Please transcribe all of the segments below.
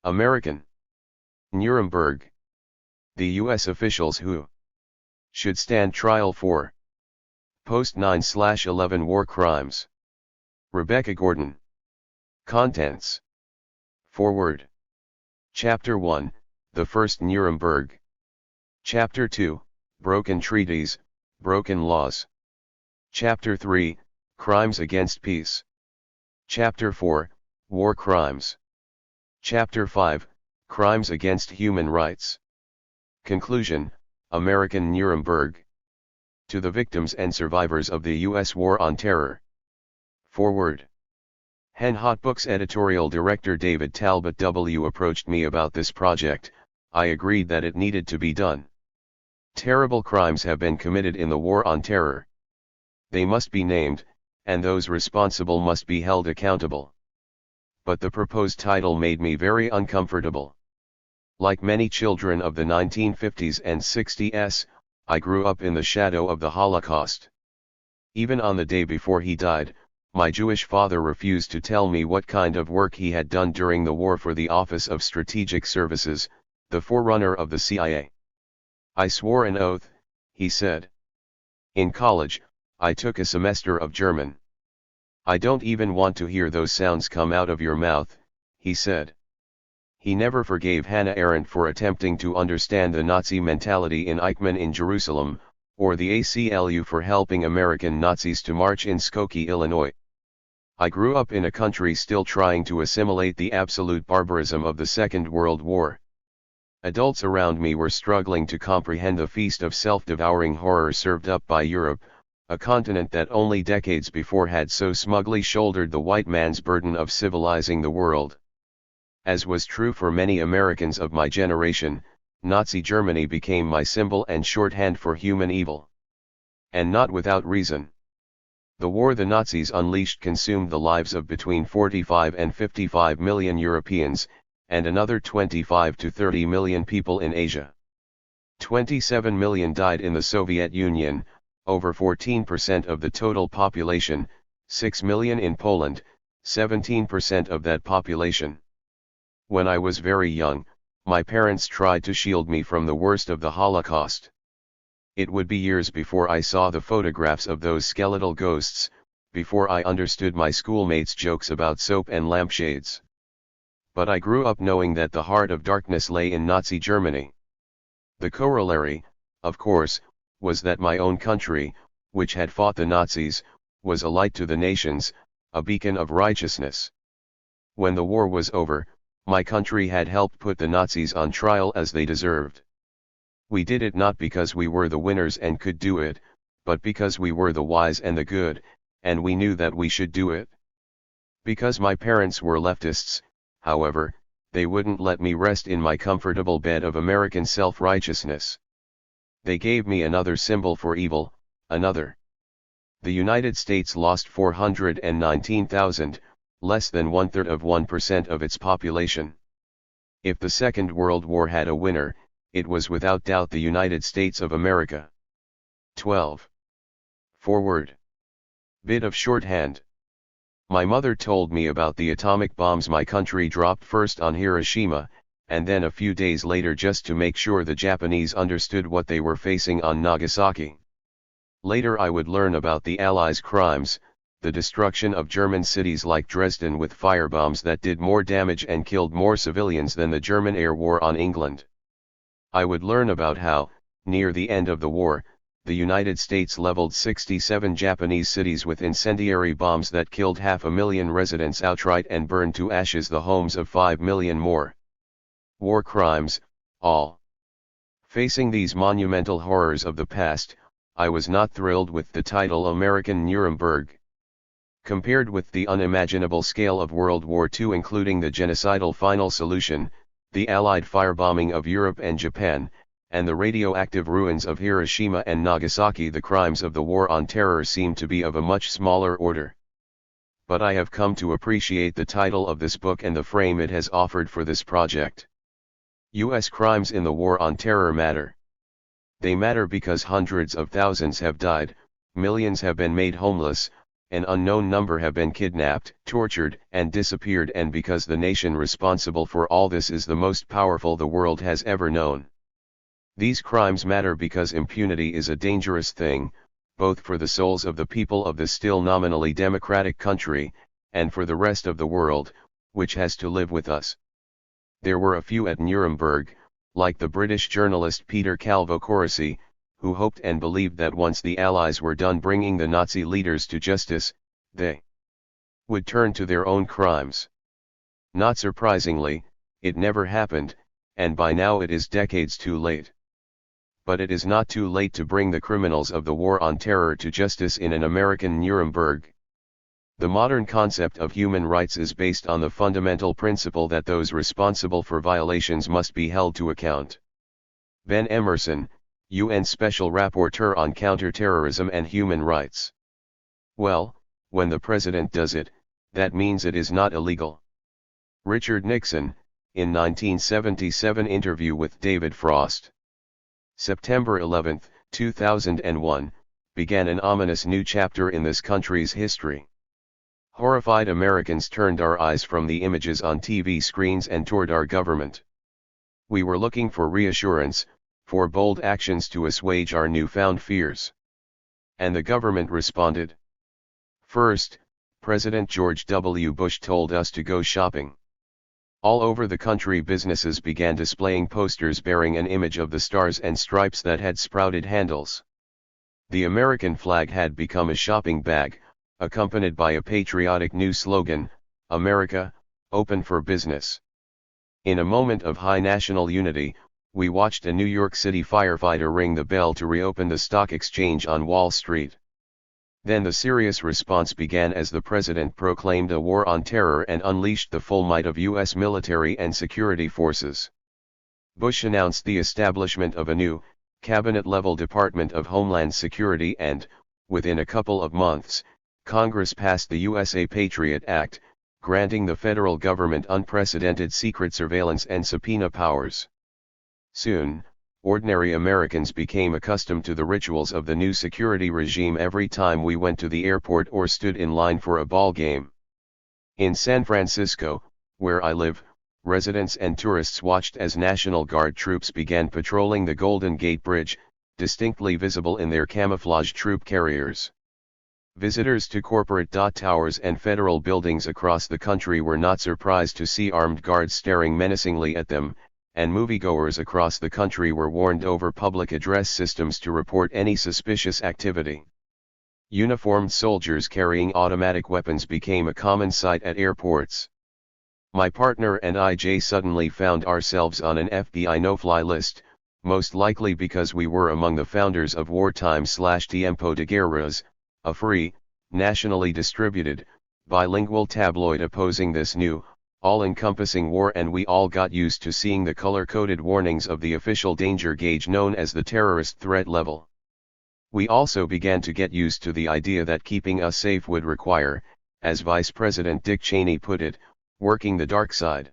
American. Nuremberg. The U.S. officials who should stand trial for post-9/11 war crimes. Rebecca Gordon. Contents. Foreword. Chapter 1, The First Nuremberg. Chapter 2, Broken Treaties, Broken Laws. Chapter 3, Crimes Against Peace. Chapter 4, War Crimes. Chapter 5, Crimes Against Human Rights. Conclusion, American Nuremberg. To the victims and survivors of the U.S. War on Terror. Foreword. Hen Hot Books editorial director David Talbot W. approached me about this project. I agreed that it needed to be done. Terrible crimes have been committed in the War on Terror. They must be named, and those responsible must be held accountable. But the proposed title made me very uncomfortable. Like many children of the 1950s and 60s, I grew up in the shadow of the Holocaust. Even on the day before he died, my Jewish father refused to tell me what kind of work he had done during the war for the Office of Strategic Services, the forerunner of the CIA. I swore an oath, he said. In college, I took a semester of German. I don't even want to hear those sounds come out of your mouth, he said. He never forgave Hannah Arendt for attempting to understand the Nazi mentality in Eichmann in Jerusalem, or the ACLU for helping American Nazis to march in Skokie, Illinois. I grew up in a country still trying to assimilate the absolute barbarism of the Second World War. Adults around me were struggling to comprehend the feast of self-devouring horror served up by Europe, a continent that only decades before had so smugly shouldered the white man's burden of civilizing the world. As was true for many Americans of my generation, Nazi Germany became my symbol and shorthand for human evil. And not without reason. The war the Nazis unleashed consumed the lives of between 45 and 55 million Europeans, and another 25 to 30 million people in Asia. 27 million died in the Soviet Union, over 14% of the total population, 6 million in Poland, 17% of that population. When I was very young, my parents tried to shield me from the worst of the Holocaust. It would be years before I saw the photographs of those skeletal ghosts, before I understood my schoolmates' jokes about soap and lampshades. But I grew up knowing that the heart of darkness lay in Nazi Germany. The corollary, of course, was that my own country, which had fought the Nazis, was a light to the nations, a beacon of righteousness. When the war was over, my country had helped put the Nazis on trial as they deserved. We did it not because we were the winners and could do it, but because we were the wise and the good, and we knew that we should do it. Because my parents were leftists, however, they wouldn't let me rest in my comfortable bed of American self-righteousness. They gave me another symbol for evil, another. The United States lost 419,000, less than 1/3 of its population. If the Second World War had a winner, it was without doubt the United States of America. 12. Foreword. Bit of shorthand. My mother told me about the atomic bombs my country dropped first on Hiroshima, and then a few days later just to make sure the Japanese understood what they were facing on Nagasaki. Later I would learn about the Allies' crimes, the destruction of German cities like Dresden with firebombs that did more damage and killed more civilians than the German air war on England. I would learn about how, near the end of the war, the United States leveled 67 Japanese cities with incendiary bombs that killed 500,000 residents outright and burned to ashes the homes of 5 million more. War crimes, all. Facing these monumental horrors of the past, I was not thrilled with the title American Nuremberg. Compared with the unimaginable scale of World War II, including the genocidal final solution, the Allied firebombing of Europe and Japan, and the radioactive ruins of Hiroshima and Nagasaki, the crimes of the War on Terror seem to be of a much smaller order. But I have come to appreciate the title of this book and the frame it has offered for this project. U.S. crimes in the War on Terror matter. They matter because hundreds of thousands have died, millions have been made homeless, an unknown number have been kidnapped, tortured, and disappeared, and because the nation responsible for all this is the most powerful the world has ever known. These crimes matter because impunity is a dangerous thing, both for the souls of the people of the still nominally democratic country, and for the rest of the world, which has to live with us. There were a few at Nuremberg, like the British journalist Peter Calvo-Corsi, who hoped and believed that once the Allies were done bringing the Nazi leaders to justice, they would turn to their own crimes. Not surprisingly, it never happened, and by now it is decades too late. But it is not too late to bring the criminals of the War on Terror to justice in an American Nuremberg. The modern concept of human rights is based on the fundamental principle that those responsible for violations must be held to account. Ben Emerson, UN Special Rapporteur on Counterterrorism and Human Rights. Well, when the president does it, that means it is not illegal. Richard Nixon, in 1977 interview with David Frost. September 11, 2001, began an ominous new chapter in this country's history. Horrified Americans turned our eyes from the images on TV screens and toward our government. We were looking for reassurance, for bold actions to assuage our newfound fears. And the government responded. First, President George W. Bush told us to go shopping. All over the country businesses began displaying posters bearing an image of the stars and stripes that had sprouted handles. The American flag had become a shopping bag, accompanied by a patriotic new slogan, America, open for business. In a moment of high national unity, we watched a New York City firefighter ring the bell to reopen the stock exchange on Wall Street. Then the serious response began as the president proclaimed a war on terror and unleashed the full might of U.S. military and security forces. Bush announced the establishment of a new, cabinet-level Department of Homeland Security and, within a couple of months, Congress passed the USA Patriot Act, granting the federal government unprecedented secret surveillance and subpoena powers. Soon, ordinary Americans became accustomed to the rituals of the new security regime every time we went to the airport or stood in line for a ball game. In San Francisco, where I live, residents and tourists watched as National Guard troops began patrolling the Golden Gate Bridge, distinctly visible in their camouflage troop carriers. Visitors to corporate towers and federal buildings across the country were not surprised to see armed guards staring menacingly at them, and moviegoers across the country were warned over public address systems to report any suspicious activity. Uniformed soldiers carrying automatic weapons became a common sight at airports. My partner and I suddenly found ourselves on an FBI no-fly list, most likely because we were among the founders of Wartime/Tiempo de Guerras, a free, nationally distributed, bilingual tabloid opposing this new, all-encompassing war, and we all got used to seeing the color-coded warnings of the official danger gauge known as the terrorist threat level. We also began to get used to the idea that keeping us safe would require, as Vice President Dick Cheney put it, working the dark side.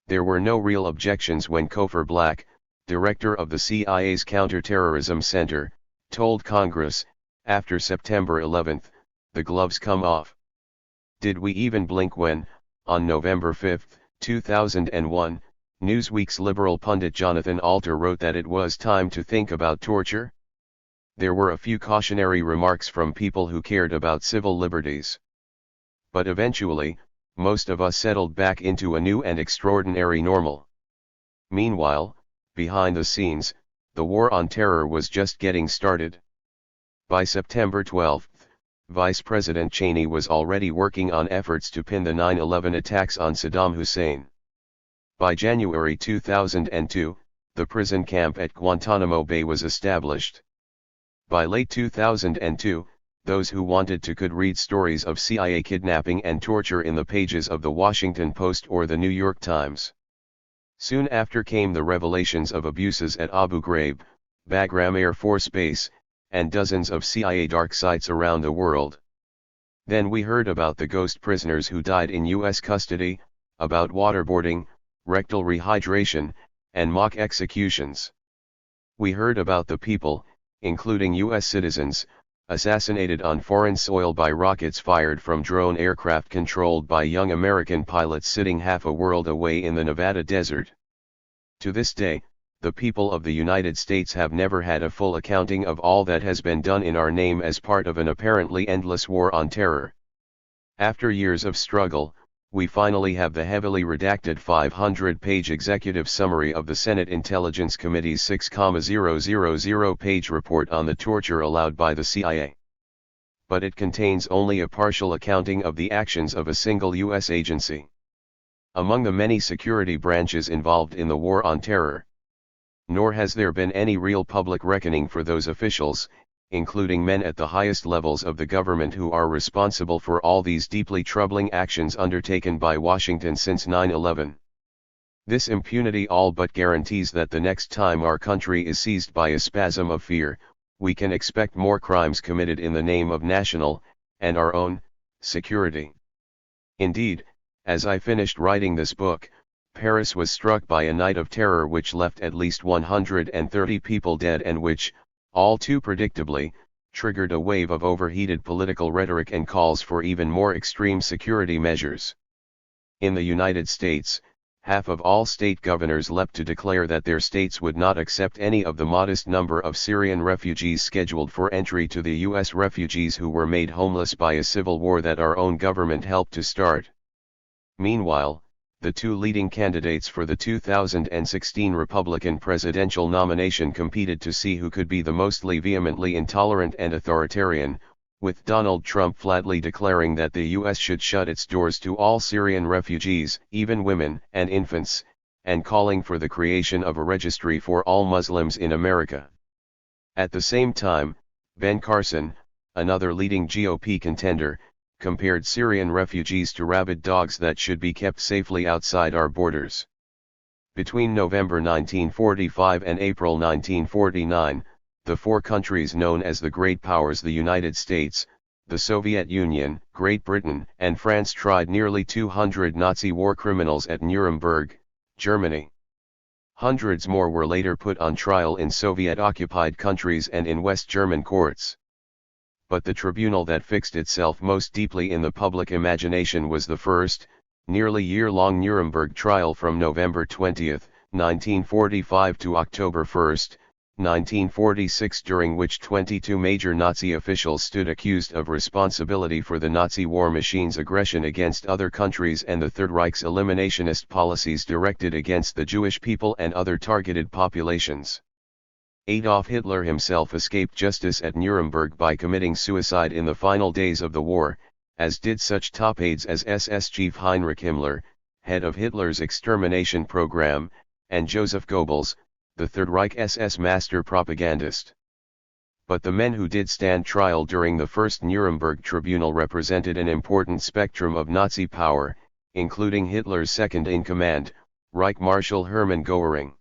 There were no real objections when Cofer Black, director of the CIA's Counterterrorism Center, told Congress, after September 11, the gloves come off. Did we even blink when, on November 5, 2001, Newsweek's liberal pundit Jonathan Alter wrote that it was time to think about torture? There were a few cautionary remarks from people who cared about civil liberties. But eventually, most of us settled back into a new and extraordinary normal. Meanwhile, behind the scenes, the war on terror was just getting started. By September 12, Vice President Cheney was already working on efforts to pin the 9/11 attacks on Saddam Hussein. By January 2002, the prison camp at Guantanamo Bay was established. By late 2002, those who wanted to could read stories of CIA kidnapping and torture in the pages of the Washington Post or the New York Times. Soon after came the revelations of abuses at Abu Ghraib, Bagram Air Force Base, and dozens of CIA dark sites around the world. Then we heard about the ghost prisoners who died in U.S. custody, about waterboarding, rectal rehydration, and mock executions. We heard about the people, including U.S. citizens, assassinated on foreign soil by rockets fired from drone aircraft controlled by young American pilots sitting half a world away in the Nevada desert. To this day, the people of the United States have never had a full accounting of all that has been done in our name as part of an apparently endless war on terror. After years of struggle, we finally have the heavily redacted 500-page executive summary of the Senate Intelligence Committee's 6,000-page report on the torture allowed by the CIA. But it contains only a partial accounting of the actions of a single U.S. agency. Among the many security branches involved in the war on terror, nor has there been any real public reckoning for those officials, including men at the highest levels of the government who are responsible for all these deeply troubling actions undertaken by Washington since 9/11. This impunity all but guarantees that the next time our country is seized by a spasm of fear, we can expect more crimes committed in the name of national, and our own, security. Indeed, as I finished writing this book, Paris was struck by a night of terror which left at least 130 people dead and which, all too predictably, triggered a wave of overheated political rhetoric and calls for even more extreme security measures. In the United States, half of all state governors leapt to declare that their states would not accept any of the modest number of Syrian refugees scheduled for entry to the U.S. refugees who were made homeless by a civil war that our own government helped to start. Meanwhile, the two leading candidates for the 2016 Republican presidential nomination competed to see who could be the mostly vehemently intolerant and authoritarian, with Donald Trump flatly declaring that the U.S. should shut its doors to all Syrian refugees, even women and infants, and calling for the creation of a registry for all Muslims in America. At the same time, Ben Carson, another leading GOP contender, compared Syrian refugees to rabid dogs that should be kept safely outside our borders. Between November 1945 and April 1949, the four countries known as the Great Powers, the United States, the Soviet Union, Great Britain, and France, tried nearly 200 Nazi war criminals at Nuremberg, Germany. Hundreds more were later put on trial in Soviet-occupied countries and in West German courts. But the tribunal that fixed itself most deeply in the public imagination was the first, nearly year-long Nuremberg trial from November 20, 1945 to October 1, 1946, during which 22 major Nazi officials stood accused of responsibility for the Nazi war machine's aggression against other countries and the Third Reich's eliminationist policies directed against the Jewish people and other targeted populations. Adolf Hitler himself escaped justice at Nuremberg by committing suicide in the final days of the war, as did such top aides as SS Chief Heinrich Himmler, head of Hitler's extermination program, and Joseph Goebbels, the Third Reich SS master propagandist. But the men who did stand trial during the first Nuremberg tribunal represented an important spectrum of Nazi power, including Hitler's second-in-command, Reich Marshal Hermann Göring.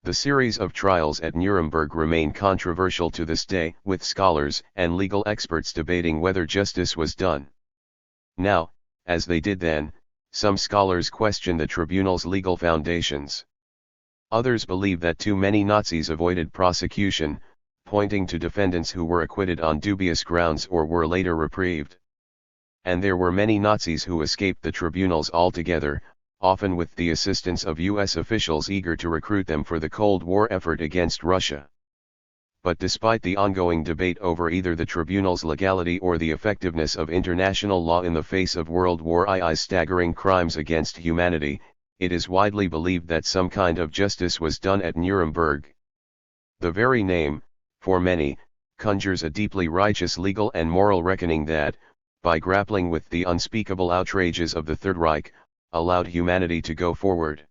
The series of trials at Nuremberg remain controversial to this day, with scholars and legal experts debating whether justice was done. Now, as they did then, some scholars question the tribunal's legal foundations. Others believe that too many Nazis avoided prosecution, pointing to defendants who were acquitted on dubious grounds or were later reprieved. And there were many Nazis who escaped the tribunals altogether, often with the assistance of U.S. officials eager to recruit them for the Cold War effort against Russia. But despite the ongoing debate over either the tribunal's legality or the effectiveness of international law in the face of World War II's staggering crimes against humanity, it is widely believed that some kind of justice was done at Nuremberg. The very name, for many, conjures a deeply righteous legal and moral reckoning that, by grappling with the unspeakable outrages of the Third Reich, allowed humanity to go forward.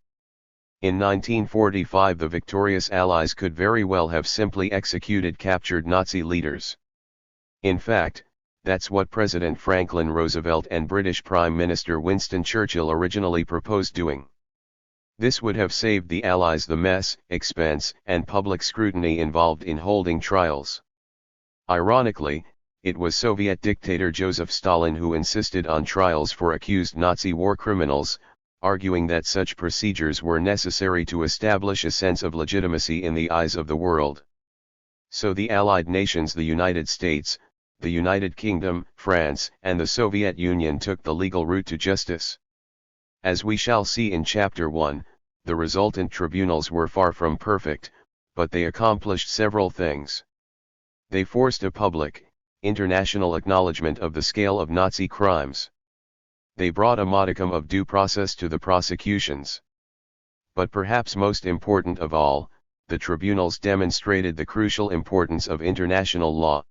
In 1945, the victorious Allies could very well have simply executed captured Nazi leaders. In fact, that's what President Franklin Roosevelt and British Prime Minister Winston Churchill originally proposed doing. This would have saved the Allies the mess, expense, and public scrutiny involved in holding trials. Ironically, it was Soviet dictator Joseph Stalin who insisted on trials for accused Nazi war criminals, arguing that such procedures were necessary to establish a sense of legitimacy in the eyes of the world. So the Allied nations, the United States, the United Kingdom, France, and the Soviet Union took the legal route to justice. As we shall see in Chapter 1, the resultant tribunals were far from perfect, but they accomplished several things. They forced a public, international acknowledgement of the scale of Nazi crimes. They brought a modicum of due process to the prosecutions. But perhaps most important of all, the tribunals demonstrated the crucial importance of international law.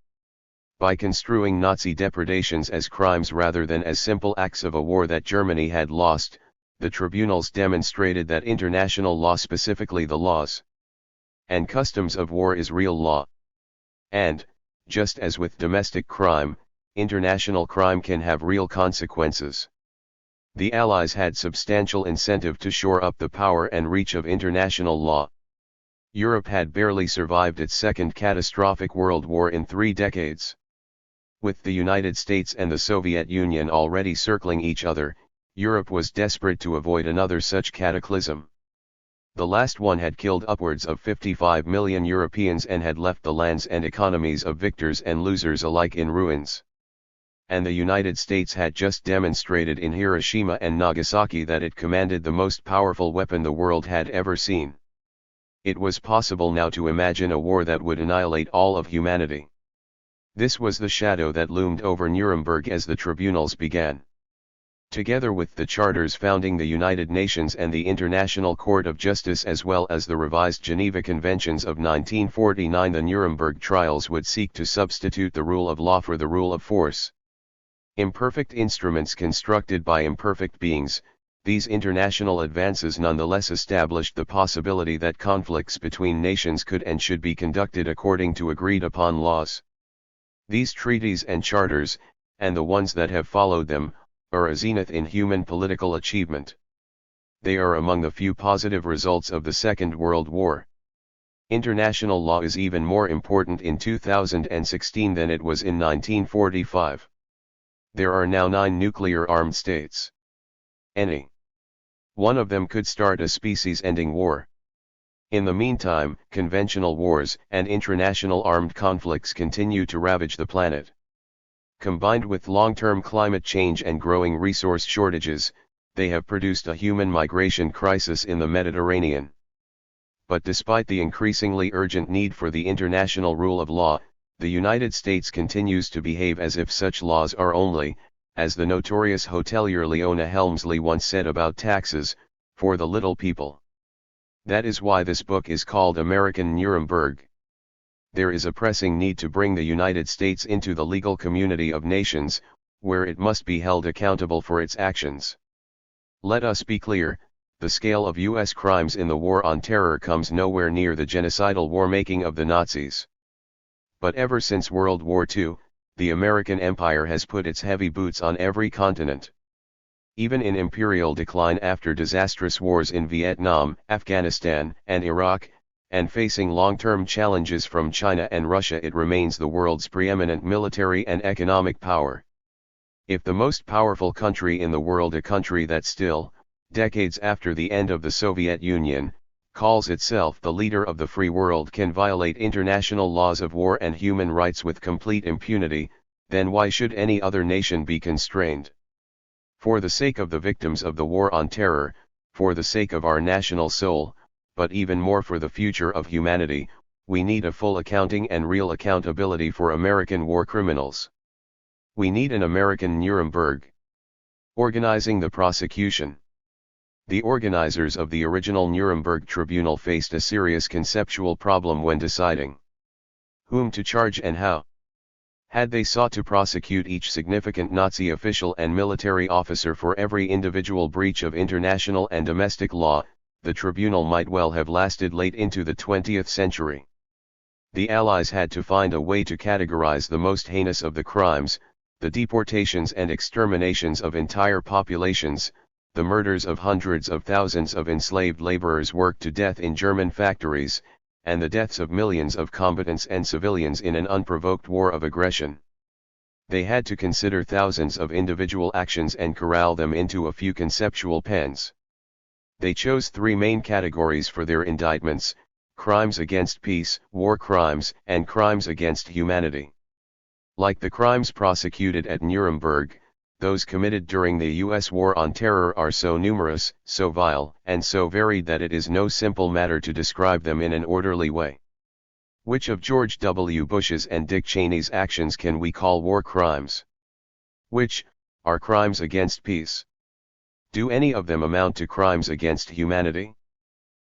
By construing Nazi depredations as crimes rather than as simple acts of a war that Germany had lost, the tribunals demonstrated that international law, specifically the laws and customs of war, is real law. And, just as with domestic crime, international crime can have real consequences. The Allies had substantial incentive to shore up the power and reach of international law. Europe had barely survived its second catastrophic world war in 3 decades. With the United States and the Soviet Union already circling each other, Europe was desperate to avoid another such cataclysm. The last one had killed upwards of 55 million Europeans and had left the lands and economies of victors and losers alike in ruins. And the United States had just demonstrated in Hiroshima and Nagasaki that it commanded the most powerful weapon the world had ever seen. It was possible now to imagine a war that would annihilate all of humanity. This was the shadow that loomed over Nuremberg as the tribunals began. Together with the charters founding the United Nations and the International Court of Justice, as well as the revised Geneva Conventions of 1949, the Nuremberg trials would seek to substitute the rule of law for the rule of force. Imperfect instruments constructed by imperfect beings, these international advances nonetheless established the possibility that conflicts between nations could and should be conducted according to agreed-upon laws. These treaties and charters, and the ones that have followed them, are a zenith in human political achievement. They are among the few positive results of the Second World War. International law is even more important in 2016 than it was in 1945. There are now 9 nuclear-armed states. Any one of them could start a species-ending war. In the meantime, conventional wars and intranational armed conflicts continue to ravage the planet. Combined with long-term climate change and growing resource shortages, they have produced a human migration crisis in the Mediterranean. But despite the increasingly urgent need for the international rule of law, the United States continues to behave as if such laws are only, as the notorious hotelier Leona Helmsley once said about taxes, for the little people. That is why this book is called American Nuremberg. There is a pressing need to bring the United States into the legal community of nations, where it must be held accountable for its actions. Let us be clear, the scale of U.S. crimes in the War on Terror comes nowhere near the genocidal war-making of the Nazis. But ever since World War II, the American empire has put its heavy boots on every continent. Even in imperial decline after disastrous wars in Vietnam, Afghanistan, and Iraq, and facing long-term challenges from China and Russia, it remains the world's preeminent military and economic power. If the most powerful country in the world, a country that still, decades after the end of the Soviet Union, calls itself the leader of the free world, can violate international laws of war and human rights with complete impunity, then why should any other nation be constrained? For the sake of the victims of the War on Terror, for the sake of our national soul, but even more for the future of humanity, we need a full accounting and real accountability for American war criminals. We need an American Nuremberg. Organizing the prosecution. The organizers of the original Nuremberg Tribunal faced a serious conceptual problem when deciding whom to charge and how. Had they sought to prosecute each significant Nazi official and military officer for every individual breach of international and domestic law, the tribunal might well have lasted late into the 20th century. The Allies had to find a way to categorize the most heinous of the crimes, the deportations and exterminations of entire populations, the murders of hundreds of thousands of enslaved laborers worked to death in German factories, and the deaths of millions of combatants and civilians in an unprovoked war of aggression. They had to consider thousands of individual actions and corral them into a few conceptual pens. They chose 3 main categories for their indictments: crimes against peace, war crimes, and crimes against humanity. Like the crimes prosecuted at Nuremberg, those committed during the U.S. War on Terror are so numerous, so vile, and so varied that it is no simple matter to describe them in an orderly way. Which of George W. Bush's and Dick Cheney's actions can we call war crimes? Which are crimes against peace? Do any of them amount to crimes against humanity?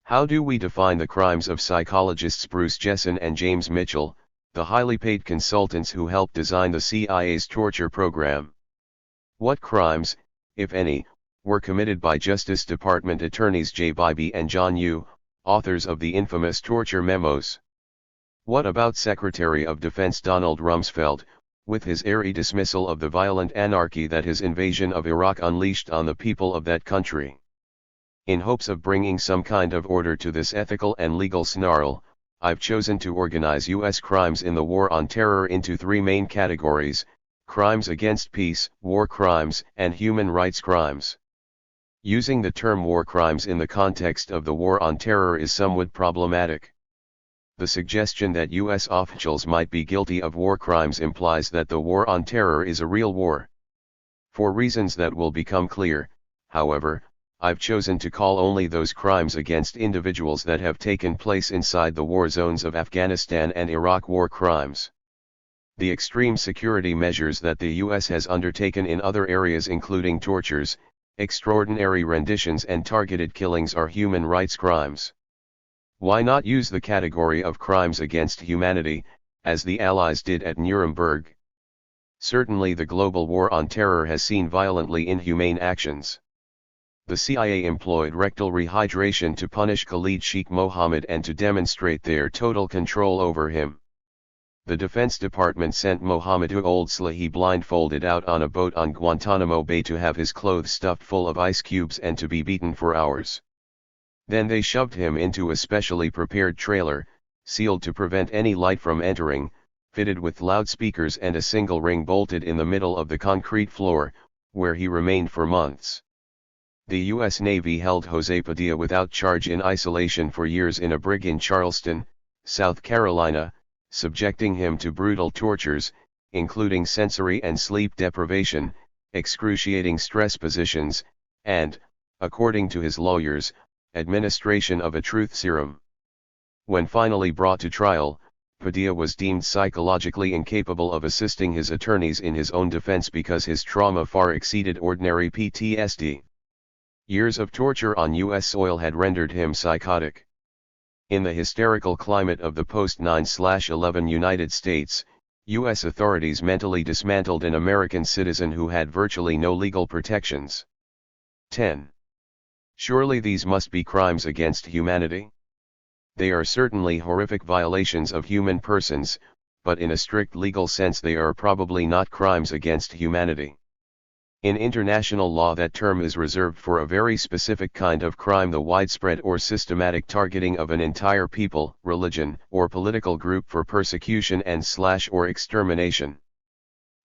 How do we define the crimes of psychologists Bruce Jessen and James Mitchell, the highly paid consultants who helped design the CIA's torture program? What crimes, if any, were committed by Justice Department attorneys J. Bybee and John Yoo, authors of the infamous torture memos? What about Secretary of Defense Donald Rumsfeld, with his airy dismissal of the violent anarchy that his invasion of Iraq unleashed on the people of that country? In hopes of bringing some kind of order to this ethical and legal snarl, I've chosen to organize U.S. crimes in the War on Terror into three main categories: crimes against peace, war crimes, and human rights crimes. Using the term war crimes in the context of the War on Terror is somewhat problematic. The suggestion that U.S. officials might be guilty of war crimes implies that the War on Terror is a real war. For reasons that will become clear, however, I've chosen to call only those crimes against individuals that have taken place inside the war zones of Afghanistan and Iraq war crimes. The extreme security measures that the U.S. has undertaken in other areas, including tortures, extraordinary renditions and targeted killings, are human rights crimes. Why not use the category of crimes against humanity, as the Allies did at Nuremberg? Certainly the global war on terror has seen violently inhumane actions. The CIA employed rectal rehydration to punish Khalid Sheikh Mohammed and to demonstrate their total control over him. The Defense Department sent Mohammed Ould Slahi blindfolded out on a boat on Guantanamo Bay to have his clothes stuffed full of ice cubes and to be beaten for hours. Then they shoved him into a specially prepared trailer, sealed to prevent any light from entering, fitted with loudspeakers and a single ring bolted in the middle of the concrete floor, where he remained for months. The U.S. Navy held Jose Padilla without charge in isolation for years in a brig in Charleston, South Carolina, subjecting him to brutal tortures, including sensory and sleep deprivation, excruciating stress positions, and, according to his lawyers, administration of a truth serum. When finally brought to trial, Padilla was deemed psychologically incapable of assisting his attorneys in his own defense because his trauma far exceeded ordinary PTSD. Years of torture on U.S. soil had rendered him psychotic. In the hysterical climate of the post-9/11 United States, U.S. authorities mentally dismantled an American citizen who had virtually no legal protections. 10. Surely these must be crimes against humanity? They are certainly horrific violations of human persons, but in a strict legal sense they are probably not crimes against humanity. In international law that term is reserved for a very specific kind of crime: the widespread or systematic targeting of an entire people, religion, or political group for persecution and/or extermination.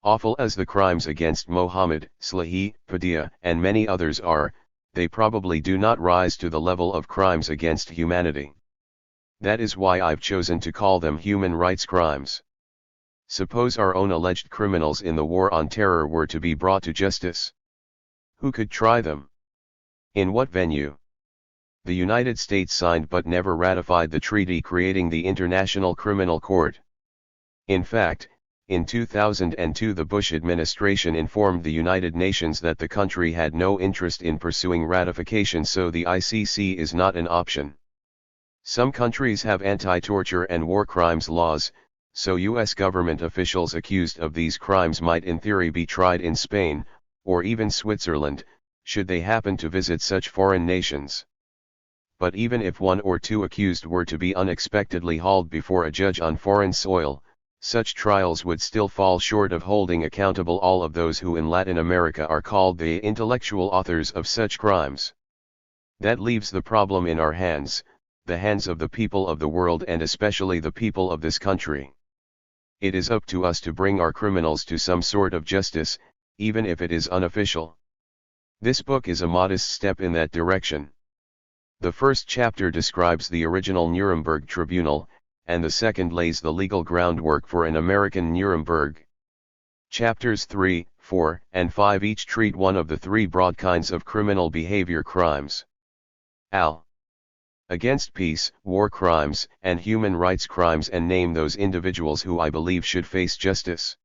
Awful as the crimes against Mohammed, Slahi, Padilla, and many others are, they probably do not rise to the level of crimes against humanity. That is why I've chosen to call them human rights crimes. Suppose our own alleged criminals in the war on terror were to be brought to justice. Who could try them? In what venue? The United States signed but never ratified the treaty creating the International Criminal Court. In fact, in 2002 the Bush administration informed the United Nations that the country had no interest in pursuing ratification, so the ICC is not an option. Some countries have anti-torture and war crimes laws, so U.S. government officials accused of these crimes might in theory be tried in Spain, or even Switzerland, should they happen to visit such foreign nations. But even if one or two accused were to be unexpectedly hauled before a judge on foreign soil, such trials would still fall short of holding accountable all of those who in Latin America are called the intellectual authors of such crimes. That leaves the problem in our hands, the hands of the people of the world and especially the people of this country. It is up to us to bring our criminals to some sort of justice, even if it is unofficial. This book is a modest step in that direction. The first chapter describes the original Nuremberg Tribunal, and the second lays the legal groundwork for an American Nuremberg. Chapters 3, 4, and 5 each treat one of the three broad kinds of criminal behavior crimes. Al. Against peace, war crimes, and human rights crimes, and name those individuals who I believe should face justice.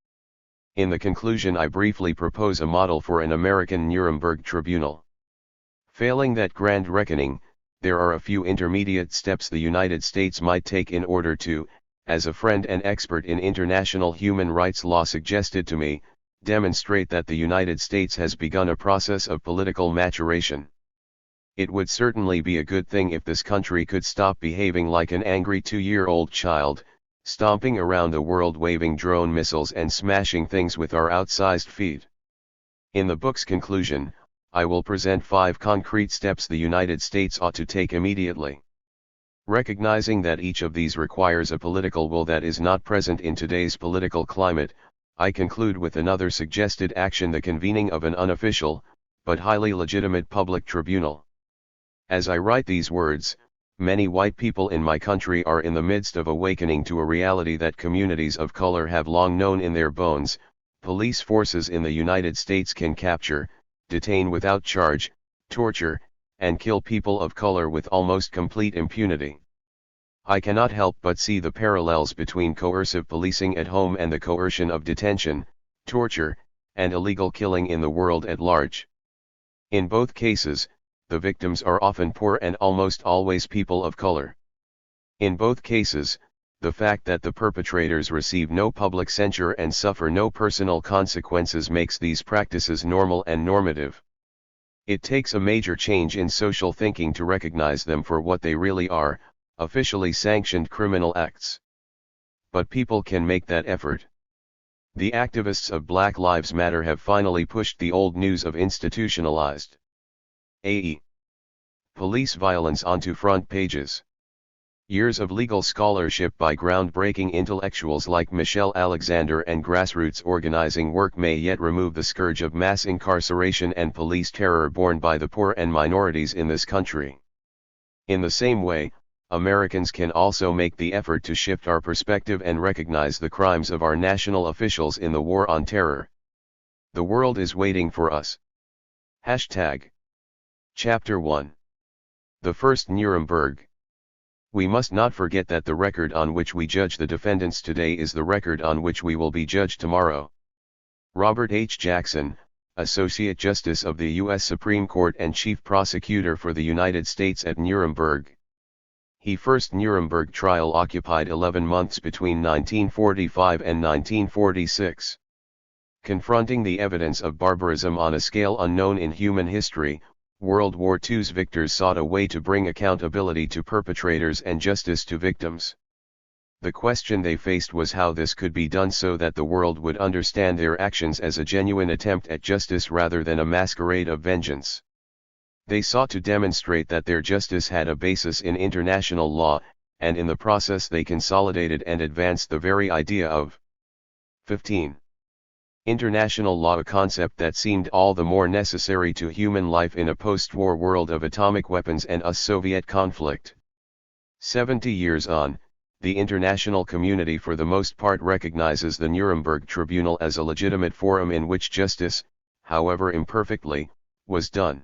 In the conclusion, I briefly propose a model for an American Nuremberg Tribunal. Failing that grand reckoning, there are a few intermediate steps the United States might take in order to, as a friend and expert in international human rights law suggested to me, demonstrate that the United States has begun a process of political maturation. It would certainly be a good thing if this country could stop behaving like an angry 2-year-old child, stomping around the world waving drone missiles and smashing things with our outsized feet. In the book's conclusion, I will present 5 concrete steps the United States ought to take immediately. Recognizing that each of these requires a political will that is not present in today's political climate, I conclude with another suggested action: the convening of an unofficial, but highly legitimate public tribunal. As I write these words, many white people in my country are in the midst of awakening to a reality that communities of color have long known in their bones. Police forces in the United States can capture, detain without charge, torture, and kill people of color with almost complete impunity. I cannot help but see the parallels between coercive policing at home and the coercion of detention, torture, and illegal killing in the world at large. In both cases, the victims are often poor and almost always people of color. In both cases, the fact that the perpetrators receive no public censure and suffer no personal consequences makes these practices normal and normative. It takes a major change in social thinking to recognize them for what they really are, officially sanctioned criminal acts. But people can make that effort. The activists of Black Lives Matter have finally pushed the old news of institutionalized police violence onto front pages. Years of legal scholarship by groundbreaking intellectuals like Michelle Alexander and grassroots organizing work may yet remove the scourge of mass incarceration and police terror borne by the poor and minorities in this country. In the same way, Americans can also make the effort to shift our perspective and recognize the crimes of our national officials in the war on terror. The world is waiting for us. Hashtag. Chapter 1. The First Nuremberg. We must not forget that the record on which we judge the defendants today is the record on which we will be judged tomorrow. Robert H. Jackson, Associate Justice of the U.S. Supreme Court and Chief Prosecutor for the United States at Nuremberg. His first Nuremberg trial occupied 11 months between 1945 and 1946. Confronting the evidence of barbarism on a scale unknown in human history, World War II's victors sought a way to bring accountability to perpetrators and justice to victims. The question they faced was how this could be done so that the world would understand their actions as a genuine attempt at justice rather than a masquerade of vengeance. They sought to demonstrate that their justice had a basis in international law, and in the process they consolidated and advanced the very idea of 15. International law, a concept that seemed all the more necessary to human life in a post-war world of atomic weapons and a Soviet conflict. 70 years on, the international community for the most part recognizes the Nuremberg Tribunal as a legitimate forum in which justice, however imperfectly, was done.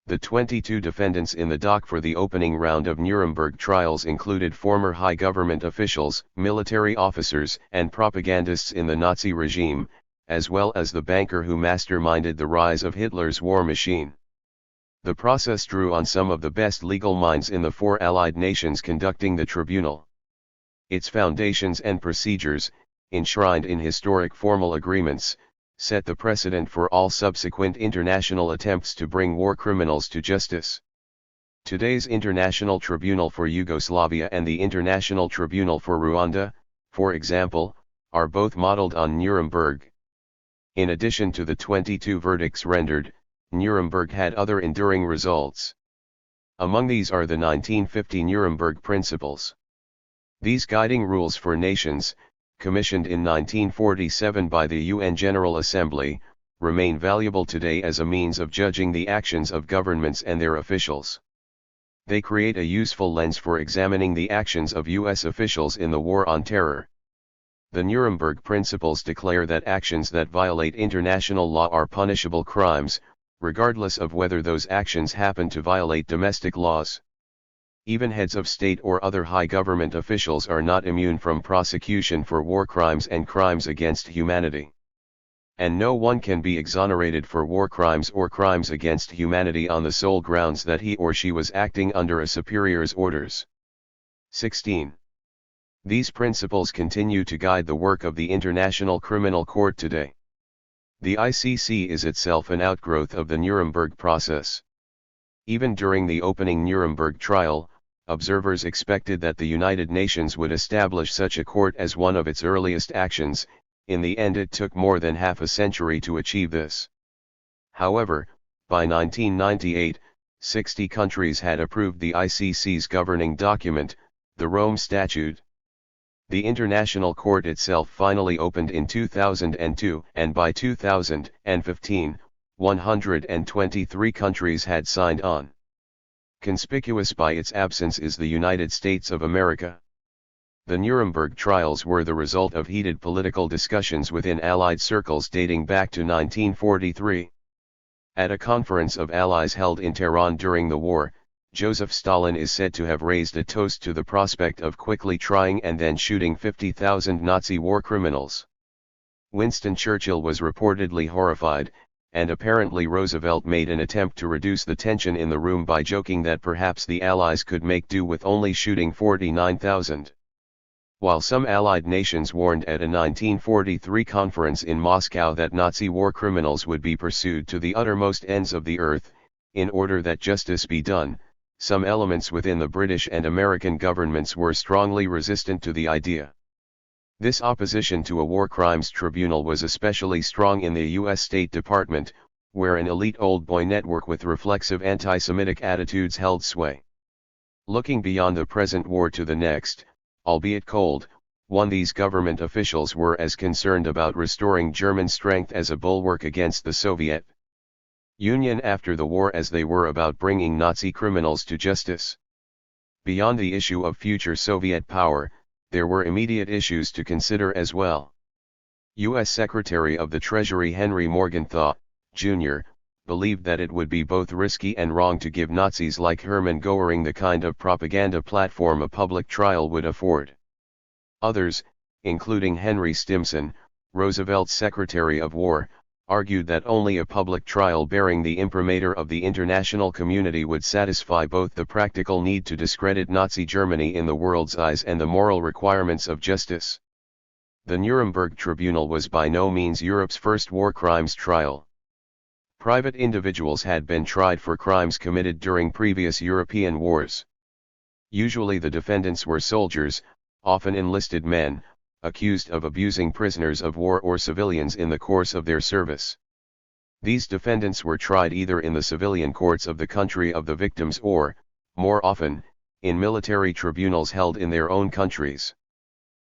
The 22 defendants in the dock for the opening round of Nuremberg trials included former high government officials, military officers, and propagandists in the Nazi regime, as well as the banker who masterminded the rise of Hitler's war machine. The process drew on some of the best legal minds in the 4 Allied nations conducting the tribunal. Its foundations and procedures, enshrined in historic formal agreements, set the precedent for all subsequent international attempts to bring war criminals to justice. Today's International Tribunal for Yugoslavia and the International Tribunal for Rwanda, for example, are both modeled on Nuremberg. In addition to the 22 verdicts rendered, Nuremberg had other enduring results. Among these are the 1950 Nuremberg Principles. These guiding rules for nations, commissioned in 1947 by the UN General Assembly, remain valuable today as a means of judging the actions of governments and their officials. They create a useful lens for examining the actions of U.S. officials in the War on Terror. The Nuremberg Principles declare that actions that violate international law are punishable crimes, regardless of whether those actions happen to violate domestic laws. Even heads of state or other high government officials are not immune from prosecution for war crimes and crimes against humanity. And no one can be exonerated for war crimes or crimes against humanity on the sole grounds that he or she was acting under a superior's orders. 16. These principles continue to guide the work of the International Criminal Court today. The ICC is itself an outgrowth of the Nuremberg process. Even during the opening Nuremberg trial, observers expected that the United Nations would establish such a court as one of its earliest actions. In the end, it took more than half a century to achieve this. However, by 1998, 60 countries had approved the ICC's governing document, the Rome Statute. The International Court itself finally opened in 2002, and by 2015, 123 countries had signed on. Conspicuous by its absence is the United States of America. The Nuremberg trials were the result of heated political discussions within Allied circles dating back to 1943. At a conference of Allies held in Tehran during the war, Joseph Stalin is said to have raised a toast to the prospect of quickly trying and then shooting 50,000 Nazi war criminals. Winston Churchill was reportedly horrified, and apparently Roosevelt made an attempt to reduce the tension in the room by joking that perhaps the Allies could make do with only shooting 49,000. While some Allied nations warned at a 1943 conference in Moscow that Nazi war criminals would be pursued to the uttermost ends of the earth, in order that justice be done, some elements within the British and American governments were strongly resistant to the idea. This opposition to a war crimes tribunal was especially strong in the U.S. State Department, where an elite old boy network with reflexive anti-Semitic attitudes held sway. Looking beyond the present war to the next, albeit cold, one, these government officials were as concerned about restoring German strength as a bulwark against the Soviet Union after the war as they were about bringing Nazi criminals to justice. Beyond the issue of future Soviet power, there were immediate issues to consider as well. U.S. Secretary of the Treasury Henry Morgenthau, Jr., believed that it would be both risky and wrong to give Nazis like Hermann Göring the kind of propaganda platform a public trial would afford. Others, including Henry Stimson, Roosevelt's Secretary of War, argued that only a public trial bearing the imprimatur of the international community would satisfy both the practical need to discredit Nazi Germany in the world's eyes and the moral requirements of justice. The Nuremberg Tribunal was by no means Europe's first war crimes trial. Private individuals had been tried for crimes committed during previous European wars. Usually the defendants were soldiers, often enlisted men, accused of abusing prisoners of war or civilians in the course of their service. These defendants were tried either in the civilian courts of the country of the victims or, more often, in military tribunals held in their own countries.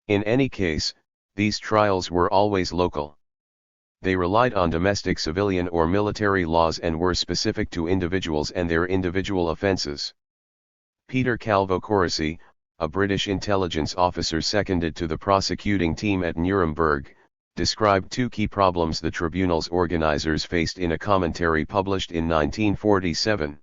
In any case, these trials were always local. They relied on domestic civilian or military laws and were specific to individuals and their individual offences. Peter Calvo-Corsi, a British intelligence officer seconded to the prosecuting team at Nuremberg, described two key problems the tribunal's organizers faced in a commentary published in 1947.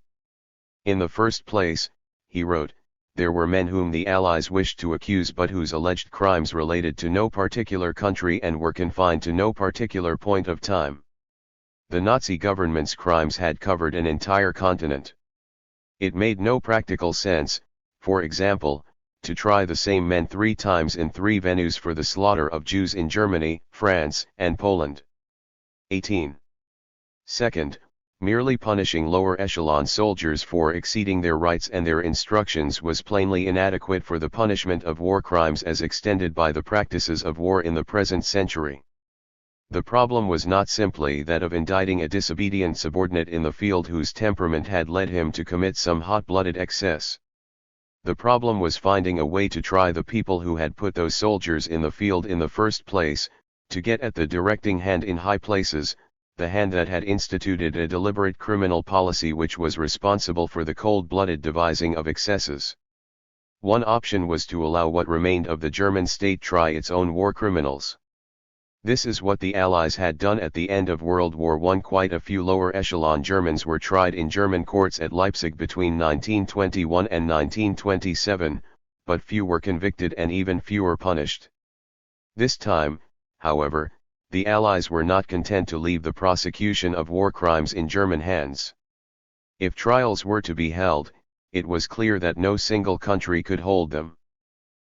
In the first place, he wrote, there were men whom the Allies wished to accuse but whose alleged crimes related to no particular country and were confined to no particular point of time. The Nazi government's crimes had covered an entire continent. It made no practical sense, for example, to try the same men 3 times in 3 venues for the slaughter of Jews in Germany, France, and Poland. 18. Second, merely punishing lower echelon soldiers for exceeding their rights and their instructions was plainly inadequate for the punishment of war crimes as extended by the practices of war in the present century. The problem was not simply that of indicting a disobedient subordinate in the field whose temperament had led him to commit some hot-blooded excess. The problem was finding a way to try the people who had put those soldiers in the field in the first place, to get at the directing hand in high places, the hand that had instituted a deliberate criminal policy which was responsible for the cold-blooded devising of excesses. One option was to allow what remained of the German state try its own war criminals. This is what the Allies had done at the end of World War I. Quite a few lower echelon Germans were tried in German courts at Leipzig between 1921 and 1927, but few were convicted and even fewer punished. This time, however, the Allies were not content to leave the prosecution of war crimes in German hands. If trials were to be held, it was clear that no single country could hold them.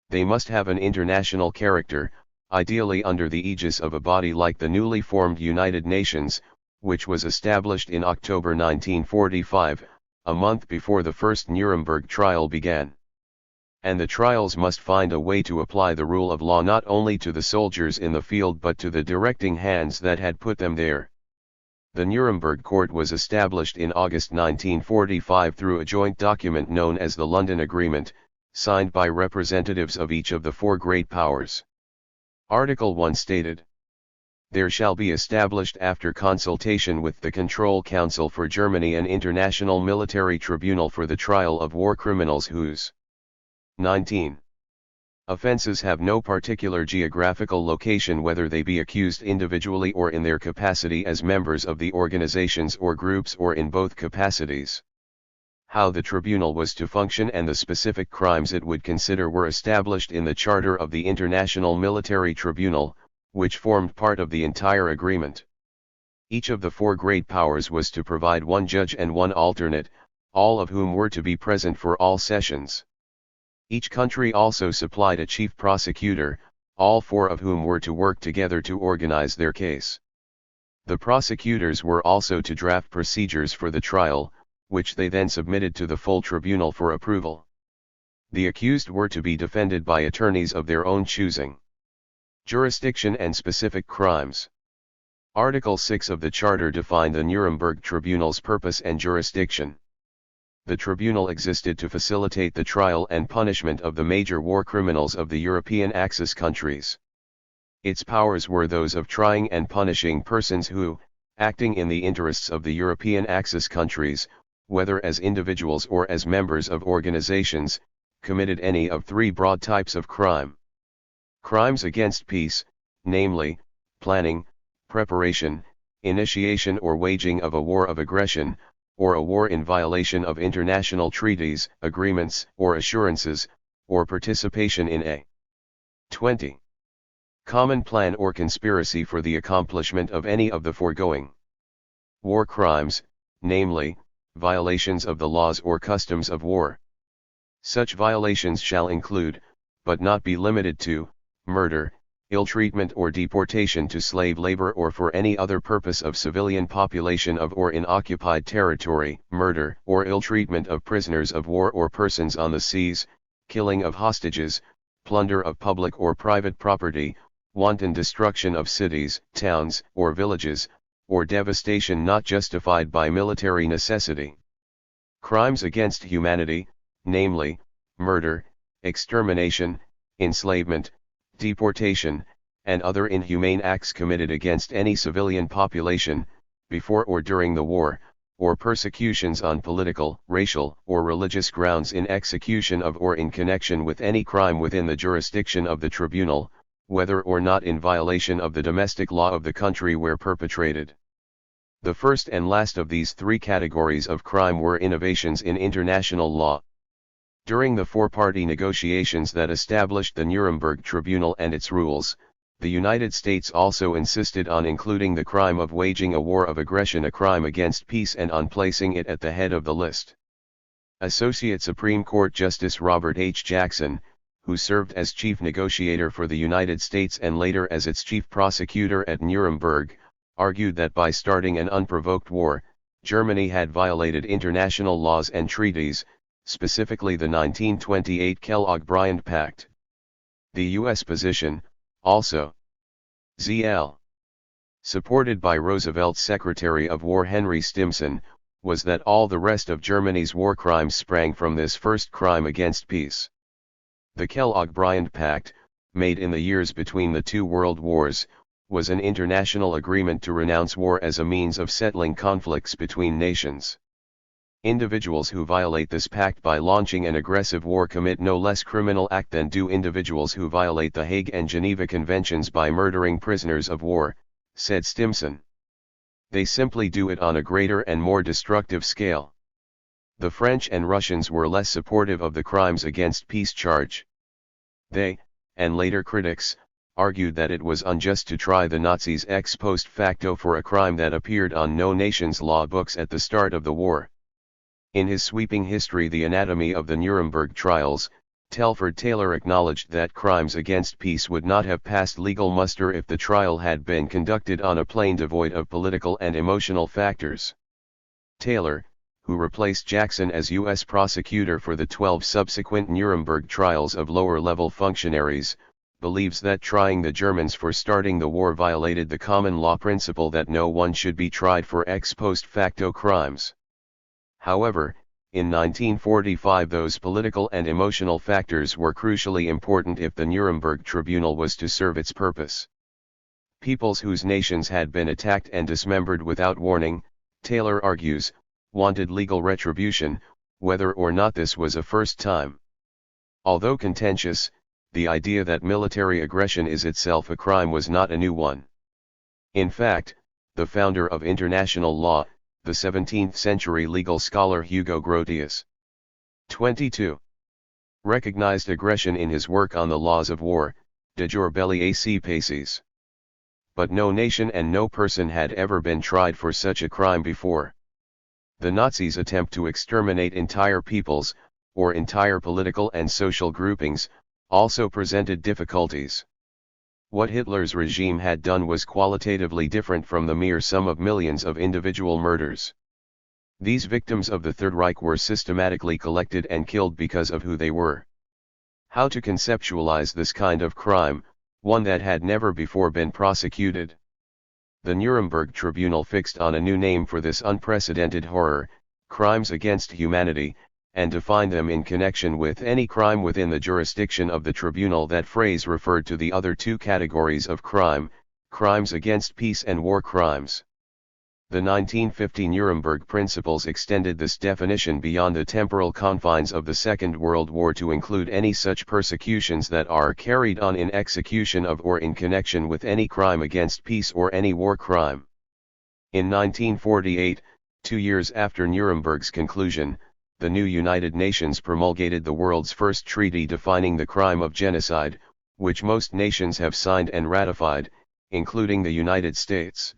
They must have an international character, ideally under the aegis of a body like the newly formed United Nations, which was established in October 1945, a month before the first Nuremberg trial began. And the trials must find a way to apply the rule of law not only to the soldiers in the field but to the directing hands that had put them there. The Nuremberg Court was established in August 1945 through a joint document known as the London Agreement, signed by representatives of each of the four great powers. Article 1 stated, "There shall be established after consultation with the Control Council for Germany an international military tribunal for the trial of war criminals whose 19. Offenses have no particular geographical location whether they be accused individually or in their capacity as members of the organizations or groups or in both capacities." How the tribunal was to function and the specific crimes it would consider were established in the Charter of the International Military Tribunal, which formed part of the entire agreement. Each of the four great powers was to provide one judge and one alternate, all of whom were to be present for all sessions. Each country also supplied a chief prosecutor, all four of whom were to work together to organize their case. The prosecutors were also to draft procedures for the trial, which they then submitted to the full tribunal for approval. The accused were to be defended by attorneys of their own choosing. Jurisdiction and specific crimes. Article 6 of the Charter defined the Nuremberg Tribunal's purpose and jurisdiction. The tribunal existed to facilitate the trial and punishment of the major war criminals of the European Axis countries. Its powers were those of trying and punishing persons who, acting in the interests of the European Axis countries, whether as individuals or as members of organizations, committed any of three broad types of crime. Crimes against peace, namely, planning, preparation, initiation or waging of a war of aggression, or a war in violation of international treaties, agreements, or assurances, or participation in a 20. Common plan or conspiracy for the accomplishment of any of the foregoing. War crimes, namely, violations of the laws or customs of war. Such violations shall include, but not be limited to, murder, ill-treatment or deportation to slave labor or for any other purpose of civilian population of or in occupied territory, murder or ill-treatment of prisoners of war or persons on the seas, killing of hostages, plunder of public or private property, wanton destruction of cities, towns, or villages, or devastation not justified by military necessity. Crimes against humanity, namely, murder, extermination, enslavement, deportation, and other inhumane acts committed against any civilian population, before or during the war, or persecutions on political, racial, or religious grounds in execution of or in connection with any crime within the jurisdiction of the tribunal, whether or not in violation of the domestic law of the country where perpetrated. The first and last of these three categories of crime were innovations in international law. During the four-party negotiations that established the Nuremberg Tribunal and its rules, the United States also insisted on including the crime of waging a war of aggression a crime against peace and on placing it at the head of the list. Associate Supreme Court Justice Robert H. Jackson, who served as chief negotiator for the United States and later as its chief prosecutor at Nuremberg, argued that by starting an unprovoked war, Germany had violated international laws and treaties, specifically the 1928 Kellogg-Briand Pact. The U.S. position, also ZL. Supported by Roosevelt's Secretary of War Henry Stimson, was that all the rest of Germany's war crimes sprang from this first crime against peace. The Kellogg-Briand Pact, made in the years between the two world wars, was an international agreement to renounce war as a means of settling conflicts between nations. Individuals who violate this pact by launching an aggressive war commit no less criminal act than do individuals who violate the Hague and Geneva Conventions by murdering prisoners of war, said Stimson. They simply do it on a greater and more destructive scale. The French and Russians were less supportive of the crimes against peace charge. They, and later critics, argued that it was unjust to try the Nazis ex post facto for a crime that appeared on no nation's law books at the start of the war. In his sweeping history, The Anatomy of the Nuremberg Trials, Telford Taylor acknowledged that crimes against peace would not have passed legal muster if the trial had been conducted on a plane devoid of political and emotional factors. Taylor, who replaced Jackson as U.S. prosecutor for the 12 subsequent Nuremberg trials of lower-level functionaries, believes that trying the Germans for starting the war violated the common law principle that no one should be tried for ex post facto crimes. However, in 1945 those political and emotional factors were crucially important if the Nuremberg Tribunal was to serve its purpose. Peoples whose nations had been attacked and dismembered without warning, Taylor argues, wanted legal retribution, whether or not this was a first time. Although contentious, the idea that military aggression is itself a crime was not a new one. In fact, the founder of international law, the 17th-century legal scholar Hugo Grotius, 22, recognized aggression in his work on the laws of war, De jure belli ac paces. But no nation and no person had ever been tried for such a crime before. The Nazis' attempt to exterminate entire peoples, or entire political and social groupings, also presented difficulties. What Hitler's regime had done was qualitatively different from the mere sum of millions of individual murders. These victims of the Third Reich were systematically collected and killed because of who they were. How to conceptualize this kind of crime, one that had never before been prosecuted? The Nuremberg Tribunal fixed on a new name for this unprecedented horror, crimes against humanity, and defined them in connection with any crime within the jurisdiction of the tribunal. That phrase referred to the other two categories of crime, crimes against peace and war crimes. The 1950 Nuremberg Principles extended this definition beyond the temporal confines of the Second World War to include any such persecutions that are carried on in execution of or in connection with any crime against peace or any war crime. In 1948, 2 years after Nuremberg's conclusion, the new United Nations promulgated the world's first treaty defining the crime of genocide, which most nations have signed and ratified, including the United States.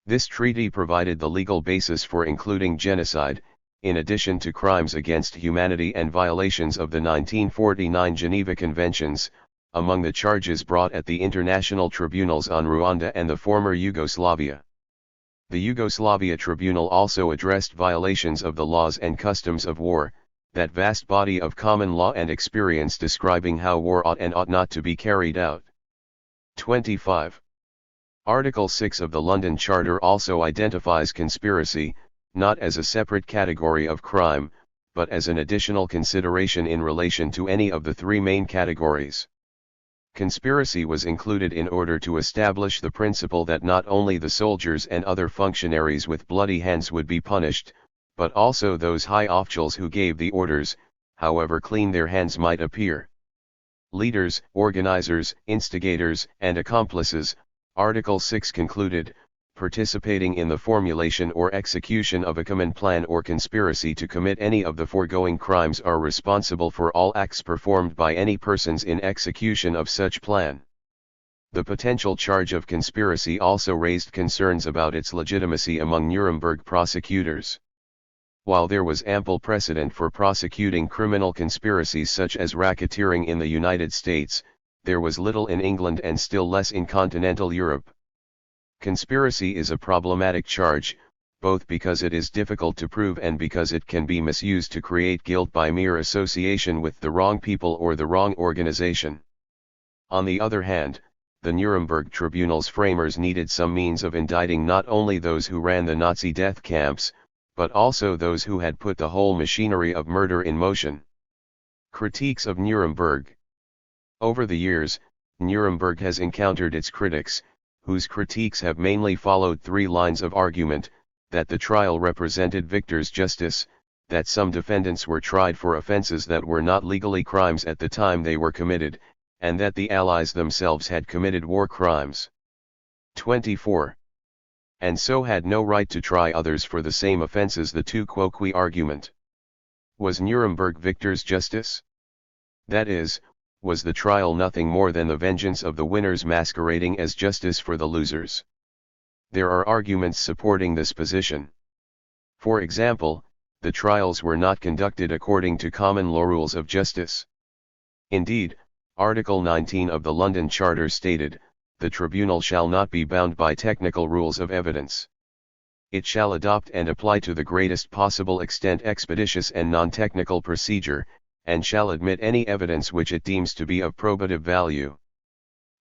This treaty provided the legal basis for including genocide, in addition to crimes against humanity and violations of the 1949 Geneva Conventions, among the charges brought at the international tribunals on Rwanda and the former Yugoslavia. The Yugoslavia Tribunal also addressed violations of the laws and customs of war, that vast body of common law and experience describing how war ought and ought not to be carried out. 25. Article 6 of the London Charter also identifies conspiracy, not as a separate category of crime, but as an additional consideration in relation to any of the three main categories. Conspiracy was included in order to establish the principle that not only the soldiers and other functionaries with bloody hands would be punished, but also those high officials who gave the orders, however clean their hands might appear. Leaders, organizers, instigators, and accomplices, Article 6 concluded, participating in the formulation or execution of a common plan or conspiracy to commit any of the foregoing crimes are responsible for all acts performed by any persons in execution of such plan. The potential charge of conspiracy also raised concerns about its legitimacy among Nuremberg prosecutors. While there was ample precedent for prosecuting criminal conspiracies such as racketeering in the United States, there was little in England and still less in continental Europe. Conspiracy is a problematic charge, both because it is difficult to prove and because it can be misused to create guilt by mere association with the wrong people or the wrong organization. On the other hand, the Nuremberg Tribunal's framers needed some means of indicting not only those who ran the Nazi death camps, but also those who had put the whole machinery of murder in motion. Critiques of Nuremberg. Over the years, Nuremberg has encountered its critics, whose critiques have mainly followed three lines of argument: that the trial represented victor's justice, that some defendants were tried for offenses that were not legally crimes at the time they were committed, and that the Allies themselves had committed war crimes. 24. And so had no right to try others for the same offenses. The tu quoque argument. Was Nuremberg victor's justice? That is, was the trial nothing more than the vengeance of the winners masquerading as justice for the losers? There are arguments supporting this position. For example, the trials were not conducted according to common law rules of justice. Indeed, Article 19 of the London Charter stated, "The tribunal shall not be bound by technical rules of evidence. It shall adopt and apply to the greatest possible extent expeditious and non-technical procedure, and shall admit any evidence which it deems to be of probative value."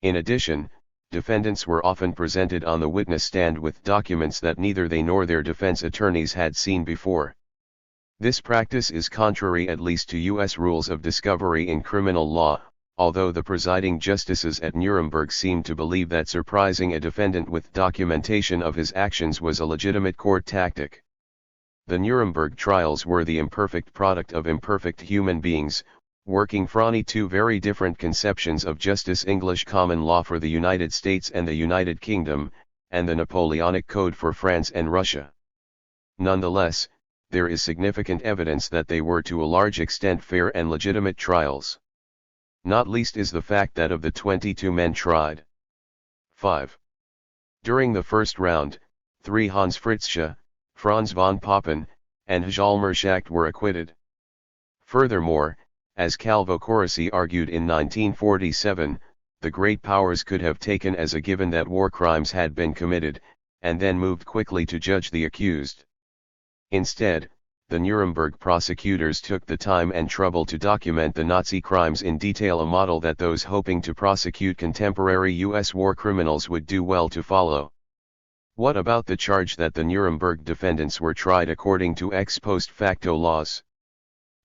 In addition, defendants were often presented on the witness stand with documents that neither they nor their defense attorneys had seen before. This practice is contrary at least to U.S. rules of discovery in criminal law, although the presiding justices at Nuremberg seemed to believe that surprising a defendant with documentation of his actions was a legitimate court tactic. The Nuremberg trials were the imperfect product of imperfect human beings, working from two very different conceptions of justice: English common law for the United States and the United Kingdom, and the Napoleonic Code for France and Russia. Nonetheless, there is significant evidence that they were to a large extent fair and legitimate trials. Not least is the fact that of the 22 men tried, 5. During the first round, 3 Hans Fritzsche, Franz von Papen, and Hjalmar Schacht were acquitted. Furthermore, as Calvo Corsi argued in 1947, the great powers could have taken as a given that war crimes had been committed, and then moved quickly to judge the accused. Instead, the Nuremberg prosecutors took the time and trouble to document the Nazi crimes in detail, a model that those hoping to prosecute contemporary U.S. war criminals would do well to follow. What about the charge that the Nuremberg defendants were tried according to ex post facto laws?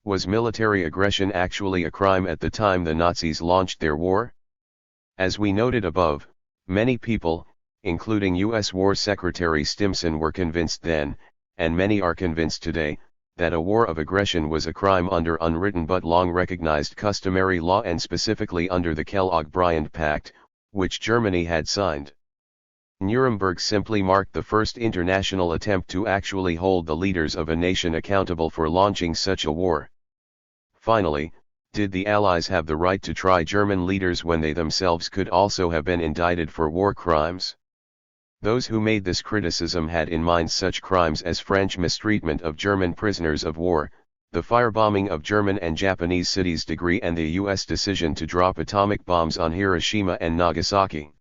Was military aggression actually a crime at the time the Nazis launched their war? As we noted above, many people, including U.S. War Secretary Stimson, were convinced then, and many are convinced today, that a war of aggression was a crime under unwritten but long recognized customary law, and specifically under the Kellogg-Briand Pact, which Germany had signed. Nuremberg simply marked the first international attempt to actually hold the leaders of a nation accountable for launching such a war. Finally, did the Allies have the right to try German leaders when they themselves could also have been indicted for war crimes? Those who made this criticism had in mind such crimes as French mistreatment of German prisoners of war, the firebombing of German and Japanese cities, and the U.S. decision to drop atomic bombs on Hiroshima and Nagasaki.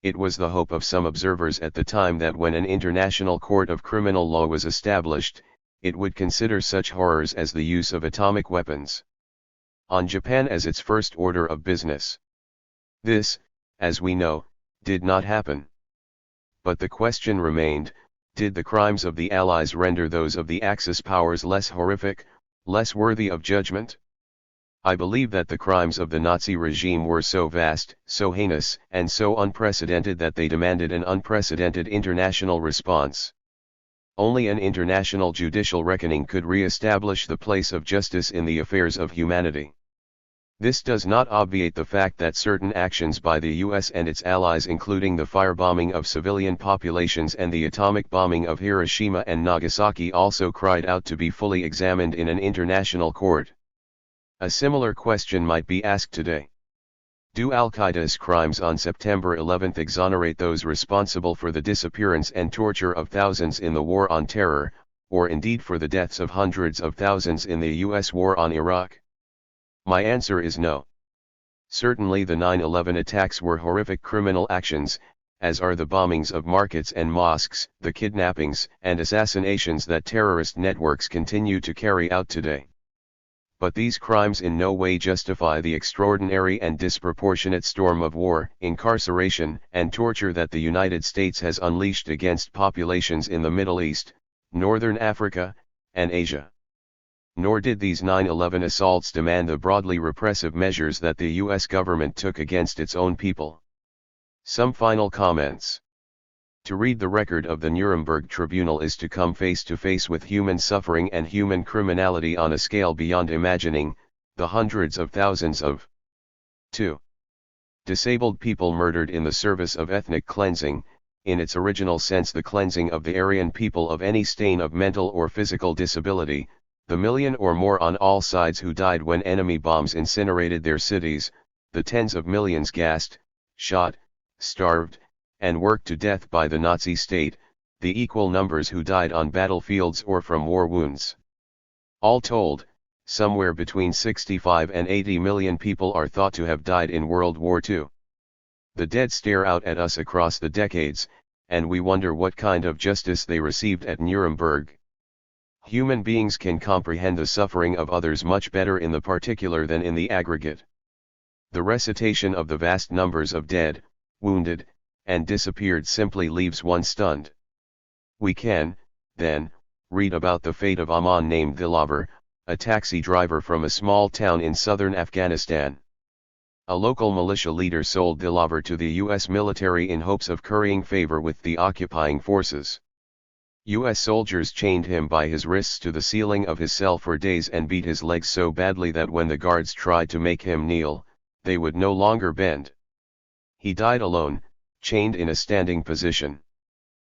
It was the hope of some observers at the time that when an international court of criminal law was established, it would consider such horrors as the use of atomic weapons on Japan as its first order of business. This, as we know, did not happen. But the question remained, did the crimes of the Allies render those of the Axis powers less horrific, less worthy of judgment? I believe that the crimes of the Nazi regime were so vast, so heinous, and so unprecedented that they demanded an unprecedented international response. Only an international judicial reckoning could re-establish the place of justice in the affairs of humanity. This does not obviate the fact that certain actions by the US and its allies, including the firebombing of civilian populations and the atomic bombing of Hiroshima and Nagasaki, also cried out to be fully examined in an international court. A similar question might be asked today. Do Al-Qaeda's crimes on September 11 exonerate those responsible for the disappearance and torture of thousands in the War on Terror, or indeed for the deaths of hundreds of thousands in the US war on Iraq? My answer is no. Certainly the 9/11 attacks were horrific criminal actions, as are the bombings of markets and mosques, the kidnappings and assassinations that terrorist networks continue to carry out today. But these crimes in no way justify the extraordinary and disproportionate storm of war, incarceration, and torture that the United States has unleashed against populations in the Middle East, Northern Africa, and Asia. Nor did these 9/11 assaults demand the broadly repressive measures that the U.S. government took against its own people. Some final comments. To read the record of the Nuremberg Tribunal is to come face to face with human suffering and human criminality on a scale beyond imagining, the hundreds of thousands of 2. Disabled people murdered in the service of ethnic cleansing, in its original sense the cleansing of the Aryan people of any stain of mental or physical disability, the million or more on all sides who died when enemy bombs incinerated their cities, the tens of millions gassed, shot, starved, and worked to death by the Nazi state, the equal numbers who died on battlefields or from war wounds. All told, somewhere between 65 and 80 million people are thought to have died in World War II. The dead stare out at us across the decades, and we wonder what kind of justice they received at Nuremberg. Human beings can comprehend the suffering of others much better in the particular than in the aggregate. The recitation of the vast numbers of dead, wounded, and disappeared simply leaves one stunned. We can, then, read about the fate of a man named Dilaver, a taxi driver from a small town in southern Afghanistan. A local militia leader sold Dilaver to the U.S. military in hopes of currying favor with the occupying forces. U.S. soldiers chained him by his wrists to the ceiling of his cell for days and beat his legs so badly that when the guards tried to make him kneel, they would no longer bend. He died alone, chained in a standing position.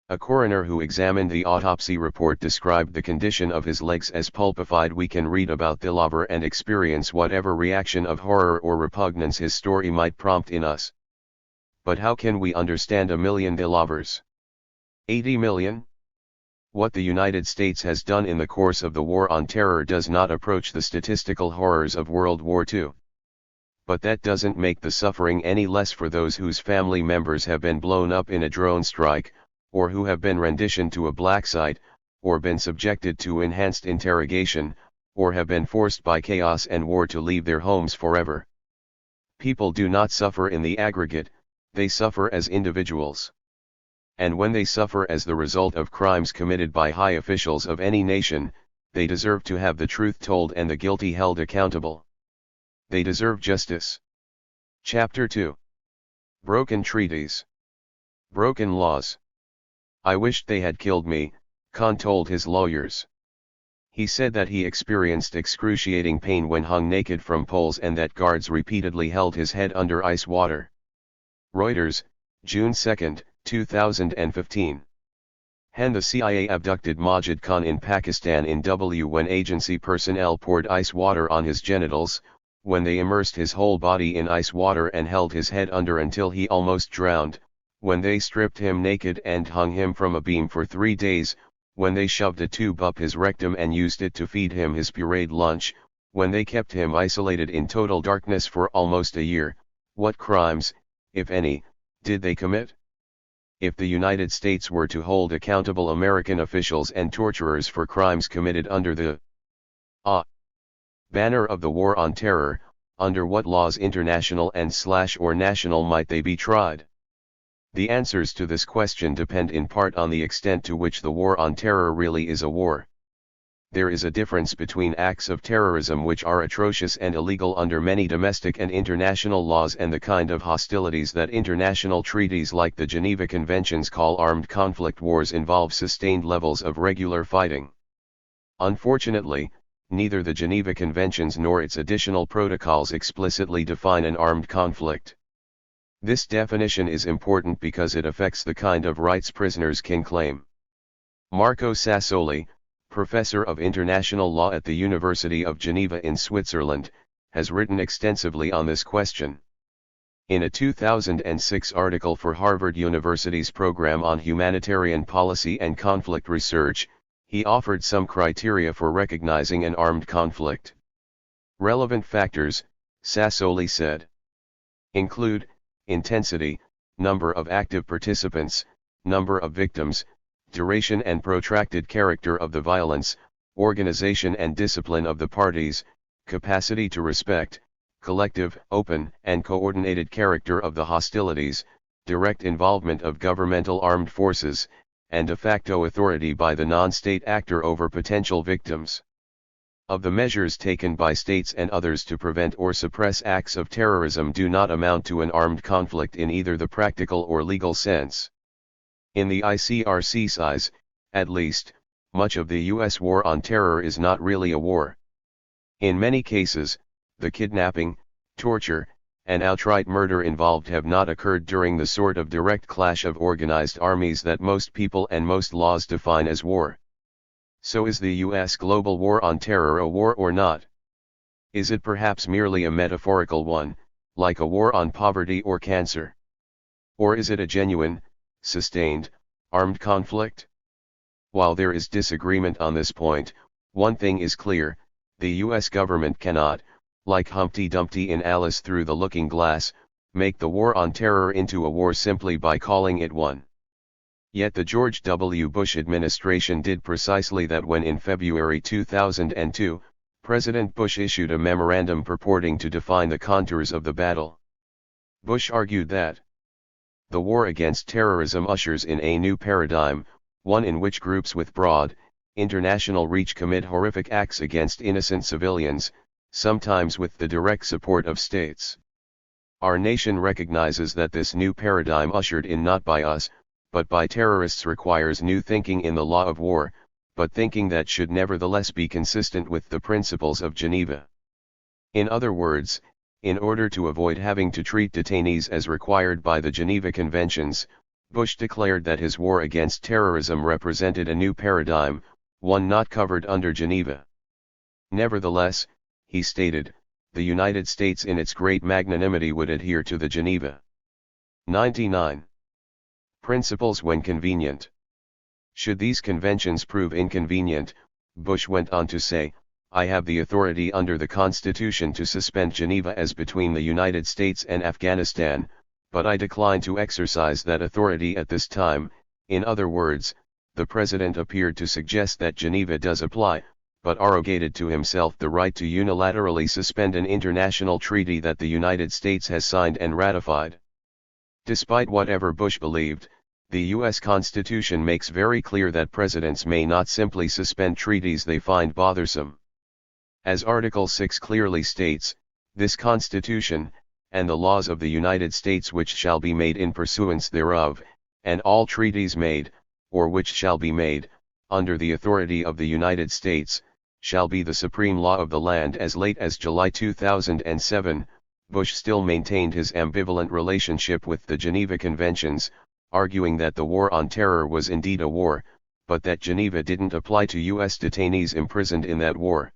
A coroner who examined the autopsy report described the condition of his legs as pulpified. We can read about Dilaver and experience whatever reaction of horror or repugnance his story might prompt in us. But how can we understand a million Dilavers? 80 million? What the United States has done in the course of the War on Terror does not approach the statistical horrors of World War II. But that doesn't make the suffering any less for those whose family members have been blown up in a drone strike, or who have been renditioned to a black site, or been subjected to enhanced interrogation, or have been forced by chaos and war to leave their homes forever. People do not suffer in the aggregate, they suffer as individuals. And when they suffer as the result of crimes committed by high officials of any nation, they deserve to have the truth told and the guilty held accountable. They deserve justice. Chapter 2. Broken Treaties. Broken Laws. I wished they had killed me, Khan told his lawyers. He said that he experienced excruciating pain when hung naked from poles and that guards repeatedly held his head under ice water. Reuters, June 2, 2015. The CIA abducted Majid Khan in Pakistan in when agency personnel poured ice water on his genitals, when they immersed his whole body in ice water and held his head under until he almost drowned, when they stripped him naked and hung him from a beam for 3 days, when they shoved a tube up his rectum and used it to feed him his pureed lunch, when they kept him isolated in total darkness for almost a year. What crimes, if any, did they commit? If the United States were to hold accountable American officials and torturers for crimes committed under the banner of the War on Terror, under what laws international and/or national might they be tried? The answers to this question depend in part on the extent to which the War on Terror really is a war. There is a difference between acts of terrorism which are atrocious and illegal under many domestic and international laws and the kind of hostilities that international treaties like the Geneva Conventions call armed conflict wars involve sustained levels of regular fighting. Unfortunately, neither the Geneva Conventions nor its additional protocols explicitly define an armed conflict. This definition is important because it affects the kind of rights prisoners can claim. Marco Sassoli, professor of international law at the University of Geneva in Switzerland, has written extensively on this question. In a 2006 article for Harvard University's program on humanitarian policy and conflict research, he offered some criteria for recognizing an armed conflict. Relevant factors, Sassoli said, include intensity, number of active participants, number of victims, duration and protracted character of the violence, organization and discipline of the parties, capacity to respect, collective, open, and coordinated character of the hostilities, direct involvement of governmental armed forces, and de facto authority by the non-state actor over potential victims. of the measures taken by states and others to prevent or suppress acts of terrorism do not amount to an armed conflict in either the practical or legal sense. In the ICRC's eyes, at least, much of the U.S. war on terror is not really a war. In many cases, the kidnapping, torture, and outright murder involved have not occurred during the sort of direct clash of organized armies that most people and most laws define as war. So is the U.S. global war on terror a war or not? Is it perhaps merely a metaphorical one, like a war on poverty or cancer? Or is it a genuine, sustained, armed conflict? While there is disagreement on this point, one thing is clear: the U.S. government cannot, like Humpty Dumpty in Alice Through the Looking Glass, make the war on terror into a war simply by calling it one. Yet the George W. Bush administration did precisely that when in February 2002, President Bush issued a memorandum purporting to define the contours of the battle. Bush argued that the war against terrorism ushers in a new paradigm, one in which groups with broad, international reach commit horrific acts against innocent civilians, sometimes with the direct support of states. Our nation recognizes that this new paradigm ushered in not by us, but by terrorists requires new thinking in the law of war, but thinking that should nevertheless be consistent with the principles of Geneva. In other words, in order to avoid having to treat detainees as required by the Geneva Conventions, Bush declared that his war against terrorism represented a new paradigm, one not covered under Geneva. Nevertheless, he stated, the United States in its great magnanimity would adhere to the Geneva 99 principles when convenient. Should these conventions prove inconvenient, Bush went on to say, I have the authority under the Constitution to suspend Geneva as between the United States and Afghanistan, but I decline to exercise that authority at this time. In other words, the President appeared to suggest that Geneva does apply, but arrogated to himself the right to unilaterally suspend an international treaty that the United States has signed and ratified. Despite whatever Bush believed, the U.S. Constitution makes very clear that presidents may not simply suspend treaties they find bothersome. As Article 6 clearly states, this Constitution, and the laws of the United States which shall be made in pursuance thereof, and all treaties made, or which shall be made, under the authority of the United States, shall be the supreme law of the land. As late as July 2007, Bush still maintained his ambivalent relationship with the Geneva Conventions, arguing that the war on terror was indeed a war, but that Geneva didn't apply to U.S. detainees imprisoned in that war.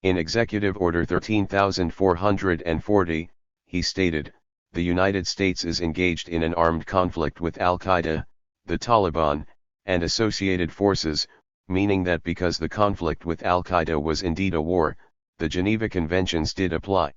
In Executive Order 13440, he stated, the United States is engaged in an armed conflict with Al-Qaeda, the Taliban, and associated forces, meaning that because the conflict with Al-Qaeda was indeed a war, the Geneva Conventions did apply.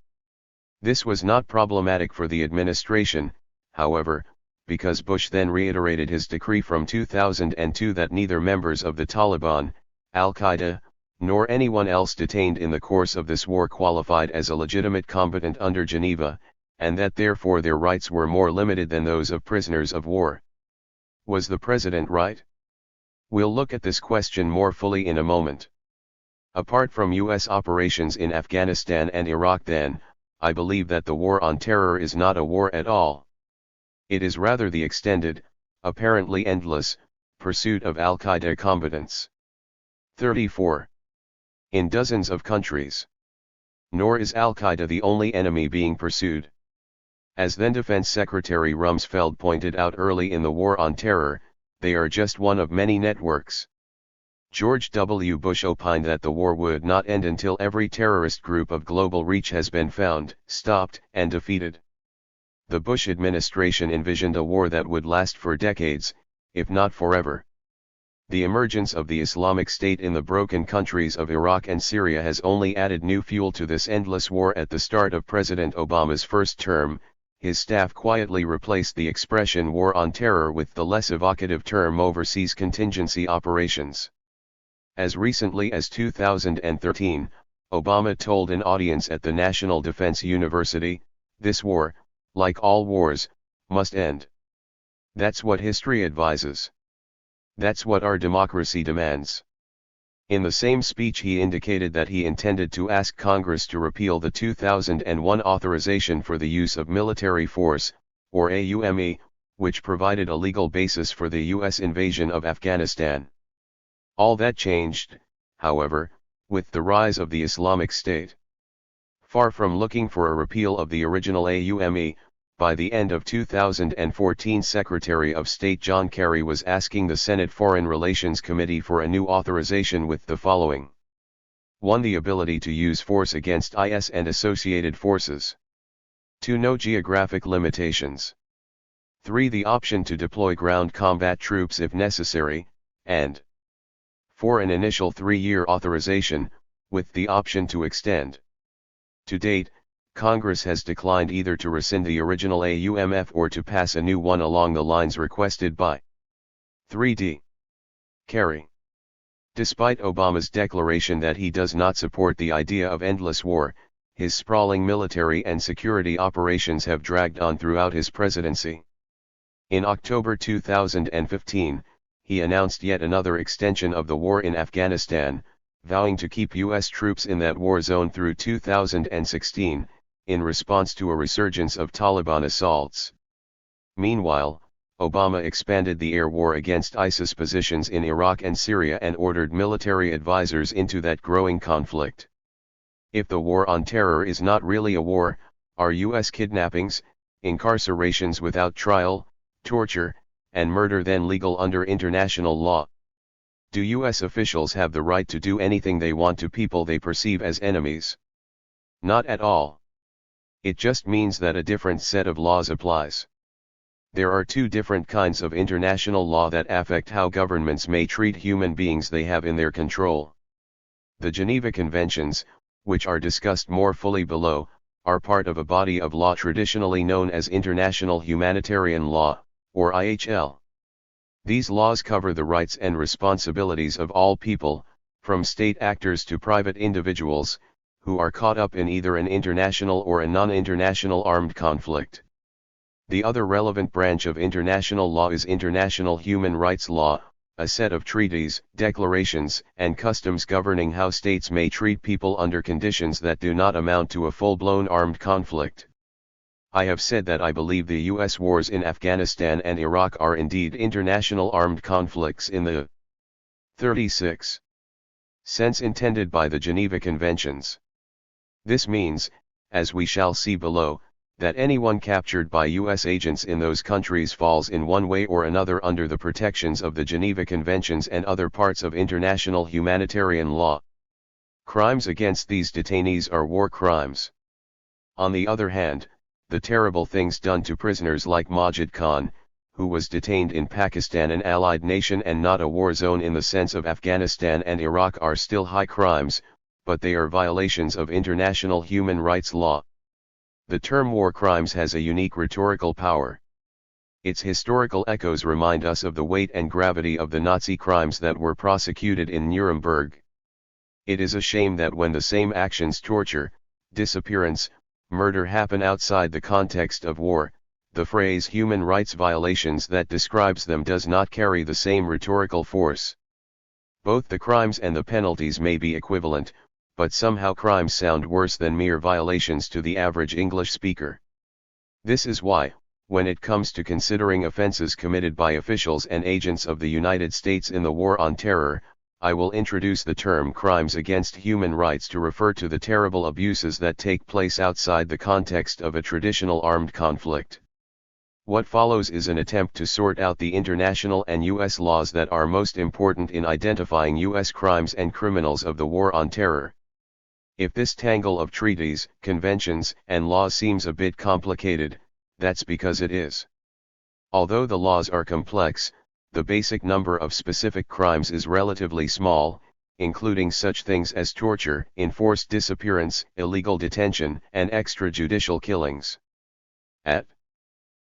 This was not problematic for the administration, however, because Bush then reiterated his decree from 2002 that neither members of the Taliban, Al-Qaeda, nor anyone else detained in the course of this war qualified as a legitimate combatant under Geneva, and that therefore their rights were more limited than those of prisoners of war. Was the president right? We'll look at this question more fully in a moment. Apart from U.S. operations in Afghanistan and Iraq then, I believe that the war on terror is not a war at all. It is rather the extended, apparently endless, pursuit of Al-Qaeda combatants. 34. In dozens of countries. Nor is Al-Qaeda the only enemy being pursued. As then Defense Secretary Rumsfeld pointed out early in the war on terror, they are just one of many networks. George W. Bush opined that the war would not end until every terrorist group of global reach has been found, stopped, and defeated. The Bush administration envisioned a war that would last for decades, if not forever. The emergence of the Islamic State in the broken countries of Iraq and Syria has only added new fuel to this endless war. At the start of President Obama's first term, his staff quietly replaced the expression war on terror with the less evocative term overseas contingency operations. As recently as 2013, Obama told an audience at the National Defense University, "This war, like all wars, must end. That's what history advises. That's what our democracy demands." In the same speech he indicated that he intended to ask Congress to repeal the 2001 authorization for the use of military force, or AUME, which provided a legal basis for the U.S. invasion of Afghanistan. All that changed, however, with the rise of the Islamic State. Far from looking for a repeal of the original AUME, by the end of 2014 Secretary of State John Kerry was asking the Senate Foreign Relations Committee for a new authorization with the following. 1. The ability to use force against IS and associated forces. 2. No geographic limitations. 3. The option to deploy ground combat troops if necessary, and 4. An initial 3-year authorization, with the option to extend. To date, Congress has declined either to rescind the original AUMF or to pass a new one along the lines requested by 3D. Kerry. Despite Obama's declaration that he does not support the idea of endless war, his sprawling military and security operations have dragged on throughout his presidency. In October 2015, he announced yet another extension of the war in Afghanistan, vowing to keep U.S. troops in that war zone through 2016, in response to a resurgence of Taliban assaults. Meanwhile, Obama expanded the air war against ISIS positions in Iraq and Syria and ordered military advisors into that growing conflict. If the war on terror is not really a war, are U.S. kidnappings, incarcerations without trial, torture, and murder then legal under international law? Do U.S. officials have the right to do anything they want to people they perceive as enemies? Not at all. It just means that a different set of laws applies. There are two different kinds of international law that affect how governments may treat human beings they have in their control. The Geneva Conventions, which are discussed more fully below, are part of a body of law traditionally known as International Humanitarian Law, or IHL. These laws cover the rights and responsibilities of all people, from state actors to private individuals, who are caught up in either an international or a non-international armed conflict. The other relevant branch of international law is international human rights law, a set of treaties, declarations, and customs governing how states may treat people under conditions that do not amount to a full-blown armed conflict. I have said that I believe the U.S. wars in Afghanistan and Iraq are indeed international armed conflicts in the 36 sense intended by the Geneva Conventions. This means, as we shall see below, that anyone captured by U.S. agents in those countries falls in one way or another under the protections of the Geneva Conventions and other parts of international humanitarian law. Crimes against these detainees are war crimes. On the other hand, the terrible things done to prisoners like Majid Khan, who was detained in Pakistan, an allied nation and not a war zone in the sense of Afghanistan and Iraq, are still high crimes, but they are violations of international human rights law. The term war crimes has a unique rhetorical power. Its historical echoes remind us of the weight and gravity of the Nazi crimes that were prosecuted in Nuremberg. It is a shame that when the same actions, torture, disappearance, murder, happen outside the context of war, the phrase human rights violations that describes them does not carry the same rhetorical force. Both the crimes and the penalties may be equivalent, but somehow crimes sound worse than mere violations to the average English speaker. This is why, when it comes to considering offenses committed by officials and agents of the United States in the war on terror, I will introduce the term crimes against human rights to refer to the terrible abuses that take place outside the context of a traditional armed conflict. What follows is an attempt to sort out the international and U.S. laws that are most important in identifying U.S. crimes and criminals of the war on terror. If this tangle of treaties, conventions, and laws seems a bit complicated, that's because it is. Although the laws are complex, the basic number of specific crimes is relatively small, including such things as torture, enforced disappearance, illegal detention, and extrajudicial killings. At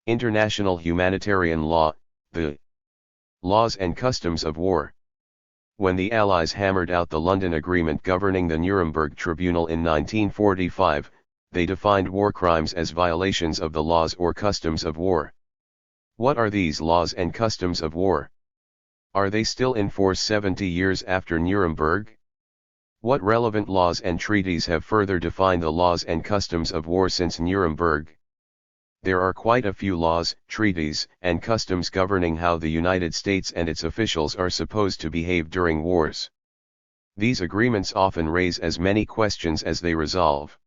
international humanitarian law, the laws and customs of war. When the Allies hammered out the London Agreement governing the Nuremberg Tribunal in 1945, they defined war crimes as violations of the laws or customs of war. What are these laws and customs of war? Are they still in force 70 years after Nuremberg? What relevant laws and treaties have further defined the laws and customs of war since Nuremberg? There are quite a few laws, treaties, and customs governing how the United States and its officials are supposed to behave during wars. These agreements often raise as many questions as they resolve.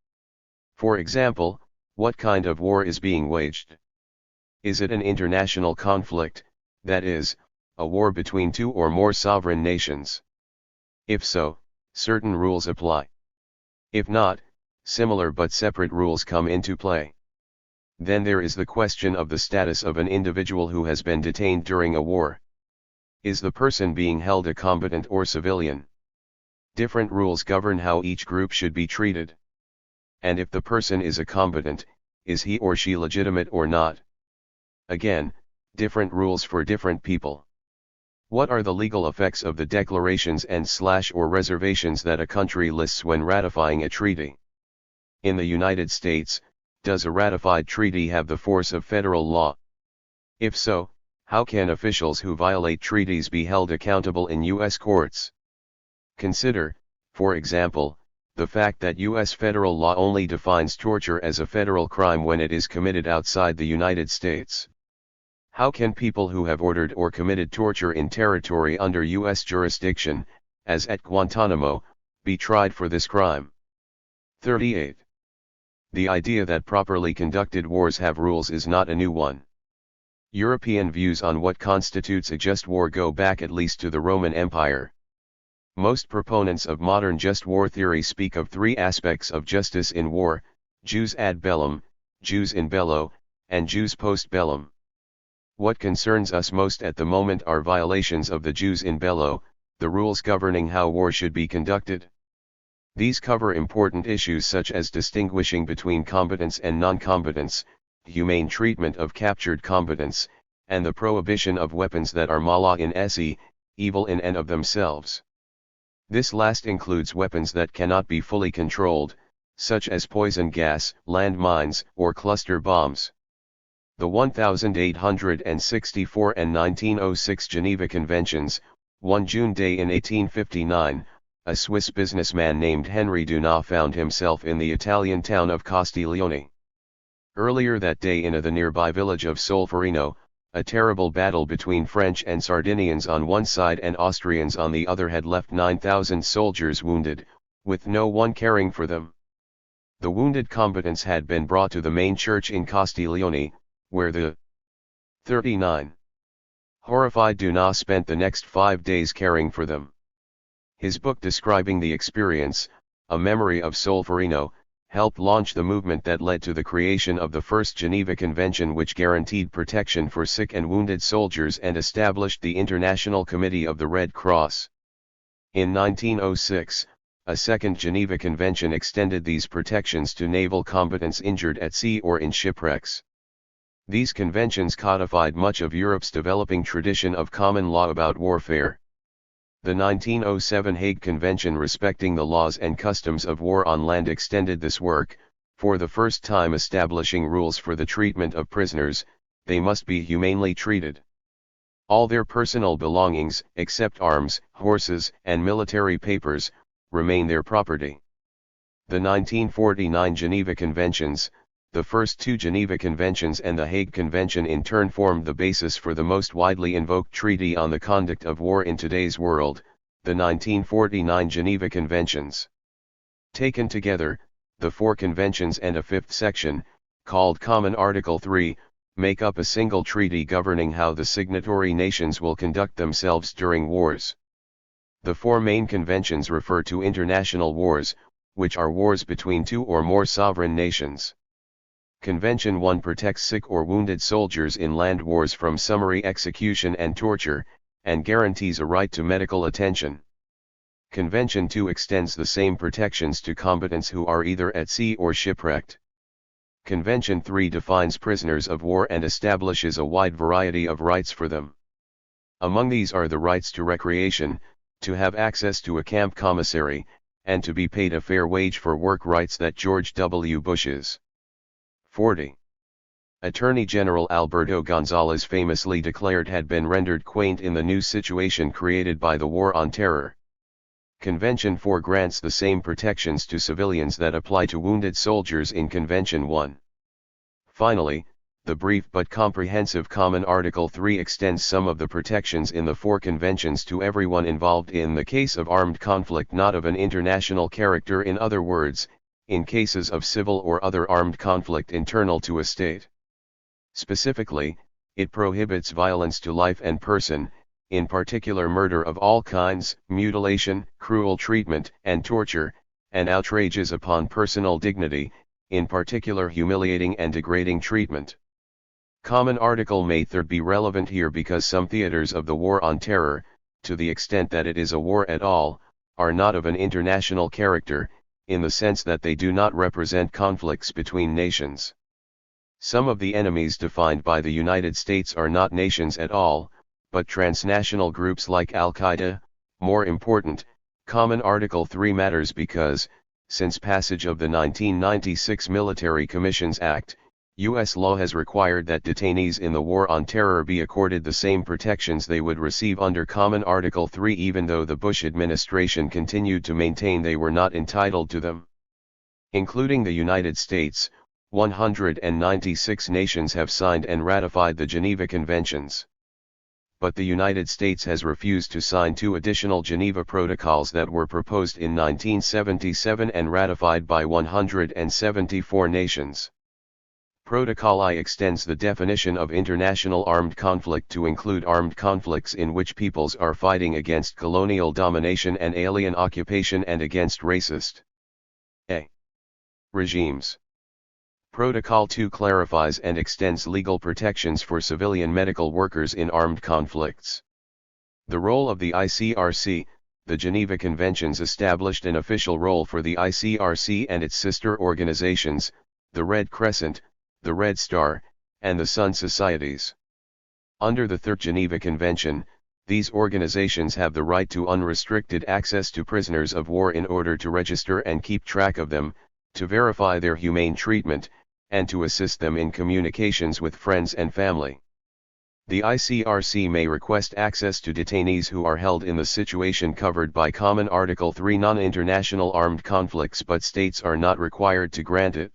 For example, what kind of war is being waged? Is it an international conflict, that is, a war between two or more sovereign nations? If so, certain rules apply. If not, similar but separate rules come into play. Then there is the question of the status of an individual who has been detained during a war. Is the person being held a combatant or civilian? Different rules govern how each group should be treated. And if the person is a combatant, is he or she legitimate or not? Again, different rules for different people. What are the legal effects of the declarations and/or reservations that a country lists when ratifying a treaty? In the United States, does a ratified treaty have the force of federal law? If so, how can officials who violate treaties be held accountable in U.S. courts? Consider, for example, the fact that U.S. federal law only defines torture as a federal crime when it is committed outside the United States. How can people who have ordered or committed torture in territory under U.S. jurisdiction, as at Guantanamo, be tried for this crime? 38. The idea that properly conducted wars have rules is not a new one. European views on what constitutes a just war go back at least to the Roman Empire. Most proponents of modern just war theory speak of three aspects of justice in war: jus ad bellum, jus in bello, and jus post bellum. What concerns us most at the moment are violations of the jus in bello, the rules governing how war should be conducted. These cover important issues such as distinguishing between combatants and non-combatants, humane treatment of captured combatants, and the prohibition of weapons that are mala in se, evil in and of themselves. This last includes weapons that cannot be fully controlled, such as poison gas, landmines, or cluster bombs. The 1864 and 1906 Geneva Conventions, one June day in 1859, a Swiss businessman named Henry Dunant found himself in the Italian town of Castiglione. Earlier that day in the nearby village of Solferino, a terrible battle between French and Sardinians on one side and Austrians on the other had left 9,000 soldiers wounded, with no one caring for them. The wounded combatants had been brought to the main church in Castiglione, where the 39. Horrified Dunant spent the next 5 days caring for them. His book describing the experience, A Memory of Solferino, helped launch the movement that led to the creation of the First Geneva Convention, which guaranteed protection for sick and wounded soldiers and established the International Committee of the Red Cross. In 1906, a Second Geneva Convention extended these protections to naval combatants injured at sea or in shipwrecks. These conventions codified much of Europe's developing tradition of common law about warfare. The 1907 Hague Convention respecting the laws and customs of war on land extended this work, for the first time establishing rules for the treatment of prisoners. They must be humanely treated. All their personal belongings, except arms, horses, and military papers, remain their property. The 1949 Geneva Conventions, the first two Geneva Conventions and the Hague Convention in turn formed the basis for the most widely invoked treaty on the conduct of war in today's world, the 1949 Geneva Conventions. Taken together, the four conventions and a fifth section, called Common Article 3, make up a single treaty governing how the signatory nations will conduct themselves during wars. The four main conventions refer to international wars, which are wars between two or more sovereign nations. Convention 1 protects sick or wounded soldiers in land wars from summary execution and torture, and guarantees a right to medical attention. Convention 2 extends the same protections to combatants who are either at sea or shipwrecked. Convention 3 defines prisoners of war and establishes a wide variety of rights for them. Among these are the rights to recreation, to have access to a camp commissary, and to be paid a fair wage for work, rights that George W. Bush's 40. Attorney General Alberto Gonzales famously declared had been rendered quaint in the new situation created by the War on Terror. Convention 4 grants the same protections to civilians that apply to wounded soldiers in Convention 1. Finally, the brief but comprehensive Common Article 3 extends some of the protections in the four conventions to everyone involved in the case of armed conflict not of an international character, in other words, in cases of civil or other armed conflict internal to a state. Specifically, it prohibits violence to life and person, in particular murder of all kinds, mutilation, cruel treatment, and torture, and outrages upon personal dignity, in particular humiliating and degrading treatment. Common Article may third be relevant here because some theaters of the War on Terror, to the extent that it is a war at all, are not of an international character, in the sense that they do not represent conflicts between nations. Some of the enemies defined by the United States are not nations at all, but transnational groups like Al-Qaeda. More important, Common Article 3 matters because, since passage of the 1996 Military Commissions Act, U.S. law has required that detainees in the War on Terror be accorded the same protections they would receive under Common Article 3 even though the Bush administration continued to maintain they were not entitled to them. Including the United States, 196 nations have signed and ratified the Geneva Conventions. But the United States has refused to sign two additional Geneva Protocols that were proposed in 1977 and ratified by 174 nations. Protocol I extends the definition of international armed conflict to include armed conflicts in which peoples are fighting against colonial domination and alien occupation and against racist regimes. Protocol 2 clarifies and extends legal protections for civilian medical workers in armed conflicts. The role of the ICRC. The Geneva Conventions established an official role for the ICRC and its sister organizations, the Red Crescent, the Red Star, and the Sun Societies. Under the Third Geneva Convention, these organizations have the right to unrestricted access to prisoners of war in order to register and keep track of them, to verify their humane treatment, and to assist them in communications with friends and family. The ICRC may request access to detainees who are held in the situation covered by Common Article 3 non-international armed conflicts, but states are not required to grant it.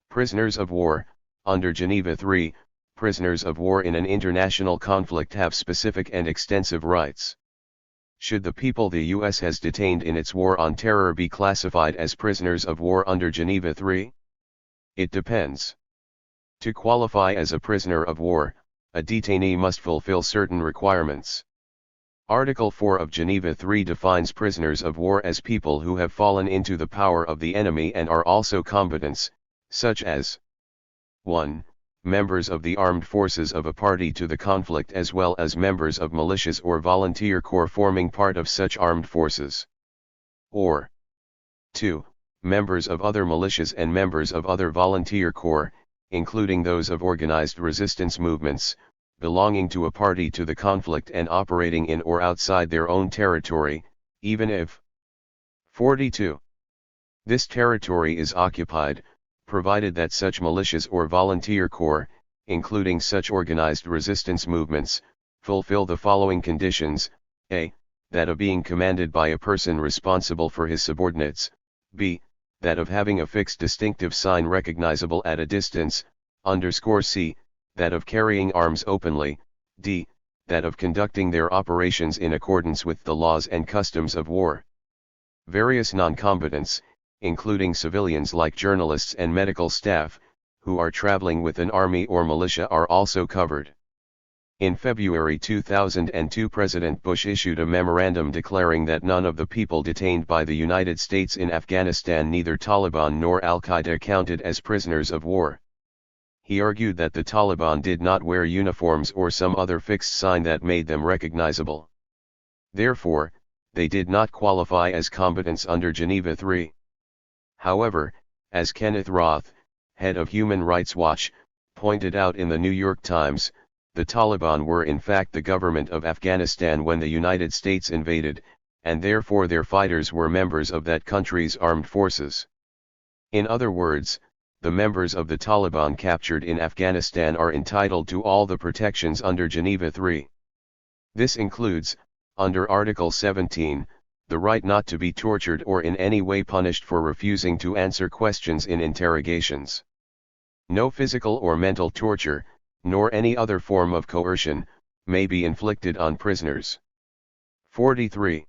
Prisoners of war. Under Geneva 3, prisoners of war in an international conflict have specific and extensive rights. Should the people the U.S. has detained in its war on terror be classified as prisoners of war under Geneva 3? It depends. To qualify as a prisoner of war, a detainee must fulfill certain requirements. Article 4 of Geneva 3 defines prisoners of war as people who have fallen into the power of the enemy and are also combatants, such as 1. Members of the armed forces of a party to the conflict as well as members of militias or volunteer corps forming part of such armed forces. Or 2. Members of other militias and members of other volunteer corps, including those of organized resistance movements, belonging to a party to the conflict and operating in or outside their own territory, even if 42. This territory is occupied, provided that such militias or volunteer corps, including such organized resistance movements, fulfill the following conditions: a. That of being commanded by a person responsible for his subordinates, b. That of having a fixed distinctive sign recognizable at a distance, _c. That of carrying arms openly, d. That of conducting their operations in accordance with the laws and customs of war. Various non-combatants, including civilians like journalists and medical staff, who are traveling with an army or militia are also covered. In February 2002, President Bush issued a memorandum declaring that none of the people detained by the United States in Afghanistan, neither Taliban nor Al-Qaeda, counted as prisoners of war. He argued that the Taliban did not wear uniforms or some other fixed sign that made them recognizable. Therefore, they did not qualify as combatants under Geneva 3. However, as Kenneth Roth, head of Human Rights Watch, pointed out in the New York Times, the Taliban were in fact the government of Afghanistan when the United States invaded, and therefore their fighters were members of that country's armed forces. In other words, the members of the Taliban captured in Afghanistan are entitled to all the protections under Geneva III. This includes, under Article 17, the right not to be tortured or in any way punished for refusing to answer questions in interrogations. No physical or mental torture, nor any other form of coercion, may be inflicted on prisoners. 43.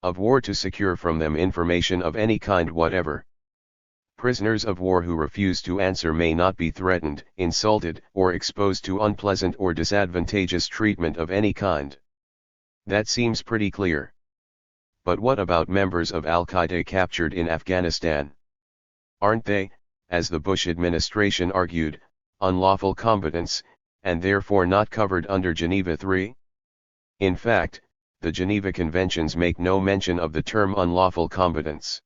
Of war to secure from them information of any kind whatever. Prisoners of war who refuse to answer may not be threatened, insulted, or exposed to unpleasant or disadvantageous treatment of any kind. That seems pretty clear. But what about members of Al-Qaeda captured in Afghanistan? Aren't they, as the Bush administration argued, unlawful combatants, and therefore not covered under Geneva III? In fact, the Geneva Conventions make no mention of the term unlawful combatants.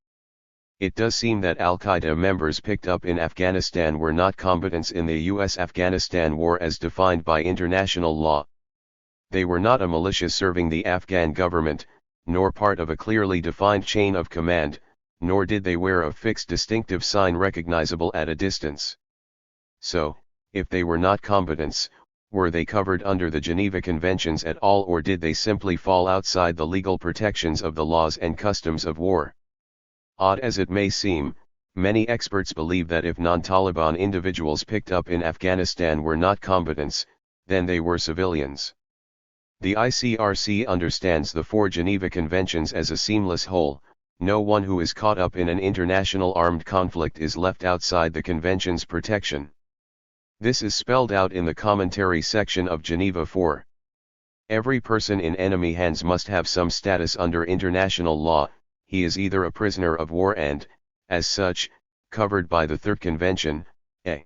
It does seem that Al-Qaeda members picked up in Afghanistan were not combatants in the U.S.-Afghanistan war as defined by international law. They were not a militia serving the Afghan government, nor part of a clearly defined chain of command, nor did they wear a fixed distinctive sign recognizable at a distance. So, if they were not combatants, were they covered under the Geneva Conventions at all, or did they simply fall outside the legal protections of the laws and customs of war? Odd as it may seem, many experts believe that if non-Taliban individuals picked up in Afghanistan were not combatants, then they were civilians. The ICRC understands the four Geneva Conventions as a seamless whole. No one who is caught up in an international armed conflict is left outside the Convention's protection. This is spelled out in the commentary section of Geneva 4. Every person in enemy hands must have some status under international law. He is either a prisoner of war and, as such, covered by the Third Convention, a.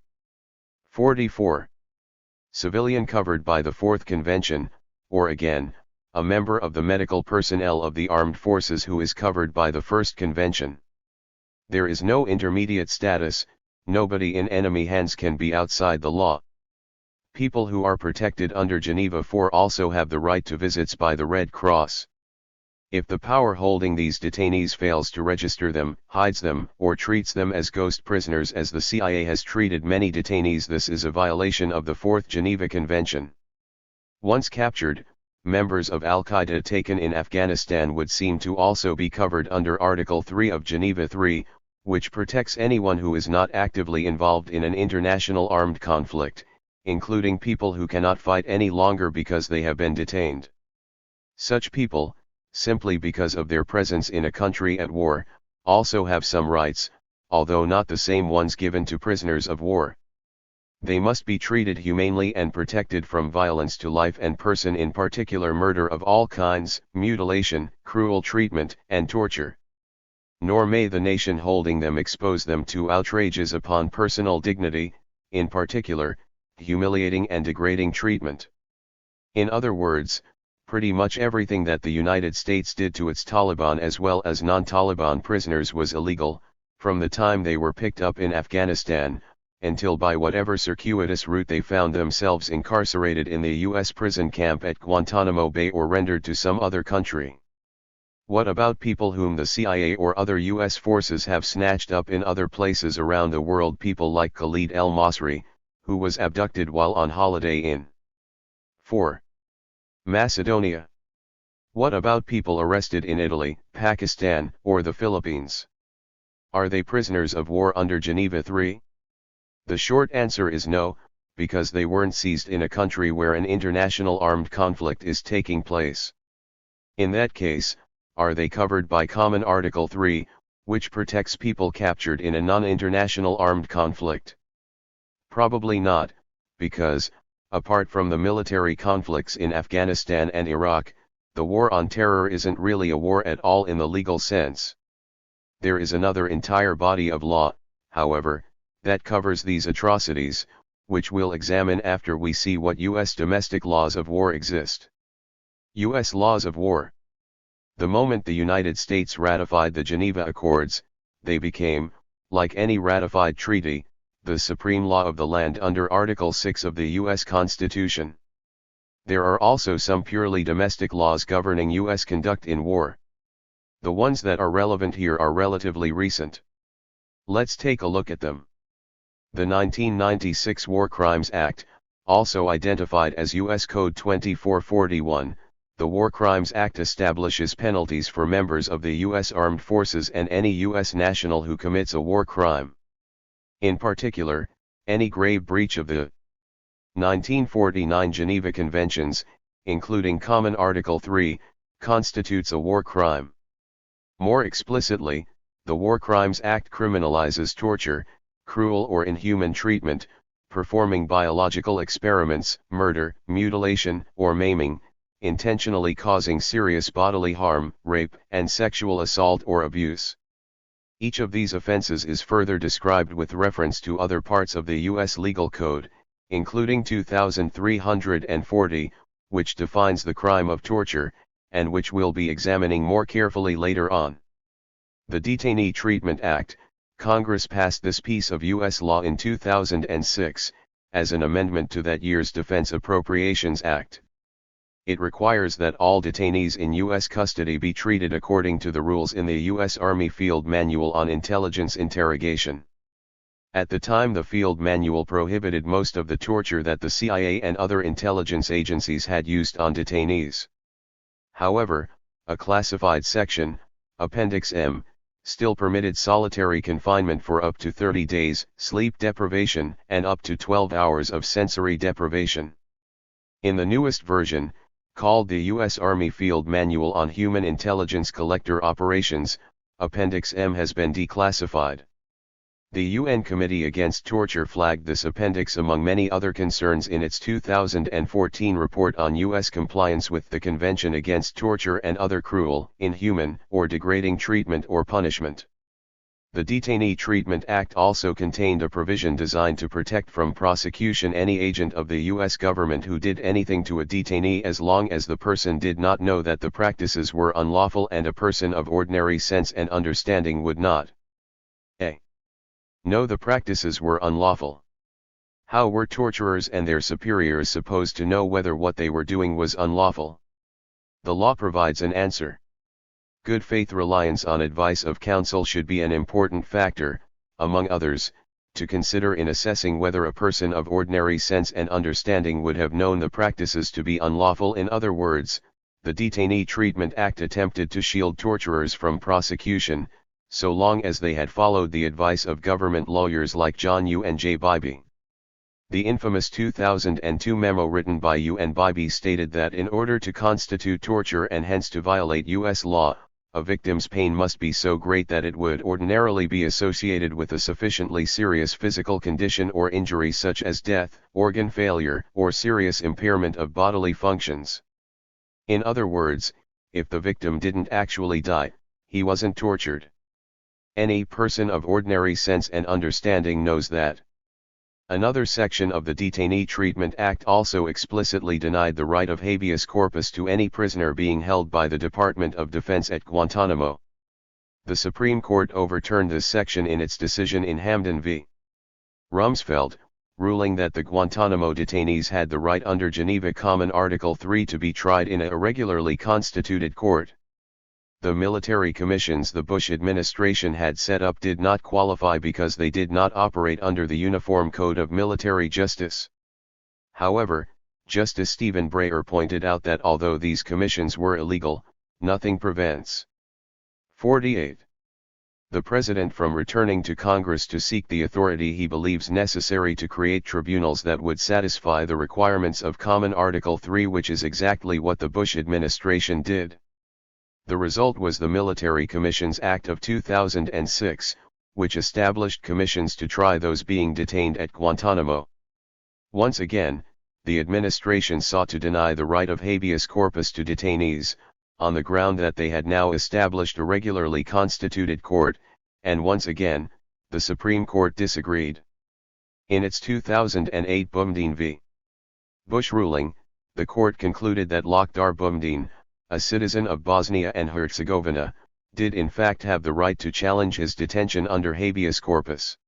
44. Civilian covered by the Fourth Convention, or again, a member of the medical personnel of the armed forces who is covered by the First Convention. There is no intermediate status. Nobody in enemy hands can be outside the law. People who are protected under Geneva 4 also have the right to visits by the Red Cross. If the power holding these detainees fails to register them, hides them, or treats them as ghost prisoners as the CIA has treated many detainees, this is a violation of the Fourth Geneva Convention. Once captured, members of Al-Qaeda taken in Afghanistan would seem to also be covered under Article 3 of Geneva 3, which protects anyone who is not actively involved in an international armed conflict, including people who cannot fight any longer because they have been detained. Such people, simply because of their presence in a country at war, also have some rights, although not the same ones given to prisoners of war. They must be treated humanely and protected from violence to life and person, in particular murder of all kinds, mutilation, cruel treatment, and torture. Nor may the nation holding them expose them to outrages upon personal dignity, in particular, humiliating and degrading treatment. In other words, pretty much everything that the United States did to its Taliban as well as non-Taliban prisoners was illegal, from the time they were picked up in Afghanistan, until by whatever circuitous route they found themselves incarcerated in the U.S. prison camp at Guantanamo Bay or rendered to some other country. What about people whom the CIA or other U.S. forces have snatched up in other places around the world, people like Khalid el-Masri, who was abducted while on holiday in 4. Macedonia? What about people arrested in Italy, Pakistan, or the Philippines? Are they prisoners of war under Geneva 3? The short answer is no, because they weren't seized in a country where an international armed conflict is taking place. In that case, are they covered by Common Article 3, which protects people captured in a non-international armed conflict? Probably not, because, apart from the military conflicts in Afghanistan and Iraq, the war on terror isn't really a war at all in the legal sense. There is another entire body of law, however, that covers these atrocities, which we'll examine after we see what U.S. domestic laws of war exist. U.S. laws of war. The moment the United States ratified the Geneva Accords, they became, like any ratified treaty, the supreme law of the land under Article 6 of the U.S. Constitution. There are also some purely domestic laws governing U.S. conduct in war. The ones that are relevant here are relatively recent. Let's take a look at them. The 1996 War Crimes Act, also identified as U.S. Code 2441, the War Crimes Act establishes penalties for members of the U.S. Armed Forces and any U.S. national who commits a war crime. In particular, any grave breach of the 1949 Geneva Conventions, including Common Article 3, constitutes a war crime. More explicitly, the War Crimes Act criminalizes torture, cruel or inhuman treatment, performing biological experiments, murder, mutilation, or maiming, intentionally causing serious bodily harm, rape, and sexual assault or abuse. Each of these offenses is further described with reference to other parts of the U.S. Legal Code, including 2340, which defines the crime of torture, and which we'll be examining more carefully later on. The Detainee Treatment Act, Congress passed this piece of U.S. law in 2006, as an amendment to that year's Defense Appropriations Act. It requires that all detainees in U.S. custody be treated according to the rules in the U.S. Army Field Manual on Intelligence Interrogation. At the time, the Field Manual prohibited most of the torture that the CIA and other intelligence agencies had used on detainees. However, a classified section, Appendix M, still permitted solitary confinement for up to 30 days, sleep deprivation, and up to 12 hours of sensory deprivation. In the newest version, called the U.S. Army Field Manual on Human Intelligence Collector Operations, Appendix M has been declassified. The UN Committee Against Torture flagged this appendix among many other concerns in its 2014 report on U.S. compliance with the Convention Against Torture and Other Cruel, Inhuman, or Degrading Treatment or Punishment. The Detainee Treatment Act also contained a provision designed to protect from prosecution any agent of the U.S. government who did anything to a detainee as long as the person did not know that the practices were unlawful and a person of ordinary sense and understanding would not a. know the practices were unlawful. How were torturers and their superiors supposed to know whether what they were doing was unlawful? The law provides an answer. Good faith reliance on advice of counsel should be an important factor, among others, to consider in assessing whether a person of ordinary sense and understanding would have known the practices to be unlawful. In other words, the Detainee Treatment Act attempted to shield torturers from prosecution, so long as they had followed the advice of government lawyers like John U. and J. Bybee. The infamous 2002 memo written by U. and Bybee stated that in order to constitute torture and hence to violate U.S. law, a victim's pain must be so great that it would ordinarily be associated with a sufficiently serious physical condition or injury such as death, organ failure, or serious impairment of bodily functions. In other words, if the victim didn't actually die, he wasn't tortured. Any person of ordinary sense and understanding knows that. Another section of the Detainee Treatment Act also explicitly denied the right of habeas corpus to any prisoner being held by the Department of Defense at Guantanamo. The Supreme Court overturned this section in its decision in Hamdan v. Rumsfeld, ruling that the Guantanamo detainees had the right under Geneva Common Article 3 to be tried in a irregularly constituted court. The military commissions the Bush administration had set up did not qualify because they did not operate under the Uniform Code of Military Justice. However, Justice Stephen Breyer pointed out that although these commissions were illegal, nothing prevents 48. The President from returning to Congress to seek the authority he believes necessary to create tribunals that would satisfy the requirements of Common Article 3, which is exactly what the Bush administration did. The result was the Military Commissions Act of 2006, which established commissions to try those being detained at Guantanamo. Once again, the administration sought to deny the right of habeas corpus to detainees, on the ground that they had now established a regularly constituted court, and once again, the Supreme Court disagreed. In its 2008 Boumediene v. Bush ruling, the court concluded that Lokdar Boumediene, a citizen of Bosnia and Herzegovina, did in fact have the right to challenge his detention under habeas corpus.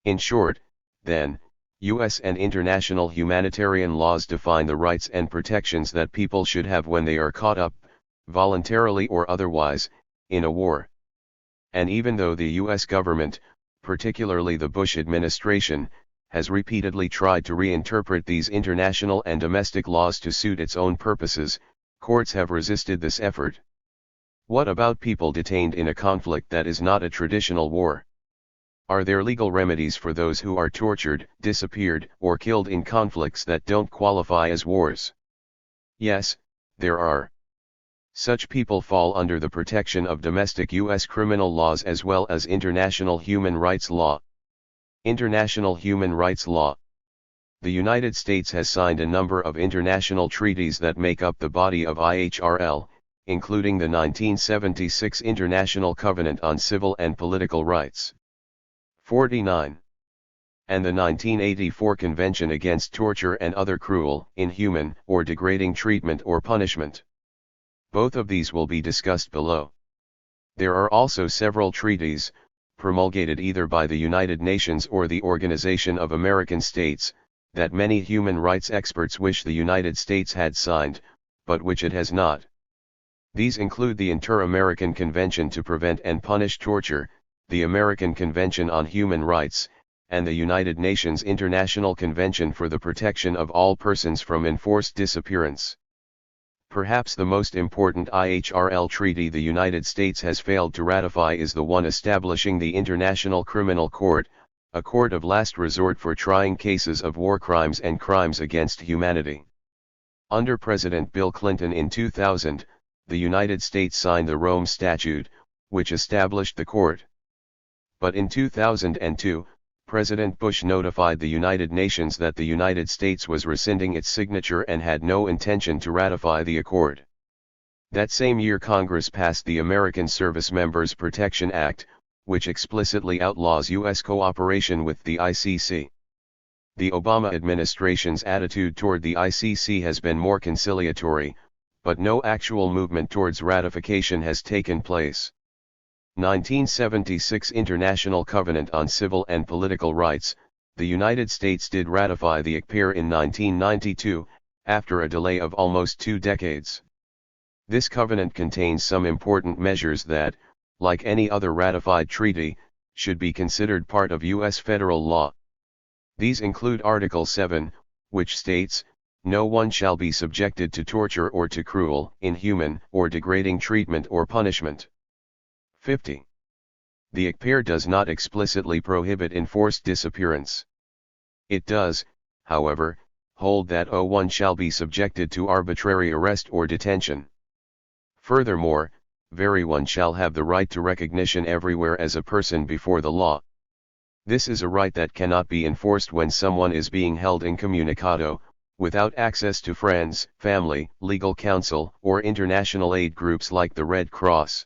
In short, then, U.S. and international humanitarian laws define the rights and protections that people should have when they are caught up, voluntarily or otherwise, in a war. And even though the U.S. government, particularly the Bush administration, has repeatedly tried to reinterpret these international and domestic laws to suit its own purposes. Courts have resisted this effort. What about people detained in a conflict that is not a traditional war? Are there legal remedies for those who are tortured, disappeared, or killed in conflicts that don't qualify as wars? Yes, there are. Such people fall under the protection of domestic U.S. criminal laws as well as international human rights law. International human rights law. The United States has signed a number of international treaties that make up the body of IHRL, including the 1976 International Covenant on Civil and Political Rights. 49. And the 1984 Convention Against Torture and Other Cruel, Inhuman, or Degrading Treatment or Punishment. Both of these will be discussed below. There are also several treaties, promulgated either by the United Nations or the Organization of American States, that many human rights experts wish the United States had signed, but which it has not. These include the Inter-American Convention to Prevent and Punish Torture, the American Convention on Human Rights, and the United Nations International Convention for the Protection of All Persons from Enforced Disappearance. Perhaps the most important IHRL treaty the United States has failed to ratify is the one establishing the International Criminal Court, a court of last resort for trying cases of war crimes and crimes against humanity. Under President Bill Clinton in 2000, the United States signed the Rome Statute, which established the court. But in 2002, President Bush notified the United Nations that the United States was rescinding its signature and had no intention to ratify the accord. That same year Congress passed the American Service Members Protection Act, which explicitly outlaws U.S. cooperation with the ICC. The Obama administration's attitude toward the ICC has been more conciliatory, but no actual movement towards ratification has taken place. 1976 International Covenant on Civil and Political Rights. The United States did ratify the ICPIR in 1992, after a delay of almost 2 decades. This covenant contains some important measures that, like any other ratified treaty, should be considered part of U.S. federal law. These include Article 7, which states, "No one shall be subjected to torture or to cruel, inhuman, or degrading treatment or punishment." 50. The ICPIR does not explicitly prohibit enforced disappearance. It does, however, hold that no one shall be subjected to arbitrary arrest or detention. Furthermore, everyone shall have the right to recognition everywhere as a person before the law. This is a right that cannot be enforced when someone is being held incommunicado, without access to friends, family, legal counsel, or international aid groups like the Red Cross.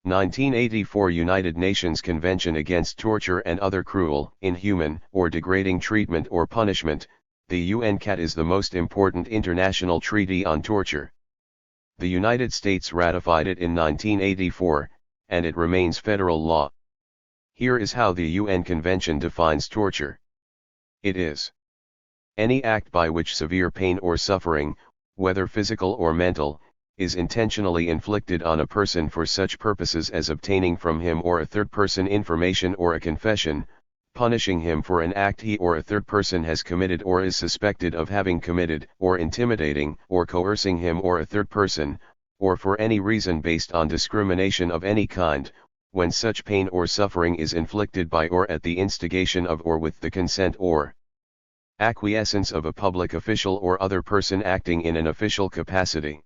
1984 United Nations Convention Against Torture and Other Cruel, Inhuman, or Degrading Treatment or Punishment. The UNCAT is the most important international treaty on torture. The United States ratified it in 1984, and it remains federal law. Here is how the UN Convention defines torture. It is any act by which severe pain or suffering, whether physical or mental, is intentionally inflicted on a person for such purposes as obtaining from him or a third person information or a confession, punishing him for an act he or a third person has committed or is suspected of having committed, or intimidating or coercing him or a third person, or for any reason based on discrimination of any kind, when such pain or suffering is inflicted by or at the instigation of or with the consent or acquiescence of a public official or other person acting in an official capacity.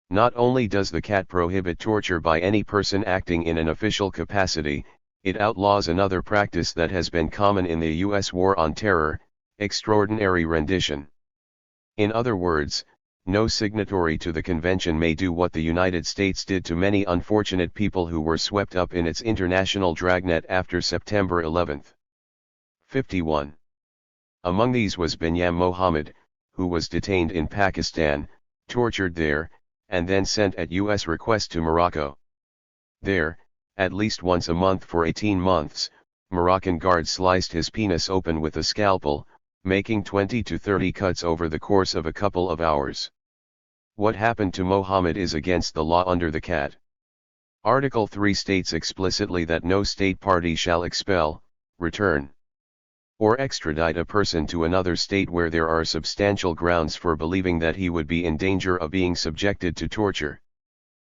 Not only does the CAT prohibit torture by any person acting in an official capacity, it outlaws another practice that has been common in the U.S. war on terror, extraordinary rendition. In other words, no signatory to the convention may do what the United States did to many unfortunate people who were swept up in its international dragnet after September 11. 51. Among these was Binyam Mohammed, who was detained in Pakistan, tortured there, and then sent at U.S. request to Morocco. There, at least once a month for 18 months, Moroccan guards sliced his penis open with a scalpel, making 20 to 30 cuts over the course of a couple of hours. What happened to Mohammed is against the law under the CAT. Article 3 states explicitly that no state party shall expel, return, or extradite a person to another state where there are substantial grounds for believing that he would be in danger of being subjected to torture.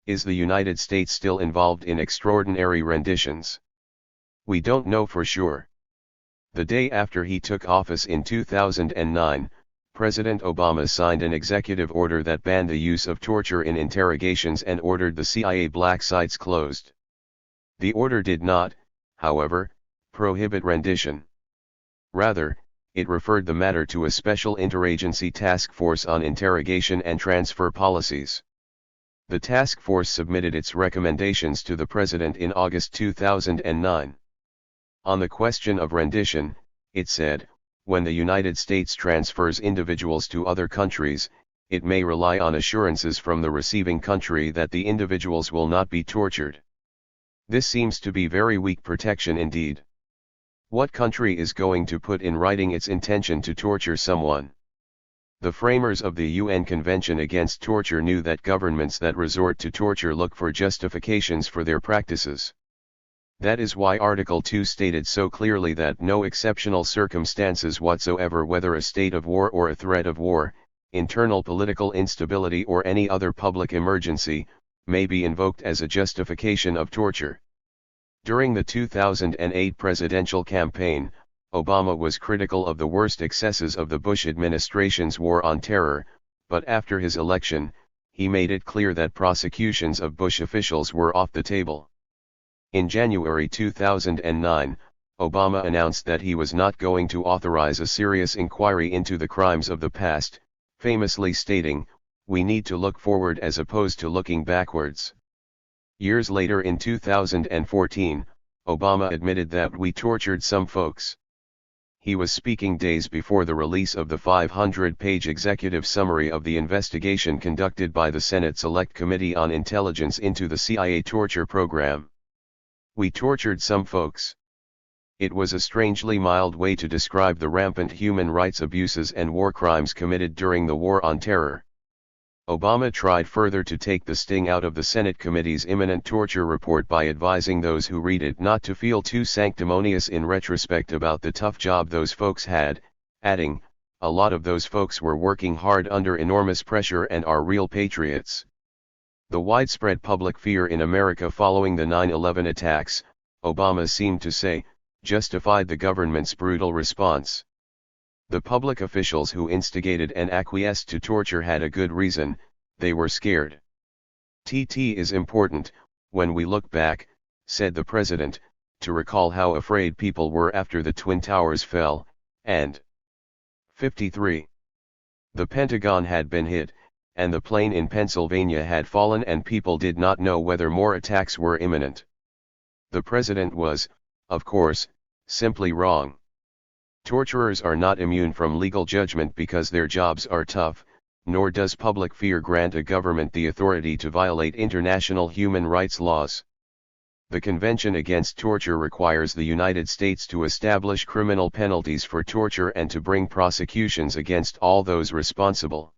Is the United States still involved in extraordinary renditions? We don't know for sure. The day after he took office in 2009, President Obama signed an executive order that banned the use of torture in interrogations and ordered the CIA black sites closed. The order did not, however, prohibit rendition. Rather, it referred the matter to a special interagency task force on interrogation and transfer policies. The task force submitted its recommendations to the President in August 2009. On the question of rendition, it said, when the United States transfers individuals to other countries, it may rely on assurances from the receiving country that the individuals will not be tortured. This seems to be very weak protection indeed. What country is going to put in writing its intention to torture someone? The framers of the UN Convention Against Torture knew that governments that resort to torture look for justifications for their practices. That is why Article 2 stated so clearly that no exceptional circumstances whatsoever, whether a state of war or a threat of war, internal political instability or any other public emergency, may be invoked as a justification of torture. During the 2008 presidential campaign, Obama was critical of the worst excesses of the Bush administration's war on terror, but after his election, he made it clear that prosecutions of Bush officials were off the table. In January 2009, Obama announced that he was not going to authorize a serious inquiry into the crimes of the past, famously stating, "We need to look forward as opposed to looking backwards." Years later in 2014, Obama admitted that we tortured some folks. He was speaking days before the release of the 500-page executive summary of the investigation conducted by the Senate Select Committee on Intelligence into the CIA torture program. We tortured some folks. It was a strangely mild way to describe the rampant human rights abuses and war crimes committed during the war on terror. Obama tried further to take the sting out of the Senate committee's imminent torture report by advising those who read it not to feel too sanctimonious in retrospect about the tough job those folks had, adding, "A lot of those folks were working hard under enormous pressure and are real patriots." The widespread public fear in America following the 9/11 attacks, Obama seemed to say, justified the government's brutal response. The public officials who instigated and acquiesced to torture had a good reason: they were scared. "TT is important, when we look back," said the president, "to recall how afraid people were after the Twin Towers fell, and 53. The Pentagon had been hit, and the plane in Pennsylvania had fallen and people did not know whether more attacks were imminent." The president was, of course, simply wrong. Torturers are not immune from legal judgment because their jobs are tough, nor does public fear grant a government the authority to violate international human rights laws. The Convention Against Torture requires the United States to establish criminal penalties for torture and to bring prosecutions against all those responsible.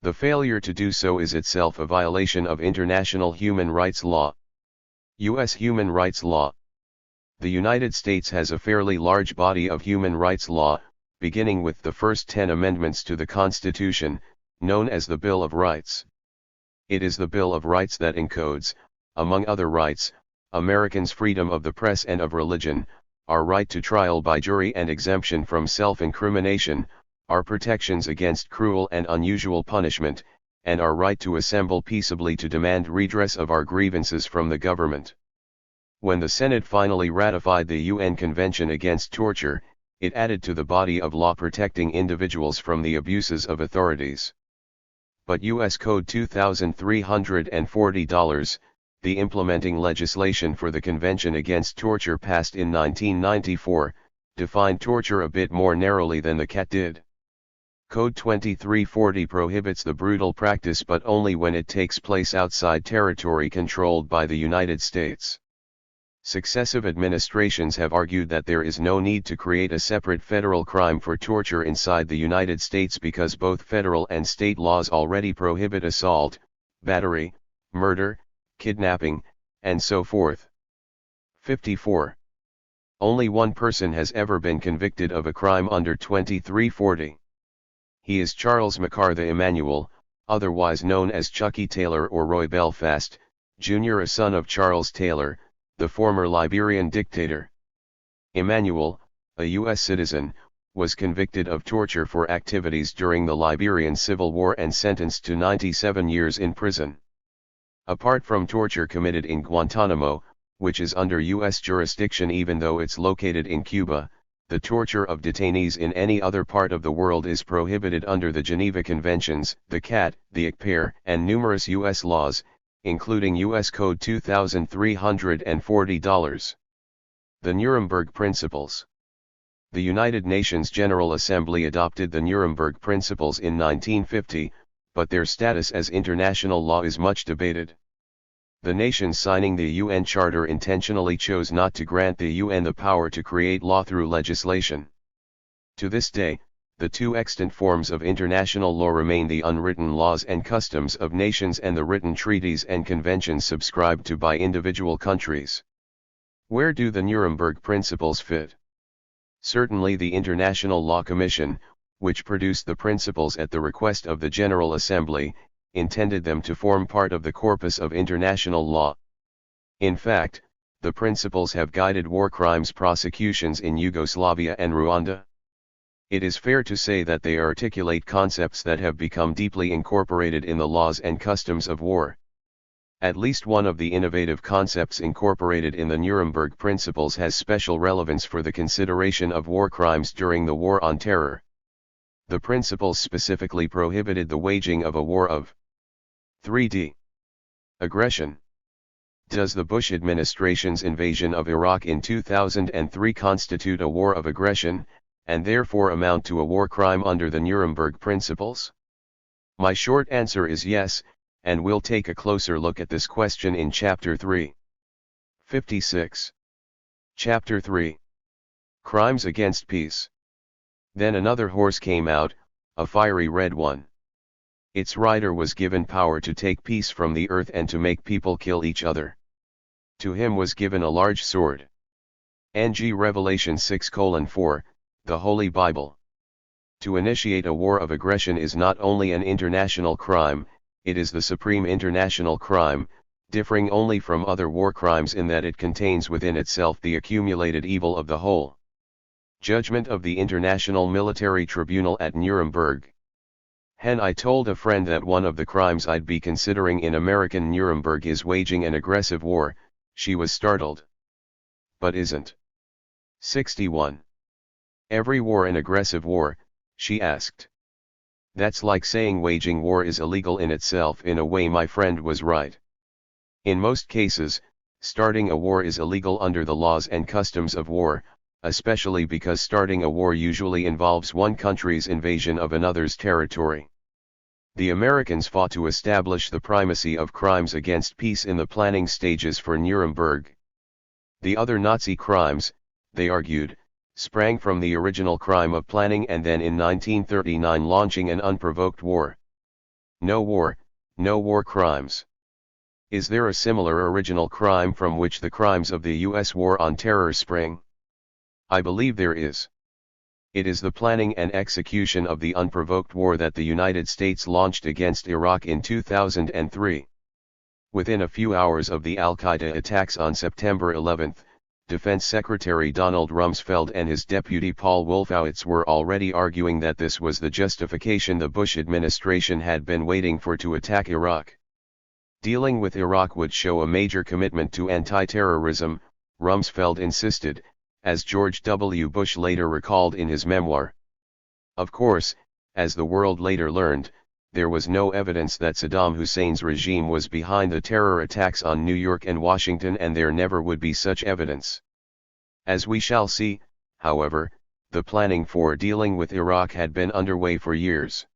The failure to do so is itself a violation of international human rights law. U.S. human rights law. The United States has a fairly large body of human rights law, beginning with the first 10 amendments to the Constitution, known as the Bill of Rights. It is the Bill of Rights that encodes, among other rights, Americans' freedom of the press and of religion, our right to trial by jury and exemption from self-incrimination, our protections against cruel and unusual punishment, and our right to assemble peaceably to demand redress of our grievances from the government. When the Senate finally ratified the UN Convention Against Torture, it added to the body of law protecting individuals from the abuses of authorities. But U.S. Code 2340, the implementing legislation for the Convention Against Torture passed in 1994, defined torture a bit more narrowly than the CAT did. Code 2340 prohibits the brutal practice but only when it takes place outside territory controlled by the United States. Successive administrations have argued that there is no need to create a separate federal crime for torture inside the United States because both federal and state laws already prohibit assault, battery, murder, kidnapping, and so forth. 54. Only one person has ever been convicted of a crime under 2340. He is Charles MacArthur Emanuel, otherwise known as Chucky Taylor or Roy Belfast, Jr., a son of Charles Taylor, the former Liberian dictator. Emanuel, a U.S. citizen, was convicted of torture for activities during the Liberian Civil War and sentenced to 97 years in prison. Apart from torture committed in Guantanamo, which is under U.S. jurisdiction even though it's located in Cuba, the torture of detainees in any other part of the world is prohibited under the Geneva Conventions, the CAT, the ICPAIR, and numerous U.S. laws, including U.S. Code 2340. The Nuremberg Principles. The United Nations General Assembly adopted the Nuremberg Principles in 1950, but their status as international law is much debated. The nations signing the UN Charter intentionally chose not to grant the UN the power to create law through legislation. To this day, the two extant forms of international law remain the unwritten laws and customs of nations and the written treaties and conventions subscribed to by individual countries. Where do the Nuremberg Principles fit? Certainly the International Law Commission, which produced the principles at the request of the General Assembly, intended them to form part of the corpus of international law. In fact, the principles have guided war crimes prosecutions in Yugoslavia and Rwanda. It is fair to say that they articulate concepts that have become deeply incorporated in the laws and customs of war. At least one of the innovative concepts incorporated in the Nuremberg Principles has special relevance for the consideration of war crimes during the War on Terror. The principles specifically prohibited the waging of a war of 3D. Aggression. Does the Bush administration's invasion of Iraq in 2003 constitute a war of aggression, and therefore amount to a war crime under the Nuremberg Principles? My short answer is yes, and we'll take a closer look at this question in Chapter 3. 56. Chapter 3. Crimes against Peace. Then another horse came out, a fiery red one. Its rider was given power to take peace from the earth and to make people kill each other. To him was given a large sword. NG Revelation 6:4, the Holy Bible. To initiate a war of aggression is not only an international crime, it is the supreme international crime, differing only from other war crimes in that it contains within itself the accumulated evil of the whole. Judgment of the International Military Tribunal at Nuremberg. I told a friend that one of the crimes I'd be considering in American Nuremberg is waging an aggressive war. She was startled. But isn't 61. Every war an aggressive war? She asked. That's like saying waging war is illegal in itself. In a way, my friend was right. In most cases, starting a war is illegal under the laws and customs of war, especially because starting a war usually involves one country's invasion of another's territory. The Americans fought to establish the primacy of crimes against peace in the planning stages for Nuremberg. The other Nazi crimes, they argued, sprang from the original crime of planning and then in 1939 launching an unprovoked war. No war, no war crimes. Is there a similar original crime from which the crimes of the U.S. War on Terror spring? I believe there is. It is the planning and execution of the unprovoked war that the United States launched against Iraq in 2003. Within a few hours of the Al-Qaeda attacks on September 11, Defense Secretary Donald Rumsfeld and his deputy Paul Wolfowitz were already arguing that this was the justification the Bush administration had been waiting for to attack Iraq. Dealing with Iraq would show a major commitment to anti-terrorism, Rumsfeld insisted, as George W. Bush later recalled in his memoir. Of course, as the world later learned, there was no evidence that Saddam Hussein's regime was behind the terror attacks on New York and Washington, and there never would be such evidence. As we shall see, however, the planning for dealing with Iraq had been underway for years.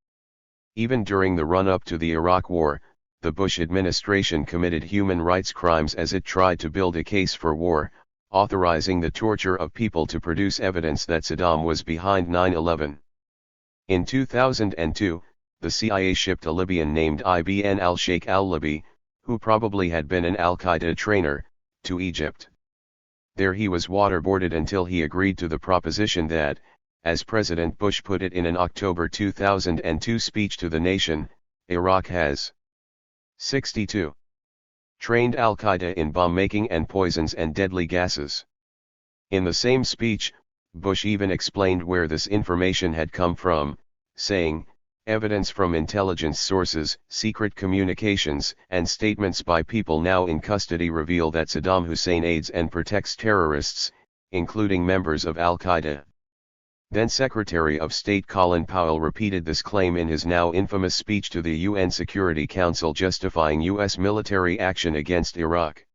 Even during the run-up to the Iraq War, the Bush administration committed human rights crimes as it tried to build a case for war, authorizing the torture of people to produce evidence that Saddam was behind 9/11. In 2002, the CIA shipped a Libyan named Ibn al-Sheikh al-Libi, who probably had been an Al-Qaeda trainer, to Egypt. There he was waterboarded until he agreed to the proposition that, as President Bush put it in an October 2002 speech to the nation, Iraq has 62 trained Al-Qaeda in bomb-making and poisons and deadly gases. In the same speech, Bush even explained where this information had come from, saying, "Evidence from intelligence sources, secret communications, and statements by people now in custody reveal that Saddam Hussein aids and protects terrorists, including members of Al-Qaeda." Then Secretary of State Colin Powell repeated this claim in his now infamous speech to the UN Security Council justifying U.S. military action against Iraq.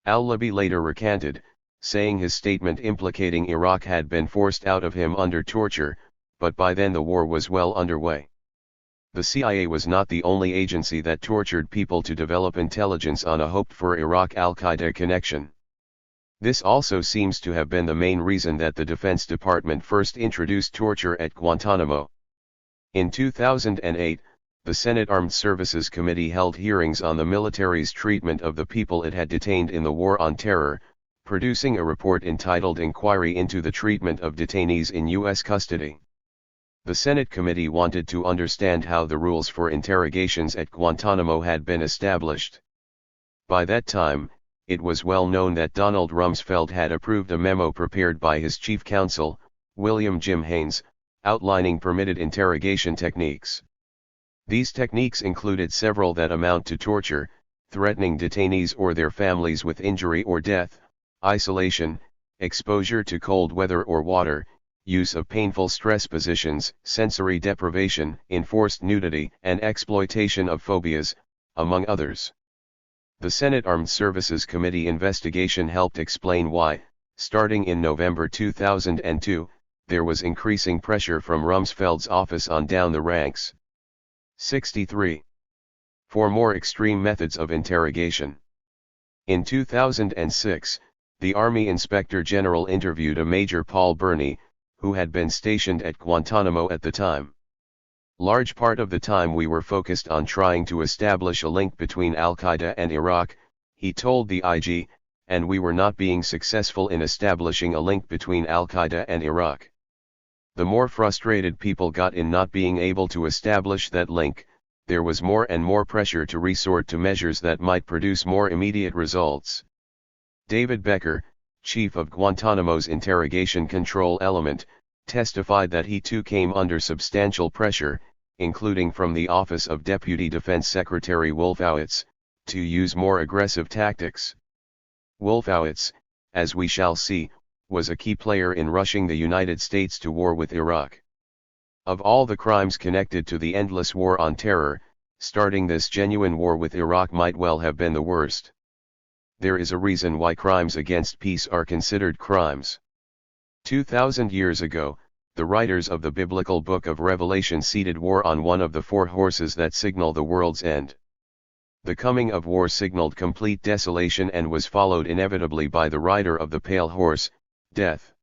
Al-Libi later recanted, saying his statement implicating Iraq had been forced out of him under torture, but by then the war was well underway. The CIA was not the only agency that tortured people to develop intelligence on a hoped-for Iraq Al-Qaeda connection. This also seems to have been the main reason that the Defense Department first introduced torture at Guantanamo. In 2008, the Senate Armed Services Committee held hearings on the military's treatment of the people it had detained in the War on Terror, producing a report entitled Inquiry into the Treatment of Detainees in U.S. Custody. The Senate committee wanted to understand how the rules for interrogations at Guantanamo had been established. By that time, it was well known that Donald Rumsfeld had approved a memo prepared by his chief counsel, William Jim Haynes, outlining permitted interrogation techniques. These techniques included several that amount to torture, threatening detainees or their families with injury or death, isolation, exposure to cold weather or water, use of painful stress positions, sensory deprivation, enforced nudity, and exploitation of phobias, among others. The Senate Armed Services Committee investigation helped explain why, starting in November 2002, there was increasing pressure from Rumsfeld's office on down the ranks. 63. For more extreme methods of interrogation. In 2006, the Army Inspector General interviewed a Major Paul Burney, who had been stationed at Guantanamo at the time. Large part of the time we were focused on trying to establish a link between Al-Qaeda and Iraq, he told the IG, and we were not being successful in establishing a link between Al-Qaeda and Iraq. The more frustrated people got in not being able to establish that link, there was more and more pressure to resort to measures that might produce more immediate results. David Becker, chief of Guantanamo's interrogation control element, testified that he too came under substantial pressure, including from the Office of Deputy Defense Secretary Wolfowitz, to use more aggressive tactics. Wolfowitz, as we shall see, was a key player in rushing the United States to war with Iraq. Of all the crimes connected to the endless war on terror, starting this genuine war with Iraq might well have been the worst. There is a reason why crimes against peace are considered crimes. 2,000 years ago, the writers of the biblical book of Revelation seated war on one of the four horses that signal the world's end. The coming of war signaled complete desolation and was followed inevitably by the rider of the pale horse, death.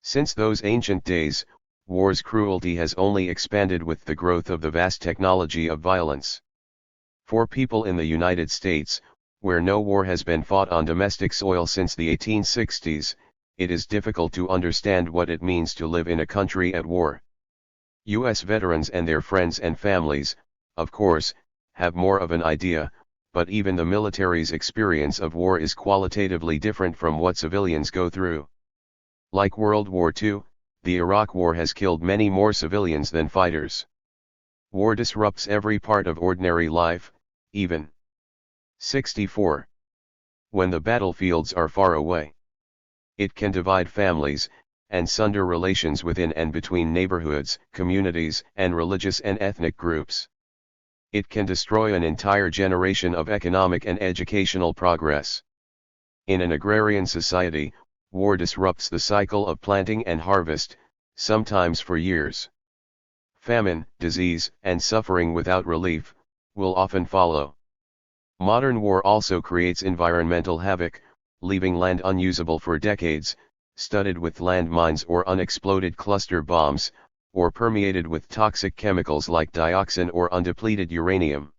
Since those ancient days, war's cruelty has only expanded with the growth of the vast technology of violence. For people in the United States, where no war has been fought on domestic soil since the 1860s, it is difficult to understand what it means to live in a country at war. U.S. veterans and their friends and families, of course, have more of an idea, but even the military's experience of war is qualitatively different from what civilians go through. Like World War II, the Iraq War has killed many more civilians than fighters. War disrupts every part of ordinary life, even 64. When the battlefields are far away. It can divide families, and sunder relations within and between neighborhoods, communities, and religious and ethnic groups. It can destroy an entire generation of economic and educational progress. In an agrarian society, war disrupts the cycle of planting and harvest, sometimes for years. Famine, disease, and suffering without relief will often follow. Modern war also creates environmental havoc, leaving land unusable for decades, studded with landmines or unexploded cluster bombs, or permeated with toxic chemicals like dioxin or undepleted uranium.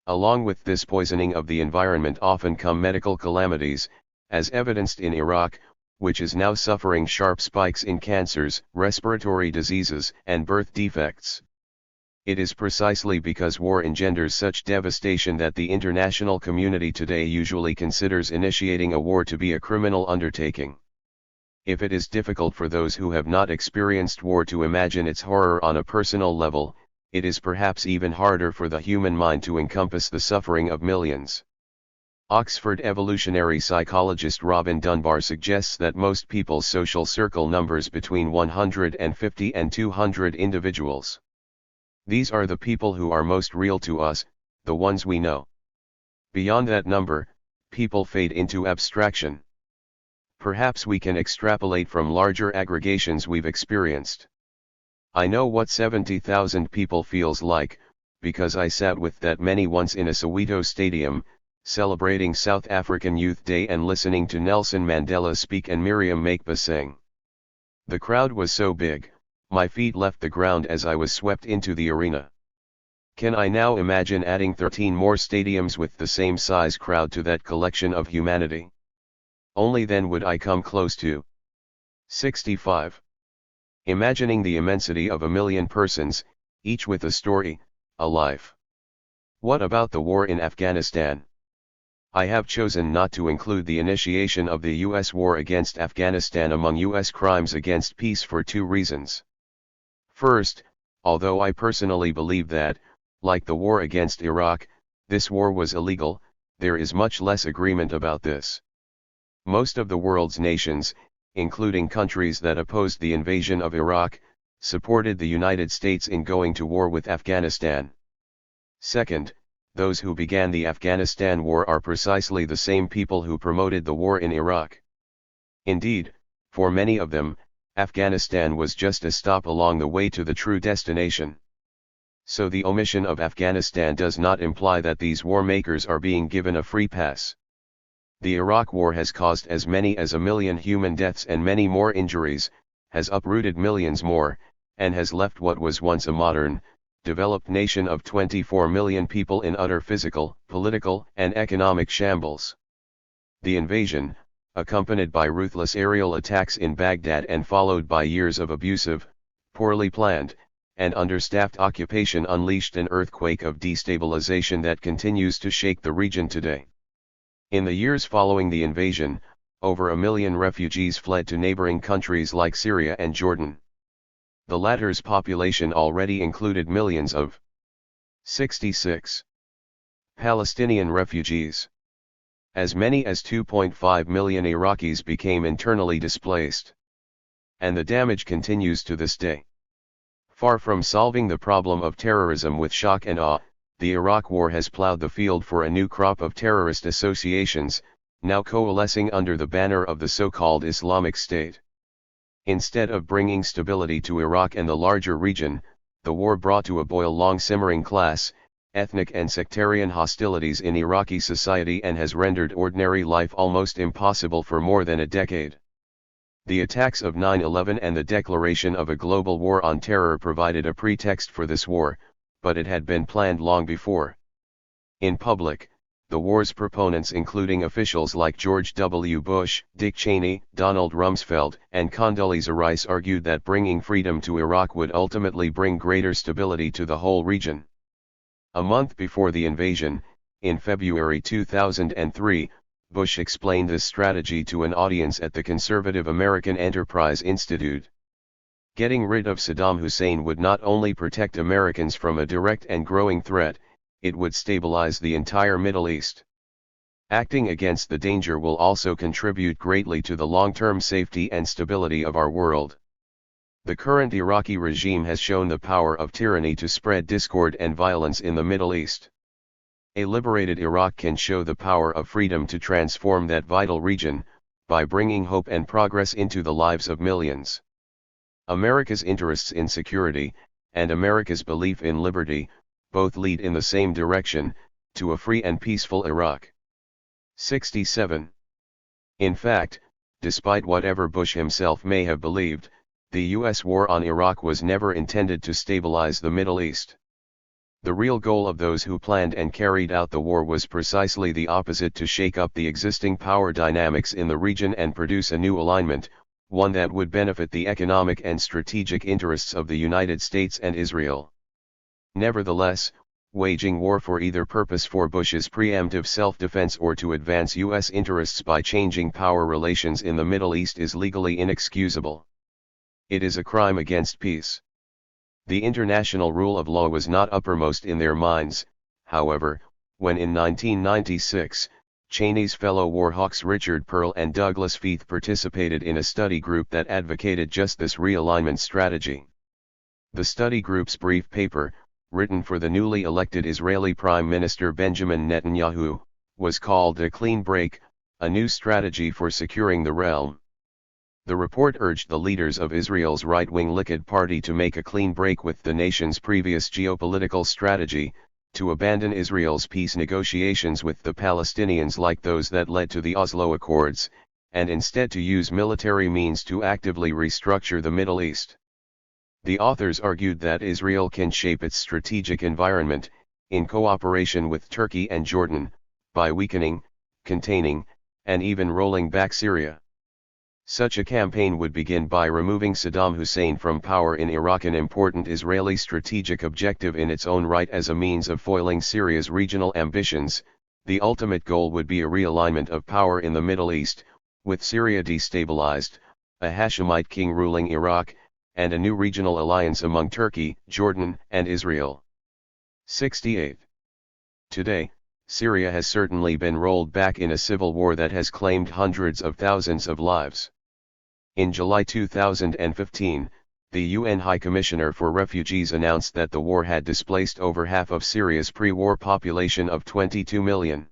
Along with this poisoning of the environment often come medical calamities, as evidenced in Iraq, which is now suffering sharp spikes in cancers, respiratory diseases, and birth defects. It is precisely because war engenders such devastation that the international community today usually considers initiating a war to be a criminal undertaking. If it is difficult for those who have not experienced war to imagine its horror on a personal level, it is perhaps even harder for the human mind to encompass the suffering of millions. Oxford evolutionary psychologist Robin Dunbar suggests that most people's social circle numbers between 150 and 200 individuals. These are the people who are most real to us, the ones we know. Beyond that number, people fade into abstraction. Perhaps we can extrapolate from larger aggregations we've experienced. I know what 70,000 people feels like, because I sat with that many once in a Soweto stadium, celebrating South African Youth Day and listening to Nelson Mandela speak and Miriam Makeba sing. The crowd was so big, my feet left the ground as I was swept into the arena. Can I now imagine adding 13 more stadiums with the same size crowd to that collection of humanity? Only then would I come close to 65. Imagining the immensity of 1 million persons, each with a story, a life. What about the war in Afghanistan? I have chosen not to include the initiation of the U.S. war against Afghanistan among U.S. crimes against peace for two reasons. First, although I personally believe that, like the war against Iraq, this war was illegal, there is much less agreement about this. Most of the world's nations, including countries that opposed the invasion of Iraq, supported the United States in going to war with Afghanistan. Second, those who began the Afghanistan war are precisely the same people who promoted the war in Iraq. Indeed, for many of them, Afghanistan was just a stop along the way to the true destination. So the omission of Afghanistan does not imply that these war makers are being given a free pass. The Iraq war has caused as many as 1 million human deaths and many more injuries, has uprooted millions more, and has left what was once a modern, developed nation of 24 million people in utter physical, political, and economic shambles. The invasion, accompanied by ruthless aerial attacks in Baghdad and followed by years of abusive, poorly planned, and understaffed occupation, unleashed an earthquake of destabilization that continues to shake the region today. In the years following the invasion, over 1 million refugees fled to neighboring countries like Syria and Jordan. The latter's population already included millions of 66 Palestinian refugees. As many as 2.5 million Iraqis became internally displaced. And the damage continues to this day. Far from solving the problem of terrorism with shock and awe, the Iraq War has plowed the field for a new crop of terrorist associations, now coalescing under the banner of the so-called Islamic State. Instead of bringing stability to Iraq and the larger region, the war brought to a boil long-simmering class, ethnic and sectarian hostilities in Iraqi society and has rendered ordinary life almost impossible for more than a decade. The attacks of 9/11 and the declaration of a global war on terror provided a pretext for this war, but it had been planned long before. In public, the war's proponents, including officials like George W. Bush, Dick Cheney, Donald Rumsfeld, and Condoleezza Rice, argued that bringing freedom to Iraq would ultimately bring greater stability to the whole region. A month before the invasion, in February 2003, Bush explained this strategy to an audience at the conservative American Enterprise Institute. Getting rid of Saddam Hussein would not only protect Americans from a direct and growing threat, it would stabilize the entire Middle East. Acting against the danger will also contribute greatly to the long-term safety and stability of our world. The current Iraqi regime has shown the power of tyranny to spread discord and violence in the Middle East. A liberated Iraq can show the power of freedom to transform that vital region, by bringing hope and progress into the lives of millions. America's interests in security, and America's belief in liberty, both lead in the same direction, to a free and peaceful Iraq. 67. In fact, despite whatever Bush himself may have believed, the U.S. war on Iraq was never intended to stabilize the Middle East. The real goal of those who planned and carried out the war was precisely the opposite: to shake up the existing power dynamics in the region and produce a new alignment, one that would benefit the economic and strategic interests of the United States and Israel. Nevertheless, waging war for either purpose, for Bush's preemptive self-defense or to advance U.S. interests by changing power relations in the Middle East, is legally inexcusable. It is a crime against peace. The international rule of law was not uppermost in their minds, however, when in 1996, Cheney's fellow warhawks Richard Perle and Douglas Feith participated in a study group that advocated just this realignment strategy. The study group's brief paper, written for the newly elected Israeli Prime Minister Benjamin Netanyahu, was called "A Clean Break, a New Strategy for Securing the Realm." The report urged the leaders of Israel's right-wing Likud party to make a clean break with the nation's previous geopolitical strategy, to abandon Israel's peace negotiations with the Palestinians like those that led to the Oslo Accords, and instead to use military means to actively restructure the Middle East. The authors argued that Israel can shape its strategic environment, in cooperation with Turkey and Jordan, by weakening, containing, and even rolling back Syria. Such a campaign would begin by removing Saddam Hussein from power in Iraq, an important Israeli strategic objective in its own right. As a means of foiling Syria's regional ambitions, the ultimate goal would be a realignment of power in the Middle East, with Syria destabilized, a Hashemite king ruling Iraq, and a new regional alliance among Turkey, Jordan, and Israel. 68. Today, Syria has certainly been rolled back in a civil war that has claimed hundreds of thousands of lives. In July 2015, the UN High Commissioner for Refugees announced that the war had displaced over half of Syria's pre-war population of 22 million.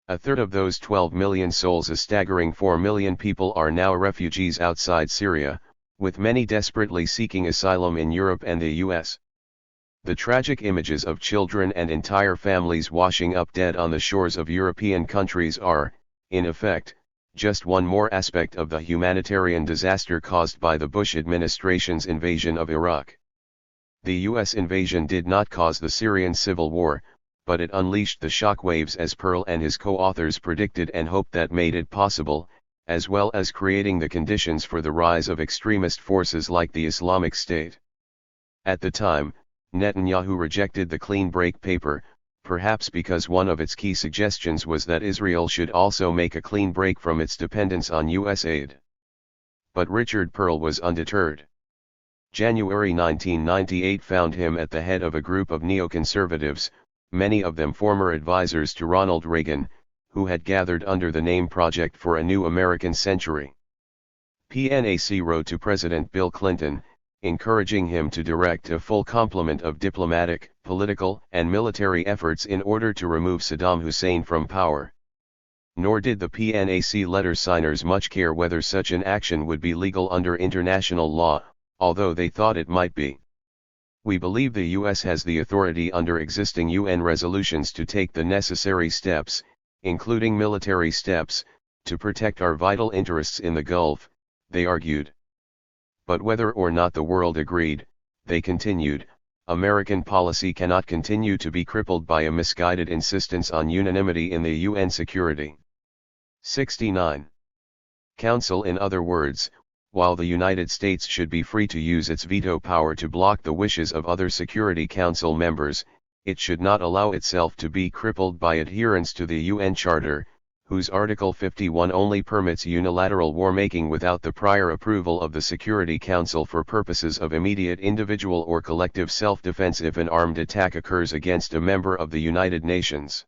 A third of those 12 million souls, a staggering 4 million people, are now refugees outside Syria, with many desperately seeking asylum in Europe and the US. The tragic images of children and entire families washing up dead on the shores of European countries are, in effect, just one more aspect of the humanitarian disaster caused by the Bush administration's invasion of Iraq. The US invasion did not cause the Syrian civil war, but it unleashed the shockwaves, as Perle and his co-authors predicted and hoped, that made it possible, as well as creating the conditions for the rise of extremist forces like the Islamic State. At the time, Netanyahu rejected the Clean Break paper, perhaps because one of its key suggestions was that Israel should also make a clean break from its dependence on U.S. aid. But Richard Perle was undeterred. January 1998 found him at the head of a group of neoconservatives, many of them former advisors to Ronald Reagan, who had gathered under the name Project for a New American Century. PNAC wrote to President Bill Clinton, encouraging him to direct a full complement of diplomatic, political, and military efforts in order to remove Saddam Hussein from power. Nor did the PNAC letter signers much care whether such an action would be legal under international law, although they thought it might be. "We believe the U.S. has the authority under existing UN resolutions to take the necessary steps, including military steps, to protect our vital interests in the Gulf," they argued. But whether or not the world agreed, they continued, American policy cannot continue to be crippled by a misguided insistence on unanimity in the UN security. 69. Council. In other words, while the United States should be free to use its veto power to block the wishes of other Security Council members, it should not allow itself to be crippled by adherence to the UN Charter, whose Article 51 only permits unilateral war-making without the prior approval of the Security Council for purposes of immediate individual or collective self-defense if an armed attack occurs against a member of the United Nations.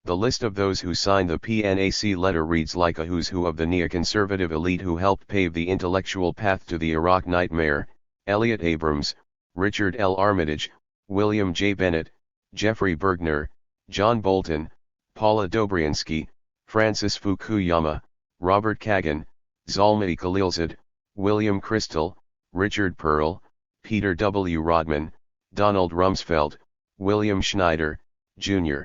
The list of those who signed the PNAC letter reads like a who's who of the neoconservative elite who helped pave the intellectual path to the Iraq nightmare: Elliot Abrams, Richard L. Armitage, William J. Bennett, Jeffrey Bergner, John Bolton, Paula Dobriansky, Francis Fukuyama, Robert Kagan, Zalmay Khalilzad, William Crystal, Richard Perle, Peter W. Rodman, Donald Rumsfeld, William Schneider, Jr.,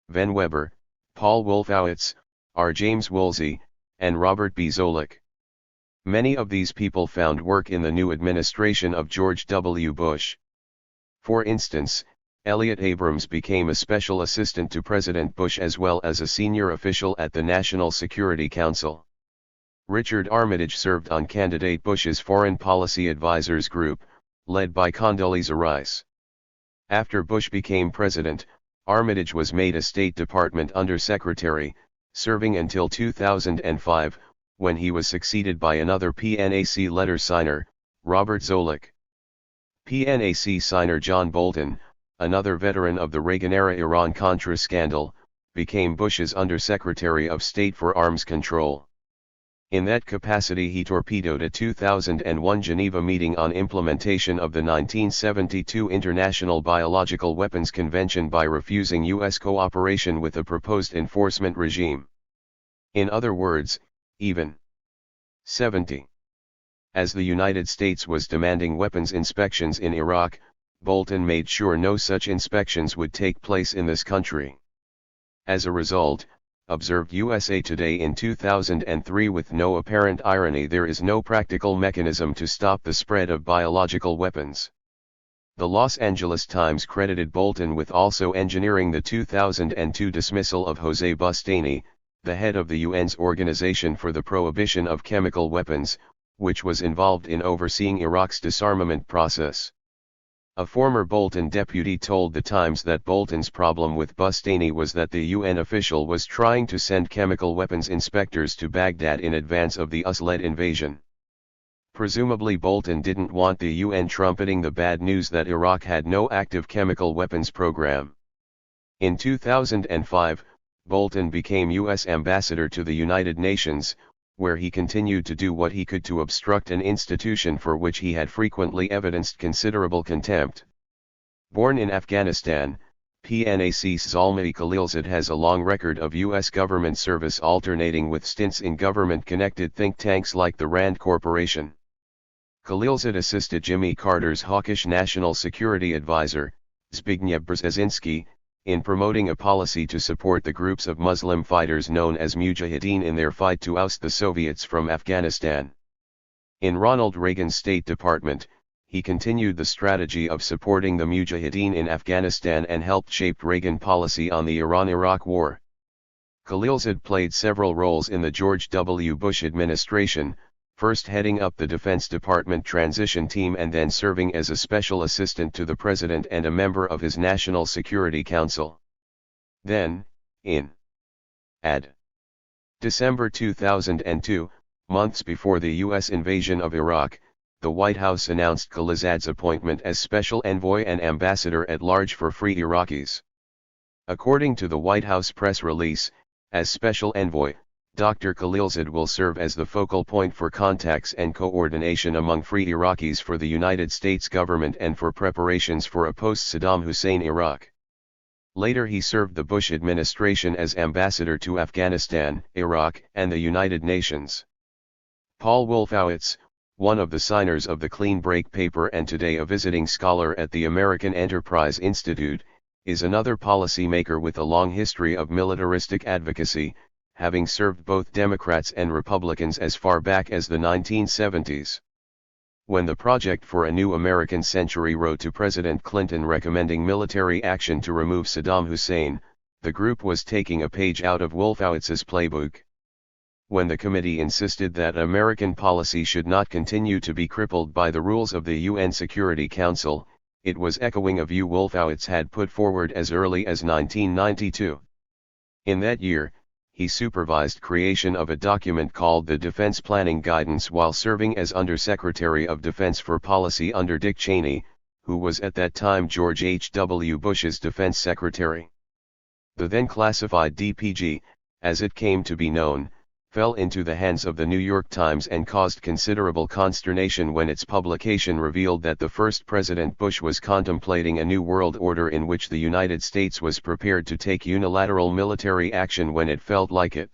Van Weber, Paul Wolfowitz, R. James Woolsey, and Robert B. Zoellick. Many of these people found work in the new administration of George W. Bush. For instance, Elliott Abrams became a special assistant to President Bush as well as a senior official at the National Security Council. Richard Armitage served on candidate Bush's Foreign Policy Advisors Group, led by Condoleezza Rice. After Bush became president, Armitage was made a State Department Undersecretary, serving until 2005, when he was succeeded by another PNAC letter signer, Robert Zoellick. PNAC signer John Bolton, another veteran of the Reagan-era Iran-Contra scandal, became Bush's Undersecretary of State for Arms Control. In that capacity he torpedoed a 2001 Geneva meeting on implementation of the 1972 International Biological Weapons Convention by refusing U.S. cooperation with the proposed enforcement regime. In other words, even 70. As the United States was demanding weapons inspections in Iraq, Bolton made sure no such inspections would take place in this country. As a result, observed USA Today in 2003, with no apparent irony, there is no practical mechanism to stop the spread of biological weapons. The Los Angeles Times credited Bolton with also engineering the 2002 dismissal of José Bustani, the head of the UN's Organization for the Prohibition of Chemical Weapons, which was involved in overseeing Iraq's disarmament process. A former Bolton deputy told the Times that Bolton's problem with Bustani was that the UN official was trying to send chemical weapons inspectors to Baghdad in advance of the US-led invasion. Presumably Bolton didn't want the UN trumpeting the bad news that Iraq had no active chemical weapons program. In 2005, Bolton became U.S. ambassador to the United Nations, where he continued to do what he could to obstruct an institution for which he had frequently evidenced considerable contempt. Born in Afghanistan, PNAC's Zalmay Khalilzad has a long record of U.S. government service, alternating with stints in government-connected think tanks like the Rand Corporation. Khalilzad assisted Jimmy Carter's hawkish national security advisor, Zbigniew Brzezinski, in promoting a policy to support the groups of Muslim fighters known as Mujahideen in their fight to oust the Soviets from Afghanistan. In Ronald Reagan's State Department, he continued the strategy of supporting the Mujahideen in Afghanistan and helped shape Reagan policy on the Iran-Iraq War. Khalilzad played several roles in the George W. Bush administration, first heading up the Defense Department transition team and then serving as a special assistant to the President and a member of his National Security Council. Then, in December 2002, months before the U.S. invasion of Iraq, the White House announced Khalilzad's appointment as Special Envoy and Ambassador at Large for Free Iraqis. According to the White House press release, as Special Envoy, Dr. Khalilzad will serve as the focal point for contacts and coordination among free Iraqis for the United States government and for preparations for a post-Saddam Hussein Iraq. Later he served the Bush administration as ambassador to Afghanistan, Iraq, and the United Nations. Paul Wolfowitz, one of the signers of the Clean Break paper and today a visiting scholar at the American Enterprise Institute, is another policymaker with a long history of militaristic advocacy, having served both Democrats and Republicans as far back as the 1970s. When the Project for a New American Century wrote to President Clinton recommending military action to remove Saddam Hussein, the group was taking a page out of Wolfowitz's playbook. When the committee insisted that American policy should not continue to be crippled by the rules of the UN Security Council, it was echoing a view Wolfowitz had put forward as early as 1992. In that year, he supervised creation of a document called the Defense Planning Guidance while serving as Undersecretary of Defense for Policy under Dick Cheney, who was at that time George H.W. Bush's defense secretary. The then classified DPG, as it came to be known, fell into the hands of the New York Times and caused considerable consternation when its publication revealed that the first President Bush was contemplating a new world order in which the United States was prepared to take unilateral military action when it felt like it.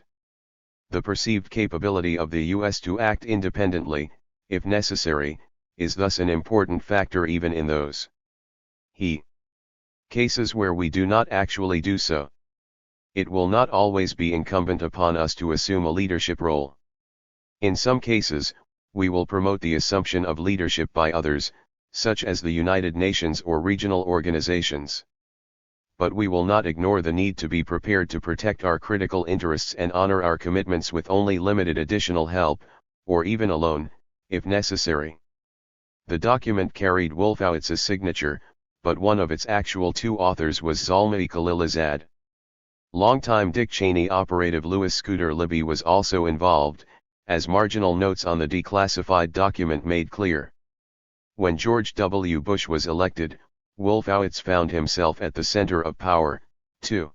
The perceived capability of the U.S. to act independently, if necessary, is thus an important factor even in those cases where we do not actually do so. It will not always be incumbent upon us to assume a leadership role. In some cases, we will promote the assumption of leadership by others, such as the United Nations or regional organizations. but we will not ignore the need to be prepared to protect our critical interests and honor our commitments with only limited additional help, or even alone, if necessary. The document carried Wolfowitz's signature, but one of its actual two authors was Zalmay Khalilzad. Longtime Dick Cheney operative Louis Scooter Libby was also involved, as marginal notes on the declassified document made clear. When George W. Bush was elected, Wolfowitz found himself at the center of power, too.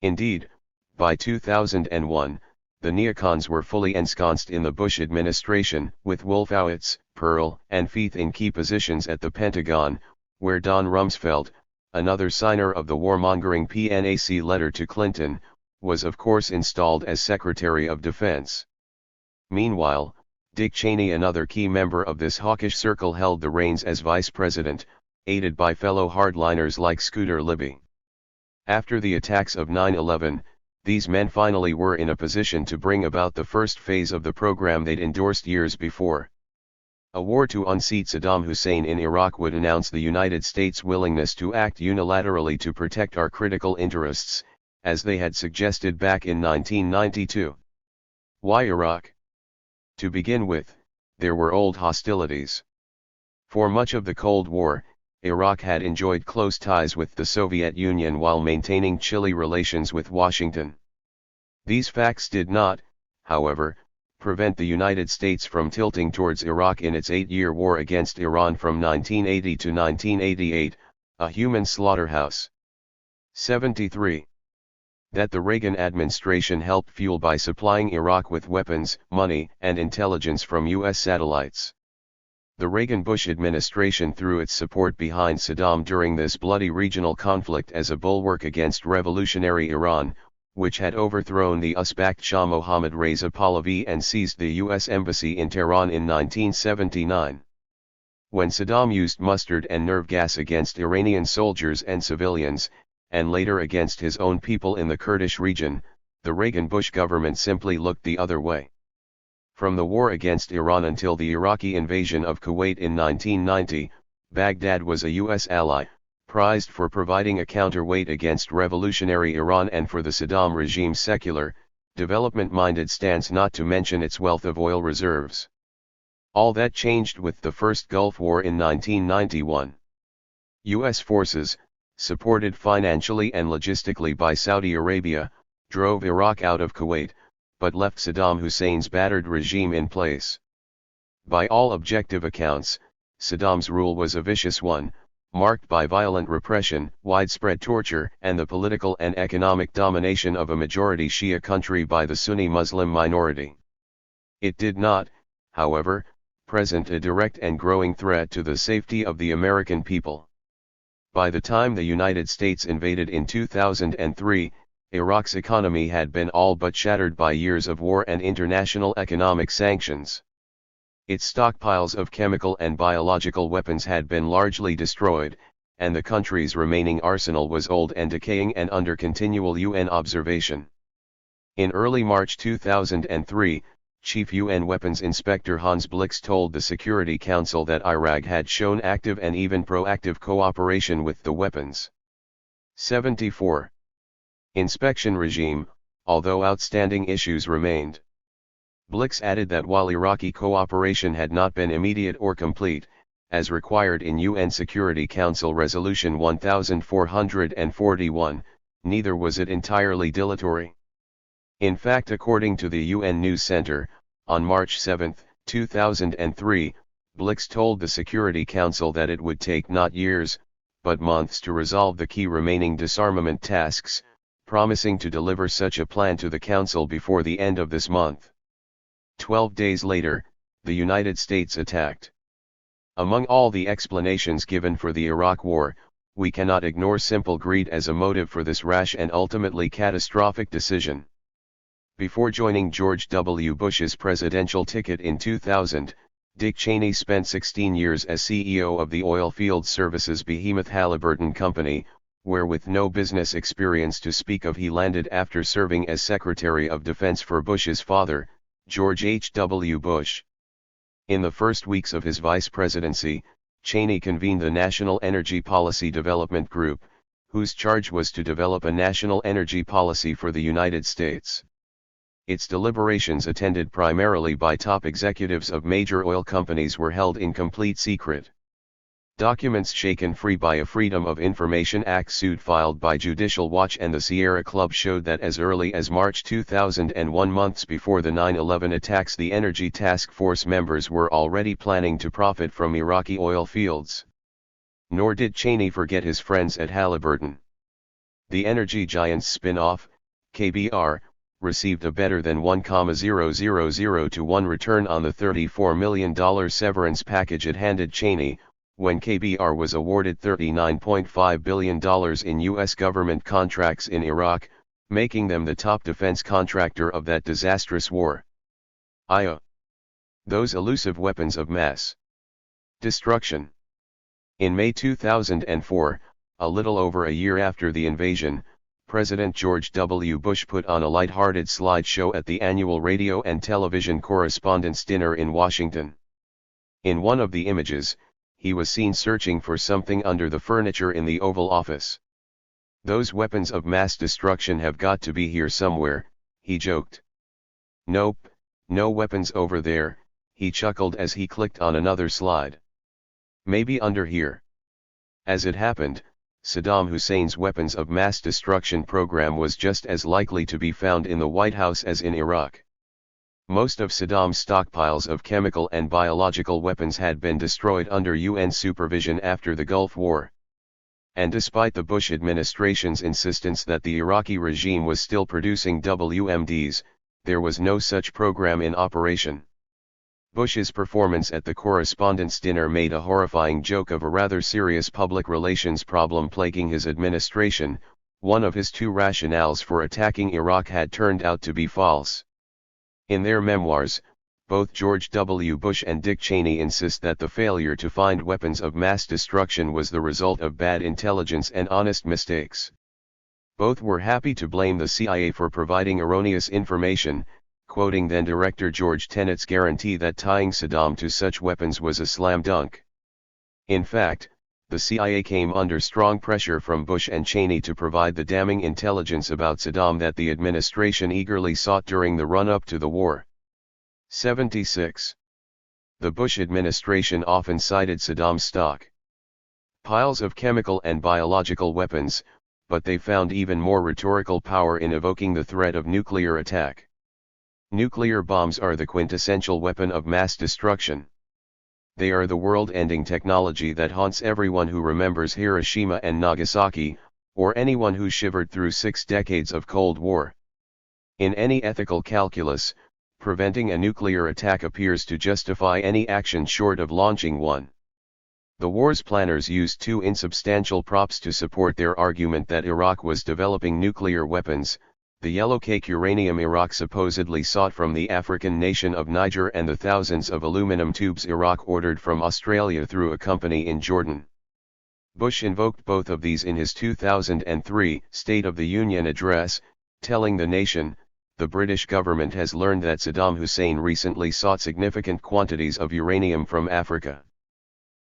Indeed, by 2001, the neocons were fully ensconced in the Bush administration, with Wolfowitz, Pearl, and Feith in key positions at the Pentagon, where Don Rumsfeld, another signer of the warmongering PNAC letter to Clinton, was of course installed as Secretary of Defense. Meanwhile, Dick Cheney, another key member of this hawkish circle, held the reins as Vice President, aided by fellow hardliners like Scooter Libby. After the attacks of 9/11, these men finally were in a position to bring about the first phase of the program they'd endorsed years before. A war to unseat Saddam Hussein in Iraq would announce the United States' willingness to act unilaterally to protect our critical interests, as they had suggested back in 1992. Why Iraq? To begin with, there were old hostilities. For much of the Cold War, Iraq had enjoyed close ties with the Soviet Union while maintaining chilly relations with Washington. These facts did not, however, prevent the United States from tilting towards Iraq in its 8-year war against Iran from 1980 to 1988, a human slaughterhouse. 73. That the Reagan administration helped fuel by supplying Iraq with weapons, money, and intelligence from U.S. satellites. The Reagan-Bush administration threw its support behind Saddam during this bloody regional conflict as a bulwark against revolutionary Iran, which had overthrown the US-backed Shah Mohammad Reza Pahlavi and seized the U.S. Embassy in Tehran in 1979. When Saddam used mustard and nerve gas against Iranian soldiers and civilians, and later against his own people in the Kurdish region, the Reagan-Bush government simply looked the other way. From the war against Iran until the Iraqi invasion of Kuwait in 1990, Baghdad was a U.S. ally, prized for providing a counterweight against revolutionary Iran and for the Saddam regime's secular, development-minded stance, not to mention its wealth of oil reserves. All that changed with the first Gulf War in 1991. U.S. forces, supported financially and logistically by Saudi Arabia, drove Iraq out of Kuwait, but left Saddam Hussein's battered regime in place. By all objective accounts, Saddam's rule was a vicious one, marked by violent repression, widespread torture, and the political and economic domination of a majority Shia country by the Sunni Muslim minority. It did not, however, present a direct and growing threat to the safety of the American people. By the time the United States invaded in 2003, Iraq's economy had been all but shattered by years of war and international economic sanctions. Its stockpiles of chemical and biological weapons had been largely destroyed, and the country's remaining arsenal was old and decaying and under continual UN observation. In early March 2003, Chief UN Weapons Inspector Hans Blix told the Security Council that Iraq had shown active and even proactive cooperation with the weapons. 74. Inspection regime, although outstanding issues remained. Blix added that while Iraqi cooperation had not been immediate or complete, as required in UN Security Council Resolution 1441, neither was it entirely dilatory. In fact, according to the UN News Center, on March 7, 2003, Blix told the Security Council that it would take not years, but months to resolve the key remaining disarmament tasks, promising to deliver such a plan to the Council before the end of this month. 12 days later, the United States attacked. Among all the explanations given for the Iraq War, we cannot ignore simple greed as a motive for this rash and ultimately catastrophic decision. Before joining George W. Bush's presidential ticket in 2000, Dick Cheney spent 16 years as CEO of the oilfield services behemoth Halliburton Company, where with no business experience to speak of he landed after serving as Secretary of Defense for Bush's father, George H. W. Bush. In the first weeks of his vice presidency, Cheney convened the National Energy Policy Development Group, whose charge was to develop a national energy policy for the United States. Its deliberations, attended primarily by top executives of major oil companies, were held in complete secret. Documents shaken free by a Freedom of Information Act suit filed by Judicial Watch and the Sierra Club showed that as early as March 2001, months before the 9/11 attacks, the Energy Task Force members were already planning to profit from Iraqi oil fields. Nor did Cheney forget his friends at Halliburton. The energy giant's spin-off, KBR, received a better than 1,000 to 1 return on the $34 million severance package it handed Cheney, when KBR was awarded $39.5 billion in U.S. government contracts in Iraq, making them the top defense contractor of that disastrous war. Those elusive weapons of mass destruction. In May 2004, a little over a year after the invasion, President George W. Bush put on a light-hearted slideshow at the annual Radio and Television Correspondents' Dinner in Washington. In one of the images, he was seen searching for something under the furniture in the Oval Office. "Those weapons of mass destruction have got to be here somewhere," he joked. "Nope, no weapons over there," he chuckled as he clicked on another slide. "Maybe under here." As it happened, Saddam Hussein's weapons of mass destruction program was just as likely to be found in the White House as in Iraq. Most of Saddam's stockpiles of chemical and biological weapons had been destroyed under UN supervision after the Gulf War. And despite the Bush administration's insistence that the Iraqi regime was still producing WMDs, there was no such program in operation. Bush's performance at the Correspondents' Dinner made a horrifying joke of a rather serious public relations problem plaguing his administration. One of his two rationales for attacking Iraq had turned out to be false. In their memoirs, both George W. Bush and Dick Cheney insist that the failure to find weapons of mass destruction was the result of bad intelligence and honest mistakes. Both were happy to blame the CIA for providing erroneous information, quoting then-Director George Tenet's guarantee that tying Saddam to such weapons was a slam dunk. In fact, the CIA came under strong pressure from Bush and Cheney to provide the damning intelligence about Saddam that the administration eagerly sought during the run-up to the war. 76. The Bush administration often cited Saddam's stock piles of chemical and biological weapons, but they found even more rhetorical power in evoking the threat of nuclear attack. Nuclear bombs are the quintessential weapon of mass destruction. They are the world-ending technology that haunts everyone who remembers Hiroshima and Nagasaki, or anyone who shivered through 6 decades of Cold War. In any ethical calculus, preventing a nuclear attack appears to justify any action short of launching one. The war's planners used 2 insubstantial props to support their argument that Iraq was developing nuclear weapons: the yellowcake uranium Iraq supposedly sought from the African nation of Niger and the thousands of aluminum tubes Iraq ordered from Australia through a company in Jordan. Bush invoked both of these in his 2003 State of the Union address, telling the nation, "The British government has learned that Saddam Hussein recently sought significant quantities of uranium from Africa.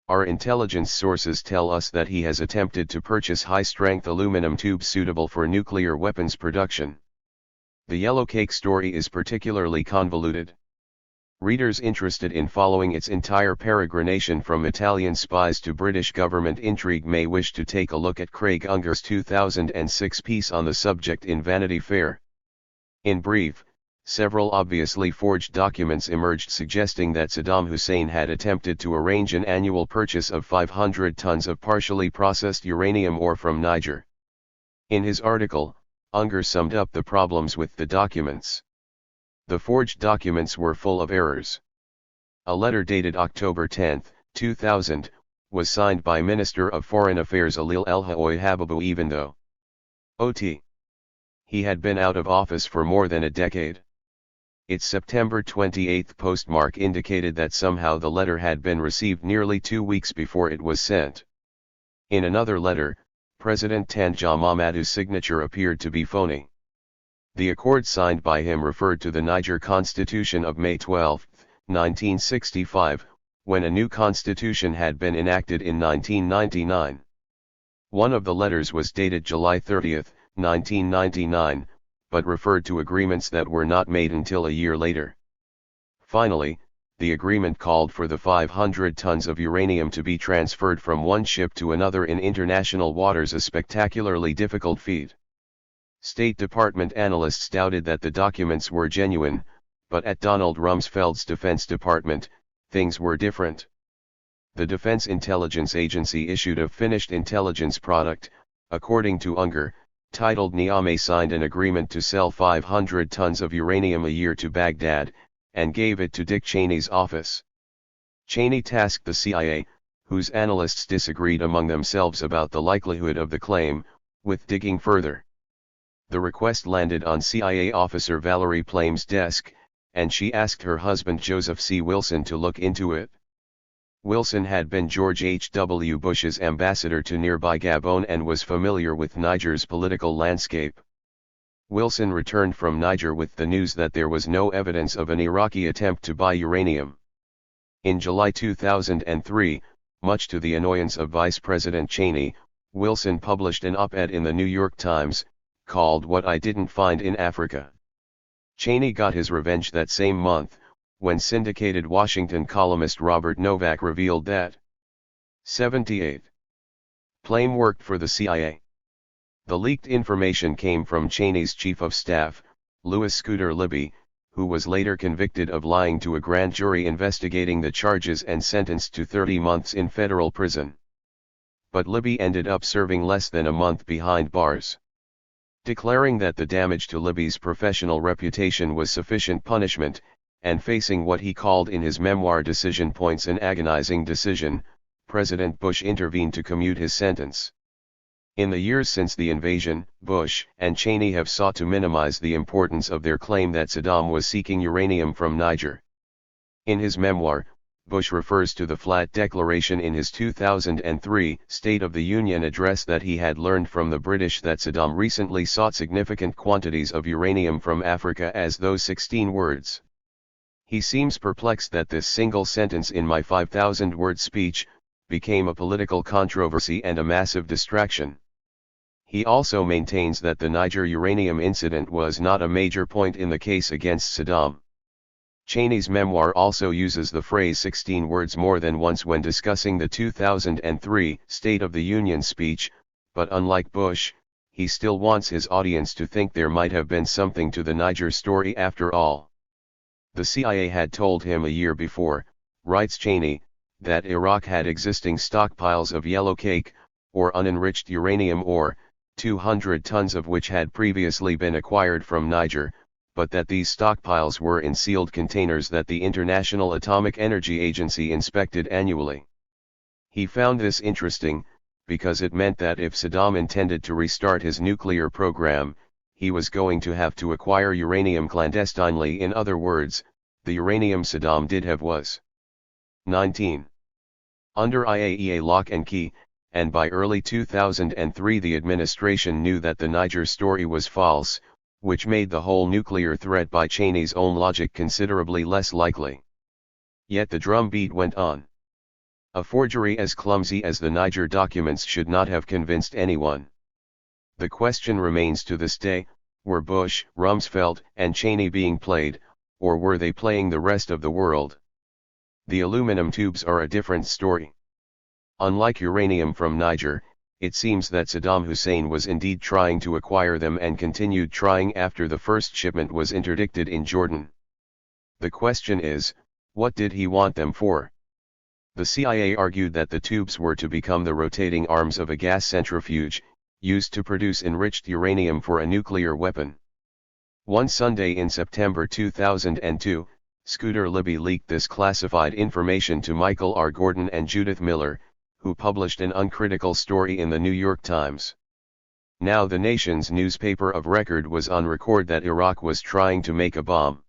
Our intelligence sources tell us that he has attempted to purchase high-strength aluminum tubes suitable for nuclear weapons production." The yellowcake story is particularly convoluted. Readers interested in following its entire peregrination from Italian spies to British government intrigue may wish to take a look at Craig Unger's 2006 piece on the subject in Vanity Fair. In brief, several obviously forged documents emerged suggesting that Saddam Hussein had attempted to arrange an annual purchase of 500 tons of partially processed uranium ore from Niger. In his article, Unger summed up the problems with the documents. The forged documents were full of errors. A letter dated October 10, 2000, was signed by Minister of Foreign Affairs Alil El-Haoui Habibu even though he had been out of office for more than a decade. Its September 28 postmark indicated that somehow the letter had been received nearly 2 weeks before it was sent. In another letter, President Tanja Mamadou's signature appeared to be phony. The accord signed by him referred to the Niger Constitution of May 12, 1965, when a new constitution had been enacted in 1999. One of the letters was dated July 30, 1999, but referred to agreements that were not made until a year later. Finally, the agreement called for the 500 tons of uranium to be transferred from one ship to another in international waters, a spectacularly difficult feat. State Department analysts doubted that the documents were genuine, but at Donald Rumsfeld's Defense Department, things were different. The Defense Intelligence Agency issued a finished intelligence product, according to Unger, titled Niamey, signed an agreement to sell 500 tons of uranium a year to Baghdad, and gave it to Dick Cheney's office. Cheney tasked the CIA, whose analysts disagreed among themselves about the likelihood of the claim, with digging further. The request landed on CIA officer Valerie Plame's desk, and she asked her husband Joseph C. Wilson to look into it. Wilson had been George H.W. Bush's ambassador to nearby Gabon and was familiar with Niger's political landscape. Wilson returned from Niger with the news that there was no evidence of an Iraqi attempt to buy uranium. In July 2003, much to the annoyance of Vice President Cheney, Wilson published an op-ed in the New York Times, called "What I Didn't Find in Africa." Cheney got his revenge that same month, when syndicated Washington columnist Robert Novak revealed that 78. Plame worked for the CIA. The leaked information came from Cheney's chief of staff, Louis Scooter Libby, who was later convicted of lying to a grand jury investigating the charges and sentenced to 30 months in federal prison. But Libby ended up serving less than a month behind bars. Declaring that the damage to Libby's professional reputation was sufficient punishment, and facing what he called in his memoir Decision Points an agonizing decision, President Bush intervened to commute his sentence. In the years since the invasion, Bush and Cheney have sought to minimize the importance of their claim that Saddam was seeking uranium from Niger. In his memoir, Bush refers to the flat declaration in his 2003 State of the Union address that he had learned from the British that Saddam recently sought significant quantities of uranium from Africa as those 16 words. He seems perplexed that this single sentence in my 5,000-word speech became a political controversy and a massive distraction. He also maintains that the Niger uranium incident was not a major point in the case against Saddam. Cheney's memoir also uses the phrase 16 words more than once when discussing the 2003 State of the Union speech, but unlike Bush, he still wants his audience to think there might have been something to the Niger story after all. The CIA had told him a year before, writes Cheney, that Iraq had existing stockpiles of yellow cake, or unenriched uranium ore, 200 tons of which had previously been acquired from Niger, but that these stockpiles were in sealed containers that the International Atomic Energy Agency inspected annually. He found this interesting, because it meant that if Saddam intended to restart his nuclear program, he was going to have to acquire uranium clandestinely. In other words, the uranium Saddam did have was 19. Under IAEA lock and key, and by early 2003 the administration knew that the Niger story was false, which made the whole nuclear threat by Cheney's own logic considerably less likely. Yet the drumbeat went on. A forgery as clumsy as the Niger documents should not have convinced anyone. The question remains to this day, were Bush, Rumsfeld, and Cheney being played, or were they playing the rest of the world? The aluminum tubes are a different story. Unlike uranium from Niger, it seems that Saddam Hussein was indeed trying to acquire them and continued trying after the first shipment was interdicted in Jordan. The question is, what did he want them for? The CIA argued that the tubes were to become the rotating arms of a gas centrifuge, used to produce enriched uranium for a nuclear weapon. One Sunday in September 2002, Scooter Libby leaked this classified information to Michael R. Gordon and Judith Miller, who published an uncritical story in the New York Times. Now the nation's newspaper of record was on record that Iraq was trying to make a bomb.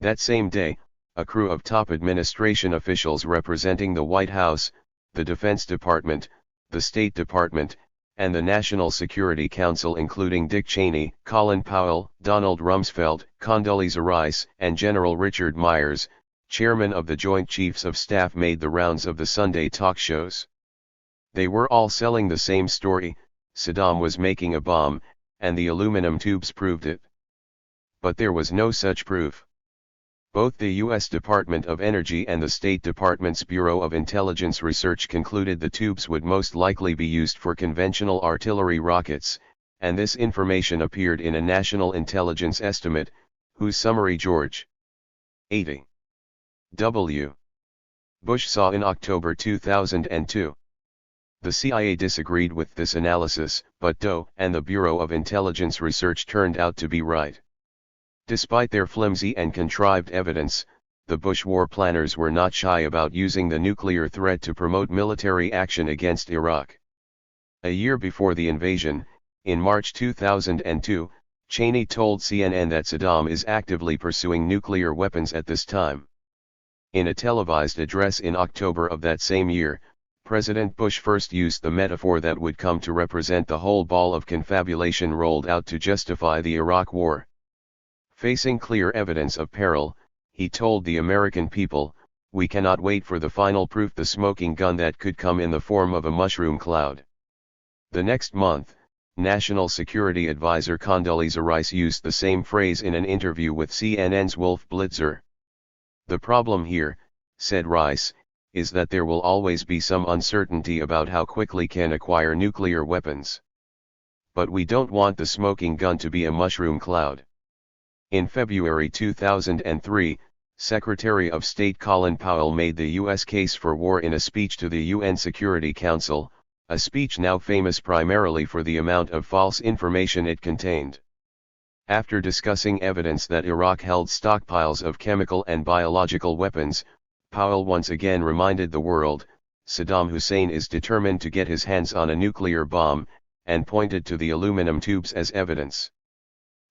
That same day, a crew of top administration officials representing the White House, the Defense Department, the State Department, and the National Security Council, including Dick Cheney, Colin Powell, Donald Rumsfeld, Condoleezza Rice, and General Richard Myers, chairman of the Joint Chiefs of Staff, made the rounds of the Sunday talk shows. They were all selling the same story: Saddam was making a bomb, and the aluminum tubes proved it. But there was no such proof. Both the U.S. Department of Energy and the State Department's Bureau of Intelligence Research concluded the tubes would most likely be used for conventional artillery rockets, and this information appeared in a national intelligence estimate, whose summary George 80. W. Bush saw in October 2002. The CIA disagreed with this analysis, but DOE and the Bureau of Intelligence Research turned out to be right. Despite their flimsy and contrived evidence, the Bush war planners were not shy about using the nuclear threat to promote military action against Iraq. A year before the invasion, in March 2002, Cheney told CNN that Saddam is actively pursuing nuclear weapons at this time. In a televised address in October of that same year, President Bush first used the metaphor that would come to represent the whole ball of confabulation rolled out to justify the Iraq War. Facing clear evidence of peril, he told the American people, "We cannot wait for the final proof, the smoking gun that could come in the form of a mushroom cloud." The next month, National Security Advisor Condoleezza Rice used the same phrase in an interview with CNN's Wolf Blitzer. "The problem here," said Rice, "is that there will always be some uncertainty about how quickly can acquire nuclear weapons. But we don't want the smoking gun to be a mushroom cloud." In February 2003, Secretary of State Colin Powell made the U.S. case for war in a speech to the UN Security Council, a speech now famous primarily for the amount of false information it contained. After discussing evidence that Iraq held stockpiles of chemical and biological weapons, Powell once again reminded the world, Saddam Hussein is determined to get his hands on a nuclear bomb, and pointed to the aluminum tubes as evidence.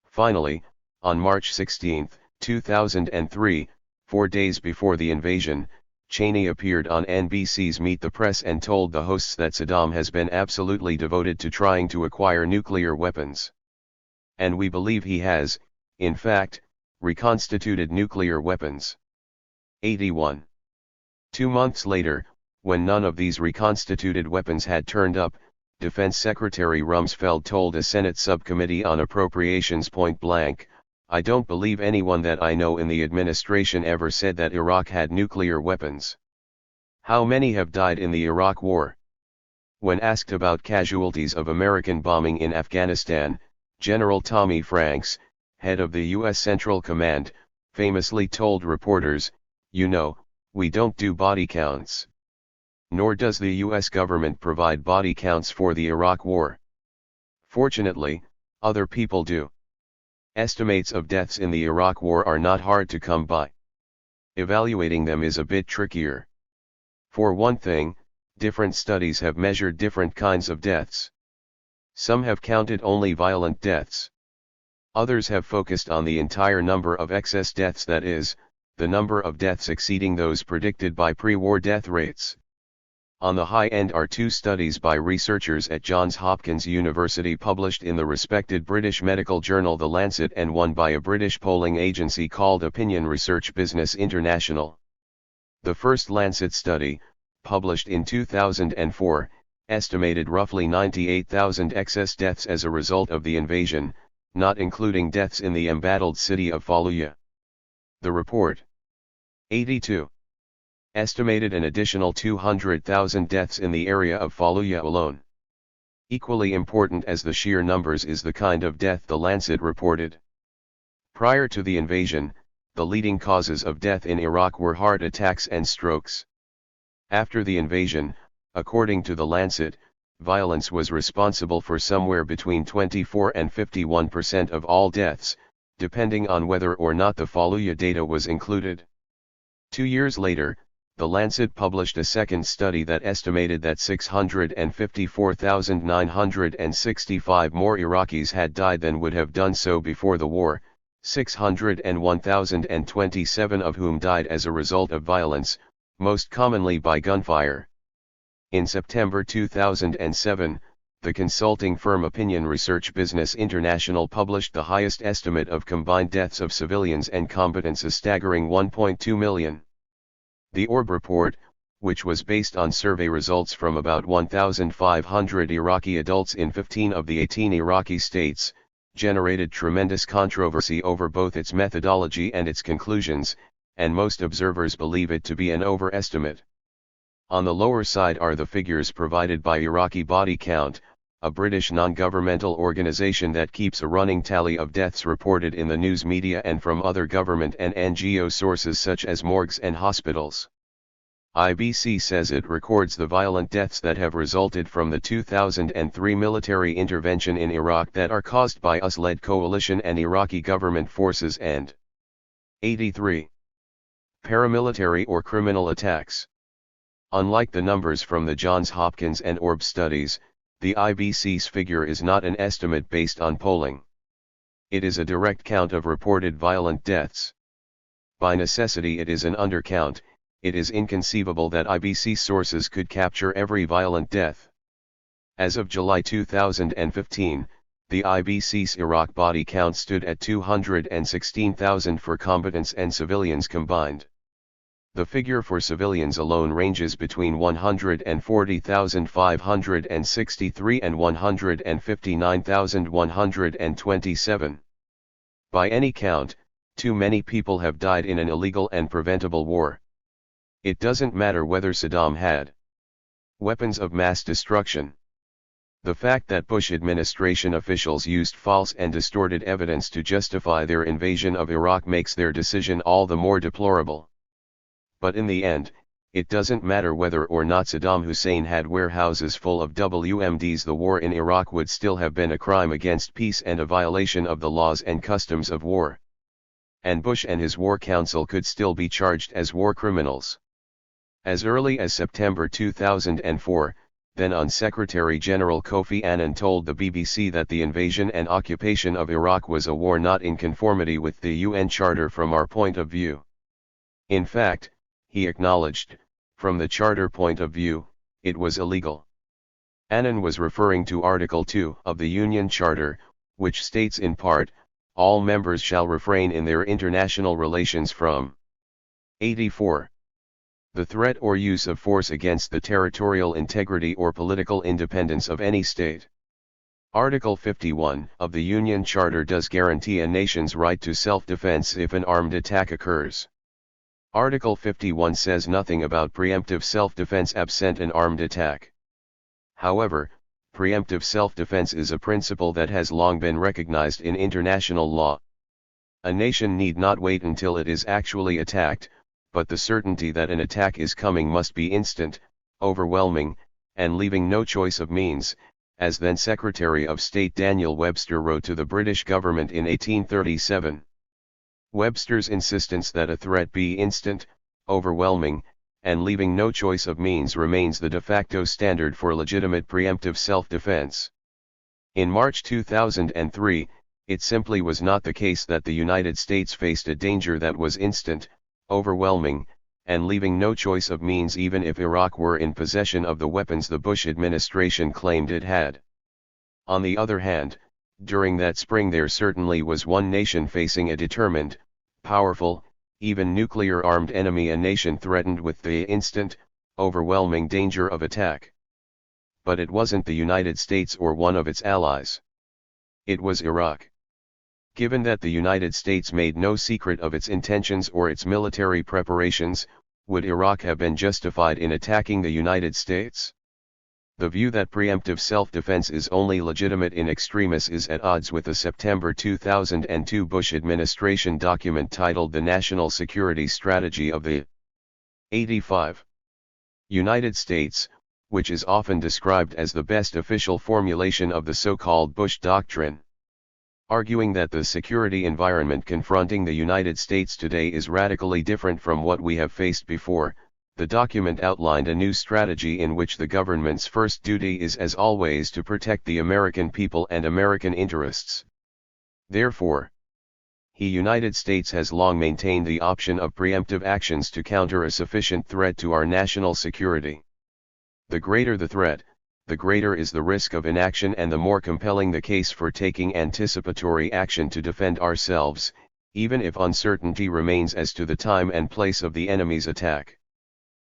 Finally, on March 16, 2003, 4 days before the invasion, Cheney appeared on NBC's Meet the Press and told the hosts that Saddam has been absolutely devoted to trying to acquire nuclear weapons. And we believe he has, in fact, reconstituted nuclear weapons. 81. 2 months later, when none of these reconstituted weapons had turned up, Defense Secretary Rumsfeld told a Senate subcommittee on appropriations point blank, "I don't believe anyone that I know in the administration ever said that Iraq had nuclear weapons. How many have died in the Iraq War?" When asked about casualties of American bombing in Afghanistan, General Tommy Franks, head of the U.S. Central Command, famously told reporters, "You know, we don't do body counts. Nor does the U.S. government provide body counts for the Iraq War. Fortunately, other people do." Estimates of deaths in the Iraq War are not hard to come by. Evaluating them is a bit trickier. For one thing, different studies have measured different kinds of deaths. Some have counted only violent deaths. Others have focused on the entire number of excess deaths, that is, the number of deaths exceeding those predicted by pre-war death rates. On the high end are 2 studies by researchers at Johns Hopkins University published in the respected British medical journal The Lancet, and one by a British polling agency called Opinion Research Business International. The first Lancet study, published in 2004, estimated roughly 98,000 excess deaths as a result of the invasion, not including deaths in the embattled city of Fallujah. The report 82 estimated an additional 200,000 deaths in the area of Fallujah alone. Equally important as the sheer numbers is the kind of death the Lancet reported. Prior to the invasion, the leading causes of death in Iraq were heart attacks and strokes. After the invasion, according to the Lancet, violence was responsible for somewhere between 24 and 51% of all deaths, depending on whether or not the Fallujah data was included. 2 years later, The Lancet published a second study that estimated that 654,965 more Iraqis had died than would have done so before the war, 601,027 of whom died as a result of violence, most commonly by gunfire. In September 2007, the consulting firm Opinion Research Business International published the highest estimate of combined deaths of civilians and combatants, a staggering 1.2 million. The Orb report, which was based on survey results from about 1,500 Iraqi adults in 15 of the 18 Iraqi states, generated tremendous controversy over both its methodology and its conclusions, and most observers believe it to be an overestimate. On the lower side are the figures provided by Iraqi Body Count, a British non-governmental organization that keeps a running tally of deaths reported in the news media and from other government and NGO sources such as morgues and hospitals. IBC says it records the violent deaths that have resulted from the 2003 military intervention in Iraq that are caused by US-led coalition and Iraqi government forces and 83 paramilitary or criminal attacks. Unlike the numbers from the Johns Hopkins and Orb studies, the IBC's figure is not an estimate based on polling. It is a direct count of reported violent deaths. By necessity it is an undercount. It is inconceivable that IBC sources could capture every violent death. As of July 2015, the IBC's Iraq body count stood at 216,000 for combatants and civilians combined. The figure for civilians alone ranges between 140,563 and 159,127. By any count, too many people have died in an illegal and preventable war. It doesn't matter whether Saddam had weapons of mass destruction. The fact that Bush administration officials used false and distorted evidence to justify their invasion of Iraq makes their decision all the more deplorable. But in the end, it doesn't matter whether or not Saddam Hussein had warehouses full of WMDs. The war in Iraq would still have been a crime against peace and a violation of the laws and customs of war. And Bush and his war council could still be charged as war criminals. As early as September 2004, then Secretary General Kofi Annan told the BBC that the invasion and occupation of Iraq was a war not in conformity with the UN Charter from our point of view. In fact, he acknowledged, from the Charter point of view, it was illegal. Annan was referring to Article 2 of the Union Charter, which states in part, all members shall refrain in their international relations from 84. The threat or use of force against the territorial integrity or political independence of any state. Article 51 of the Union Charter does guarantee a nation's right to self-defense if an armed attack occurs. Article 51 says nothing about preemptive self-defense absent an armed attack. However, preemptive self-defense is a principle that has long been recognized in international law. A nation need not wait until it is actually attacked, but the certainty that an attack is coming must be instant, overwhelming, and leaving no choice of means, as then Secretary of State Daniel Webster wrote to the British government in 1837. Webster's insistence that a threat be instant, overwhelming, and leaving no choice of means remains the de facto standard for legitimate preemptive self-defense. In March 2003, it simply was not the case that the United States faced a danger that was instant, overwhelming, and leaving no choice of means even if Iraq were in possession of the weapons the Bush administration claimed it had. On the other hand, during that spring there certainly was one nation facing a determined, powerful, even nuclear-armed enemy, a nation threatened with the instant, overwhelming danger of attack. But it wasn't the United States or one of its allies. It was Iraq. Given that the United States made no secret of its intentions or its military preparations, would Iraq have been justified in attacking the United States? The view that preemptive self-defense is only legitimate in extremis is at odds with the September 2002 Bush administration document titled The National Security Strategy of the 85 United States, which is often described as the best official formulation of the so-called Bush Doctrine. Arguing that the security environment confronting the United States today is radically different from what we have faced before, the document outlined a new strategy in which the government's first duty is, as always, to protect the American people and American interests. Therefore, the United States has long maintained the option of preemptive actions to counter a sufficient threat to our national security. The greater the threat, the greater is the risk of inaction and the more compelling the case for taking anticipatory action to defend ourselves, even if uncertainty remains as to the time and place of the enemy's attack.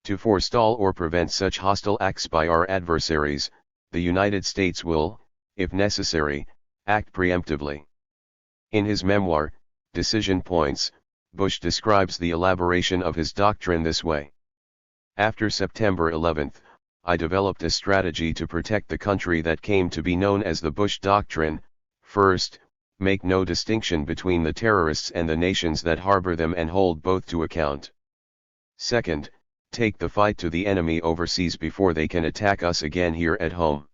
To forestall or prevent such hostile acts by our adversaries, the United States will, if necessary, act preemptively. In his memoir, Decision Points, Bush describes the elaboration of his doctrine this way. After September 11, I developed a strategy to protect the country that came to be known as the Bush Doctrine. First, make no distinction between the terrorists and the nations that harbor them and hold both to account. Second, take the fight to the enemy overseas before they can attack us again here at home.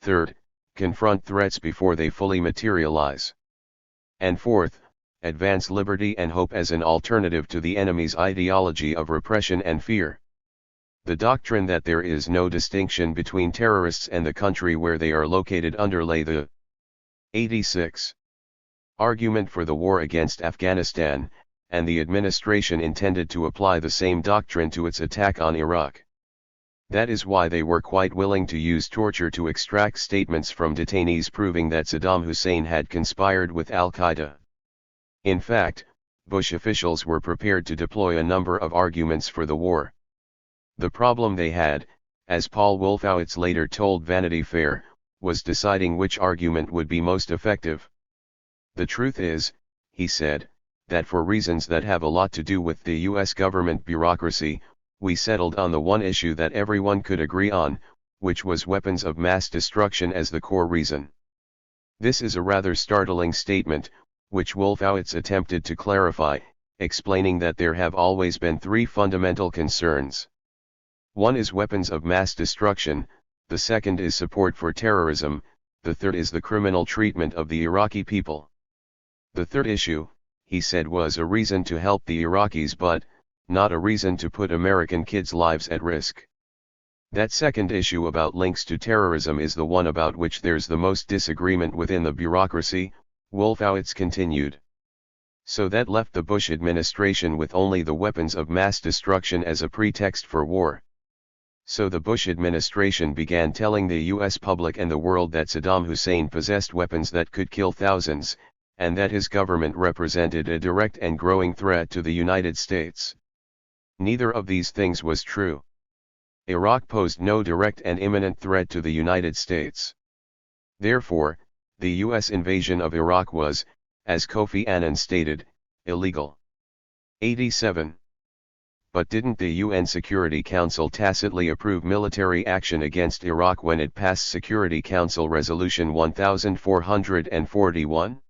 Third, confront threats before they fully materialize. And fourth, advance liberty and hope as an alternative to the enemy's ideology of repression and fear. The doctrine that there is no distinction between terrorists and the country where they are located underlay the 86. Argument for the war against Afghanistan, and the administration intended to apply the same doctrine to its attack on Iraq. That is why they were quite willing to use torture to extract statements from detainees proving that Saddam Hussein had conspired with al-Qaeda. In fact, Bush officials were prepared to deploy a number of arguments for the war. The problem they had, as Paul Wolfowitz later told Vanity Fair, was deciding which argument would be most effective. The truth is, he said, that for reasons that have a lot to do with the US government bureaucracy, we settled on the one issue that everyone could agree on, which was weapons of mass destruction as the core reason. This is a rather startling statement, which Wolfowitz attempted to clarify, explaining that there have always been three fundamental concerns. One is weapons of mass destruction, the second is support for terrorism, the third is the criminal treatment of the Iraqi people. The third issue, he said, was a reason to help the Iraqis but, not a reason to put American kids' lives at risk. That second issue about links to terrorism is the one about which there's the most disagreement within the bureaucracy, Wolfowitz continued. So that left the Bush administration with only the weapons of mass destruction as a pretext for war. So the Bush administration began telling the US public and the world that Saddam Hussein possessed weapons that could kill thousands, and that his government represented a direct and growing threat to the United States. Neither of these things was true. Iraq posed no direct and imminent threat to the United States. Therefore, the US invasion of Iraq was, as Kofi Annan stated, illegal. 87. But didn't the UN Security Council tacitly approve military action against Iraq when it passed Security Council Resolution 1441?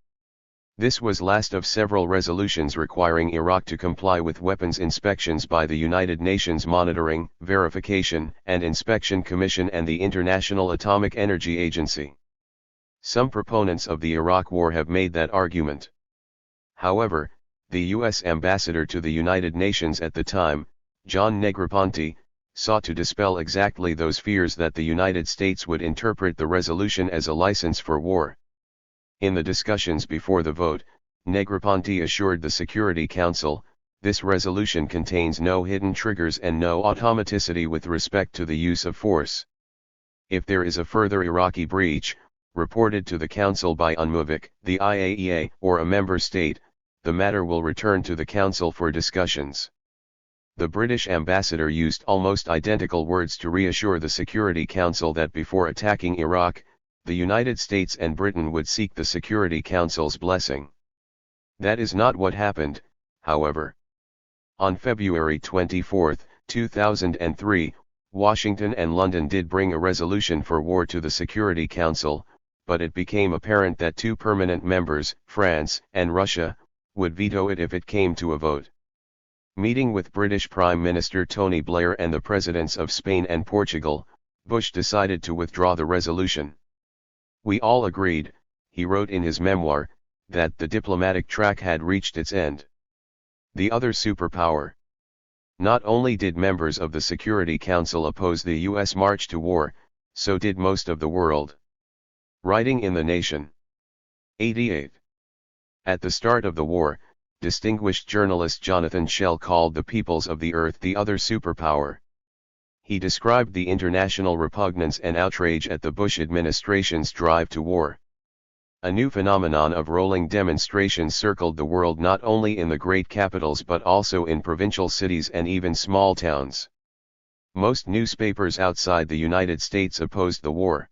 This was last of several resolutions requiring Iraq to comply with weapons inspections by the United Nations Monitoring, Verification, and Inspection Commission and the International Atomic Energy Agency. Some proponents of the Iraq War have made that argument. However, the U.S. ambassador to the United Nations at the time, John Negroponte, sought to dispel exactly those fears that the United States would interpret the resolution as a license for war. In the discussions before the vote, Negroponte assured the Security Council, this resolution contains no hidden triggers and no automaticity with respect to the use of force. If there is a further Iraqi breach, reported to the Council by UNMOVIC, the IAEA, or a member state, the matter will return to the Council for discussions. The British ambassador used almost identical words to reassure the Security Council that before attacking Iraq, the United States and Britain would seek the Security Council's blessing. That is not what happened, however. On February 24, 2003, Washington and London did bring a resolution for war to the Security Council, but it became apparent that two permanent members, France and Russia, would veto it if it came to a vote. Meeting with British Prime Minister Tony Blair and the presidents of Spain and Portugal, Bush decided to withdraw the resolution. We all agreed, he wrote in his memoir, that the diplomatic track had reached its end. The other superpower. Not only did members of the Security Council oppose the U.S. march to war, so did most of the world. Writing in The Nation. 88. At the start of the war, distinguished journalist Jonathan Schell called the peoples of the earth the other superpower. He described the international repugnance and outrage at the Bush administration's drive to war. A new phenomenon of rolling demonstrations circled the world not only in the great capitals but also in provincial cities and even small towns. Most newspapers outside the United States opposed the war.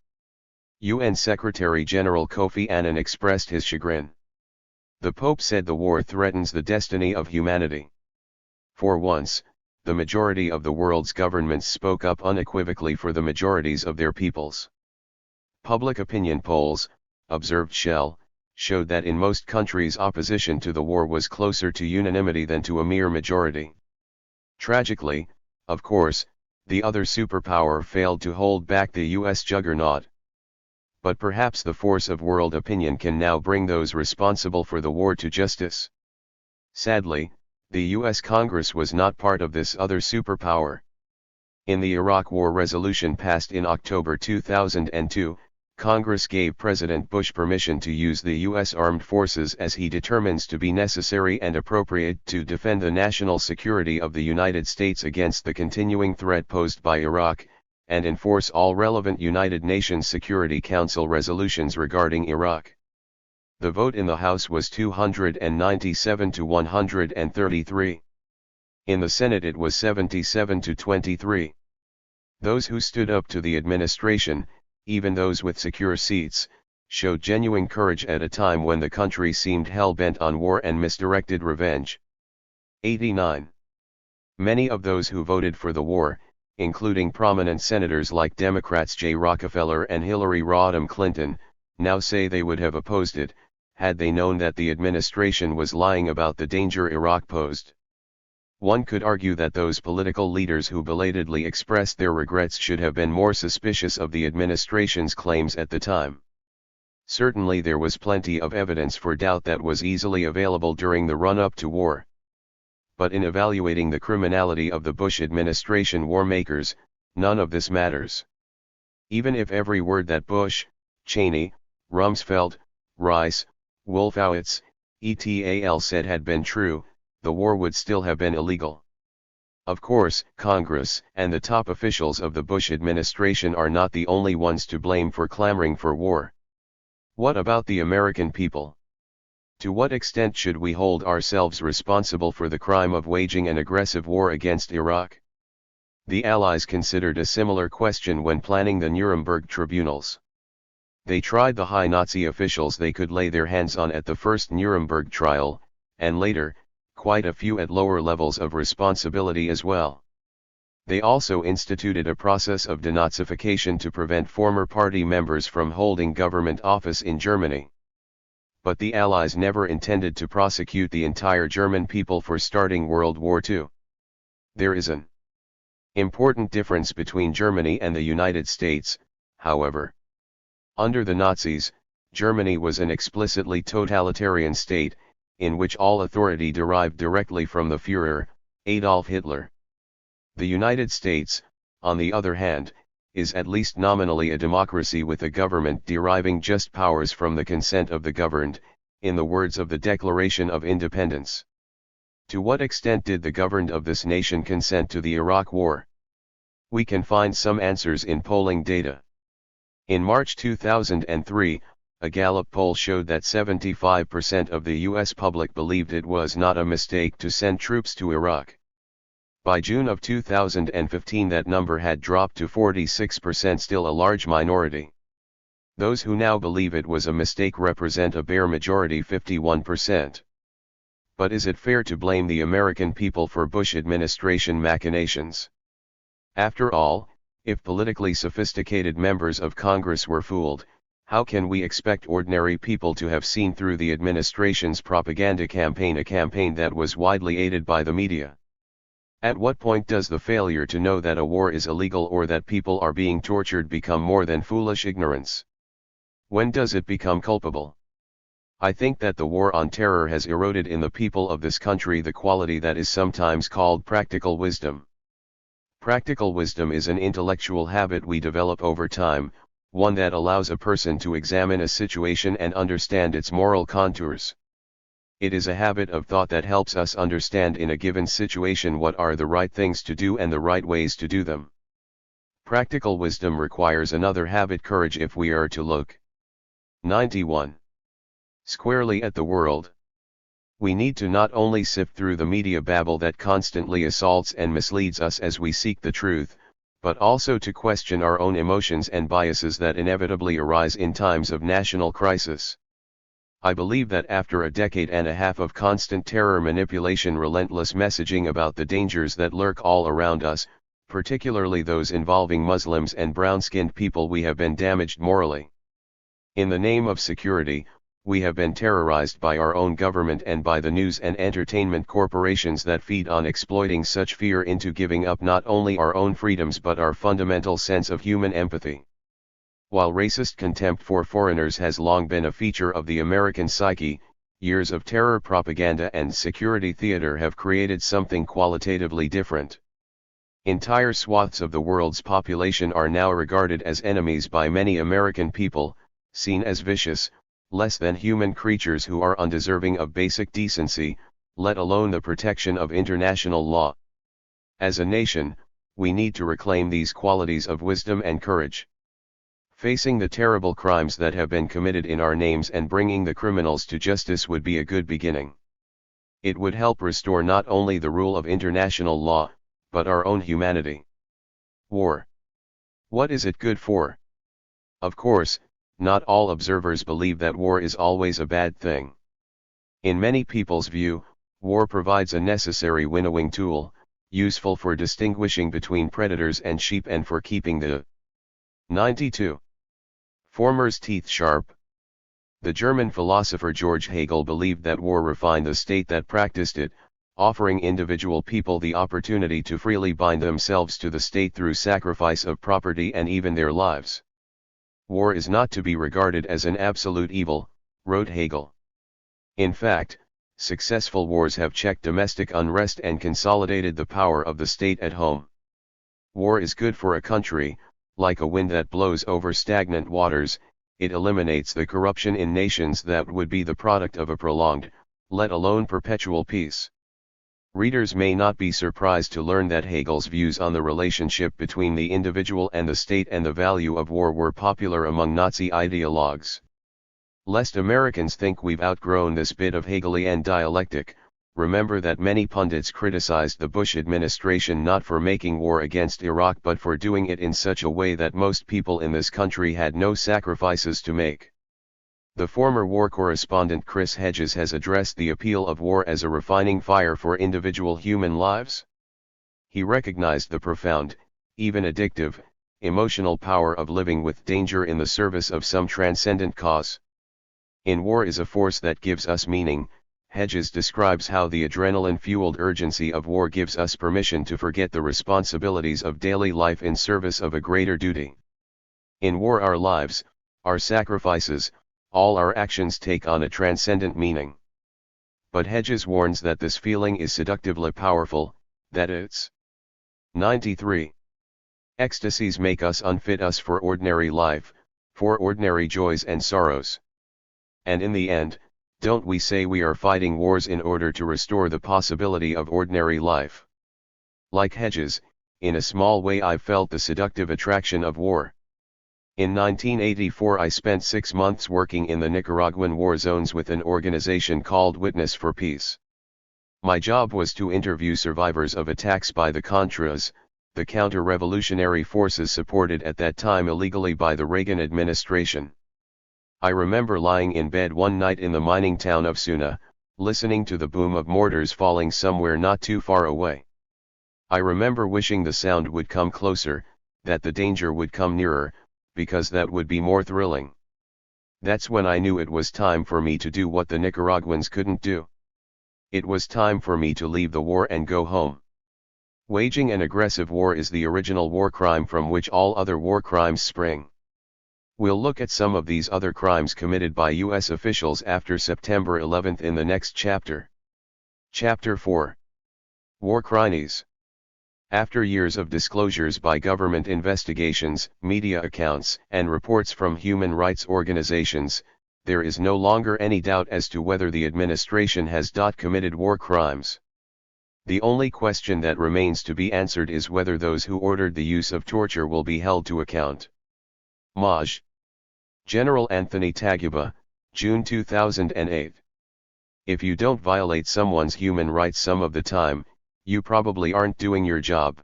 UN Secretary General Kofi Annan expressed his chagrin. The Pope said the war threatens the destiny of humanity. For once, the majority of the world's governments spoke up unequivocally for the majorities of their peoples. Public opinion polls, observed Shell, showed that in most countries opposition to the war was closer to unanimity than to a mere majority. Tragically, of course, the other superpower failed to hold back the US juggernaut. But perhaps the force of world opinion can now bring those responsible for the war to justice. Sadly, the US Congress was not part of this other superpower. In the Iraq War resolution passed in October 2002, Congress gave President Bush permission to use the U.S. armed forces as he determines to be necessary and appropriate to defend the national security of the United States against the continuing threat posed by Iraq, and enforce all relevant United Nations Security Council resolutions regarding Iraq. The vote in the House was 297 to 133. In the Senate it was 77 to 23. Those who stood up to the administration, even those with secure seats, showed genuine courage at a time when the country seemed hell-bent on war and misdirected revenge. 89. Many of those who voted for the war, including prominent senators like Democrats Jay Rockefeller and Hillary Rodham Clinton, now say they would have opposed it, had they known that the administration was lying about the danger Iraq posed. One could argue that those political leaders who belatedly expressed their regrets should have been more suspicious of the administration's claims at the time. Certainly there was plenty of evidence for doubt that was easily available during the run-up to war. But in evaluating the criminality of the Bush administration warmakers, none of this matters. Even if every word that Bush, Cheney, Rumsfeld, Rice, Wolfowitz, et.al. said had been true, the war would still have been illegal. Of course, Congress and the top officials of the Bush administration are not the only ones to blame for clamoring for war. What about the American people? To what extent should we hold ourselves responsible for the crime of waging an aggressive war against Iraq? The Allies considered a similar question when planning the Nuremberg tribunals. They tried the high Nazi officials they could lay their hands on at the first Nuremberg trial, and later, quite a few at lower levels of responsibility as well. They also instituted a process of denazification to prevent former party members from holding government office in Germany. But the Allies never intended to prosecute the entire German people for starting World War II. There is an important difference between Germany and the United States, however. Under the Nazis, Germany was an explicitly totalitarian state, in which all authority derived directly from the Führer, Adolf Hitler. The United States, on the other hand, is at least nominally a democracy with a government deriving just powers from the consent of the governed, in the words of the Declaration of Independence. To what extent did the governed of this nation consent to the Iraq War? We can find some answers in polling data. In March 2003, a Gallup poll showed that 75% of the U.S. public believed it was not a mistake to send troops to Iraq. By June of 2015 that number had dropped to 46%, still a large minority. Those who now believe it was a mistake represent a bare majority, 51%. But is it fair to blame the American people for Bush administration machinations? After all, if politically sophisticated members of Congress were fooled, how can we expect ordinary people to have seen through the administration's propaganda campaign, a campaign that was widely aided by the media? At what point does the failure to know that a war is illegal or that people are being tortured become more than foolish ignorance? When does it become culpable? I think that the war on terror has eroded in the people of this country the quality that is sometimes called practical wisdom. Practical wisdom is an intellectual habit we develop over time, one that allows a person to examine a situation and understand its moral contours. It is a habit of thought that helps us understand in a given situation what are the right things to do and the right ways to do them. Practical wisdom requires another habit, courage, if we are to look 91 squarely at the world. We need to not only sift through the media babble that constantly assaults and misleads us as we seek the truth, but also to question our own emotions and biases that inevitably arise in times of national crisis. I believe that after a decade and a half of constant terror manipulation, relentless messaging about the dangers that lurk all around us, particularly those involving Muslims and brown-skinned people, we have been damaged morally. In the name of security, we have been terrorized by our own government and by the news and entertainment corporations that feed on exploiting such fear into giving up not only our own freedoms but our fundamental sense of human empathy. While racist contempt for foreigners has long been a feature of the American psyche, years of terror propaganda and security theater have created something qualitatively different. Entire swaths of the world's population are now regarded as enemies by many American people, seen as vicious, less than human creatures who are undeserving of basic decency, let alone the protection of international law. As a nation, we need to reclaim these qualities of wisdom and courage. Facing the terrible crimes that have been committed in our names and bringing the criminals to justice would be a good beginning. It would help restore not only the rule of international law, but our own humanity. War. What is it good for? Of course, not all observers believe that war is always a bad thing. In many people's view, war provides a necessary winnowing tool, useful for distinguishing between predators and sheep and for keeping the 92 formers' teeth sharp. The German philosopher George Hegel believed that war refined the state that practiced it, offering individual people the opportunity to freely bind themselves to the state through sacrifice of property and even their lives. War is not to be regarded as an absolute evil, wrote Hegel. In fact, successful wars have checked domestic unrest and consolidated the power of the state at home. War is good for a country. Like a wind that blows over stagnant waters, it eliminates the corruption in nations that would be the product of a prolonged, let alone perpetual peace. Readers may not be surprised to learn that Hegel's views on the relationship between the individual and the state and the value of war were popular among Nazi ideologues. Lest Americans think we've outgrown this bit of Hegelian dialectic, remember that many pundits criticized the Bush administration not for making war against Iraq but for doing it in such a way that most people in this country had no sacrifices to make. The former war correspondent Chris Hedges has addressed the appeal of war as a refining fire for individual human lives. He recognized the profound, even addictive, emotional power of living with danger in the service of some transcendent cause. In war is a force that gives us meaning. Hedges describes how the adrenaline-fueled urgency of war gives us permission to forget the responsibilities of daily life in service of a greater duty. In war our lives, our sacrifices, all our actions take on a transcendent meaning. But Hedges warns that this feeling is seductively powerful, that its 93 ecstasies make us unfit us for ordinary life, for ordinary joys and sorrows. And in the end, don't we say we are fighting wars in order to restore the possibility of ordinary life? Like Hedges, in a small way I felt the seductive attraction of war. In 1984 I spent 6 months working in the Nicaraguan war zones with an organization called Witness for Peace. My job was to interview survivors of attacks by the Contras, the counter-revolutionary forces supported at that time illegally by the Reagan administration. I remember lying in bed one night in the mining town of Suna, listening to the boom of mortars falling somewhere not too far away. I remember wishing the sound would come closer, that the danger would come nearer, because that would be more thrilling. That's when I knew it was time for me to do what the Nicaraguans couldn't do. It was time for me to leave the war and go home. Waging an aggressive war is the original war crime from which all other war crimes spring. We'll look at some of these other crimes committed by U.S. officials after September 11 in the next chapter. Chapter 4. War Crimes. After years of disclosures by government investigations, media accounts, and reports from human rights organizations, there is no longer any doubt as to whether the administration has committed war crimes. The only question that remains to be answered is whether those who ordered the use of torture will be held to account. Maj. General Anthony Taguba, June 2008. If you don't violate someone's human rights some of the time, you probably aren't doing your job.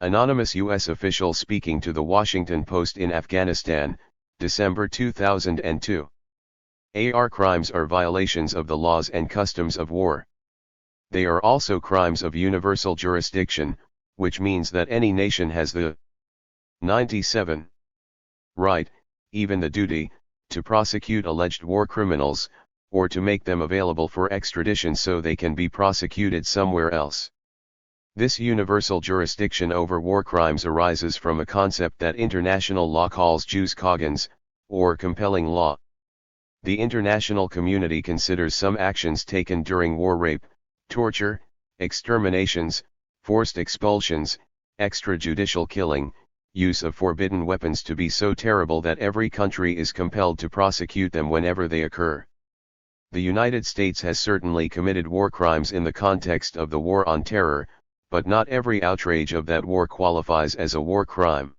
Anonymous U.S. official speaking to the Washington Post in Afghanistan, December 2002. AR crimes are violations of the laws and customs of war. They are also crimes of universal jurisdiction, which means that any nation has the 97 right, even the duty, to prosecute alleged war criminals, or to make them available for extradition so they can be prosecuted somewhere else. This universal jurisdiction over war crimes arises from a concept that international law calls jus cogens, or compelling law. The international community considers some actions taken during war rape, torture, exterminations, forced expulsions, extrajudicial killing, use of forbidden weapons to be so terrible that every country is compelled to prosecute them whenever they occur. The United States has certainly committed war crimes in the context of the War on Terror, but not every outrage of that war qualifies as a war crime.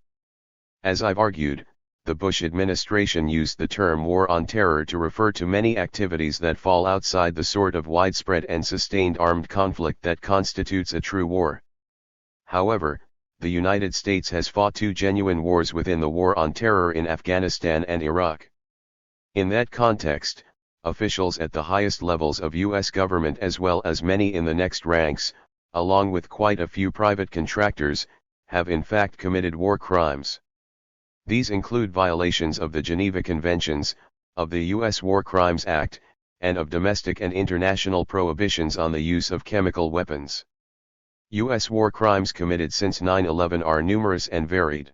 As I've argued, the Bush administration used the term war on terror to refer to many activities that fall outside the sort of widespread and sustained armed conflict that constitutes a true war. However, the United States has fought two genuine wars within the war on terror in Afghanistan and Iraq. In that context, officials at the highest levels of U.S. government as well as many in the next ranks, along with quite a few private contractors, have in fact committed war crimes. These include violations of the Geneva Conventions, of the U.S. War Crimes Act, and of domestic and international prohibitions on the use of chemical weapons. U.S. war crimes committed since 9/11 are numerous and varied.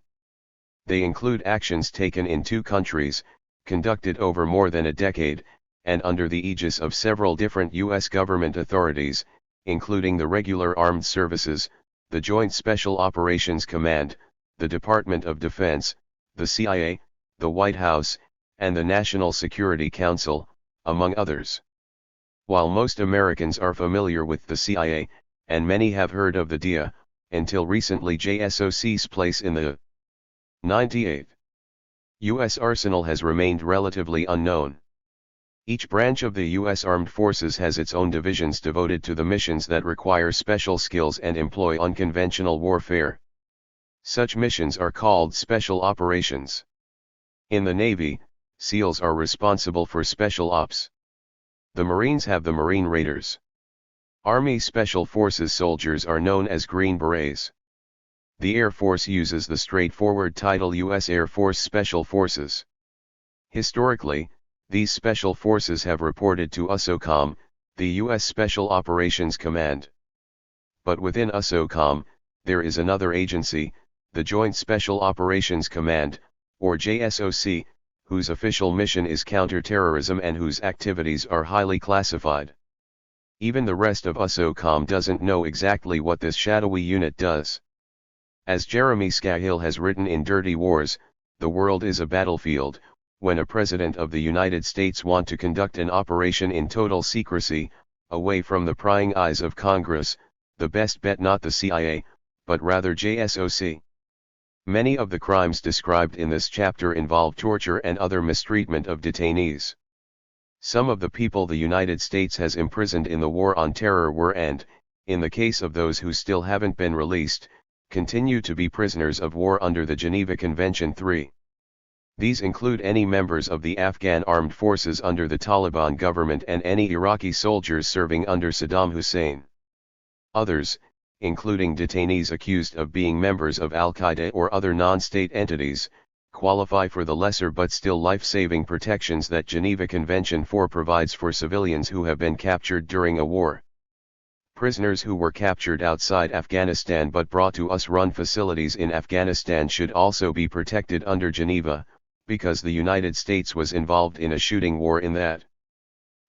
They include actions taken in two countries, conducted over more than a decade, and under the aegis of several different U.S. government authorities, including the Regular Armed Services, the Joint Special Operations Command, the Department of Defense, the CIA, the White House, and the National Security Council, among others. While most Americans are familiar with the CIA, and many have heard of the DIA, until recently JSOC's place in the 98th U.S. arsenal has remained relatively unknown. Each branch of the U.S. Armed Forces has its own divisions devoted to the missions that require special skills and employ unconventional warfare. Such missions are called special operations. In the Navy, SEALs are responsible for special ops. The Marines have the Marine Raiders. Army Special Forces soldiers are known as Green Berets. The Air Force uses the straightforward title U.S. Air Force Special Forces. Historically, these special forces have reported to USOCOM, the U.S. Special Operations Command. But within USOCOM, there is another agency, the Joint Special Operations Command, or JSOC, whose official mission is counterterrorism and whose activities are highly classified. Even the rest of USOCOM doesn't know exactly what this shadowy unit does. As Jeremy Scahill has written in Dirty Wars, the world is a battlefield. When a president of the United States wants to conduct an operation in total secrecy, away from the prying eyes of Congress, the best bet not the CIA, but rather JSOC. Many of the crimes described in this chapter involve torture and other mistreatment of detainees. Some of the people the United States has imprisoned in the War on Terror were and, in the case of those who still haven't been released, continue to be prisoners of war under the Geneva Convention 3. These include any members of the Afghan armed forces under the Taliban government and any Iraqi soldiers serving under Saddam Hussein. Others, including detainees accused of being members of Al-Qaeda or other non-state entities, qualify for the lesser but still life-saving protections that Geneva Convention 4 provides for civilians who have been captured during a war. Prisoners who were captured outside Afghanistan but brought to US-run facilities in Afghanistan should also be protected under Geneva, because the United States was involved in a shooting war in that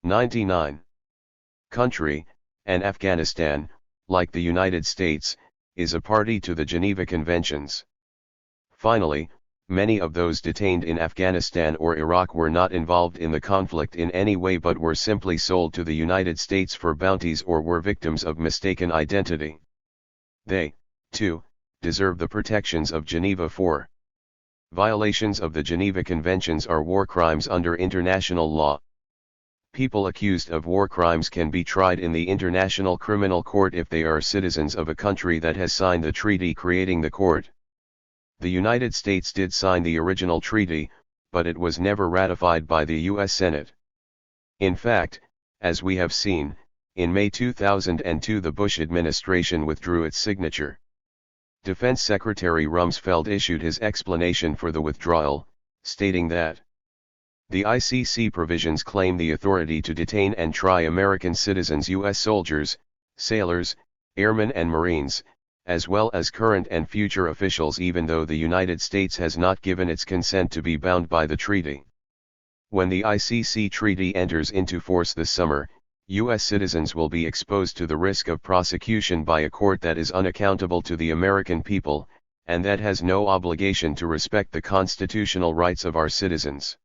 99 country, and Afghanistan, like the United States, is a party to the Geneva Conventions. Finally, many of those detained in Afghanistan or Iraq were not involved in the conflict in any way but were simply sold to the United States for bounties or were victims of mistaken identity. They, too, deserve the protections of Geneva 4. Violations of the Geneva Conventions are war crimes under international law. People accused of war crimes can be tried in the International Criminal Court if they are citizens of a country that has signed the treaty creating the court. The United States did sign the original treaty, but it was never ratified by the U.S. Senate. In fact, as we have seen, in May 2002 the Bush administration withdrew its signature. Defense Secretary Rumsfeld issued his explanation for the withdrawal, stating that the ICC provisions claim the authority to detain and try American citizens, U.S. soldiers, sailors, airmen and Marines, as well as current and future officials, even though the United States has not given its consent to be bound by the treaty. When the ICC treaty enters into force this summer, U.S. citizens will be exposed to the risk of prosecution by a court that is unaccountable to the American people, and that has no obligation to respect the constitutional rights of our citizens.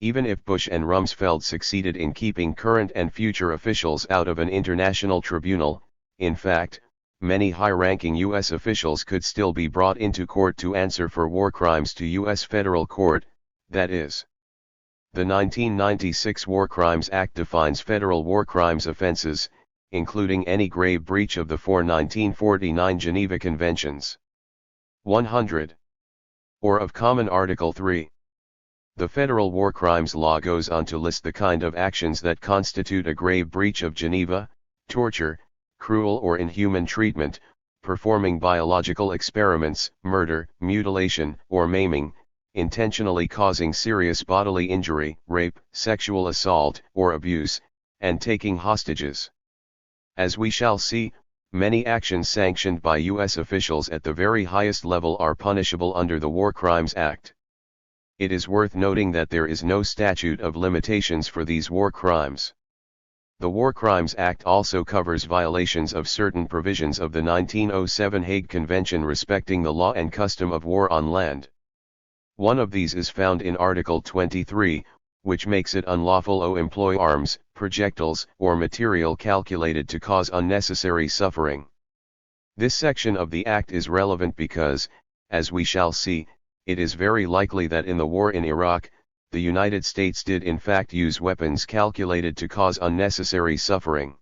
Even if Bush and Rumsfeld succeeded in keeping current and future officials out of an international tribunal, in fact, many high-ranking U.S. officials could still be brought into court to answer for war crimes to U.S. federal court, that is. The 1996 War Crimes Act defines federal war crimes offenses, including any grave breach of the four 1949 Geneva Conventions. 100. Or of Common Article 3. The Federal War Crimes Law goes on to list the kind of actions that constitute a grave breach of Geneva: torture, cruel or inhuman treatment, performing biological experiments, murder, mutilation or maiming, intentionally causing serious bodily injury, rape, sexual assault or abuse, and taking hostages. As we shall see, many actions sanctioned by U.S. officials at the very highest level are punishable under the War Crimes Act. It is worth noting that there is no statute of limitations for these war crimes. The War Crimes Act also covers violations of certain provisions of the 1907 Hague Convention respecting the law and custom of war on land. One of these is found in Article 23, which makes it unlawful to employ arms, projectiles, or material calculated to cause unnecessary suffering. This section of the Act is relevant because, as we shall see, it is very likely that in the war in Iraq, the United States did in fact use weapons calculated to cause unnecessary suffering.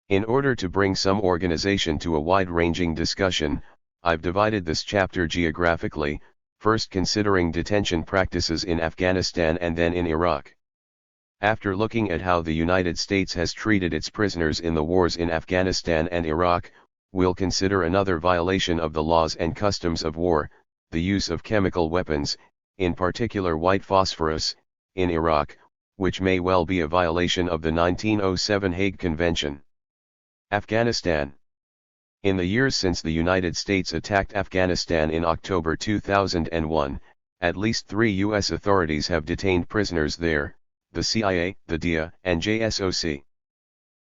In order to bring some organization to a wide-ranging discussion, I've divided this chapter geographically, first considering detention practices in Afghanistan and then in Iraq. After looking at how the United States has treated its prisoners in the wars in Afghanistan and Iraq, we'll consider another violation of the laws and customs of war: the use of chemical weapons, in particular white phosphorus, in Iraq, which may well be a violation of the 1907 Hague Convention. Afghanistan. In the years since the United States attacked Afghanistan in October 2001, at least 3 U.S. authorities have detained prisoners there: the CIA, the DIA, and JSOC.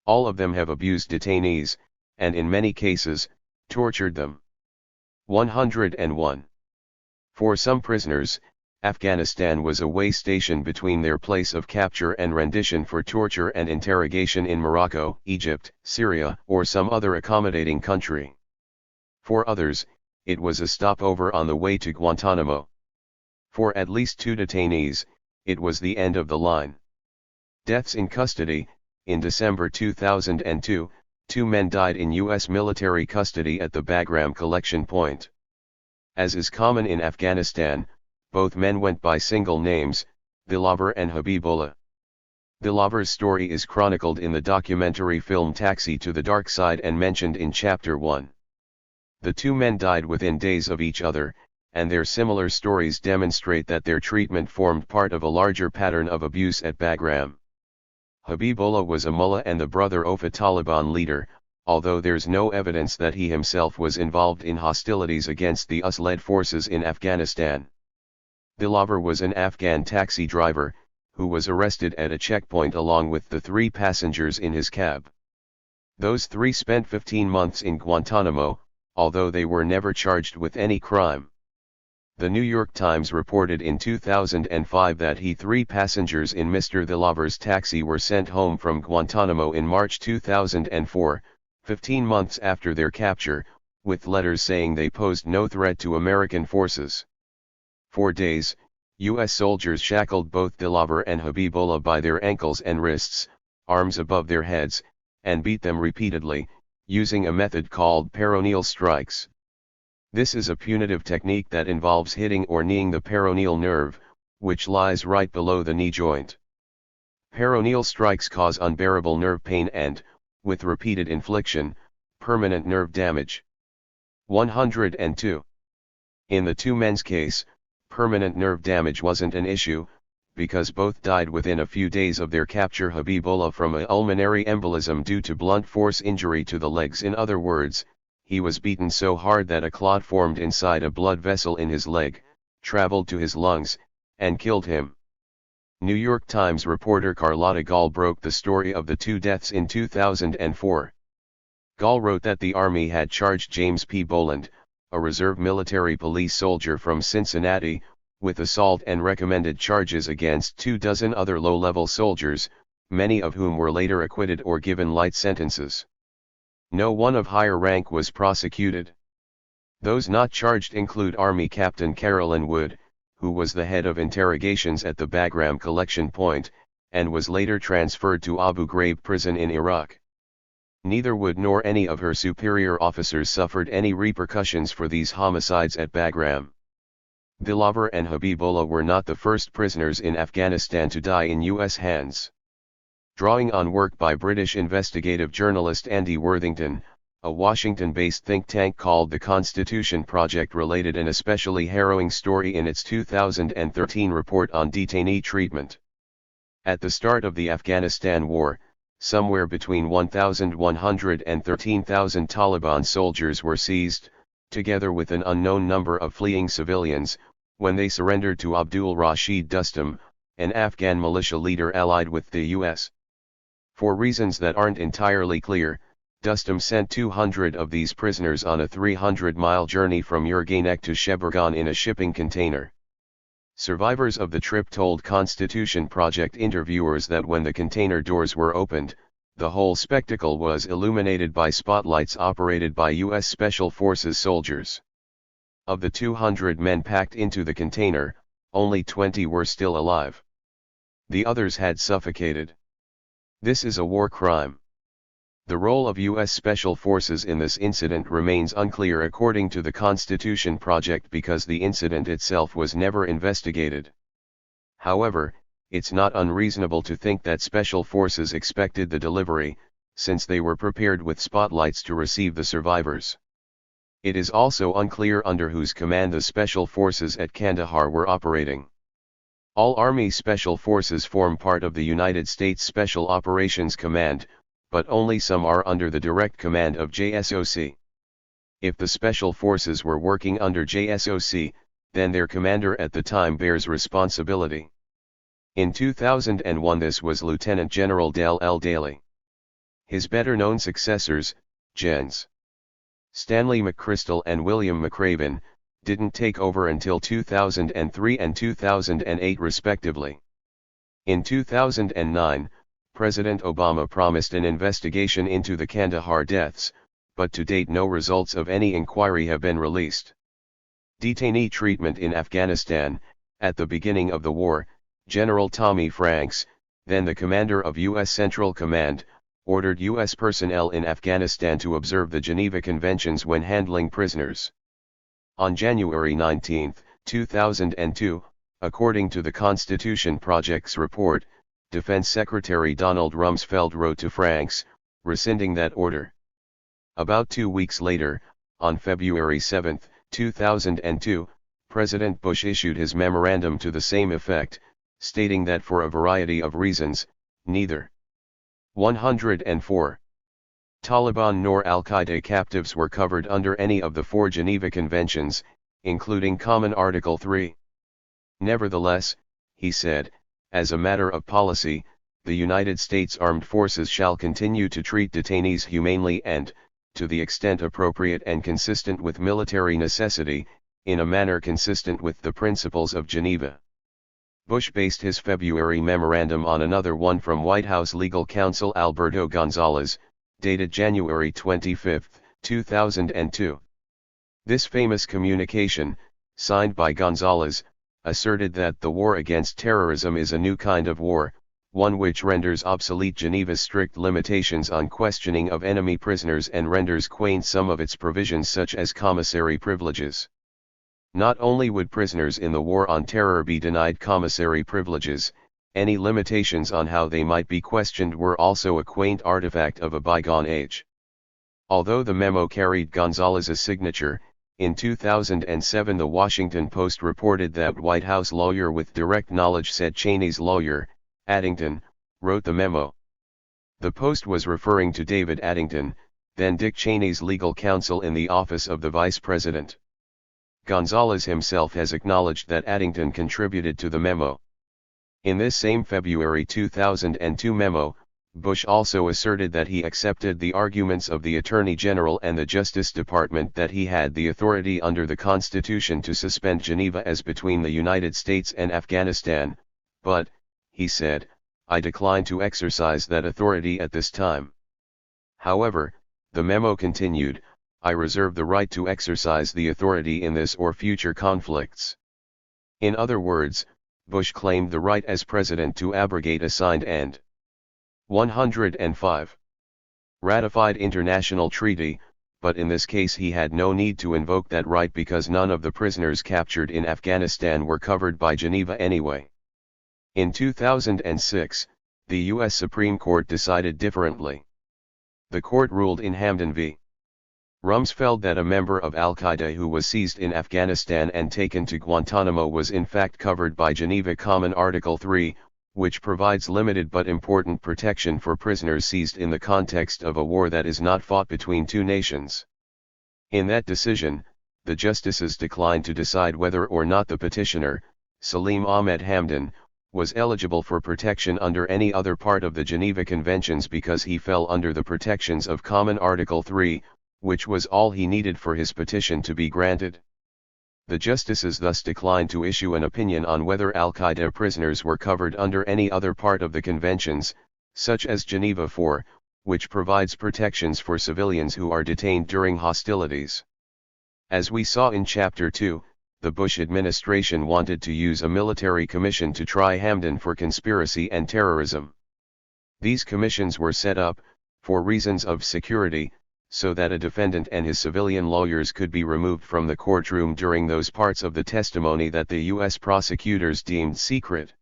All of them have abused detainees, and in many cases, tortured them. 101. For some prisoners, Afghanistan was a way station between their place of capture and rendition for torture and interrogation in Morocco, Egypt, Syria, or some other accommodating country. For others, it was a stopover on the way to Guantanamo. For at least 2 detainees, it was the end of the line. Deaths in custody. In December 2002, 2 men died in U.S. military custody at the Bagram collection point. As is common in Afghanistan, both men went by single names, Dilaver and Habibullah. Dilaver's story is chronicled in the documentary film Taxi to the Dark Side and mentioned in Chapter 1. The 2 men died within days of each other, and their similar stories demonstrate that their treatment formed part of a larger pattern of abuse at Bagram. Habibullah was a mullah and the brother of a Taliban leader, although there's no evidence that he himself was involved in hostilities against the US-led forces in Afghanistan. Dilaver was an Afghan taxi driver, who was arrested at a checkpoint along with the 3 passengers in his cab. Those 3 spent 15 months in Guantanamo, although they were never charged with any crime. The New York Times reported in 2005 that 3 passengers in Mr. Dilaver's taxi were sent home from Guantanamo in March 2004, 15 months after their capture, with letters saying they posed no threat to American forces. For days, U.S. soldiers shackled both Dilaver and Habibullah by their ankles and wrists, arms above their heads, and beat them repeatedly, using a method called peroneal strikes. This is a punitive technique that involves hitting or kneeing the peroneal nerve, which lies right below the knee joint. Peroneal strikes cause unbearable nerve pain and, with repeated infliction, permanent nerve damage. 102. In the two men's case, permanent nerve damage wasn't an issue, because both died within a few days of their capture. Habibullah from a pulmonary embolism due to blunt force injury to the legs. In other words, he was beaten so hard that a clot formed inside a blood vessel in his leg, traveled to his lungs, and killed him. New York Times reporter Carlotta Gall broke the story of the two deaths in 2004. Gall wrote that the Army had charged James P. Boland, a reserve military police soldier from Cincinnati, with assault and recommended charges against 24 other low-level soldiers, many of whom were later acquitted or given light sentences. No one of higher rank was prosecuted. Those not charged include Army Captain Carolyn Wood, who was the head of interrogations at the Bagram collection point, and was later transferred to Abu Ghraib prison in Iraq. Neither Wood nor any of her superior officers suffered any repercussions for these homicides at Bagram. Dilaver and Habibullah were not the first prisoners in Afghanistan to die in U.S. hands. Drawing on work by British investigative journalist Andy Worthington, a Washington-based think tank called the Constitution Project related an especially harrowing story in its 2013 report on detainee treatment. At the start of the Afghanistan war, somewhere between 1,100 and 13,000 Taliban soldiers were seized, together with an unknown number of fleeing civilians, when they surrendered to Abdul Rashid Dostum, an Afghan militia leader allied with the U.S. For reasons that aren't entirely clear, Dostum sent 200 of these prisoners on a 300-mile journey from Urganek to Sheberghan in a shipping container. Survivors of the trip told Constitution Project interviewers that when the container doors were opened, the whole spectacle was illuminated by spotlights operated by U.S. Special Forces soldiers. Of the 200 men packed into the container, only 20 were still alive. The others had suffocated. This is a war crime. The role of U.S. Special Forces in this incident remains unclear according to the Constitution Project because the incident itself was never investigated. However, it's not unreasonable to think that Special Forces expected the delivery, since they were prepared with spotlights to receive the survivors. It is also unclear under whose command the Special Forces at Kandahar were operating. All Army Special Forces form part of the United States Special Operations Command, but only some are under the direct command of JSOC. If the Special Forces were working under JSOC, then their commander at the time bears responsibility. In 2001 this was Lieutenant General Dale L. Daly. His better-known successors, Gens. Stanley McChrystal and William McRaven, didn't take over until 2003 and 2008 respectively. In 2009, President Obama promised an investigation into the Kandahar deaths, but to date no results of any inquiry have been released. Detainee treatment in Afghanistan. At the beginning of the war, General Tommy Franks, then the commander of U.S. Central Command, ordered U.S. personnel in Afghanistan to observe the Geneva Conventions when handling prisoners. On January 19, 2002, according to the Constitution Project's report, Defense Secretary Donald Rumsfeld wrote to Franks, rescinding that order. About 2 weeks later, on February 7, 2002, President Bush issued his memorandum to the same effect, stating that for a variety of reasons, neither 104 Taliban nor Al-Qaeda captives were covered under any of the 4 Geneva Conventions, including Common Article 3. Nevertheless, he said, as a matter of policy, the United States Armed Forces shall continue to treat detainees humanely and, to the extent appropriate and consistent with military necessity, in a manner consistent with the principles of Geneva. Bush based his February memorandum on another one from White House legal counsel Alberto Gonzales, dated January 25, 2002. This famous communication, signed by Gonzales, asserted that the war against terrorism is a new kind of war, one which renders obsolete Geneva's strict limitations on questioning of enemy prisoners and renders quaint some of its provisions such as commissary privileges. Not only would prisoners in the war on terror be denied commissary privileges, any limitations on how they might be questioned were also a quaint artifact of a bygone age. Although the memo carried Gonzalez's signature, in 2007 the Washington Post reported that White House lawyer with direct knowledge said Cheney's lawyer, Addington, wrote the memo. The Post was referring to David Addington, then Dick Cheney's legal counsel in the office of the Vice President. Gonzalez himself has acknowledged that Addington contributed to the memo. In this same February 2002 memo, Bush also asserted that he accepted the arguments of the Attorney General and the Justice Department that he had the authority under the Constitution to suspend Geneva as between the United States and Afghanistan, but, he said, I decline to exercise that authority at this time. However, the memo continued, I reserve the right to exercise the authority in this or future conflicts. In other words, Bush claimed the right as president to abrogate a signed and 105 ratified international treaty, but in this case he had no need to invoke that right because none of the prisoners captured in Afghanistan were covered by Geneva anyway. In 2006, the U.S. Supreme Court decided differently. The court ruled in Hamdan v. Rumsfeld that a member of al-Qaeda who was seized in Afghanistan and taken to Guantanamo was in fact covered by Geneva Common Article 3, which provides limited but important protection for prisoners seized in the context of a war that is not fought between two nations. In that decision, the justices declined to decide whether or not the petitioner, Salim Ahmed Hamdan, was eligible for protection under any other part of the Geneva Conventions because he fell under the protections of Common Article 3, which was all he needed for his petition to be granted. The justices thus declined to issue an opinion on whether al-Qaeda prisoners were covered under any other part of the conventions, such as Geneva 4, which provides protections for civilians who are detained during hostilities. As we saw in Chapter 2, the Bush administration wanted to use a military commission to try Hamdan for conspiracy and terrorism. These commissions were set up, for reasons of security, so that a defendant and his civilian lawyers could be removed from the courtroom during those parts of the testimony that the U.S. prosecutors deemed secret.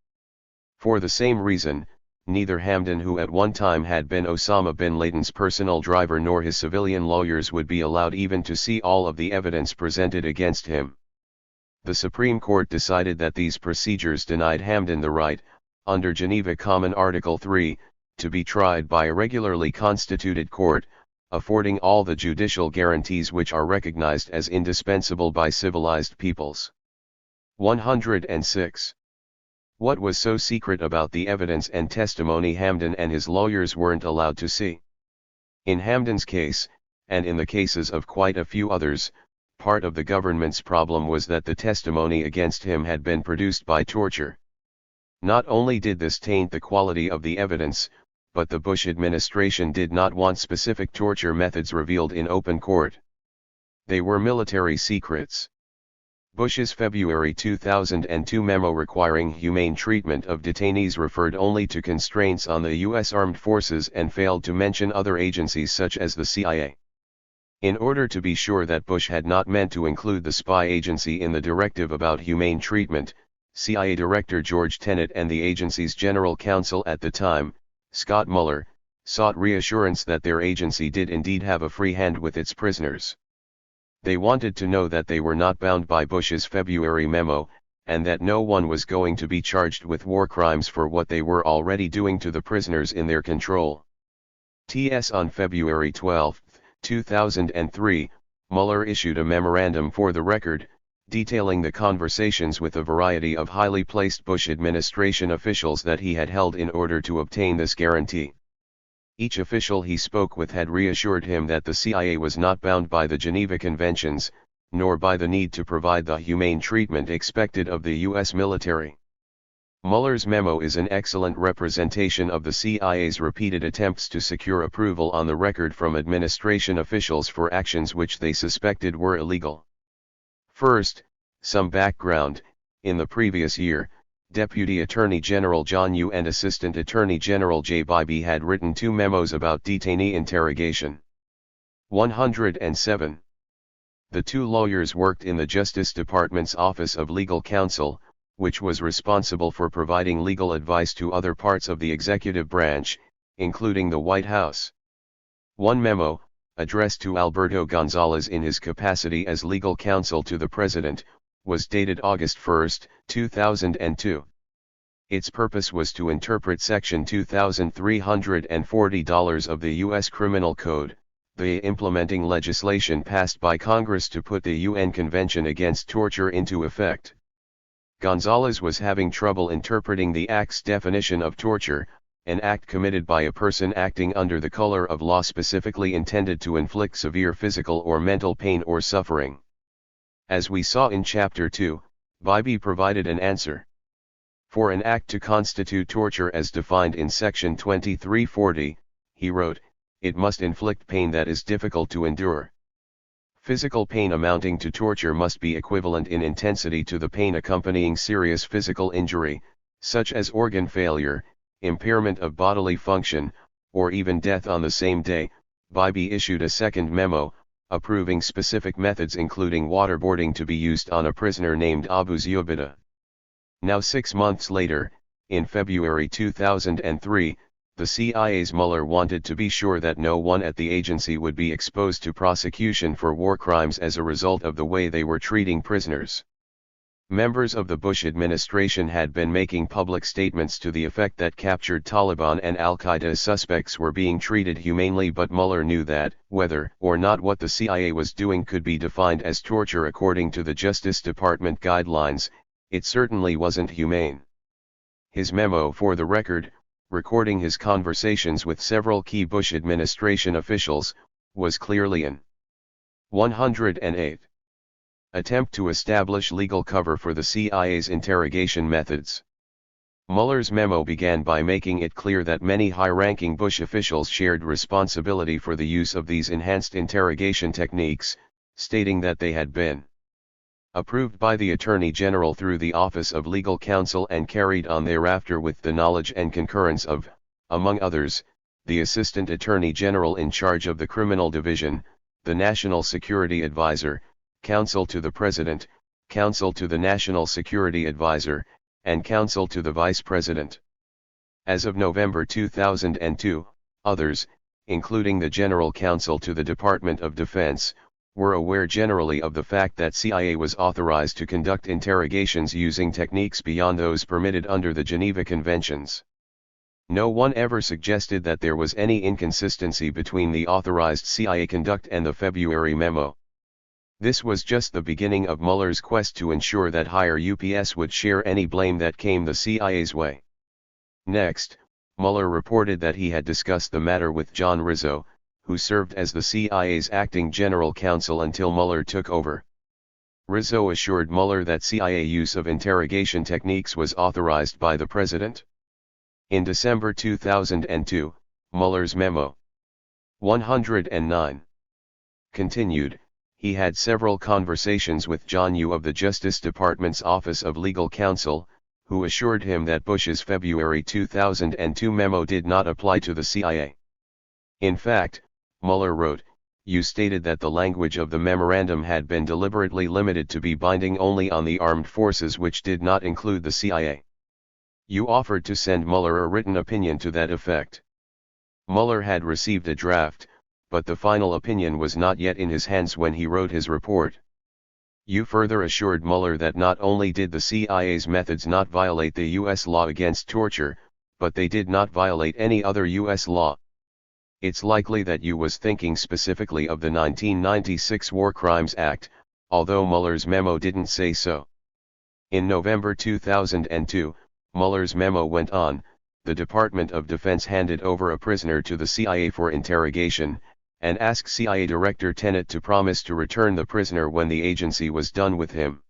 For the same reason, neither Hamdan, who at one time had been Osama bin Laden's personal driver, nor his civilian lawyers would be allowed even to see all of the evidence presented against him. The Supreme Court decided that these procedures denied Hamdan the right, under Geneva Common Article 3, to be tried by a regularly constituted court, affording all the judicial guarantees which are recognized as indispensable by civilized peoples. 106. What was so secret about the evidence and testimony Hamdan and his lawyers weren't allowed to see? In Hamdan's case, and in the cases of quite a few others, part of the government's problem was that the testimony against him had been produced by torture. Not only did this taint the quality of the evidence, but the Bush administration did not want specific torture methods revealed in open court. They were military secrets. Bush's February 2002 memo requiring humane treatment of detainees referred only to constraints on the U.S. armed forces and failed to mention other agencies such as the CIA. In order to be sure that Bush had not meant to include the spy agency in the directive about humane treatment, CIA Director George Tenet and the agency's general counsel at the time, Scott Mueller, sought reassurance that their agency did indeed have a free hand with its prisoners. They wanted to know that they were not bound by Bush's February memo, and that no one was going to be charged with war crimes for what they were already doing to the prisoners in their control. On February 12, 2003, Mueller issued a memorandum for the record, detailing the conversations with a variety of highly placed Bush administration officials that he had held in order to obtain this guarantee. Each official he spoke with had reassured him that the CIA was not bound by the Geneva Conventions, nor by the need to provide the humane treatment expected of the U.S. military. Mueller's memo is an excellent representation of the CIA's repeated attempts to secure approval on the record from administration officials for actions which they suspected were illegal. First, some background. In the previous year, Deputy Attorney General John Yoo and Assistant Attorney General J. Bybee had written 2 memos about detainee interrogation. 107. The 2 lawyers worked in the Justice Department's Office of Legal Counsel, which was responsible for providing legal advice to other parts of the executive branch, including the White House. One memo, addressed to Alberto Gonzales in his capacity as legal counsel to the President, was dated August 1, 2002. Its purpose was to interpret Section 2340 of the U.S. Criminal Code, the implementing legislation passed by Congress to put the UN Convention Against Torture into effect. Gonzales was having trouble interpreting the Act's definition of torture, an act committed by a person acting under the color of law specifically intended to inflict severe physical or mental pain or suffering. As we saw in Chapter 2, Bybee provided an answer. For an act to constitute torture as defined in Section 2340, he wrote, it must inflict pain that is difficult to endure. Physical pain amounting to torture must be equivalent in intensity to the pain accompanying serious physical injury, such as organ failure, impairment of bodily function, or even death on the same day. Bybee issued a second memo, approving specific methods including waterboarding to be used on a prisoner named Abu Zubaydah. Now 6 months later, in February 2003, the CIA's Mueller wanted to be sure that no one at the agency would be exposed to prosecution for war crimes as a result of the way they were treating prisoners. Members of the Bush administration had been making public statements to the effect that captured Taliban and al-Qaeda suspects were being treated humanely, but Mueller knew that, whether or not what the CIA was doing could be defined as torture according to the Justice Department guidelines, it certainly wasn't humane. His memo, for the record, recording his conversations with several key Bush administration officials, was clearly an 108. Attempt to establish legal cover for the CIA's interrogation methods. Mueller's memo began by making it clear that many high-ranking Bush officials shared responsibility for the use of these enhanced interrogation techniques, stating that they had been approved by the Attorney General through the Office of Legal Counsel and carried on thereafter with the knowledge and concurrence of, among others, the Assistant Attorney General in charge of the Criminal Division, the National Security Advisor, Counsel to the President, Counsel to the National Security Advisor, and Counsel to the Vice President. As of November 2002, others, including the General Counsel to the Department of Defense, were aware generally of the fact that CIA was authorized to conduct interrogations using techniques beyond those permitted under the Geneva Conventions. No one ever suggested that there was any inconsistency between the authorized CIA conduct and the February memo. This was just the beginning of Mueller's quest to ensure that higher UPS would share any blame that came the CIA's way. Next, Mueller reported that he had discussed the matter with John Rizzo, who served as the CIA's acting general counsel until Mueller took over. Rizzo assured Mueller that CIA use of interrogation techniques was authorized by the President. In December 2002, Mueller's memo 109 continued. He had several conversations with John Yoo of the Justice Department's Office of Legal Counsel, who assured him that Bush's February 2002 memo did not apply to the CIA. In fact, Mueller wrote, "You stated that the language of the memorandum had been deliberately limited to be binding only on the armed forces, which did not include the CIA. You offered to send Mueller a written opinion to that effect." Mueller had received a draft, but the final opinion was not yet in his hands when he wrote his report. You further assured Mueller that not only did the CIA's methods not violate the U.S. law against torture, but they did not violate any other U.S. law. It's likely that you was thinking specifically of the 1996 War Crimes Act, although Mueller's memo didn't say so. In November 2002, Mueller's memo went on, the Department of Defense handed over a prisoner to the CIA for interrogation, and asked CIA Director Tenet to promise to return the prisoner when the agency was done with him.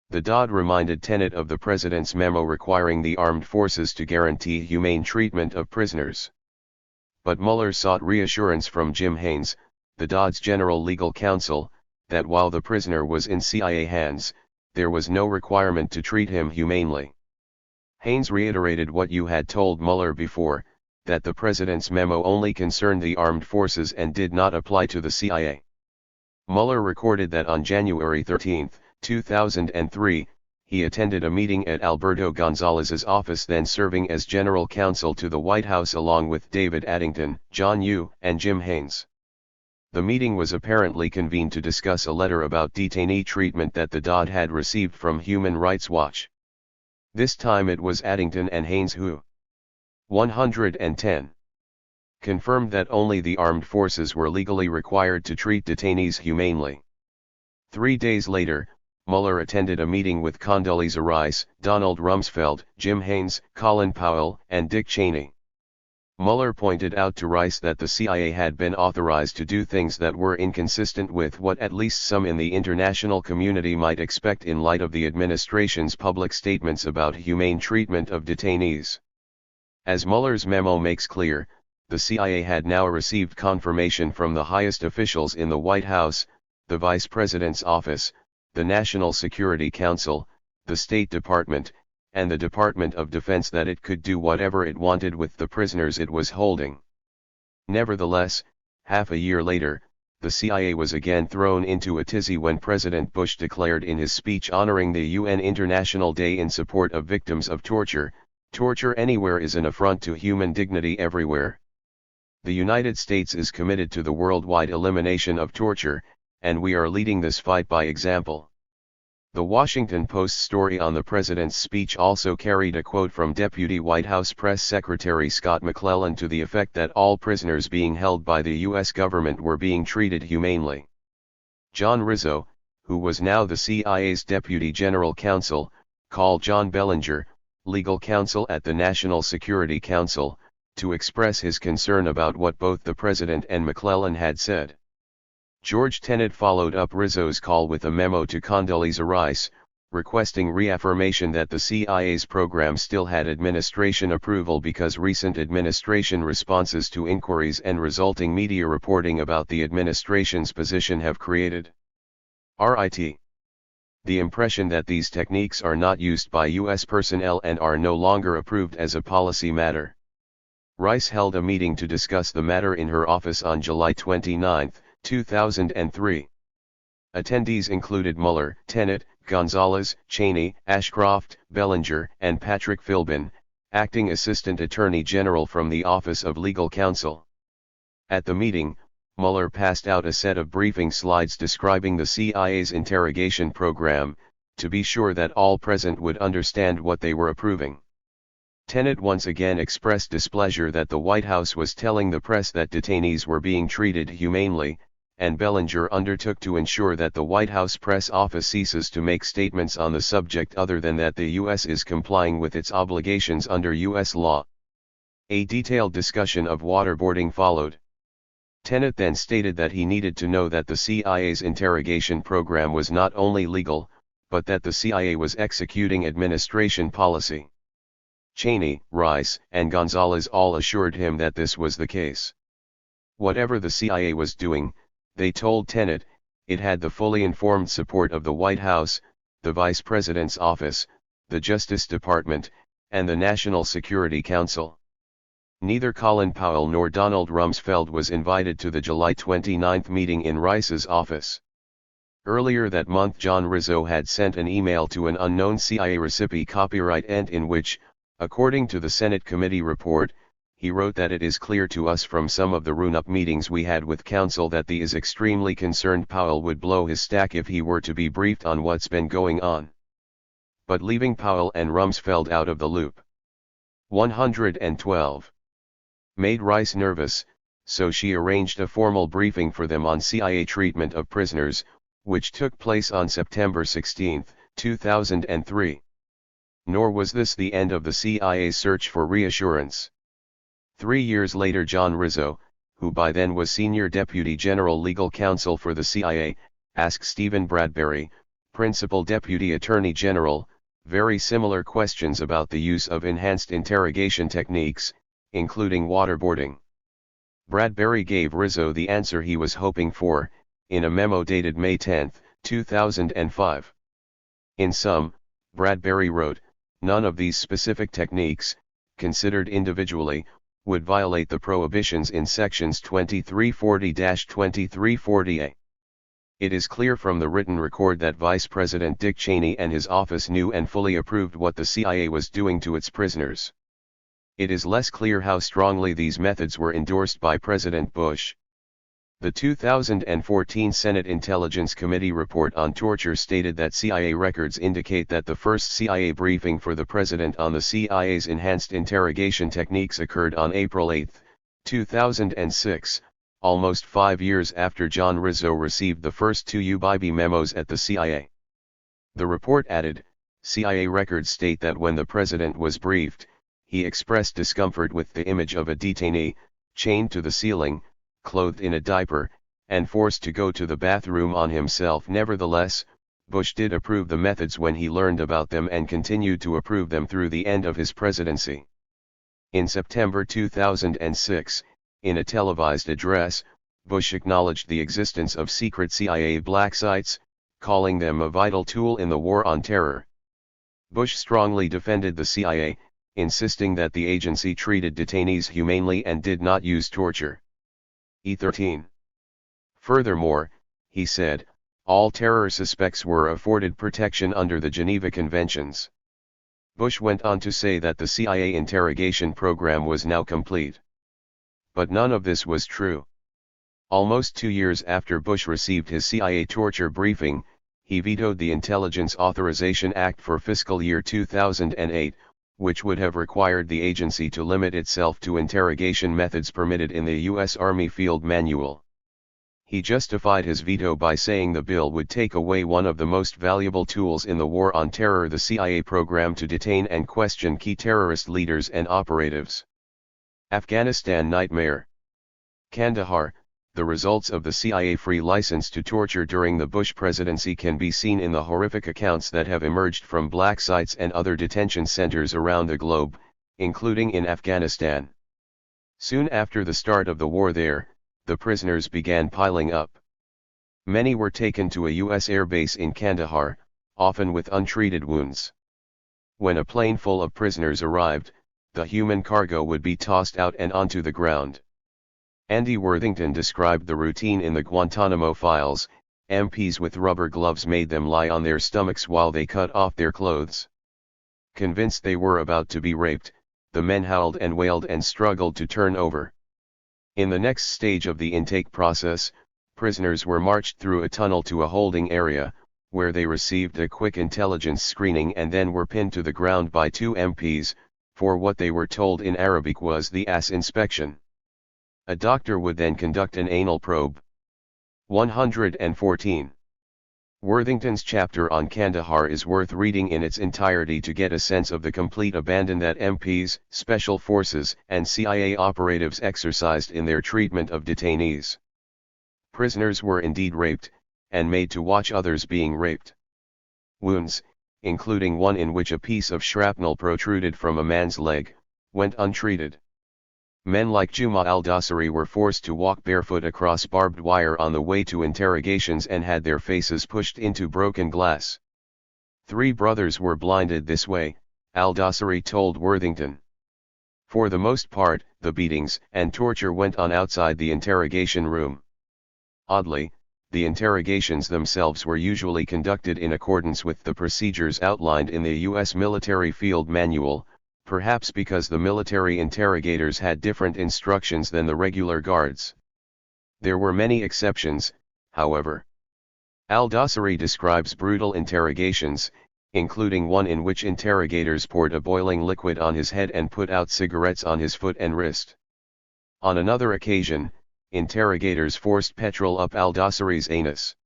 The DOD reminded Tenet of the President's memo requiring the armed forces to guarantee humane treatment of prisoners. But Mueller sought reassurance from Jim Haynes, the DOD's general legal counsel, that while the prisoner was in CIA hands, there was no requirement to treat him humanely. Haynes reiterated what you had told Mueller before, that the president's memo only concerned the armed forces and did not apply to the CIA. Mueller recorded that on January 13, 2003, he attended a meeting at Alberto Gonzalez's office, then serving as general counsel to the White House, along with David Addington, John Yoo, and Jim Haynes. The meeting was apparently convened to discuss a letter about detainee treatment that the DOD had received from Human Rights Watch. This time it was Addington and Haynes who 110 confirmed that only the armed forces were legally required to treat detainees humanely. 3 days later, Mueller attended a meeting with Condoleezza Rice, Donald Rumsfeld, Jim Haynes, Colin Powell, and Dick Cheney. Mueller pointed out to Rice that the CIA had been authorized to do things that were inconsistent with what at least some in the international community might expect in light of the administration's public statements about humane treatment of detainees. As Mueller's memo makes clear, the CIA had now received confirmation from the highest officials in the White House, the Vice President's office, the National Security Council, the State Department, and the Department of Defense that it could do whatever it wanted with the prisoners it was holding. Nevertheless, half a year later, the CIA was again thrown into a tizzy when President Bush declared in his speech honoring the UN International Day in support of victims of torture, "Torture anywhere is an affront to human dignity everywhere. The United States is committed to the worldwide elimination of torture, and we are leading this fight by example." The Washington Post story on the president's speech also carried a quote from Deputy White House Press Secretary Scott McClellan to the effect that all prisoners being held by the U.S. government were being treated humanely. John Rizzo, who was now the CIA's Deputy General Counsel, called John Bellinger, legal counsel at the National Security Council, to express his concern about what both the president and McClellan had said. George Tenet followed up Rizzo's call with a memo to Condoleezza Rice, requesting reaffirmation that the CIA's program still had administration approval because recent administration responses to inquiries and resulting media reporting about the administration's position have created the impression that these techniques are not used by U.S. personnel and are no longer approved as a policy matter. Rice held a meeting to discuss the matter in her office on July 29, 2003. Attendees included Mueller, Tenet, Gonzalez, Cheney, Ashcroft, Bellinger, and Patrick Philbin, acting Assistant Attorney General from the Office of Legal Counsel. At the meeting, Mueller passed out a set of briefing slides describing the CIA's interrogation program, to be sure that all present would understand what they were approving. Tenet once again expressed displeasure that the White House was telling the press that detainees were being treated humanely, and Bellinger undertook to ensure that the White House press office ceases to make statements on the subject other than that the U.S. is complying with its obligations under U.S. law. A detailed discussion of waterboarding followed. Tenet then stated that he needed to know that the CIA's interrogation program was not only legal, but that the CIA was executing administration policy. Cheney, Rice, and Gonzalez all assured him that this was the case. Whatever the CIA was doing, they told Tenet, it had the fully informed support of the White House, the Vice President's office, the Justice Department, and the National Security Council. Neither Colin Powell nor Donald Rumsfeld was invited to the July 29 meeting in Rice's office. Earlier that month, John Rizzo had sent an email to an unknown CIA recipient copyright ent in which, according to the Senate committee report, he wrote that it is clear to us from some of the run-up meetings we had with counsel that the is extremely concerned Powell would blow his stack if he were to be briefed on what's been going on. But leaving Powell and Rumsfeld out of the loop. 112. Made Rice nervous, so she arranged a formal briefing for them on CIA treatment of prisoners, which took place on September 16, 2003. Nor was this the end of the CIA's search for reassurance. 3 years later, John Rizzo, who by then was Senior Deputy General Legal Counsel for the CIA, asked Stephen Bradbury, Principal Deputy Attorney General, very similar questions about the use of enhanced interrogation techniques, including waterboarding. Bradbury gave Rizzo the answer he was hoping for, in a memo dated May 10, 2005. In sum, Bradbury wrote, none of these specific techniques, considered individually, would violate the prohibitions in sections 2340-2340A. It is clear from the written record that Vice President Dick Cheney and his office knew and fully approved what the CIA was doing to its prisoners. It is less clear how strongly these methods were endorsed by President Bush. The 2014 Senate Intelligence Committee report on torture stated that CIA records indicate that the first CIA briefing for the president on the CIA's enhanced interrogation techniques occurred on April 8, 2006, almost 5 years after John Rizzo received the first 2 UBIB memos at the CIA. The report added, CIA records state that when the president was briefed, he expressed discomfort with the image of a detainee, chained to the ceiling, clothed in a diaper, and forced to go to the bathroom on himself. Nevertheless, Bush did approve the methods when he learned about them and continued to approve them through the end of his presidency. In September 2006, in a televised address, Bush acknowledged the existence of secret CIA black sites, calling them a vital tool in the war on terror. Bush strongly defended the CIA, insisting that the agency treated detainees humanely and did not use torture. E13. Furthermore, he said, all terror suspects were afforded protection under the Geneva Conventions. Bush went on to say that the CIA interrogation program was now complete. But none of this was true. Almost 2 years after Bush received his CIA torture briefing, he vetoed the Intelligence Authorization Act for fiscal year 2008, which would have required the agency to limit itself to interrogation methods permitted in the U.S. Army Field Manual. He justified his veto by saying the bill would take away one of the most valuable tools in the war on terror, the CIA program to detain and question key terrorist leaders and operatives. Afghanistan nightmare. Kandahar. The results of the CIA free license to torture during the Bush presidency can be seen in the horrific accounts that have emerged from black sites and other detention centers around the globe, including in Afghanistan. Soon after the start of the war there, the prisoners began piling up. Many were taken to a U.S. airbase in Kandahar, often with untreated wounds. When a plane full of prisoners arrived, the human cargo would be tossed out and onto the ground. Andy Worthington described the routine in the Guantanamo Files. MPs with rubber gloves made them lie on their stomachs while they cut off their clothes. Convinced they were about to be raped, the men howled and wailed and struggled to turn over. In the next stage of the intake process, prisoners were marched through a tunnel to a holding area, where they received a quick intelligence screening and then were pinned to the ground by 2 MPs, for what they were told in Arabic was the ass inspection. A doctor would then conduct an anal probe. 114. Worthington's chapter on Kandahar is worth reading in its entirety to get a sense of the complete abandon that MPs, special forces, and CIA operatives exercised in their treatment of detainees. Prisoners were indeed raped, and made to watch others being raped. Wounds, including one in which a piece of shrapnel protruded from a man's leg, went untreated. Men like Juma al-Dosari were forced to walk barefoot across barbed wire on the way to interrogations and had their faces pushed into broken glass. 3 brothers were blinded this way, al-Dosari told Worthington. For the most part, the beatings and torture went on outside the interrogation room. Oddly, the interrogations themselves were usually conducted in accordance with the procedures outlined in the U.S. Military Field Manual, perhaps because the military interrogators had different instructions than the regular guards. There were many exceptions, however. Al-Dosari describes brutal interrogations, including one in which interrogators poured a boiling liquid on his head and put out cigarettes on his foot and wrist. On another occasion, interrogators forced petrol up al-Dosari's anus.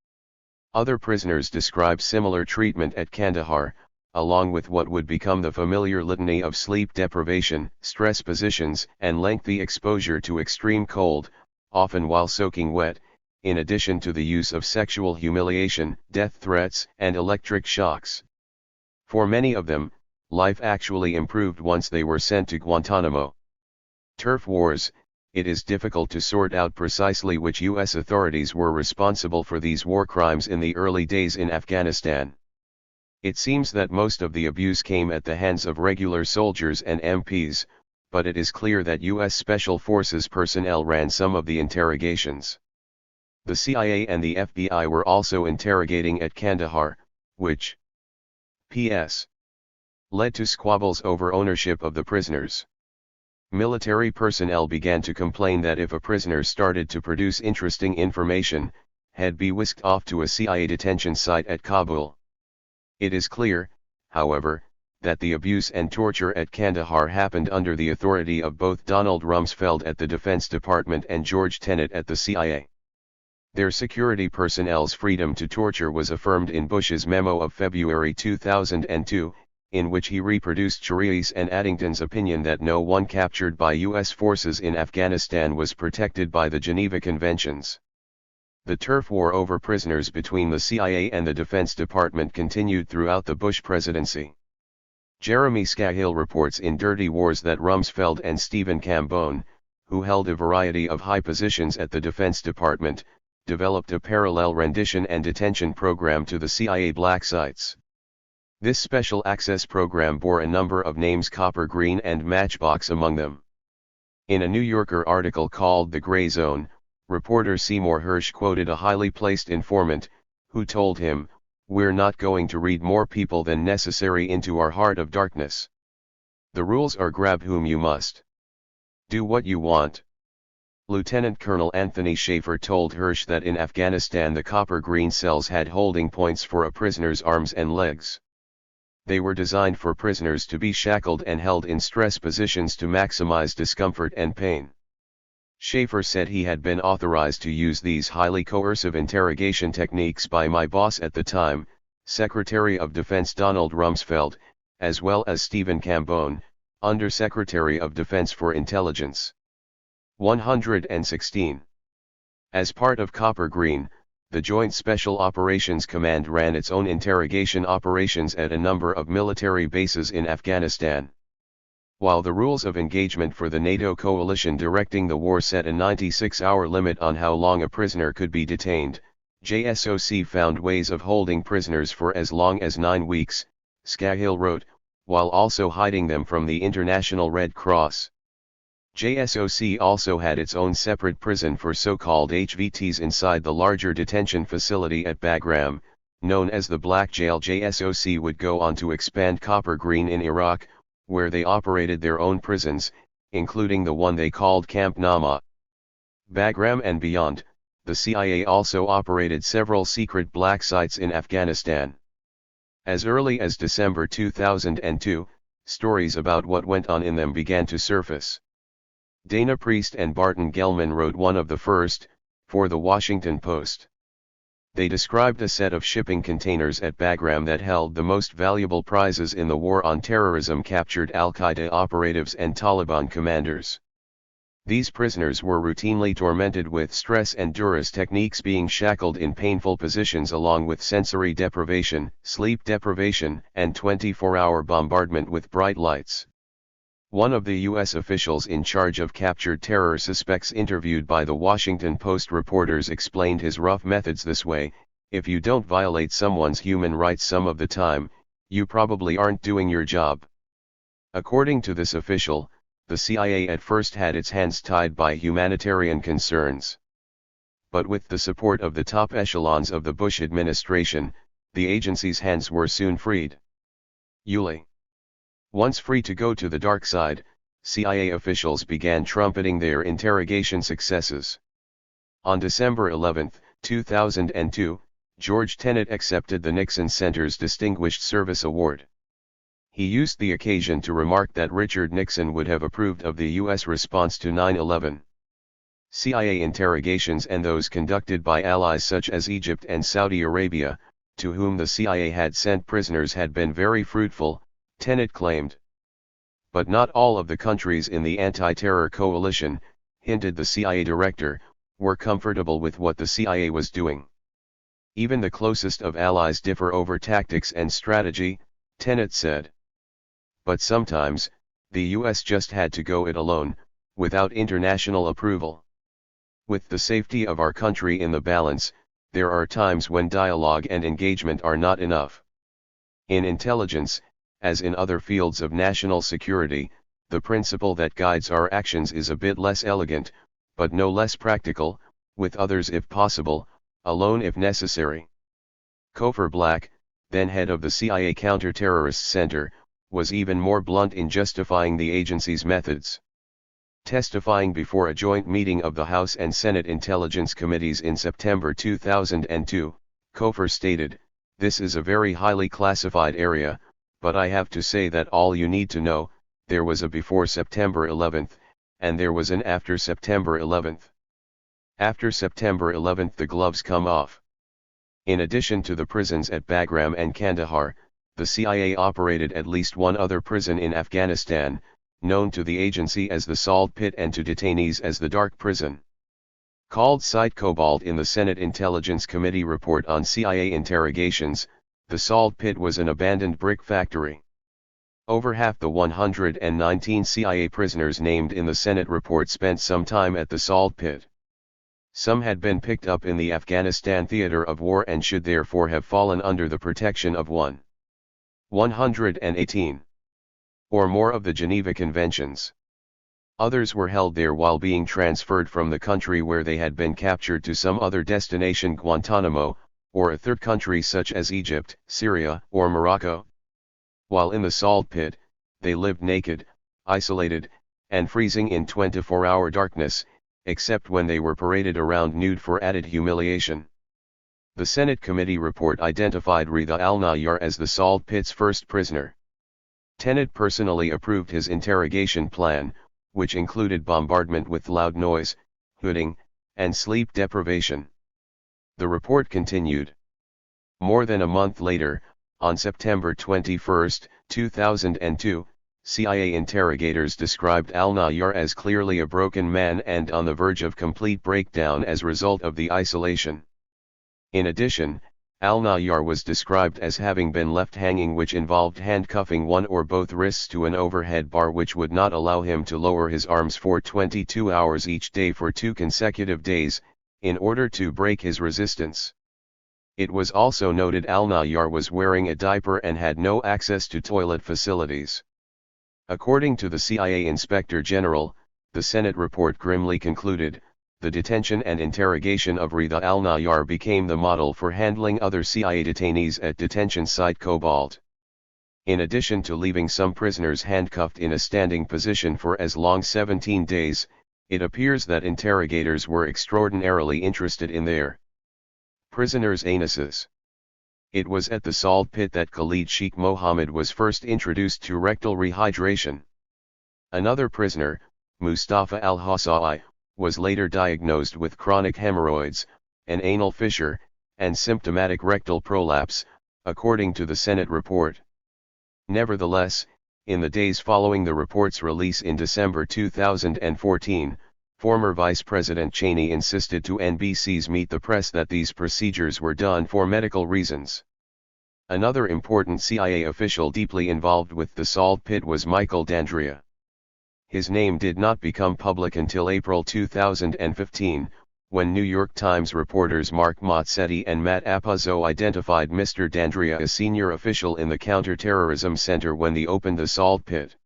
Other prisoners describe similar treatment at Kandahar, along with what would become the familiar litany of sleep deprivation, stress positions, and lengthy exposure to extreme cold, often while soaking wet, in addition to the use of sexual humiliation, death threats, and electric shocks. For many of them, life actually improved once they were sent to Guantanamo. Turf wars. It is difficult to sort out precisely which U.S. authorities were responsible for these war crimes in the early days in Afghanistan. It seems that most of the abuse came at the hands of regular soldiers and MPs, but it is clear that U.S. Special Forces personnel ran some of the interrogations. The CIA and the FBI were also interrogating at Kandahar, which P.S. led to squabbles over ownership of the prisoners. Military personnel began to complain that if a prisoner started to produce interesting information, he'd be whisked off to a CIA detention site at Kabul. It is clear, however, that the abuse and torture at Kandahar happened under the authority of both Donald Rumsfeld at the Defense Department and George Tenet at the CIA. Their security personnel's freedom to torture was affirmed in Bush's memo of February 2002, in which he reproduced Cheri's and Addington's opinion that no one captured by U.S. forces in Afghanistan was protected by the Geneva Conventions. The turf war over prisoners between the CIA and the Defense Department continued throughout the Bush presidency. Jeremy Scahill reports in Dirty Wars that Rumsfeld and Stephen Cambone, who held a variety of high positions at the Defense Department, developed a parallel rendition and detention program to the CIA black sites. This special access program bore a number of names, Copper Green and Matchbox among them. In a New Yorker article called The Gray Zone, reporter Seymour Hersh quoted a highly placed informant, who told him, "We're not going to read more people than necessary into our heart of darkness. The rules are grab whom you must. Do what you want." Lieutenant Colonel Anthony Schaefer told Hersh that in Afghanistan the Copper Green cells had holding points for a prisoner's arms and legs. They were designed for prisoners to be shackled and held in stress positions to maximize discomfort and pain. Schaefer said he had been authorized to use these highly coercive interrogation techniques by my boss at the time, Secretary of Defense Donald Rumsfeld, as well as Stephen Cambone, Under-Secretary of Defense for Intelligence. 116. As part of Copper Green, the Joint Special Operations Command ran its own interrogation operations at a number of military bases in Afghanistan. While the rules of engagement for the NATO coalition directing the war set a 96-hour limit on how long a prisoner could be detained, JSOC found ways of holding prisoners for as long as 9 weeks, Scahill wrote, while also hiding them from the International Red Cross. JSOC also had its own separate prison for so-called HVTs inside the larger detention facility at Bagram, known as the Black Jail. JSOC would go on to expand Copper Green in Iraq, where they operated their own prisons, including the one they called Camp Nama. Bagram and beyond, the CIA also operated several secret black sites in Afghanistan. As early as December 2002, stories about what went on in them began to surface. Dana Priest and Barton Gellman wrote one of the first, for the Washington Post. They described a set of shipping containers at Bagram that held the most valuable prizes in the war on terrorism, captured al-Qaeda operatives and Taliban commanders. These prisoners were routinely tormented with stress and duress techniques, being shackled in painful positions along with sensory deprivation, sleep deprivation, and 24-hour bombardment with bright lights. One of the U.S. officials in charge of captured terror suspects interviewed by the Washington Post reporters explained his rough methods this way: if you don't violate someone's human rights some of the time, you probably aren't doing your job. According to this official, the CIA at first had its hands tied by humanitarian concerns. But with the support of the top echelons of the Bush administration, the agency's hands were soon freed. Yulee. Once free to go to the dark side, CIA officials began trumpeting their interrogation successes. On December 11, 2002, George Tenet accepted the Nixon Center's Distinguished Service Award. He used the occasion to remark that Richard Nixon would have approved of the U.S. response to 9/11. CIA interrogations and those conducted by allies such as Egypt and Saudi Arabia, to whom the CIA had sent prisoners, had been very fruitful, Tenet claimed. But not all of the countries in the anti-terror coalition, hinted the CIA director, were comfortable with what the CIA was doing. Even the closest of allies differ over tactics and strategy, Tenet said. But sometimes, the US just had to go it alone, without international approval. With the safety of our country in the balance, there are times when dialogue and engagement are not enough. In intelligence, as in other fields of national security, the principle that guides our actions is a bit less elegant, but no less practical, with others if possible, alone if necessary. Cofer Black, then head of the CIA Counterterrorist Center, was even more blunt in justifying the agency's methods. Testifying before a joint meeting of the House and Senate Intelligence Committees in September 2002, Cofer stated, "This is a very highly classified area, but I have to say that all you need to know, there was a before September 11th, and there was an after September 11th. After September 11th the gloves come off." In addition to the prisons at Bagram and Kandahar, the CIA operated at least one other prison in Afghanistan, known to the agency as the Salt Pit and to detainees as the Dark Prison. Called Site Cobalt in the Senate Intelligence Committee report on CIA interrogations, the Salt Pit was an abandoned brick factory. Over half the 119 CIA prisoners named in the Senate report spent some time at the Salt Pit. Some had been picked up in the Afghanistan theater of war and should therefore have fallen under the protection of 118 or more of the Geneva Conventions. Others were held there while being transferred from the country where they had been captured to some other destination, Guantanamo, or a third country such as Egypt, Syria, or Morocco. While in the Salt Pit, they lived naked, isolated, and freezing in 24-hour darkness, except when they were paraded around nude for added humiliation. The Senate committee report identified Rida al-Nayyar as the Salt Pit's first prisoner. Tenet personally approved his interrogation plan, which included bombardment with loud noise, hooding, and sleep deprivation. The report continued. More than a month later, on September 21, 2002, CIA interrogators described al-Nayyar as clearly a broken man and on the verge of complete breakdown as a result of the isolation. In addition, al-Nayyar was described as having been left hanging, which involved handcuffing one or both wrists to an overhead bar which would not allow him to lower his arms for 22 hours each day for 2 consecutive days, in order to break his resistance. It was also noted al-Nayyar was wearing a diaper and had no access to toilet facilities. According to the CIA Inspector General, the Senate report grimly concluded, the detention and interrogation of Rida al-Nayyar became the model for handling other CIA detainees at detention site Cobalt. In addition to leaving some prisoners handcuffed in a standing position for as long as 17 days, it appears that interrogators were extraordinarily interested in their prisoners' anuses. It was at the Salt Pit that Khalid Sheikh Mohammed was first introduced to rectal rehydration. Another prisoner, Mustafa al-Hussa'i, was later diagnosed with chronic hemorrhoids, an anal fissure, and symptomatic rectal prolapse, according to the Senate report. Nevertheless, in the days following the report's release in December 2014, former Vice President Cheney insisted to NBC's Meet the Press that these procedures were done for medical reasons. Another important CIA official deeply involved with the Salt Pit was Michael D'Andrea. His name did not become public until April 2015, when New York Times reporters Mark Mazzetti and Matt Apuzzo identified Mr. D'Andrea as senior official in the Counterterrorism Center when they opened the Salt Pit.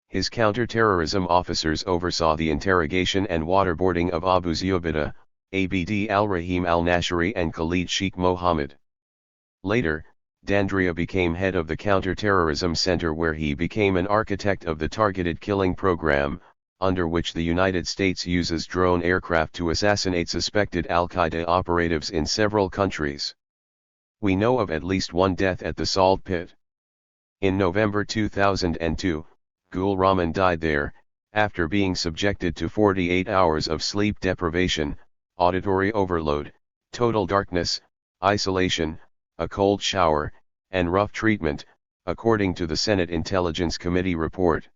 His counterterrorism officers oversaw the interrogation and waterboarding of Abu Zubaydah, Abd al-Rahim al-Nashri and Khalid Sheikh Mohammed. Later, D'Andrea became head of the Counterterrorism Center, where he became an architect of the targeted killing program, under which the United States uses drone aircraft to assassinate suspected al-Qaeda operatives in several countries. We know of at least one death at the Salt Pit. In November 2002, Gul Rahman died there, after being subjected to 48 hours of sleep deprivation, auditory overload, total darkness, isolation, a cold shower, and rough treatment, according to the Senate Intelligence Committee report.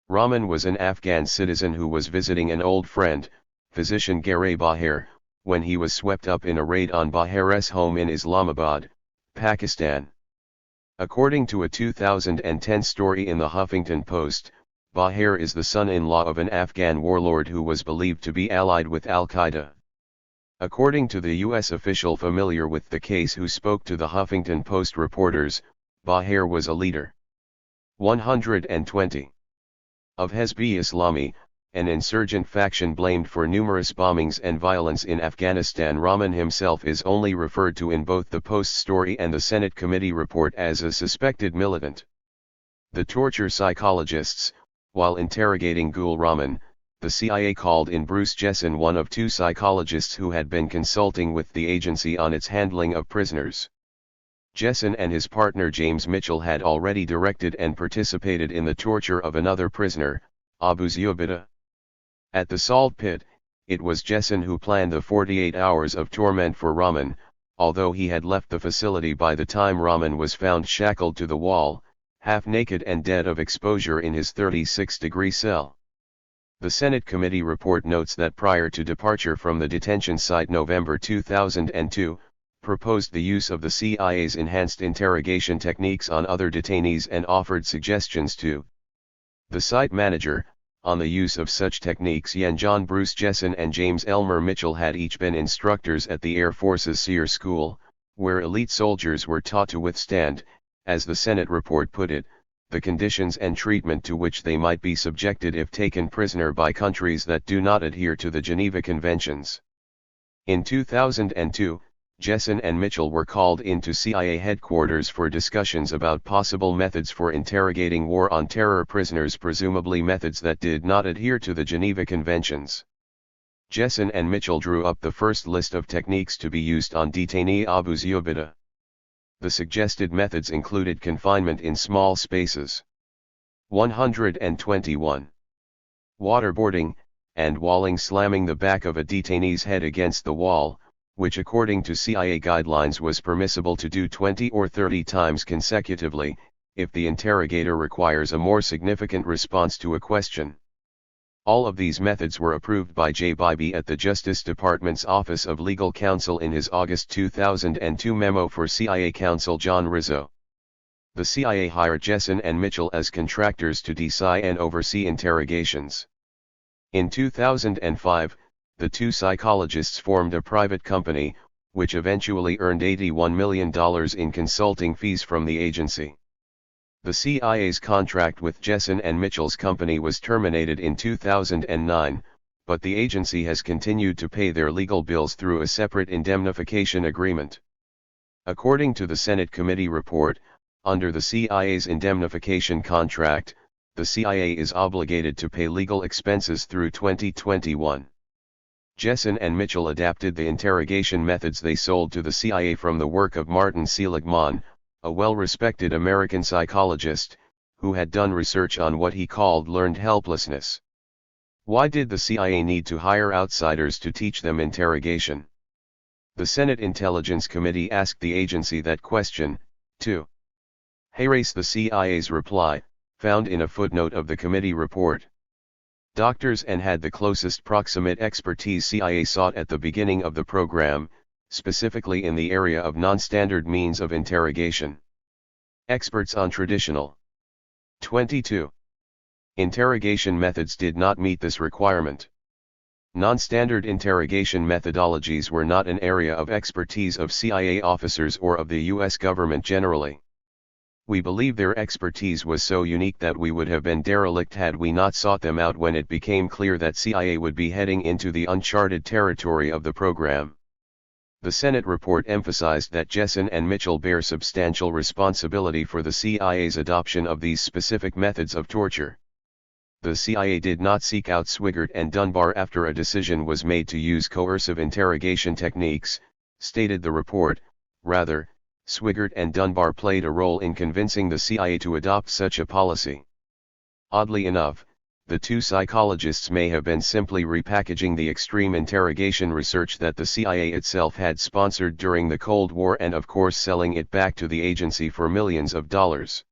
Rahman was an Afghan citizen who was visiting an old friend, physician Garay Baher, when he was swept up in a raid on Baher's home in Islamabad, Pakistan. According to a 2010 story in the Huffington Post, Baher is the son-in-law of an Afghan warlord who was believed to be allied with al-Qaeda. According to the U.S. official familiar with the case who spoke to the Huffington Post reporters, Bahir was a leader. 120. Of Hezb-e Islami, an insurgent faction blamed for numerous bombings and violence in Afghanistan. Rahman himself is only referred to in both the Post story and the Senate committee report as a suspected militant. The torture psychologists, while interrogating Gul Rahman, the CIA called in Bruce Jessen, one of two psychologists who had been consulting with the agency on its handling of prisoners. Jessen and his partner James Mitchell had already directed and participated in the torture of another prisoner, Abu Zubaydah. At the salt pit, it was Jessen who planned the 48 hours of torment for Rahman, although he had left the facility by the time Rahman was found shackled to the wall, half naked and dead of exposure in his 36-degree cell. The Senate committee report notes that prior to departure from the detention site November 2002, proposed the use of the CIA's enhanced interrogation techniques on other detainees and offered suggestions to the site manager on the use of such techniques. John Bruce Jessen and James Elmer Mitchell had each been instructors at the Air Force's Sear School, where elite soldiers were taught to withstand, as the Senate report put it, the conditions and treatment to which they might be subjected if taken prisoner by countries that do not adhere to the Geneva Conventions. In 2002, Jessen and Mitchell were called into CIA headquarters for discussions about possible methods for interrogating war on terror prisoners, presumably methods that did not adhere to the Geneva Conventions. Jessen and Mitchell drew up the first list of techniques to be used on detainee Abu Zubaydah. The suggested methods included confinement in small spaces. 121. Waterboarding, and walling, slamming the back of a detainee's head against the wall, which according to CIA guidelines was permissible to do 20 or 30 times consecutively, if the interrogator requires a more significant response to a question. All of these methods were approved by J. Bybee at the Justice Department's Office of Legal Counsel in his August 2002 memo for CIA counsel John Rizzo. The CIA hired Jessen and Mitchell as contractors to design and oversee interrogations. In 2005, the two psychologists formed a private company, which eventually earned $81 million in consulting fees from the agency. The CIA's contract with Jessen and Mitchell's company was terminated in 2009, but the agency has continued to pay their legal bills through a separate indemnification agreement. According to the Senate committee report, under the CIA's indemnification contract, the CIA is obligated to pay legal expenses through 2021. Jessen and Mitchell adapted the interrogation methods they sold to the CIA from the work of Martin Seligman, a well-respected American psychologist, who had done research on what he called learned helplessness. Why did the CIA need to hire outsiders to teach them interrogation? The Senate Intelligence Committee asked the agency that question, too. Here's the CIA's reply, found in a footnote of the committee report. Doctors and had the closest proximate expertise CIA sought at the beginning of the program, specifically in the area of non-standard means of interrogation. Experts on traditional 22. Interrogation methods did not meet this requirement. Non-standard interrogation methodologies were not an area of expertise of CIA officers or of the U.S. government generally. We believe their expertise was so unique that we would have been derelict had we not sought them out when it became clear that CIA would be heading into the uncharted territory of the program. The Senate report emphasized that Jessen and Mitchell bear substantial responsibility for the CIA's adoption of these specific methods of torture. The CIA did not seek out Swigert and Dunbar after a decision was made to use coercive interrogation techniques, stated the report. Rather, Swigert and Dunbar played a role in convincing the CIA to adopt such a policy. Oddly enough, the two psychologists may have been simply repackaging the extreme interrogation research that the CIA itself had sponsored during the Cold War and of course selling it back to the agency for millions of dollars.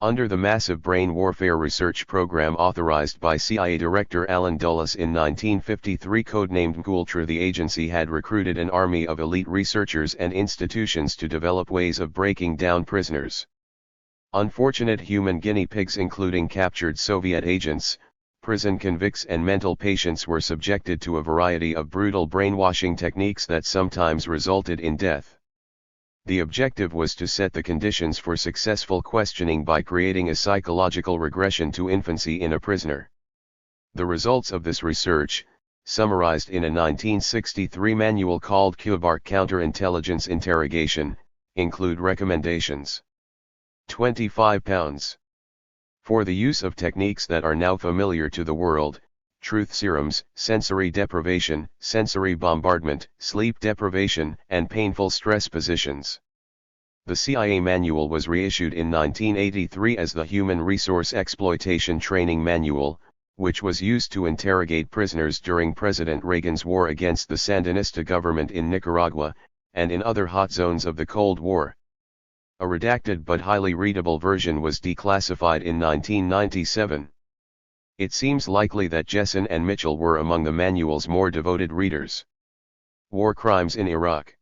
Under the massive brain warfare research program authorized by CIA Director Allen Dulles in 1953 codenamed Gultra, the agency had recruited an army of elite researchers and institutions to develop ways of breaking down prisoners. Unfortunate human guinea pigs including captured Soviet agents, prison convicts and mental patients were subjected to a variety of brutal brainwashing techniques that sometimes resulted in death. The objective was to set the conditions for successful questioning by creating a psychological regression to infancy in a prisoner. The results of this research, summarized in a 1963 manual called Kubark Counterintelligence Interrogation, include recommendations. 25 pounds. For the use of techniques that are now familiar to the world: truth serums, sensory deprivation, sensory bombardment, sleep deprivation, and painful stress positions. The CIA manual was reissued in 1983 as the Human Resource Exploitation Training Manual, which was used to interrogate prisoners during President Reagan's war against the Sandinista government in Nicaragua, and in other hot zones of the Cold War. A redacted but highly readable version was declassified in 1997. It seems likely that Jessen and Mitchell were among the manual's more devoted readers. War Crimes in Iraq.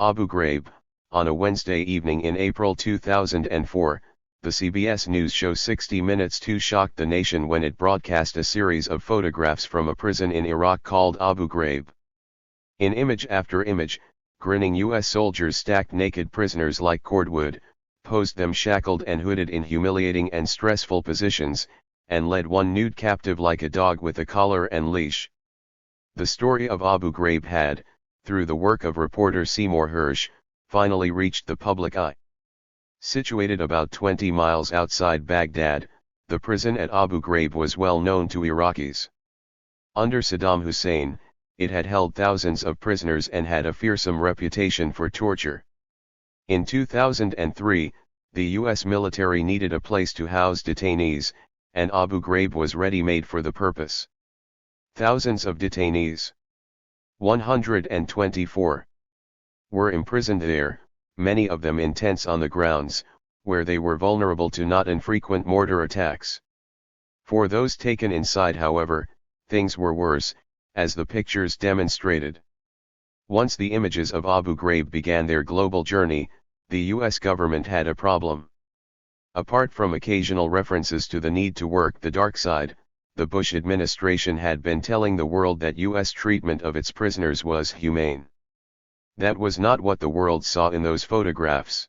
Abu Ghraib. On a Wednesday evening in April 2004, the CBS News show 60 Minutes 2 shocked the nation when it broadcast a series of photographs from a prison in Iraq called Abu Ghraib. In image after image, grinning U.S. soldiers stacked naked prisoners like cordwood, posed them shackled and hooded in humiliating and stressful positions, and led one nude captive like a dog with a collar and leash. The story of Abu Ghraib had, through the work of reporter Seymour Hersh, finally reached the public eye. Situated about 20 miles outside Baghdad, the prison at Abu Ghraib was well known to Iraqis. Under Saddam Hussein, it had held thousands of prisoners and had a fearsome reputation for torture. In 2003, the U.S. military needed a place to house detainees, and Abu Ghraib was ready-made for the purpose. Thousands of detainees, 124, were imprisoned there, many of them in tents on the grounds, where they were vulnerable to not infrequent mortar attacks. For those taken inside, however, things were worse, as the pictures demonstrated. Once the images of Abu Ghraib began their global journey, the U.S. government had a problem. Apart from occasional references to the need to work the dark side, the Bush administration had been telling the world that U.S. treatment of its prisoners was humane. That was not what the world saw in those photographs.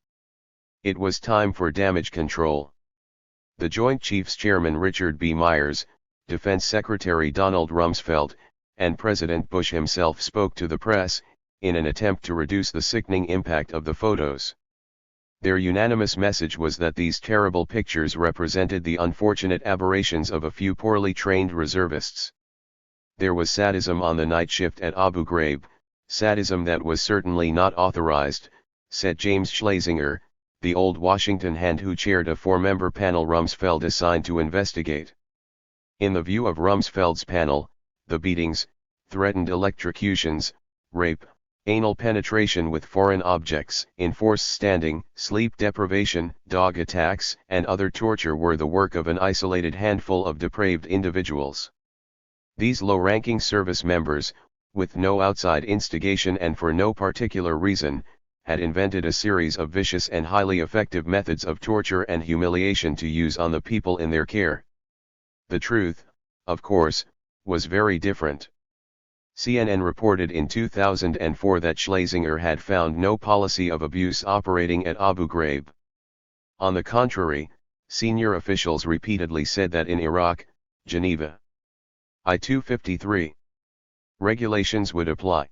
It was time for damage control. The Joint Chiefs Chairman Richard B. Myers, Defense Secretary Donald Rumsfeld, and President Bush himself spoke to the press, in an attempt to reduce the sickening impact of the photos. Their unanimous message was that these terrible pictures represented the unfortunate aberrations of a few poorly trained reservists. There was sadism on the night shift at Abu Ghraib, sadism that was certainly not authorized, said James Schlesinger, the old Washington hand who chaired a 4-member panel Rumsfeld assigned to investigate. In the view of Rumsfeld's panel, the beatings, threatened electrocutions, rape, anal penetration with foreign objects, enforced standing, sleep deprivation, dog attacks, and other torture were the work of an isolated handful of depraved individuals. These low-ranking service members, with no outside instigation and for no particular reason, had invented a series of vicious and highly effective methods of torture and humiliation to use on the people in their care. The truth, of course, was very different. CNN reported in 2004 that Schlesinger had found no policy of abuse operating at Abu Ghraib. On the contrary, senior officials repeatedly said that in Iraq, Geneva I-253 regulations would apply.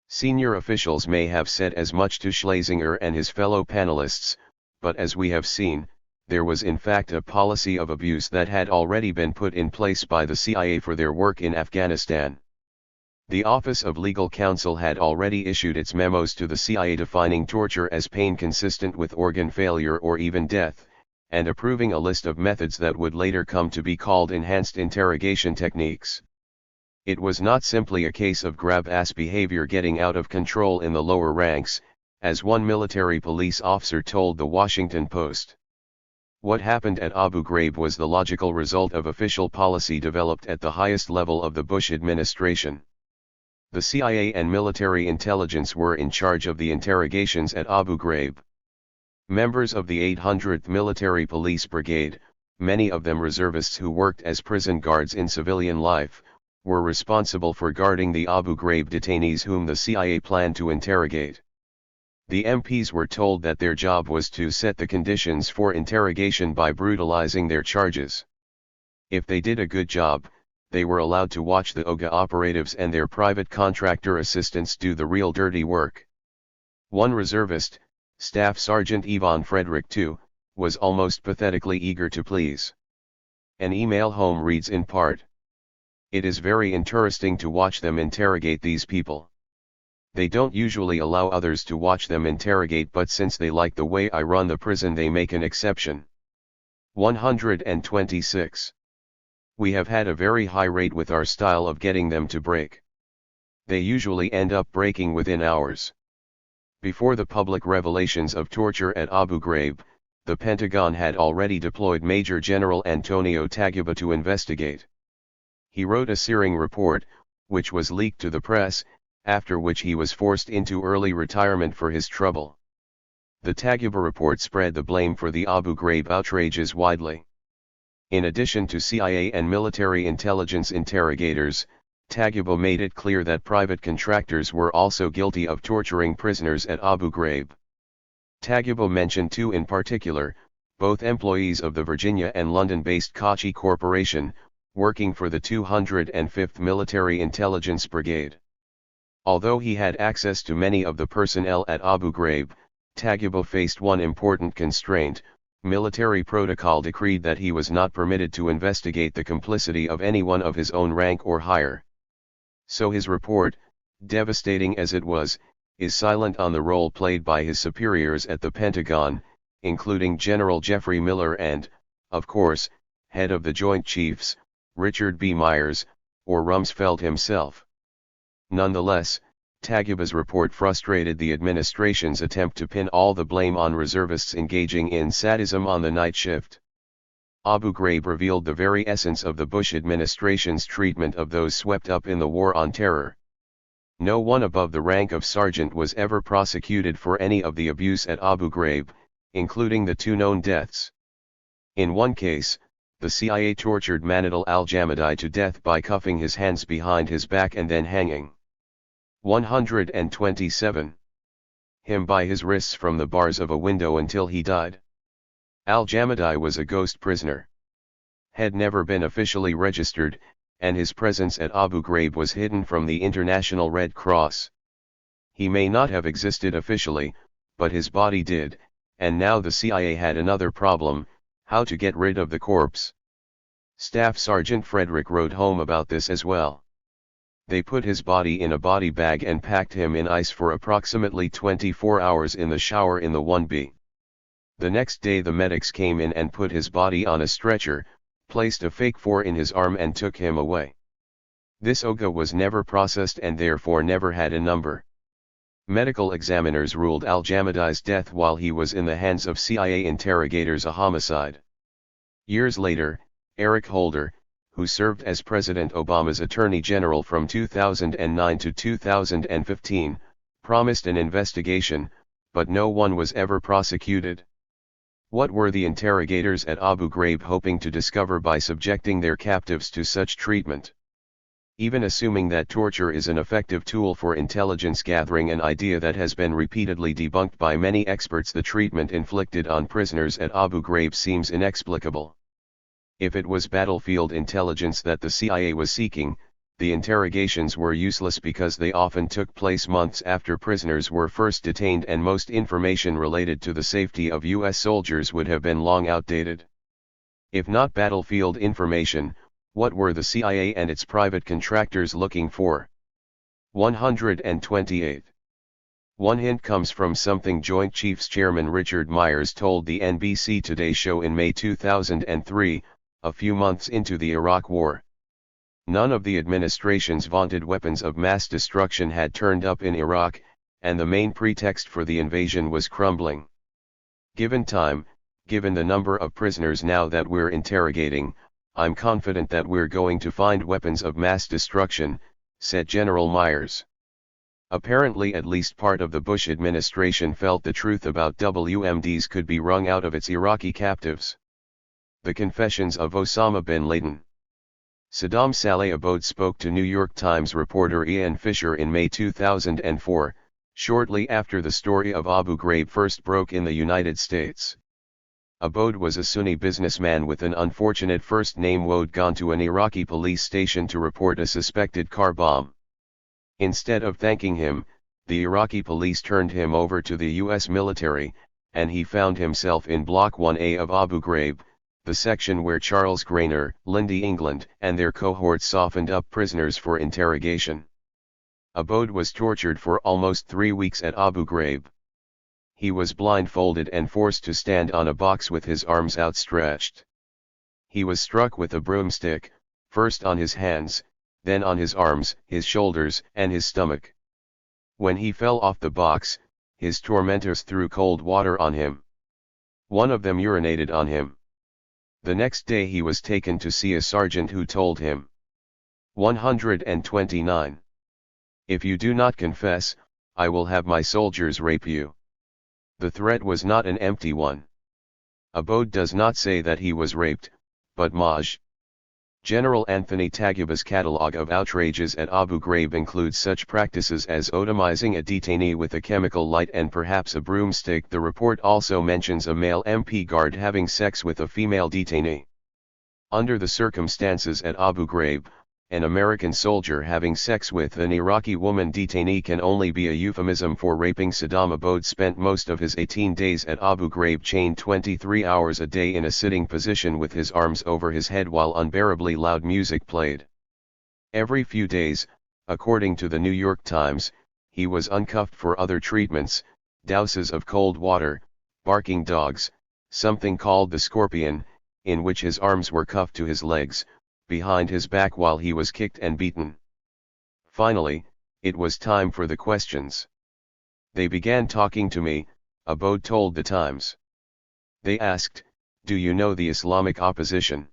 Senior officials may have said as much to Schlesinger and his fellow panelists, but as we have seen, there was in fact a policy of abuse that had already been put in place by the CIA for their work in Afghanistan. The Office of Legal Counsel had already issued its memos to the CIA defining torture as pain consistent with organ failure or even death, and approving a list of methods that would later come to be called enhanced interrogation techniques. It was not simply a case of grab-ass behavior getting out of control in the lower ranks, as one military police officer told the Washington Post. What happened at Abu Ghraib was the logical result of official policy developed at the highest level of the Bush administration. The CIA and military intelligence were in charge of the interrogations at Abu Ghraib. Members of the 800th Military Police Brigade, many of them reservists who worked as prison guards in civilian life, were responsible for guarding the Abu Ghraib detainees whom the CIA planned to interrogate. The MPs were told that their job was to set the conditions for interrogation by brutalizing their charges. If they did a good job, they were allowed to watch the OGA operatives and their private contractor assistants do the real dirty work. One reservist, Staff Sergeant Ivan Frederick II, was almost pathetically eager to please. An email home reads in part, "It is very interesting to watch them interrogate these people. They don't usually allow others to watch them interrogate, but since they like the way I run the prison, they make an exception." 126. We have had a very high rate with our style of getting them to break. They usually end up breaking within hours. Before the public revelations of torture at Abu Ghraib, the Pentagon had already deployed Major General Antonio Taguba to investigate. He wrote a searing report, which was leaked to the press, after which he was forced into early retirement for his trouble. The Taguba report spread the blame for the Abu Ghraib outrages widely. In addition to CIA and military intelligence interrogators, Taguba made it clear that private contractors were also guilty of torturing prisoners at Abu Ghraib. Taguba mentioned two in particular, both employees of the Virginia and London-based Kochi Corporation, working for the 205th Military Intelligence Brigade. Although he had access to many of the personnel at Abu Ghraib, Taguba faced one important constraint. Military protocol decreed that he was not permitted to investigate the complicity of anyone of his own rank or higher. So his report, devastating as it was, is silent on the role played by his superiors at the Pentagon, including General Jeffrey Miller and, of course, head of the Joint Chiefs, Richard B. Myers, or Rumsfeld himself. Nonetheless, Taguba's report frustrated the administration's attempt to pin all the blame on reservists engaging in sadism on the night shift. Abu Ghraib revealed the very essence of the Bush administration's treatment of those swept up in the War on Terror. No one above the rank of sergeant was ever prosecuted for any of the abuse at Abu Ghraib, including the two known deaths. In one case, the CIA tortured Manadal al-Jamadai to death by cuffing his hands behind his back and then hanging. 127. Him by his wrists from the bars of a window until he died. Al-Jamadai was a ghost prisoner. Had never been officially registered, and his presence at Abu Ghraib was hidden from the International Red Cross. He may not have existed officially, but his body did, and now the CIA had another problem: how to get rid of the corpse. Staff Sergeant Frederick wrote home about this as well. They put his body in a body bag and packed him in ice for approximately 24 hours in the shower in the 1B. The next day the medics came in and put his body on a stretcher, placed a fake 4 in his arm and took him away. This OGA was never processed and therefore never had a number. Medical examiners ruled al-Jamadai's death while he was in the hands of CIA interrogators a homicide. Years later, Eric Holder, who served as President Obama's Attorney General from 2009 to 2015, promised an investigation, but no one was ever prosecuted. What were the interrogators at Abu Ghraib hoping to discover by subjecting their captives to such treatment? Even assuming that torture is an effective tool for intelligence gathering, an idea that has been repeatedly debunked by many experts, the treatment inflicted on prisoners at Abu Ghraib seems inexplicable. If it was battlefield intelligence that the CIA was seeking, the interrogations were useless because they often took place months after prisoners were first detained, and most information related to the safety of U.S. soldiers would have been long outdated. If not battlefield information, what were the CIA and its private contractors looking for? 128. One hint comes from something Joint Chiefs Chairman Richard Myers told the NBC Today show in May 2003, a few months into the Iraq War. None of the administration's vaunted weapons of mass destruction had turned up in Iraq, and the main pretext for the invasion was crumbling. Given time, given the number of prisoners now that we're interrogating, I'm confident that we're going to find weapons of mass destruction, said General Myers. Apparently at least part of the Bush administration felt the truth about WMDs could be wrung out of its Iraqi captives. The Confessions of Osama bin Laden. Saddam Saleh Abode spoke to New York Times reporter Ian Fisher in May 2004, Shortly after the story of Abu Ghraib first broke in the United States, Abode was a Sunni businessman with an unfortunate first name who had gone to an Iraqi police station to report a suspected car bomb. Instead of thanking him, the Iraqi police turned him over to the US military, and he found himself in Block 1A of Abu Ghraib, the section where Charles Grainer, Lindy England, and their cohorts softened up prisoners for interrogation. Abode was tortured for almost 3 weeks at Abu Ghraib. He was blindfolded and forced to stand on a box with his arms outstretched. He was struck with a broomstick, first on his hands, then on his arms, his shoulders, and his stomach. When he fell off the box, his tormentors threw cold water on him. One of them urinated on him. The next day he was taken to see a sergeant who told him, 129. If you do not confess, I will have my soldiers rape you. The threat was not an empty one. Abode does not say that he was raped, but Maj. General Anthony Taguba's catalogue of outrages at Abu Ghraib includes such practices as sodomizing a detainee with a chemical light and perhaps a broomstick. The report also mentions a male MP guard having sex with a female detainee. Under the circumstances at Abu Ghraib, an American soldier having sex with an Iraqi woman detainee can only be a euphemism for raping. Saddam Abode spent most of his 18 days at Abu Ghraib chained 23 hours a day in a sitting position with his arms over his head while unbearably loud music played. Every few days, according to the New York Times, he was uncuffed for other treatments, douses of cold water, barking dogs, something called the scorpion, in which his arms were cuffed to his legs, behind his back while he was kicked and beaten. Finally, it was time for the questions. They began talking to me, Abode told the Times. They asked, do you know the Islamic opposition?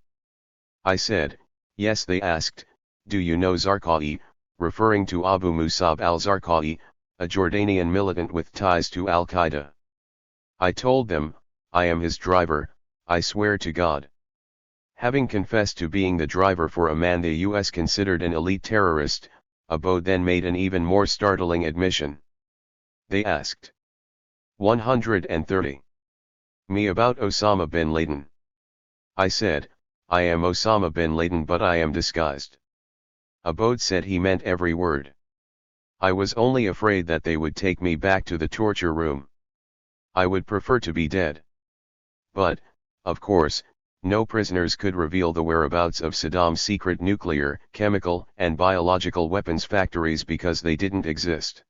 I said, yes. They asked, do you know Zarqawi, referring to Abu Musab al-Zarqawi, a Jordanian militant with ties to Al-Qaeda. I told them, I am his driver, I swear to God. Having confessed to being the driver for a man the US considered an elite terrorist, Abode then made an even more startling admission. They asked, 130. Me about Osama bin Laden. I said, I am Osama bin Laden but I am disguised. Abode said he meant every word. I was only afraid that they would take me back to the torture room. I would prefer to be dead. But, of course, no prisoners could reveal the whereabouts of Saddam's secret nuclear, chemical, and biological weapons factories because they didn't exist.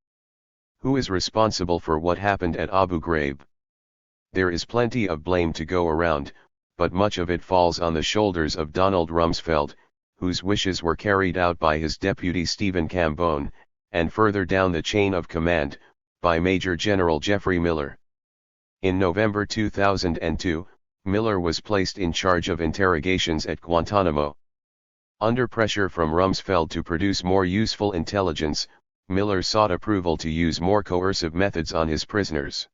Who is responsible for what happened at Abu Ghraib? There is plenty of blame to go around, but much of it falls on the shoulders of Donald Rumsfeld, whose wishes were carried out by his deputy Stephen Cambone, and further down the chain of command, by Major General Jeffrey Miller. In November 2002, Miller was placed in charge of interrogations at Guantanamo. Under pressure from Rumsfeld to produce more useful intelligence, Miller sought approval to use more coercive methods on his prisoners.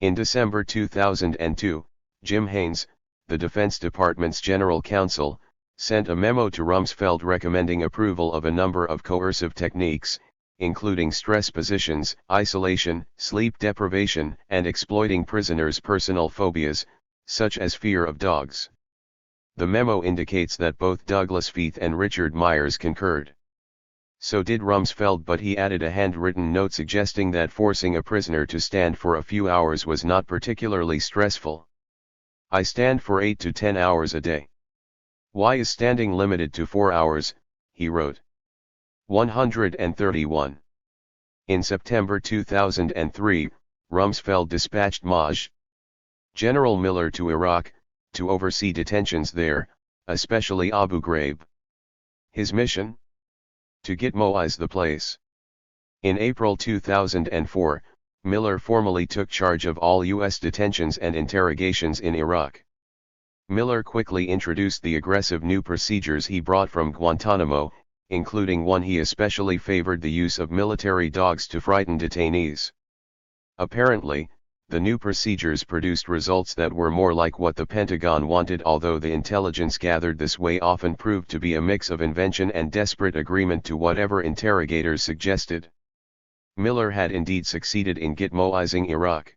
In December 2002, Jim Haynes, the Defense Department's general counsel, sent a memo to Rumsfeld recommending approval of a number of coercive techniques, including stress positions, isolation, sleep deprivation, and exploiting prisoners' personal phobias, such as fear of dogs. The memo indicates that both Douglas Feith and Richard Myers concurred. So did Rumsfeld, but he added a handwritten note suggesting that forcing a prisoner to stand for a few hours was not particularly stressful. I stand for 8 to 10 hours a day. Why is standing limited to 4 hours, he wrote. 131. In September 2003, Rumsfeld dispatched Maj. General Miller to Iraq, to oversee detentions there, especially Abu Ghraib. His mission? To Gitmoize the place. In April 2004, Miller formally took charge of all U.S. detentions and interrogations in Iraq. Miller quickly introduced the aggressive new procedures he brought from Guantanamo, including one he especially favored: the use of military dogs to frighten detainees. Apparently, the new procedures produced results that were more like what the Pentagon wanted, although the intelligence gathered this way often proved to be a mix of invention and desperate agreement to whatever interrogators suggested. Miller had indeed succeeded in Gitmoizing Iraq.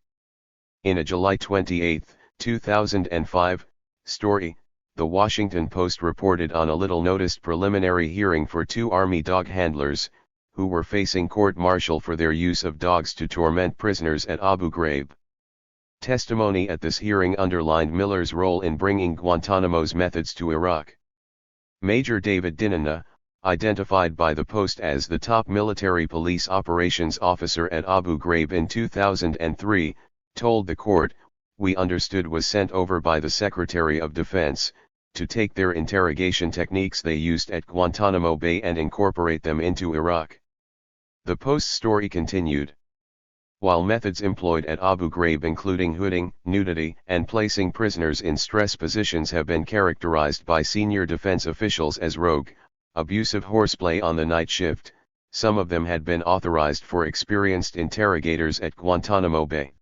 In a July 28, 2005, story, The Washington Post reported on a little-noticed preliminary hearing for two Army dog handlers, who were facing court-martial for their use of dogs to torment prisoners at Abu Ghraib. Testimony at this hearing underlined Miller's role in bringing Guantanamo's methods to Iraq. Major David Dinana, identified by the Post as the top military police operations officer at Abu Ghraib in 2003, told the court, "We understood was sent over by the Secretary of Defense, to take their interrogation techniques they used at Guantanamo Bay and incorporate them into Iraq." The Post story continued. While methods employed at Abu Ghraib including hooding, nudity, and placing prisoners in stress positions have been characterized by senior defense officials as rogue, abusive horseplay on the night shift, some of them had been authorized for experienced interrogators at Guantanamo Bay.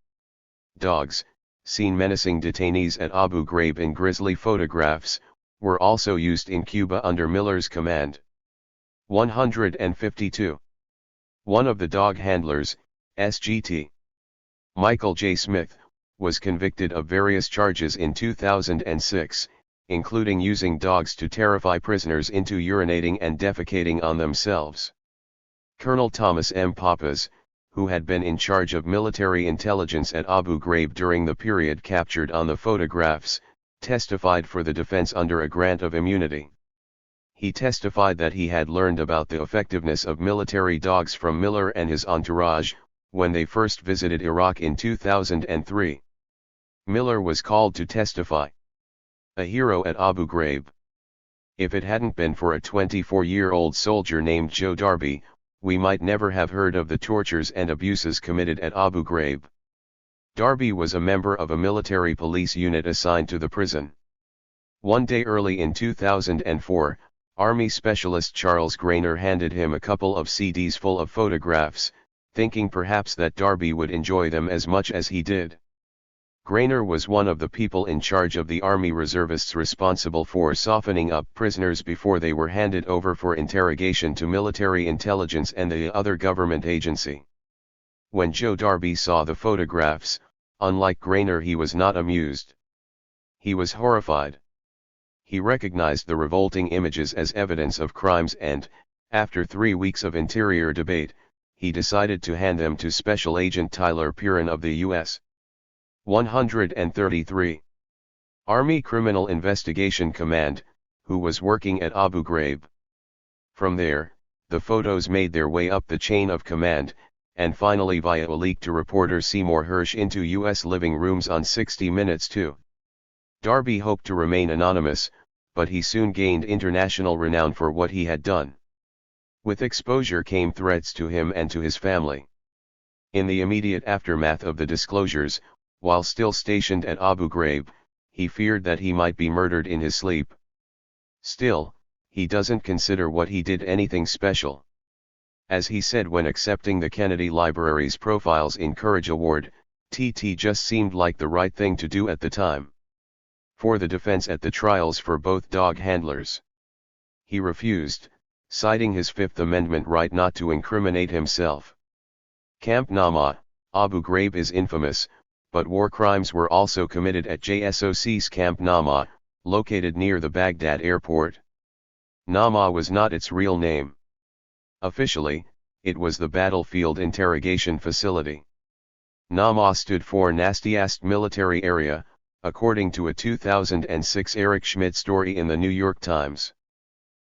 Dogs, seen menacing detainees at Abu Ghraib in grisly photographs, were also used in Cuba under Miller's command. 152. One of the dog handlers, SGT. Michael J. Smith, was convicted of various charges in 2006, including using dogs to terrify prisoners into urinating and defecating on themselves. Colonel Thomas M. Pappas, who had been in charge of military intelligence at Abu Ghraib during the period captured on the photographs, testified for the defense under a grant of immunity. He testified that he had learned about the effectiveness of military dogs from Miller and his entourage, when they first visited Iraq in 2003. Miller was called to testify. A hero at Abu Ghraib. If it hadn't been for a 24-year-old soldier named Joe Darby, we might never have heard of the tortures and abuses committed at Abu Ghraib. Darby was a member of a military police unit assigned to the prison. One day early in 2004, Army Specialist Charles Grainer handed him a couple of CDs full of photographs, thinking perhaps that Darby would enjoy them as much as he did. Grainer was one of the people in charge of the Army reservists responsible for softening up prisoners before they were handed over for interrogation to military intelligence and the other government agency. When Joe Darby saw the photographs, unlike Grainer, he was not amused. He was horrified. He recognized the revolting images as evidence of crimes and, after 3 weeks of interior debate, he decided to hand them to Special Agent Tyler Piran of the U.S. 133. Army Criminal Investigation Command, who was working at Abu Ghraib. From there, the photos made their way up the chain of command, and finally via a leak to reporter Seymour Hersh into U.S. living rooms on 60 Minutes too. Darby hoped to remain anonymous, but he soon gained international renown for what he had done. With exposure came threats to him and to his family. In the immediate aftermath of the disclosures, while still stationed at Abu Ghraib, he feared that he might be murdered in his sleep. Still, he doesn't consider what he did anything special. As he said when accepting the Kennedy Library's Profiles in Courage Award, TT just seemed like the right thing to do at the time. For the defense at the trials for both dog handlers, he refused, citing his Fifth Amendment right not to incriminate himself. Camp Nama, Abu Ghraib is infamous, but war crimes were also committed at JSOC's Camp Nama, located near the Baghdad airport. Nama was not its real name. Officially, it was the Battlefield Interrogation Facility. Nama stood for Nastiest Military Area, according to a 2006 Eric Schmidt story in the New York Times.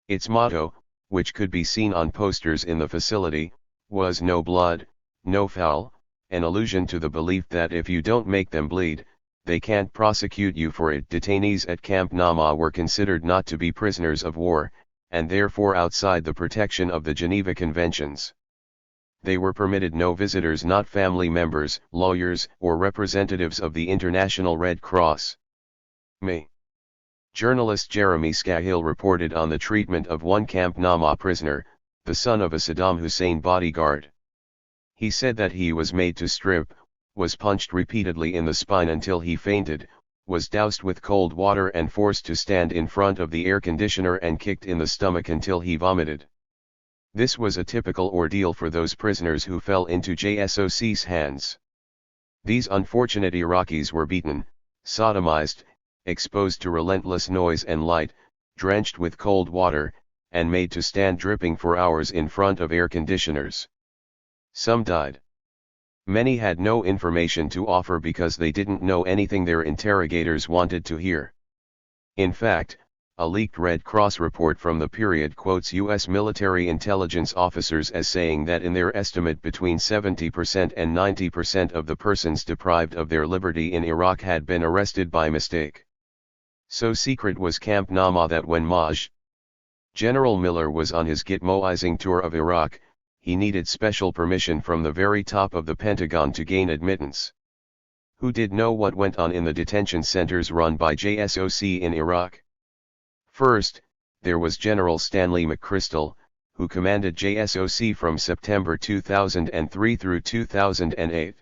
Its motto, which could be seen on posters in the facility, was "No blood, no foul," an allusion to the belief that if you don't make them bleed, they can't prosecute you for it. Detainees at Camp Nama were considered not to be prisoners of war, and therefore outside the protection of the Geneva Conventions. They were permitted no visitors not family members, lawyers, or representatives of the International Red Cross. Me. Journalist Jeremy Scahill reported on the treatment of one Camp Nama prisoner, the son of a Saddam Hussein bodyguard. He said that he was made to strip, was punched repeatedly in the spine until he fainted, was doused with cold water and forced to stand in front of the air conditioner and kicked in the stomach until he vomited. This was a typical ordeal for those prisoners who fell into JSOC's hands. These unfortunate Iraqis were beaten, sodomized, exposed to relentless noise and light, drenched with cold water, and made to stand dripping for hours in front of air conditioners. Some died. Many had no information to offer because they didn't know anything their interrogators wanted to hear. In fact, a leaked Red Cross report from the period quotes U.S. military intelligence officers as saying that in their estimate between 70% and 90% of the persons deprived of their liberty in Iraq had been arrested by mistake. So secret was Camp Nama that when Maj. General Miller was on his Gitmoizing tour of Iraq, he needed special permission from the very top of the Pentagon to gain admittance. Who did know what went on in the detention centers run by JSOC in Iraq? First, there was General Stanley McChrystal, who commanded JSOC from September 2003 through 2008.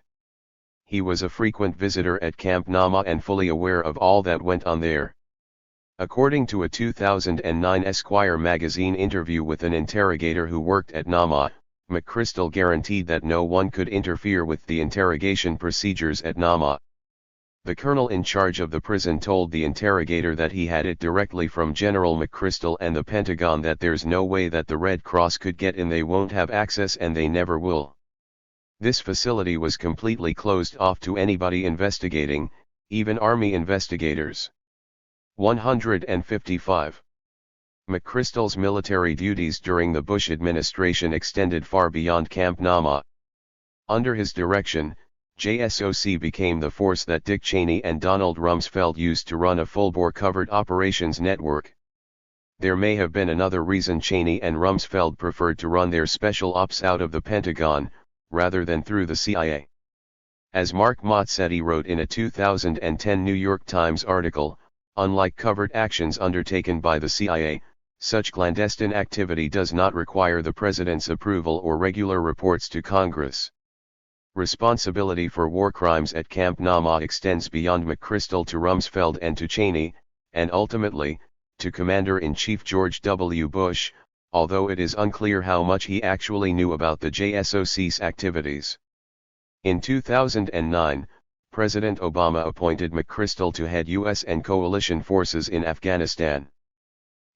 He was a frequent visitor at Camp Nama and fully aware of all that went on there. According to a 2009 Esquire magazine interview with an interrogator who worked at Nama, McChrystal guaranteed that no one could interfere with the interrogation procedures at Nama. The colonel in charge of the prison told the interrogator that he had it directly from General McChrystal and the Pentagon that there's no way that the Red Cross could get in, they won't have access and they never will. This facility was completely closed off to anybody investigating, even Army investigators. 155. McChrystal's military duties during the Bush administration extended far beyond Camp Nama. Under his direction, JSOC became the force that Dick Cheney and Donald Rumsfeld used to run a full-bore covert operations network. There may have been another reason Cheney and Rumsfeld preferred to run their special ops out of the Pentagon, rather than through the CIA. As Mark Mozzetti wrote in a 2010 New York Times article, unlike covert actions undertaken by the CIA, such clandestine activity does not require the President's approval or regular reports to Congress. Responsibility for war crimes at Camp Nama extends beyond McChrystal to Rumsfeld and to Cheney, and ultimately, to Commander-in-Chief George W. Bush, although it is unclear how much he actually knew about the JSOC's activities. In 2009, President Obama appointed McChrystal to head U.S. and coalition forces in Afghanistan.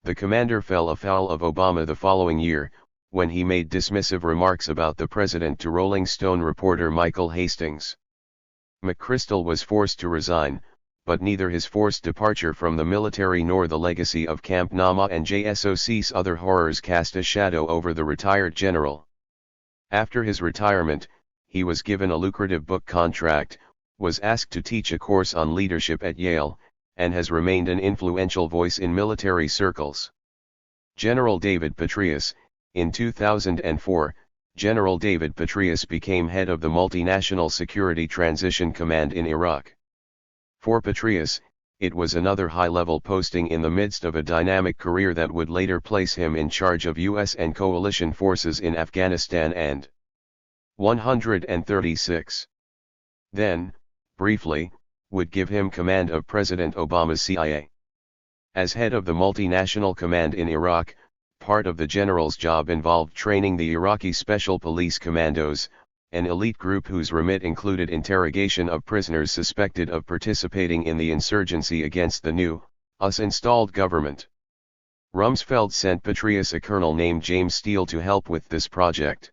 The commander fell afoul of Obama the following year, when he made dismissive remarks about the president to Rolling Stone reporter Michael Hastings. McChrystal was forced to resign, but neither his forced departure from the military nor the legacy of Camp Nama and JSOC's other horrors cast a shadow over the retired general. After his retirement, he was given a lucrative book contract, was asked to teach a course on leadership at Yale, and has remained an influential voice in military circles. General David Petraeus. In 2004, General David Petraeus became head of the Multinational Security Transition Command in Iraq. For Petraeus, it was another high-level posting in the midst of a dynamic career that would later place him in charge of U.S. and coalition forces in Afghanistan and 136. Then, briefly, would give him command of President Obama's CIA. As head of the multinational command in Iraq, part of the general's job involved training the Iraqi Special Police Commandos, an elite group whose remit included interrogation of prisoners suspected of participating in the insurgency against the new, US-installed government. Rumsfeld sent Petraeus a colonel named James Steele to help with this project.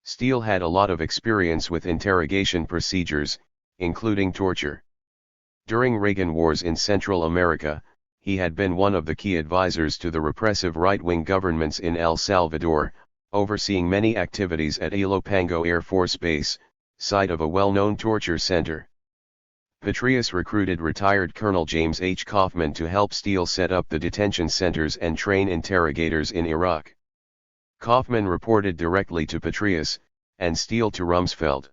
Steele had a lot of experience with interrogation procedures, including torture. During Reagan Wars in Central America, he had been one of the key advisors to the repressive right-wing governments in El Salvador, overseeing many activities at Ilopango Air Force Base, site of a well-known torture center. Petraeus recruited retired Colonel James H. Kaufman to help Steele set up the detention centers and train interrogators in Iraq. Kaufman reported directly to Petraeus, and Steele to Rumsfeld.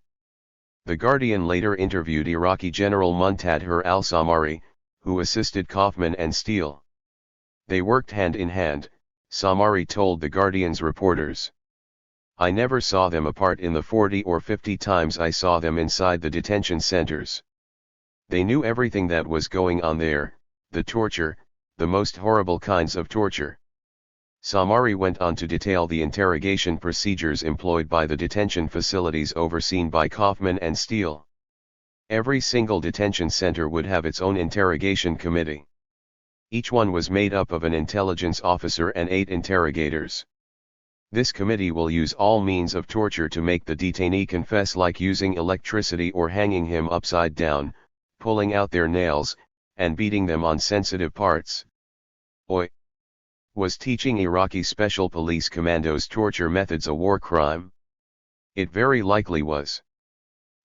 The Guardian later interviewed Iraqi General Muntadhir al-Samari, who assisted Kaufman and Steele. They worked hand in hand, Samari told the Guardian's reporters. I never saw them apart in the 40 or 50 times I saw them inside the detention centers. They knew everything that was going on there, the torture, the most horrible kinds of torture. Samari went on to detail the interrogation procedures employed by the detention facilities overseen by Kaufman and Steele. Every single detention center would have its own interrogation committee. Each one was made up of an intelligence officer and 8 interrogators. This committee will use all means of torture to make the detainee confess, like using electricity or hanging him upside down, pulling out their nails, and beating them on sensitive parts. Oi! Was teaching Iraqi Special Police Commandos torture methods a war crime? It very likely was.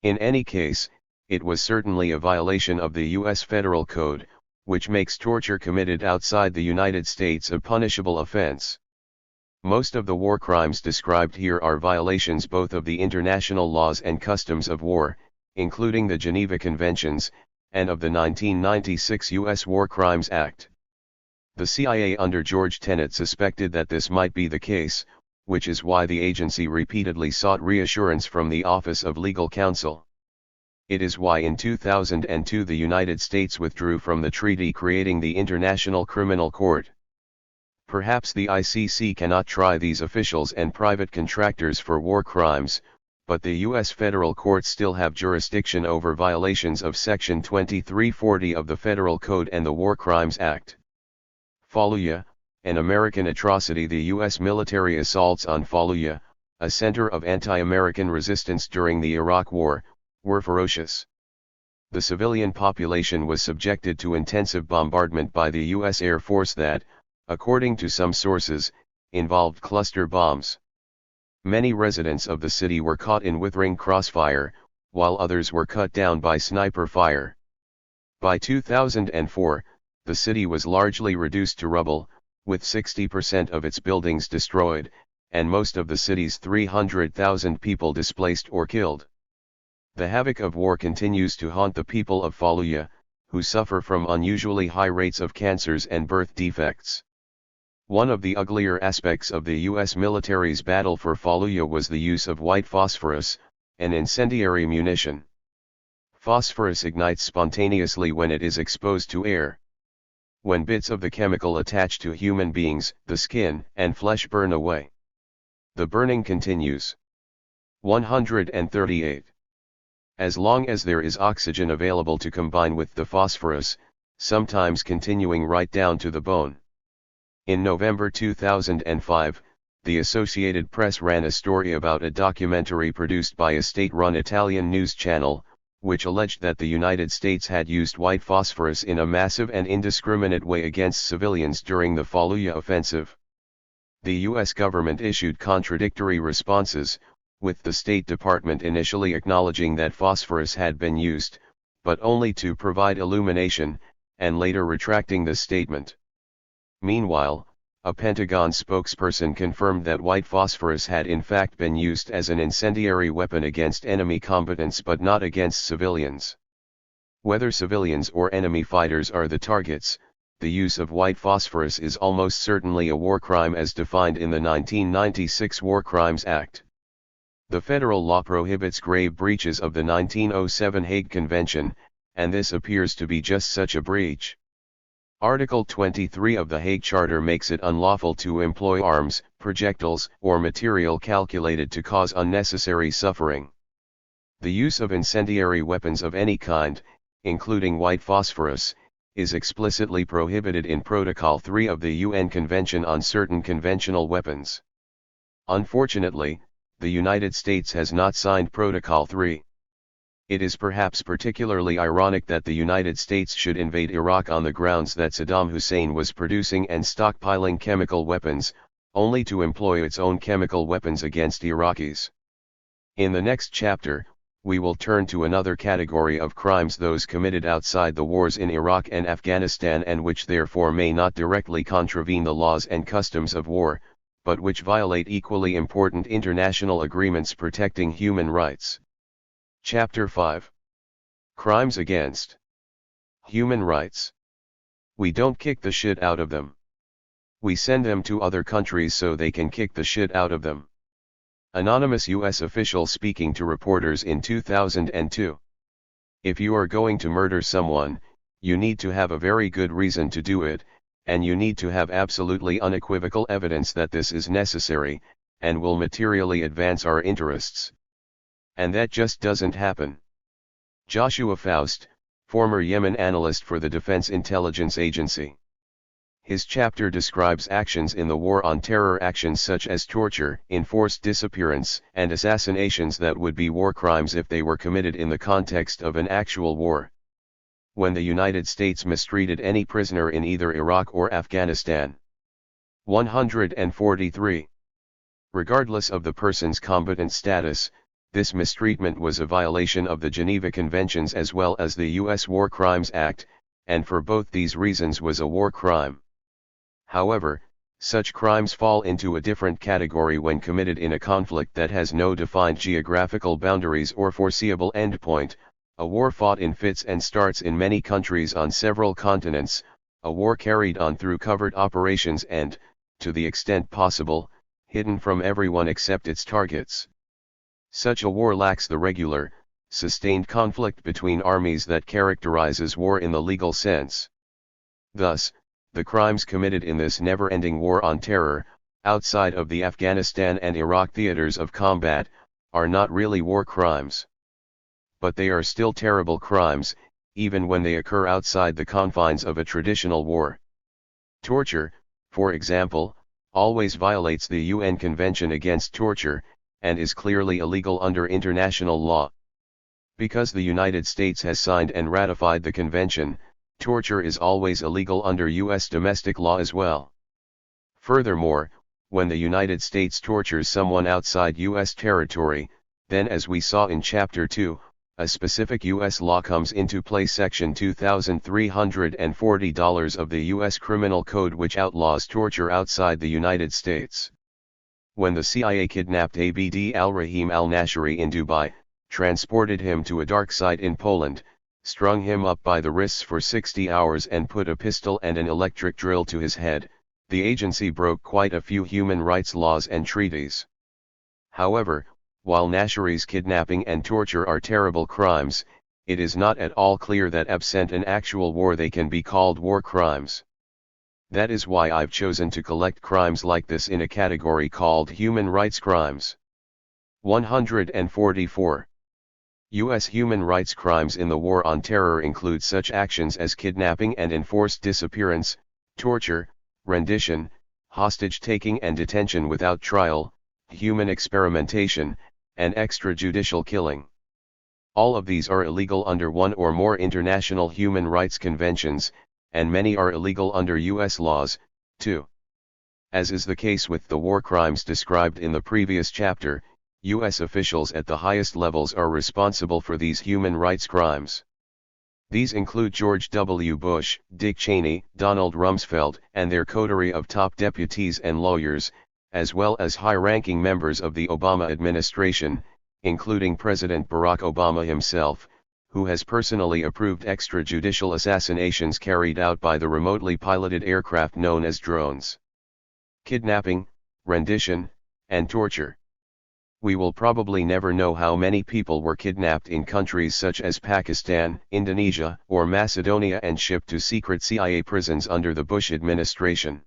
In any case, it was certainly a violation of the U.S. Federal Code, which makes torture committed outside the United States a punishable offense. Most of the war crimes described here are violations both of the international laws and customs of war, including the Geneva Conventions, and of the 1996 U.S. War Crimes Act. The CIA under George Tenet suspected that this might be the case, which is why the agency repeatedly sought reassurance from the Office of Legal Counsel. It is why in 2002 the United States withdrew from the treaty creating the International Criminal Court. Perhaps the ICC cannot try these officials and private contractors for war crimes, but the U.S. federal courts still have jurisdiction over violations of Section 2340 of the Federal Code and the War Crimes Act. Fallujah, an American atrocity. The U.S. military assaults on Fallujah, a center of anti-American resistance during the Iraq War, were ferocious. The civilian population was subjected to intensive bombardment by the U.S. Air Force that, according to some sources, involved cluster bombs. Many residents of the city were caught in withering crossfire, while others were cut down by sniper fire. By 2004, the city was largely reduced to rubble, with 60% of its buildings destroyed, and most of the city's 300,000 people displaced or killed. The havoc of war continues to haunt the people of Fallujah, who suffer from unusually high rates of cancers and birth defects. One of the uglier aspects of the U.S. military's battle for Fallujah was the use of white phosphorus, an incendiary munition. Phosphorus ignites spontaneously when it is exposed to air. When bits of the chemical attach to human beings, the skin and flesh burn away. The burning continues. 138. As long as there is oxygen available to combine with the phosphorus, sometimes continuing right down to the bone. In November 2005, the Associated Press ran a story about a documentary produced by a state-run Italian news channel, which alleged that the United States had used white phosphorus in a massive and indiscriminate way against civilians during the Fallujah offensive. The U.S. government issued contradictory responses, with the State Department initially acknowledging that phosphorus had been used, but only to provide illumination, and later retracting the statement. Meanwhile, a Pentagon spokesperson confirmed that white phosphorus had in fact been used as an incendiary weapon against enemy combatants but not against civilians. Whether civilians or enemy fighters are the targets, the use of white phosphorus is almost certainly a war crime as defined in the 1996 War Crimes Act. The federal law prohibits grave breaches of the 1907 Hague Convention, and this appears to be just such a breach. Article 23 of the Hague Charter makes it unlawful to employ arms, projectiles, or material calculated to cause unnecessary suffering. The use of incendiary weapons of any kind, including white phosphorus, is explicitly prohibited in Protocol 3 of the UN Convention on Certain Conventional Weapons. Unfortunately, the United States has not signed Protocol 3. It is perhaps particularly ironic that the United States should invade Iraq on the grounds that Saddam Hussein was producing and stockpiling chemical weapons, only to employ its own chemical weapons against Iraqis. In the next chapter, we will turn to another category of crimes, those committed outside the wars in Iraq and Afghanistan and which therefore may not directly contravene the laws and customs of war, but which violate equally important international agreements protecting human rights. Chapter 5. Crimes against human rights. We don't kick the shit out of them. We send them to other countries so they can kick the shit out of them. Anonymous U.S. official speaking to reporters in 2002. If you are going to murder someone, you need to have a very good reason to do it, and you need to have absolutely unequivocal evidence that this is necessary, and will materially advance our interests. And that just doesn't happen. Joshua Faust, former Yemen analyst for the Defense Intelligence Agency. His chapter describes actions in the war on terror, actions such as torture, enforced disappearance, and assassinations that would be war crimes if they were committed in the context of an actual war. When the United States mistreated any prisoner in either Iraq or Afghanistan. 143. Regardless of the person's combatant status, this mistreatment was a violation of the Geneva Conventions as well as the U.S. War Crimes Act, and for both these reasons was a war crime. However, such crimes fall into a different category when committed in a conflict that has no defined geographical boundaries or foreseeable endpoint, a war fought in fits and starts in many countries on several continents, a war carried on through covert operations and, to the extent possible, hidden from everyone except its targets. Such a war lacks the regular, sustained conflict between armies that characterizes war in the legal sense. Thus, the crimes committed in this never-ending war on terror, outside of the Afghanistan and Iraq theaters of combat, are not really war crimes. But they are still terrible crimes, even when they occur outside the confines of a traditional war. Torture, for example, always violates the UN Convention Against Torture, and is clearly illegal under international law. Because the United States has signed and ratified the convention, torture is always illegal under U.S. domestic law as well. Furthermore, when the United States tortures someone outside U.S. territory, then as we saw in Chapter 2, a specific U.S. law comes into play, Section 2340 of the U.S. Criminal Code, which outlaws torture outside the United States. When the CIA kidnapped Abd al-Rahim al-Nashri in Dubai, transported him to a dark site in Poland, strung him up by the wrists for 60 hours and put a pistol and an electric drill to his head, the agency broke quite a few human rights laws and treaties. However, while Nashri's kidnapping and torture are terrible crimes, it is not at all clear that absent an actual war they can be called war crimes. That is why I've chosen to collect crimes like this in a category called human rights crimes. 144. U.S. human rights crimes in the war on terror include such actions as kidnapping and enforced disappearance, torture, rendition, hostage-taking and detention without trial, human experimentation, and extrajudicial killing. All of these are illegal under one or more international human rights conventions, and many are illegal under U.S. laws, too. As is the case with the war crimes described in the previous chapter, U.S. officials at the highest levels are responsible for these human rights crimes. These include George W. Bush, Dick Cheney, Donald Rumsfeld, and their coterie of top deputies and lawyers, as well as high-ranking members of the Obama administration, including President Barack Obama himself, who has personally approved extrajudicial assassinations carried out by the remotely piloted aircraft known as drones. Kidnapping, rendition, and torture. We will probably never know how many people were kidnapped in countries such as Pakistan, Indonesia, or Macedonia and shipped to secret CIA prisons under the Bush administration.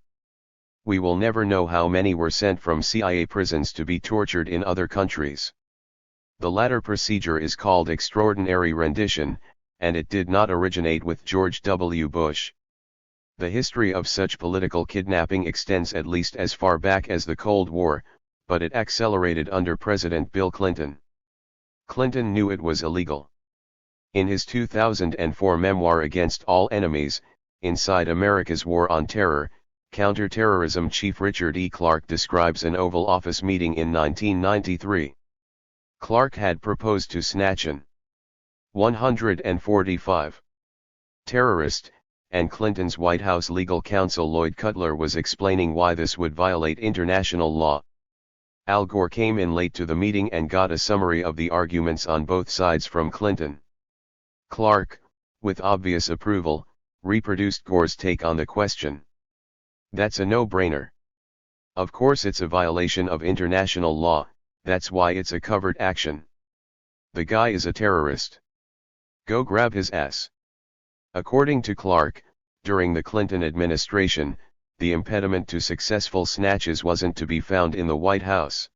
We will never know how many were sent from CIA prisons to be tortured in other countries. The latter procedure is called extraordinary rendition, and it did not originate with George W. Bush. The history of such political kidnapping extends at least as far back as the Cold War, but it accelerated under President Bill Clinton. Clinton knew it was illegal. In his 2004 memoir Against All Enemies, Inside America's War on Terror, Counterterrorism Chief Richard E. Clarke describes an Oval Office meeting in 1993. Clarke had proposed to snatch an 145 terrorist, and Clinton's White House legal counsel Lloyd Cutler was explaining why this would violate international law. Al Gore came in late to the meeting and got a summary of the arguments on both sides from Clinton. Clarke, with obvious approval, reproduced Gore's take on the question. That's a no-brainer. Of course it's a violation of international law, that's why it's a covert action. The guy is a terrorist. Go grab his ass. According to Clarke, During the Clinton administration, the impediment to successful snatches wasn't to be found in the White House.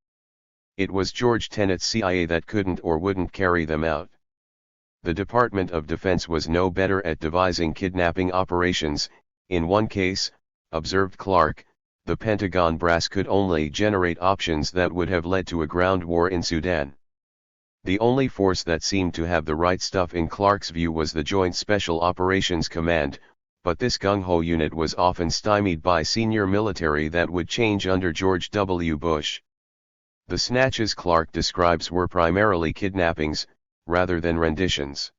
It was George Tenet's CIA that couldn't or wouldn't carry them out. The Department of Defense was no better at devising kidnapping operations. In one case, observed Clark, the Pentagon brass could only generate options that would have led to a ground war in Sudan. The only force that seemed to have the right stuff in Clark's view was the Joint Special Operations Command, but this gung-ho unit was often stymied by senior military that would change under George W. Bush. The snatches Clark describes were primarily kidnappings, rather than renditions.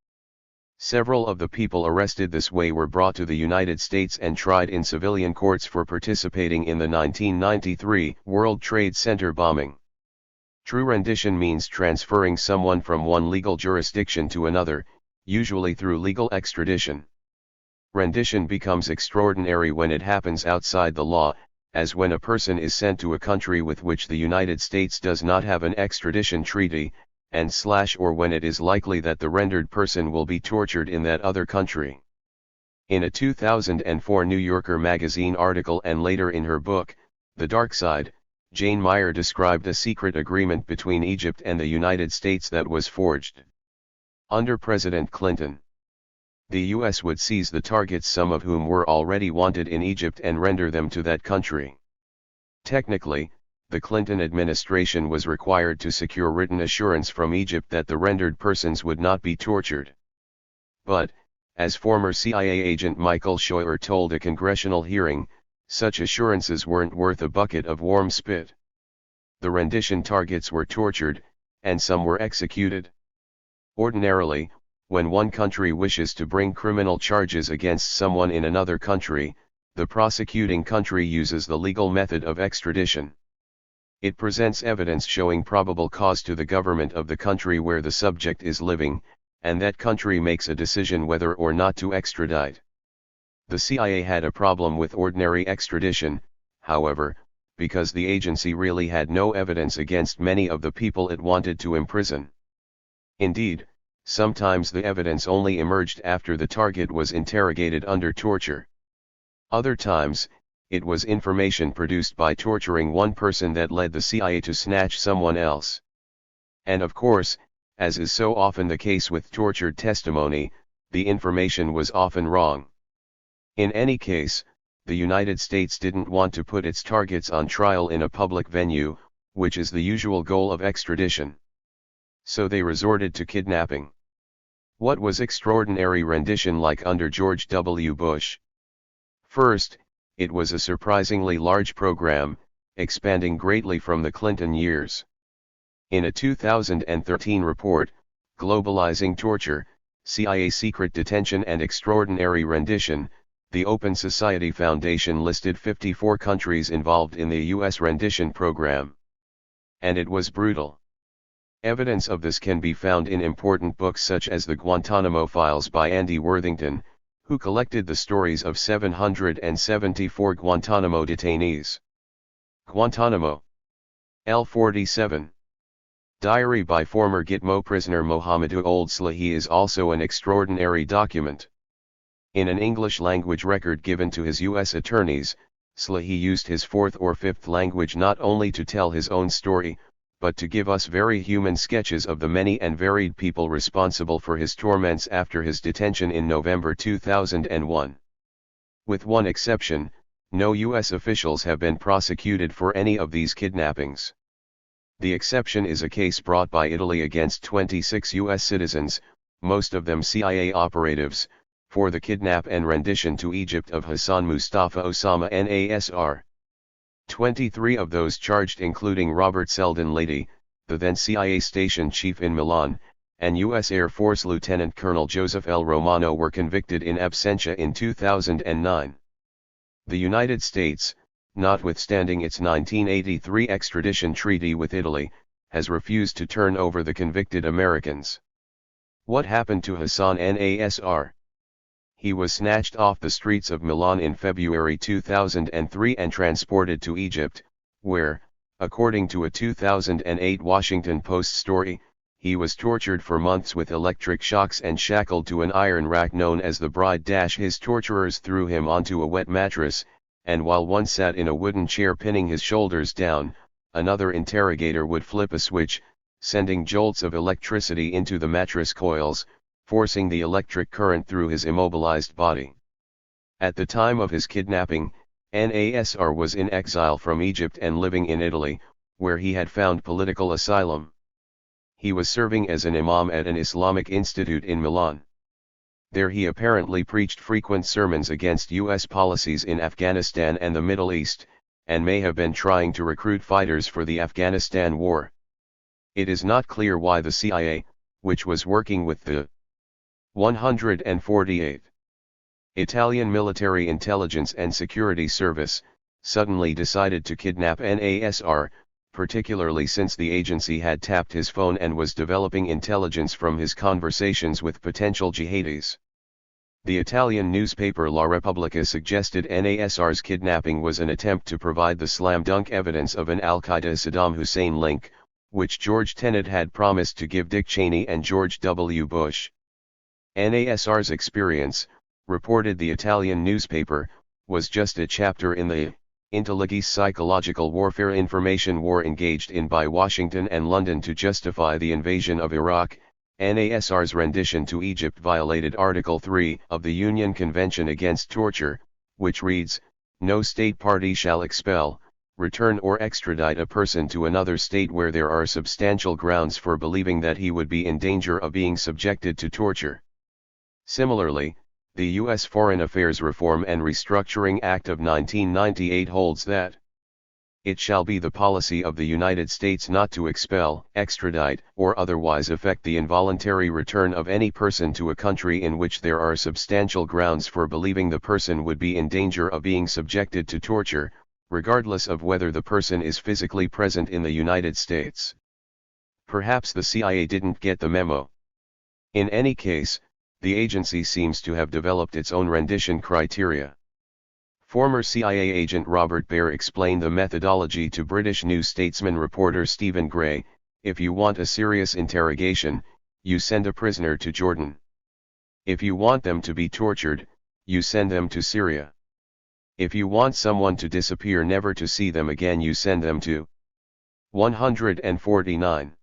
Several of the people arrested this way were brought to the United States and tried in civilian courts for participating in the 1993 World Trade Center bombing. True rendition means transferring someone from one legal jurisdiction to another, usually through legal extradition. Rendition becomes extraordinary when it happens outside the law, as when a person is sent to a country with which the United States does not have an extradition treaty, or when it is likely that the rendered person will be tortured in that other country. In a 2004 New Yorker magazine article and later in her book, The Dark Side, Jane Meyer described a secret agreement between Egypt and the United States that was forged. Under President Clinton, the U.S. would seize the targets, some of whom were already wanted in Egypt, and render them to that country. Technically, the Clinton administration was required to secure written assurance from Egypt that the rendered persons would not be tortured. But, as former CIA agent Michael Scheuer told a congressional hearing, such assurances weren't worth a bucket of warm spit. The rendition targets were tortured, and some were executed. Ordinarily, when one country wishes to bring criminal charges against someone in another country, the prosecuting country uses the legal method of extradition. It presents evidence showing probable cause to the government of the country where the subject is living, and that country makes a decision whether or not to extradite. The CIA had a problem with ordinary extradition, however, because the agency really had no evidence against many of the people it wanted to imprison. Indeed, sometimes the evidence only emerged after the target was interrogated under torture. Other times, it was information produced by torturing one person that led the CIA to snatch someone else. And of course, as is so often the case with tortured testimony, the information was often wrong. In any case, the United States didn't want to put its targets on trial in a public venue, which is the usual goal of extradition. So they resorted to kidnapping. What was extraordinary rendition like under George W. Bush? First, it was a surprisingly large program, expanding greatly from the Clinton years. In a 2013 report, Globalizing Torture, CIA Secret Detention and Extraordinary Rendition, the Open Society Foundation listed 54 countries involved in the U.S. rendition program. And it was brutal. Evidence of this can be found in important books such as The Guantanamo Files by Andy Worthington, who collected the stories of 774 Guantanamo detainees. Guantanamo. L-47. Diary by former Gitmo prisoner Mohamedou Ould Slahi is also an extraordinary document. In an English-language record given to his U.S. attorneys, Slahi used his fourth or fifth language not only to tell his own story, but to give us very human sketches of the many and varied people responsible for his torments after his detention in November 2001. With one exception, no U.S. officials have been prosecuted for any of these kidnappings. The exception is a case brought by Italy against 26 U.S. citizens, most of them CIA operatives, for the kidnap and rendition to Egypt of Hassan Mustafa Osama Nasr. 23 of those charged, including Robert Selden Lady, the then CIA station chief in Milan, and U.S. Air Force Lieutenant Colonel Joseph L. Romano, were convicted in absentia in 2009. The United States, notwithstanding its 1983 extradition treaty with Italy, has refused to turn over the convicted Americans. What happened to Hassan Nasr? He was snatched off the streets of Milan in February 2003 and transported to Egypt, where, according to a 2008 Washington Post story, he was tortured for months with electric shocks and shackled to an iron rack known as the bride. His torturers threw him onto a wet mattress, and while one sat in a wooden chair pinning his shoulders down, another interrogator would flip a switch, sending jolts of electricity into the mattress coils, forcing the electric current through his immobilized body. At the time of his kidnapping, Nasr was in exile from Egypt and living in Italy, where he had found political asylum. He was serving as an imam at an Islamic institute in Milan. There he apparently preached frequent sermons against U.S. policies in Afghanistan and the Middle East, and may have been trying to recruit fighters for the Afghanistan war. It is not clear why the CIA, which was working with the 148th Italian Military Intelligence and Security Service, suddenly decided to kidnap Nasr, particularly since the agency had tapped his phone and was developing intelligence from his conversations with potential jihadis. The Italian newspaper La Repubblica suggested Nasr's kidnapping was an attempt to provide the slam-dunk evidence of an al-Qaeda-Saddam Hussein link, which George Tenet had promised to give Dick Cheney and George W. Bush. Nasr's experience, reported the Italian newspaper, was just a chapter in the intelligence psychological warfare information war engaged in by Washington and London to justify the invasion of Iraq. Nasr's rendition to Egypt violated Article 3 of the Union Convention Against Torture, which reads, "No state party shall expel, return or extradite a person to another state where there are substantial grounds for believing that he would be in danger of being subjected to torture." Similarly, the U.S. Foreign Affairs Reform and Restructuring Act of 1998 holds that it shall be the policy of the United States not to expel, extradite, or otherwise effect the involuntary return of any person to a country in which there are substantial grounds for believing the person would be in danger of being subjected to torture, regardless of whether the person is physically present in the United States. Perhaps the CIA didn't get the memo. In any case, the agency seems to have developed its own rendition criteria. Former CIA agent Robert Baer explained the methodology to British New Statesman reporter Stephen Gray: "If you want a serious interrogation, you send a prisoner to Jordan. If you want them to be tortured, you send them to Syria. If you want someone to disappear never to see them again, you send them to 149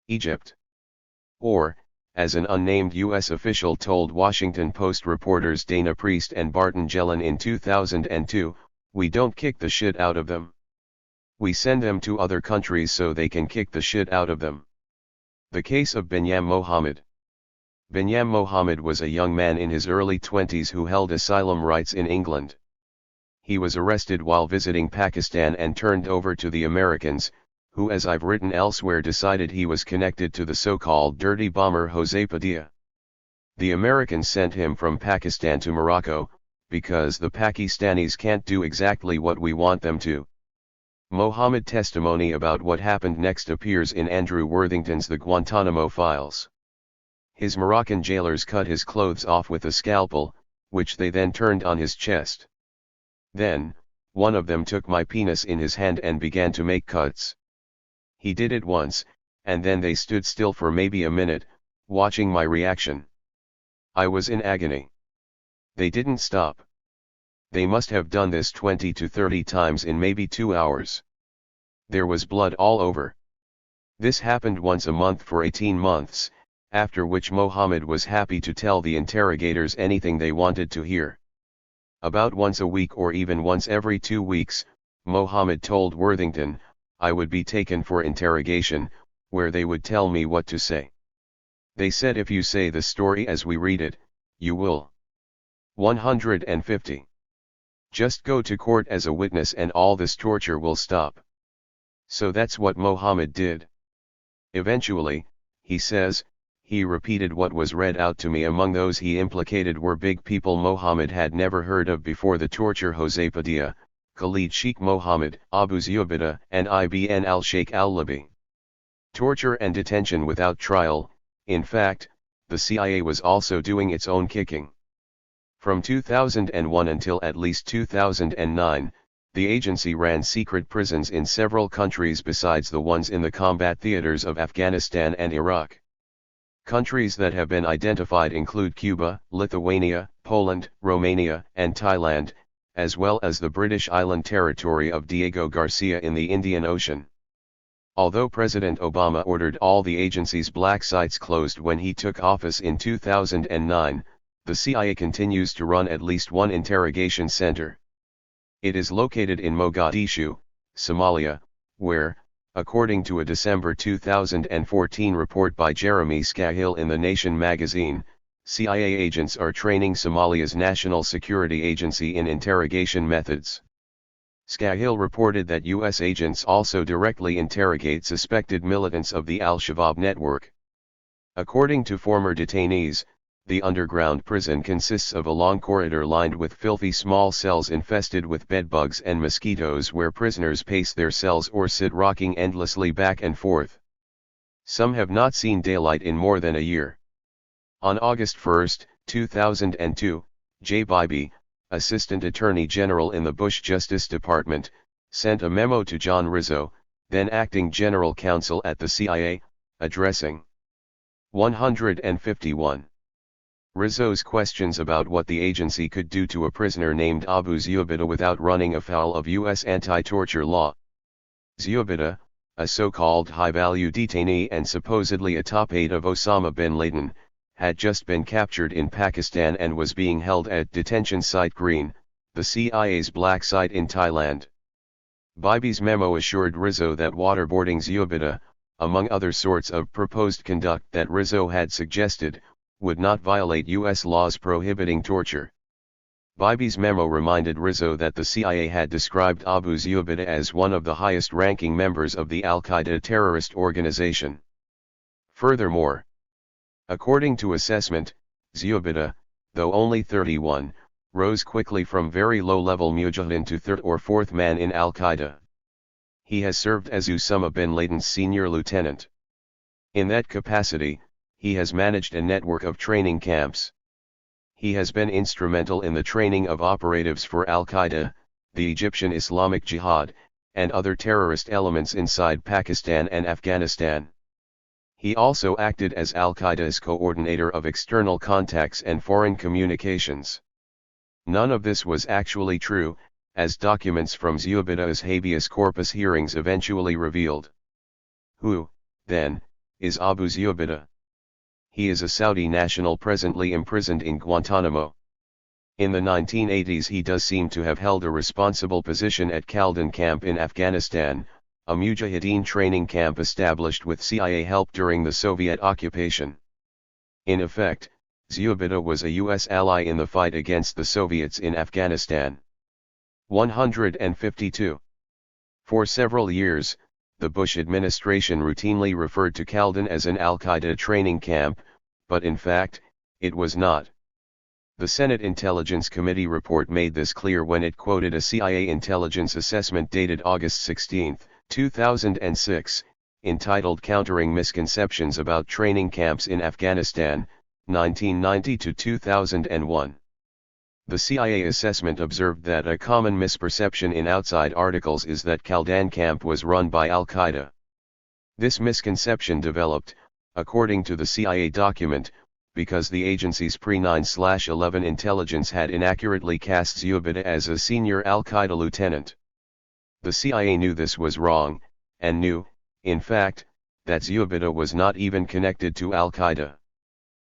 Egypt." Or, as an unnamed U.S. official told Washington Post reporters Dana Priest and Barton Gellin in 2002, "We don't kick the shit out of them. We send them to other countries so they can kick the shit out of them." The case of Benyam Mohammed. Benyam Mohammed was a young man in his early 20s who held asylum rights in England. He was arrested while visiting Pakistan and turned over to the Americans, who, as I've written elsewhere, decided he was connected to the so-called dirty bomber José Padilla. The Americans sent him from Pakistan to Morocco, because the Pakistanis can't do exactly what we want them to. Mohammed testimony about what happened next appears in Andrew Worthington's The Guantanamo Files. His Moroccan jailers cut his clothes off with a scalpel, which they then turned on his chest. Then, one of them took my penis in his hand and began to make cuts. He did it once, and then they stood still for maybe a minute, watching my reaction. I was in agony. They didn't stop. They must have done this 20 to 30 times in maybe 2 hours. There was blood all over. This happened once a month for 18 months, after which Mohammed was happy to tell the interrogators anything they wanted to hear. About once a week or even once every 2 weeks, Mohammed told Worthington, I would be taken for interrogation, where they would tell me what to say. They said, if you say the story as we read it, you will 150. Just go to court as a witness and all this torture will stop. So that's what Mohammed did. Eventually, he says, he repeated what was read out to me. Among those he implicated were big people Mohammed had never heard of before the torture: José Padilla, Khalid Sheikh Mohammed, Abu Zubaydah, and Ibn al-Sheikh al-Libi. Torture and detention without trial. In fact, the CIA was also doing its own kicking. From 2001 until at least 2009, The agency ran secret prisons in several countries besides the ones in the combat theaters of Afghanistan and Iraq. Countries that have been identified include Cuba, Lithuania, Poland, Romania, and Thailand, as well as the British island territory of Diego Garcia in the Indian Ocean. Although President Obama ordered all the agency's black sites closed when he took office in 2009, the CIA continues to run at least one interrogation center. It is located in Mogadishu, Somalia, where, according to a December 2014 report by Jeremy Scahill in The Nation magazine, CIA agents are training Somalia's National Security Agency in interrogation methods. Scahill reported that U.S. agents also directly interrogate suspected militants of the Al-Shabaab network. According to former detainees, the underground prison consists of a long corridor lined with filthy small cells infested with bedbugs and mosquitoes where prisoners pace their cells or sit rocking endlessly back and forth. Some have not seen daylight in more than a year. On August 1, 2002, Jay Bybee, Assistant Attorney General in the Bush Justice Department, sent a memo to John Rizzo, then Acting General Counsel at the CIA, addressing 151. Rizzo's questions about what the agency could do to a prisoner named Abu Zubaydah without running afoul of U.S. anti-torture law. Zubaydah, a so-called high-value detainee and supposedly a top aide of Osama bin Laden, had just been captured in Pakistan and was being held at detention site Green, the CIA's black site in Thailand. Bybee's memo assured Rizzo that waterboarding Zubaydah, among other sorts of proposed conduct that Rizzo had suggested, would not violate U.S. laws prohibiting torture. Bybee's memo reminded Rizzo that the CIA had described Abu Zubaydah as one of the highest-ranking members of the Al-Qaeda terrorist organization. Furthermore, according to assessment, Zubaydah, though only 31, rose quickly from very low-level mujahideen to third or fourth man in Al-Qaeda. He has served as Osama bin Laden's senior lieutenant. In that capacity, he has managed a network of training camps. He has been instrumental in the training of operatives for Al-Qaeda, the Egyptian Islamic Jihad, and other terrorist elements inside Pakistan and Afghanistan. He also acted as Al-Qaeda's coordinator of external contacts and foreign communications. None of this was actually true, as documents from Zubaydah's habeas corpus hearings eventually revealed. Who, then, is Abu Zubaydah? He is a Saudi national presently imprisoned in Guantanamo. In the 1980s he does seem to have held a responsible position at Khaldan Camp in Afghanistan, a mujahideen training camp established with CIA help during the Soviet occupation. In effect, Zubaydah was a U.S. ally in the fight against the Soviets in Afghanistan. 152. For several years, the Bush administration routinely referred to Khaldan as an Al-Qaeda training camp, but in fact, it was not. The Senate Intelligence Committee report made this clear when it quoted a CIA intelligence assessment dated August 16, 2006, entitled Countering Misconceptions About Training Camps in Afghanistan, 1990 to 2001. The CIA assessment observed that a common misperception in outside articles is that Khaldan Camp was run by Al-Qaeda. This misconception developed, according to the CIA document, because the agency's pre-9/11 intelligence had inaccurately cast Zubaydah as a senior Al-Qaeda lieutenant. The CIA knew this was wrong, and knew, in fact, that Zubaydah was not even connected to Al-Qaeda.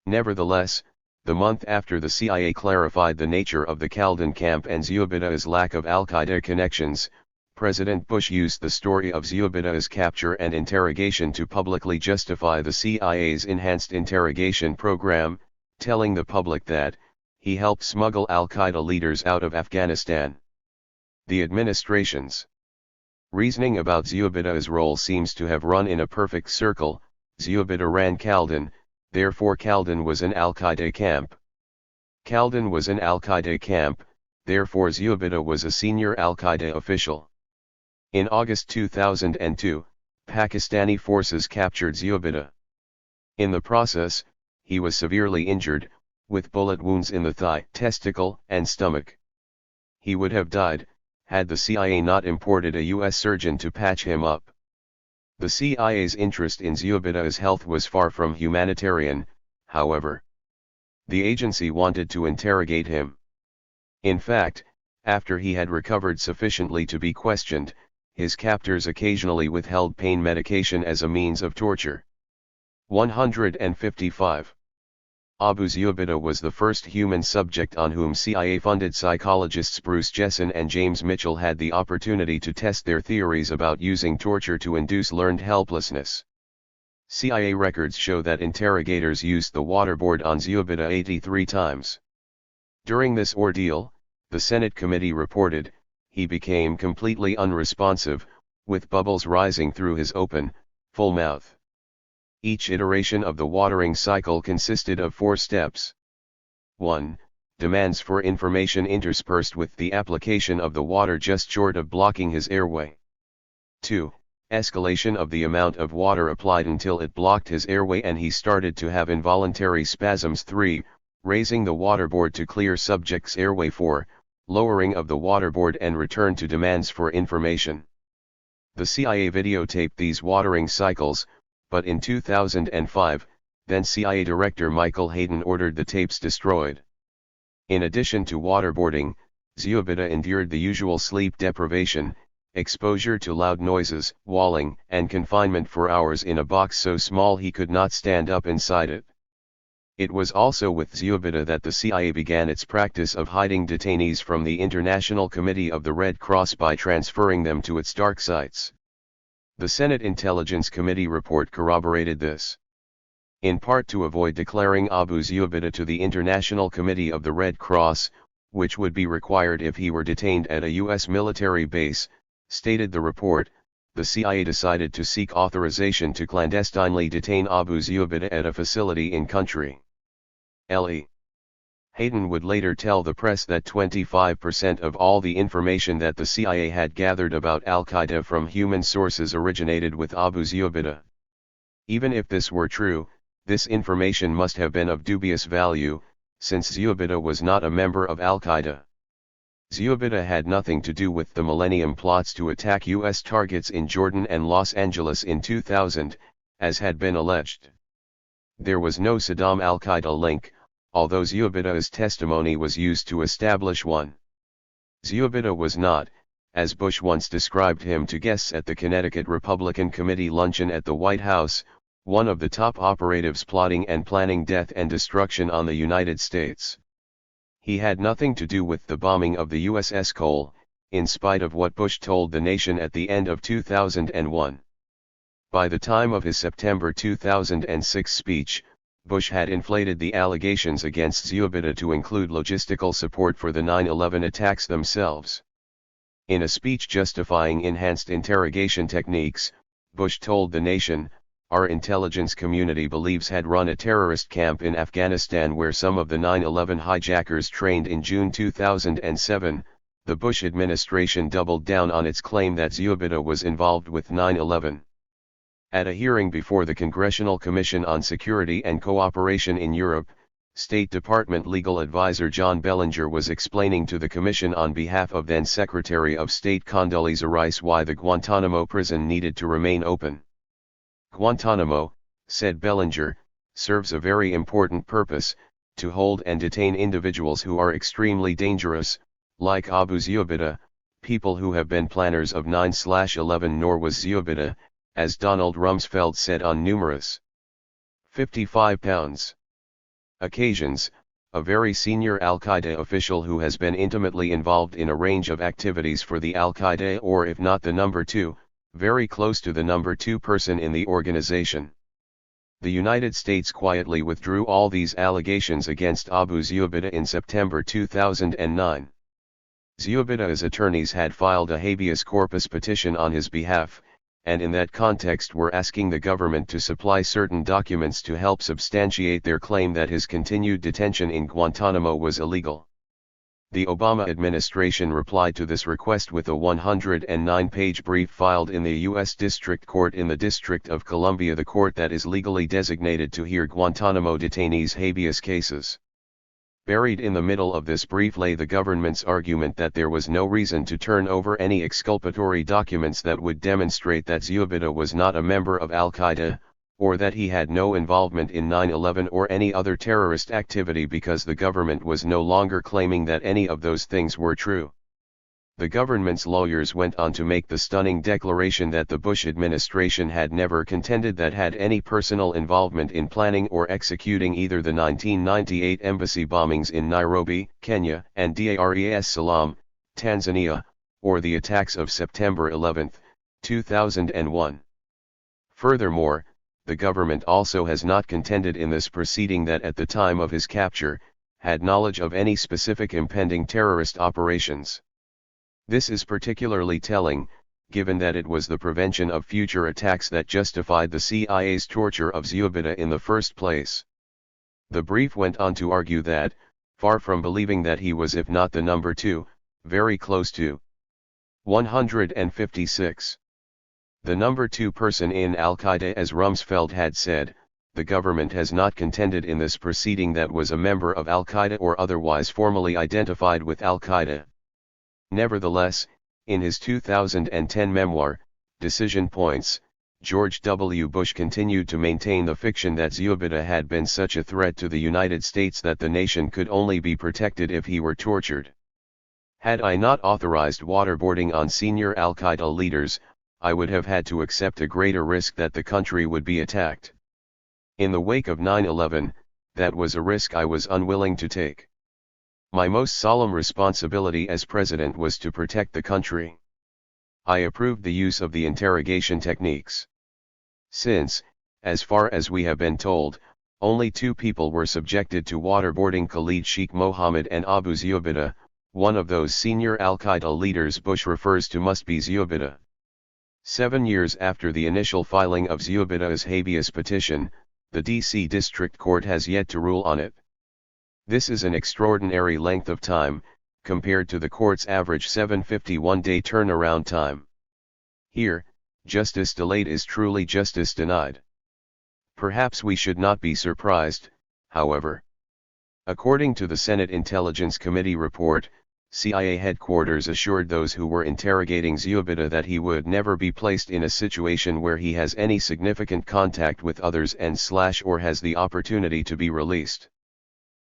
Nevertheless, the month after the CIA clarified the nature of the Khaldan camp and Zubaydah's lack of Al-Qaeda connections, President Bush used the story of Zubaydah's capture and interrogation to publicly justify the CIA's enhanced interrogation program, telling the public that he helped smuggle Al-Qaeda leaders out of Afghanistan. The administration's reasoning about Zubaydah's role seems to have run in a perfect circle. Zubaydah ran Khaldan, therefore Khaldan was an Al-Qaeda camp. Khaldan was an Al-Qaeda camp, therefore Zubaydah was a senior Al-Qaeda official. In August 2002, Pakistani forces captured Zubaydah. In the process, he was severely injured, with bullet wounds in the thigh, testicle, and stomach. He would have died, had the CIA not imported a US surgeon to patch him up. The CIA's interest in Zubita's health was far from humanitarian, however. The agency wanted to interrogate him. In fact, after he had recovered sufficiently to be questioned, his captors occasionally withheld pain medication as a means of torture. 155. Abu Zubida was the first human subject on whom CIA-funded psychologists Bruce Jessen and James Mitchell had the opportunity to test their theories about using torture to induce learned helplessness. CIA records show that interrogators used the waterboard on Zubida 83 times. During this ordeal, the Senate committee reported, he became completely unresponsive, with bubbles rising through his open, full mouth. Each iteration of the watering cycle consisted of 4 steps. 1. Demands for information interspersed with the application of the water just short of blocking his airway. 2. Escalation of the amount of water applied until it blocked his airway and he started to have involuntary spasms. 3. Raising the waterboard to clear subject's airway. 4. Lowering of the waterboard and return to demands for information. The CIA videotaped these watering cycles, but in 2005, then CIA Director Michael Hayden ordered the tapes destroyed. In addition to waterboarding, Zubida endured the usual sleep deprivation, exposure to loud noises, walling, and confinement for hours in a box so small he could not stand up inside it. It was also with Zubida that the CIA began its practice of hiding detainees from the International Committee of the Red Cross by transferring them to its dark sites. The Senate Intelligence Committee report corroborated this. In part to avoid declaring Abu Zubida to the International Committee of the Red Cross, which would be required if he were detained at a U.S. military base, stated the report, the CIA decided to seek authorization to clandestinely detain Abu Zubida at a facility in country. L.E. Hayden would later tell the press that 25% of all the information that the CIA had gathered about Al-Qaeda from human sources originated with Abu Zubida. Even if this were true, this information must have been of dubious value, since Zubida was not a member of Al-Qaeda. Zubida had nothing to do with the Millennium plots to attack U.S. targets in Jordan and Los Angeles in 2000, as had been alleged. There was no Saddam Al-Qaeda link, although Zubida's testimony was used to establish one. Zubida was not, as Bush once described him to guests at the Connecticut Republican Committee luncheon at the White House, one of the top operatives plotting and planning death and destruction on the United States. He had nothing to do with the bombing of the USS Cole, in spite of what Bush told the nation at the end of 2001. By the time of his September 2006 speech, Bush had inflated the allegations against Zubida to include logistical support for the 9/11 attacks themselves. In a speech justifying enhanced interrogation techniques, Bush told the nation, "Our intelligence community believes had run a terrorist camp in Afghanistan where some of the 9/11 hijackers trained in June 2007. The Bush administration doubled down on its claim that Zubida was involved with 9/11. At a hearing before the Congressional Commission on Security and Cooperation in Europe, State Department legal advisor John Bellinger was explaining to the Commission on behalf of then Secretary of State Condoleezza Rice why the Guantanamo prison needed to remain open. Guantanamo, said Bellinger, serves a very important purpose, to hold and detain individuals who are extremely dangerous, like Abu Zubida, people who have been planners of 9/11. Nor was Zubida, as Donald Rumsfeld said on numerous 55 pounds occasions, a very senior Al-Qaeda official who has been intimately involved in a range of activities for the Al-Qaeda, or if not the number 2, very close to the number 2 person in the organization. The United States quietly withdrew all these allegations against Abu Zubida in September 2009. Zubida's attorneys had filed a habeas corpus petition on his behalf, and in that context were asking the government to supply certain documents to help substantiate their claim that his continued detention in Guantanamo was illegal. The Obama administration replied to this request with a 109-page brief filed in the U.S. District Court in the District of Columbia, the court that is legally designated to hear Guantanamo detainees' habeas cases. Buried in the middle of this brief lay the government's argument that there was no reason to turn over any exculpatory documents that would demonstrate that Zubida was not a member of Al-Qaeda, or that he had no involvement in 9/11 or any other terrorist activity, because the government was no longer claiming that any of those things were true. The government's lawyers went on to make the stunning declaration that the Bush administration had never contended that had any personal involvement in planning or executing either the 1998 embassy bombings in Nairobi, Kenya, and Dar es Salaam, Tanzania, or the attacks of September 11, 2001. Furthermore, the government also has not contended in this proceeding that at the time of his capture, had knowledge of any specific impending terrorist operations. This is particularly telling, given that it was the prevention of future attacks that justified the CIA's torture of Zubida in the first place. The brief went on to argue that, far from believing that he was, if not the number 2, very close to 156. The number 2 person in Al-Qaeda, as Rumsfeld had said, the government has not contended in this proceeding that was a member of Al-Qaeda or otherwise formally identified with Al-Qaeda. Nevertheless, in his 2010 memoir, Decision Points, George W. Bush continued to maintain the fiction that Zubida had been such a threat to the United States that the nation could only be protected if he were tortured. Had I not authorized waterboarding on senior Al-Qaeda leaders, I would have had to accept a greater risk that the country would be attacked. In the wake of 9/11, that was a risk I was unwilling to take. My most solemn responsibility as president was to protect the country. I approved the use of the interrogation techniques. Since, as far as we have been told, only 2 people were subjected to waterboarding, Khalid Sheikh Mohammed and Abu Zubida, one of those senior Al-Qaeda leaders Bush refers to must be Zubida. 7 years after the initial filing of Zubida's habeas petition, the D.C. District Court has yet to rule on it. This is an extraordinary length of time, compared to the court's average 751-day turnaround time. Here, justice delayed is truly justice denied. Perhaps we should not be surprised, however. According to the Senate Intelligence Committee report, CIA headquarters assured those who were interrogating Zubida that he would never be placed in a situation where he has any significant contact with others and/or has the opportunity to be released.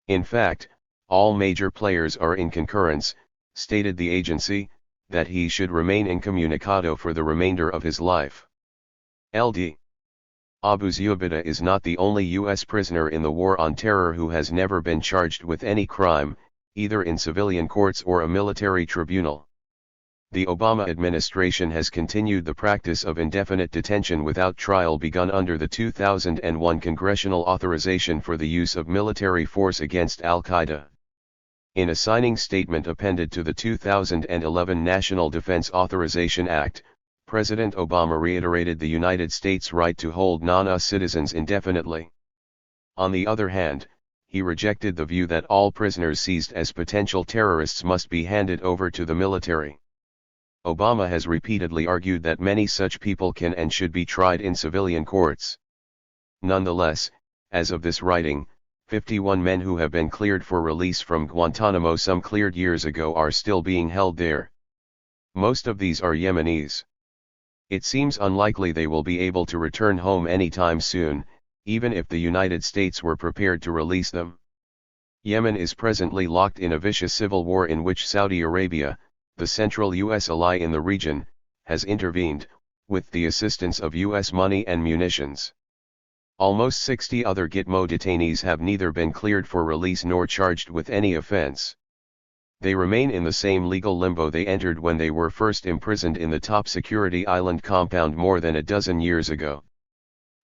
In fact, all major players are in concurrence, stated the agency, that he should remain incommunicado for the remainder of his life. LD. Abu Zubida is not the only U.S. prisoner in the war on terror who has never been charged with any crime, either in civilian courts or a military tribunal. The Obama administration has continued the practice of indefinite detention without trial begun under the 2001 congressional authorization for the use of military force against Al-Qaeda. In a signing statement appended to the 2011 National Defense Authorization Act, President Obama reiterated the United States' right to hold non-US citizens indefinitely. On the other hand, he rejected the view that all prisoners seized as potential terrorists must be handed over to the military. Obama has repeatedly argued that many such people can and should be tried in civilian courts. Nonetheless, as of this writing, 51 men who have been cleared for release from Guantanamo some cleared years ago are still being held there. Most of these are Yemenis. It seems unlikely they will be able to return home anytime soon, even if the United States were prepared to release them. Yemen is presently locked in a vicious civil war in which Saudi Arabia, the central U.S. ally in the region, has intervened, with the assistance of U.S. money and munitions. Almost 60 other Gitmo detainees have neither been cleared for release nor charged with any offense. They remain in the same legal limbo they entered when they were first imprisoned in the top security island compound more than a dozen years ago.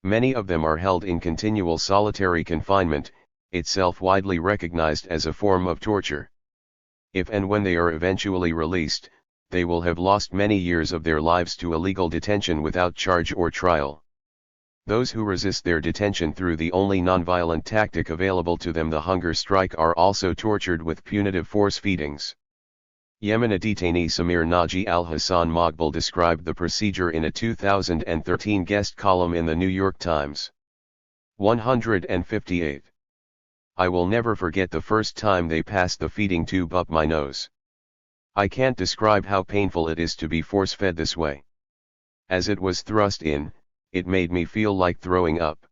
Many of them are held in continual solitary confinement, itself widely recognized as a form of torture. If and when they are eventually released, they will have lost many years of their lives to illegal detention without charge or trial. Those who resist their detention through the only nonviolent tactic available to them, the hunger strike, are also tortured with punitive force feedings. Yemeni detainee Samir Naji al-Hassan Moghbal described the procedure in a 2013 guest column in the New York Times. 158. I will never forget the first time they passed the feeding tube up my nose. I can't describe how painful it is to be force-fed this way. As it was thrust in, it made me feel like throwing up.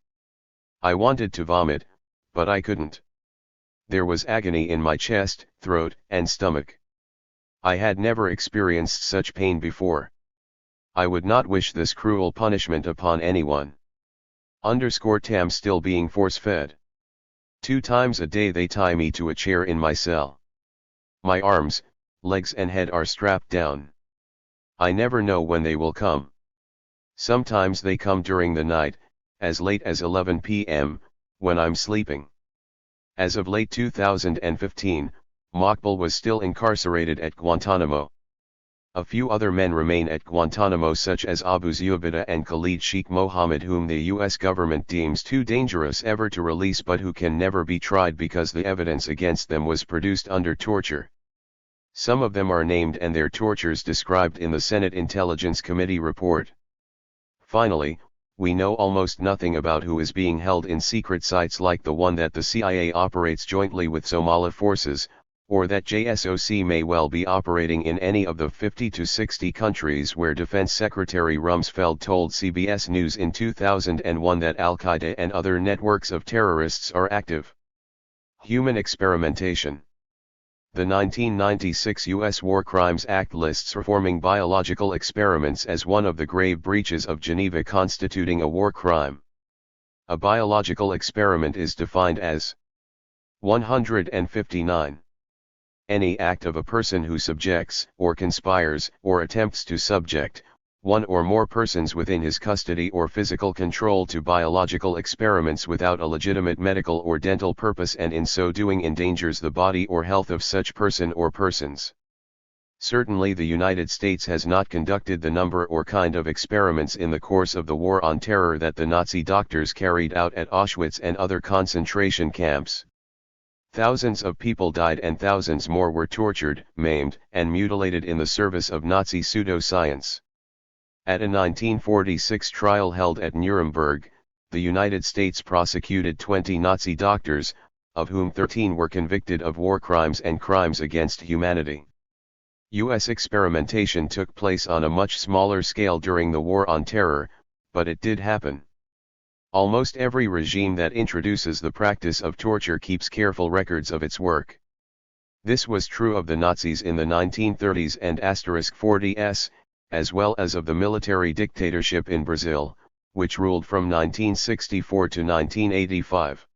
I wanted to vomit, but I couldn't. There was agony in my chest, throat, and stomach. I had never experienced such pain before. I would not wish this cruel punishment upon anyone. Tam still being force-fed. 2 times a day they tie me to a chair in my cell. My arms, legs and head are strapped down. I never know when they will come. Sometimes they come during the night, as late as 11 p.m., when I'm sleeping. As of late 2015, Maqbul was still incarcerated at Guantanamo. A few other men remain at Guantanamo such as Abu Zubaydah and Khalid Sheikh Mohammed, whom the U.S. government deems too dangerous ever to release but who can never be tried because the evidence against them was produced under torture. Some of them are named and their tortures described in the Senate Intelligence Committee report. Finally, we know almost nothing about who is being held in secret sites like the one that the CIA operates jointly with Somali forces, or that JSOC may well be operating in any of the 50 to 60 countries where Defense Secretary Rumsfeld told CBS News in 2001 that Al-Qaeda and other networks of terrorists are active. Human experimentation. The 1996 U.S. War Crimes Act lists performing biological experiments as one of the grave breaches of Geneva constituting a war crime. A biological experiment is defined as 159. Any act of a person who subjects, or conspires, or attempts to subject, one or more persons within his custody or physical control to biological experiments without a legitimate medical or dental purpose and in so doing endangers the body or health of such person or persons. Certainly the United States has not conducted the number or kind of experiments in the course of the War on Terror that the Nazi doctors carried out at Auschwitz and other concentration camps. Thousands of people died and thousands more were tortured, maimed, and mutilated in the service of Nazi pseudoscience. At a 1946 trial held at Nuremberg, the United States prosecuted 20 Nazi doctors, of whom 13 were convicted of war crimes and crimes against humanity. U.S. experimentation took place on a much smaller scale during the War on Terror, but it did happen. Almost every regime that introduces the practice of torture keeps careful records of its work. This was true of the Nazis in the 1930s and *40s, as well as of the military dictatorship in Brazil, which ruled from 1964 to 1985.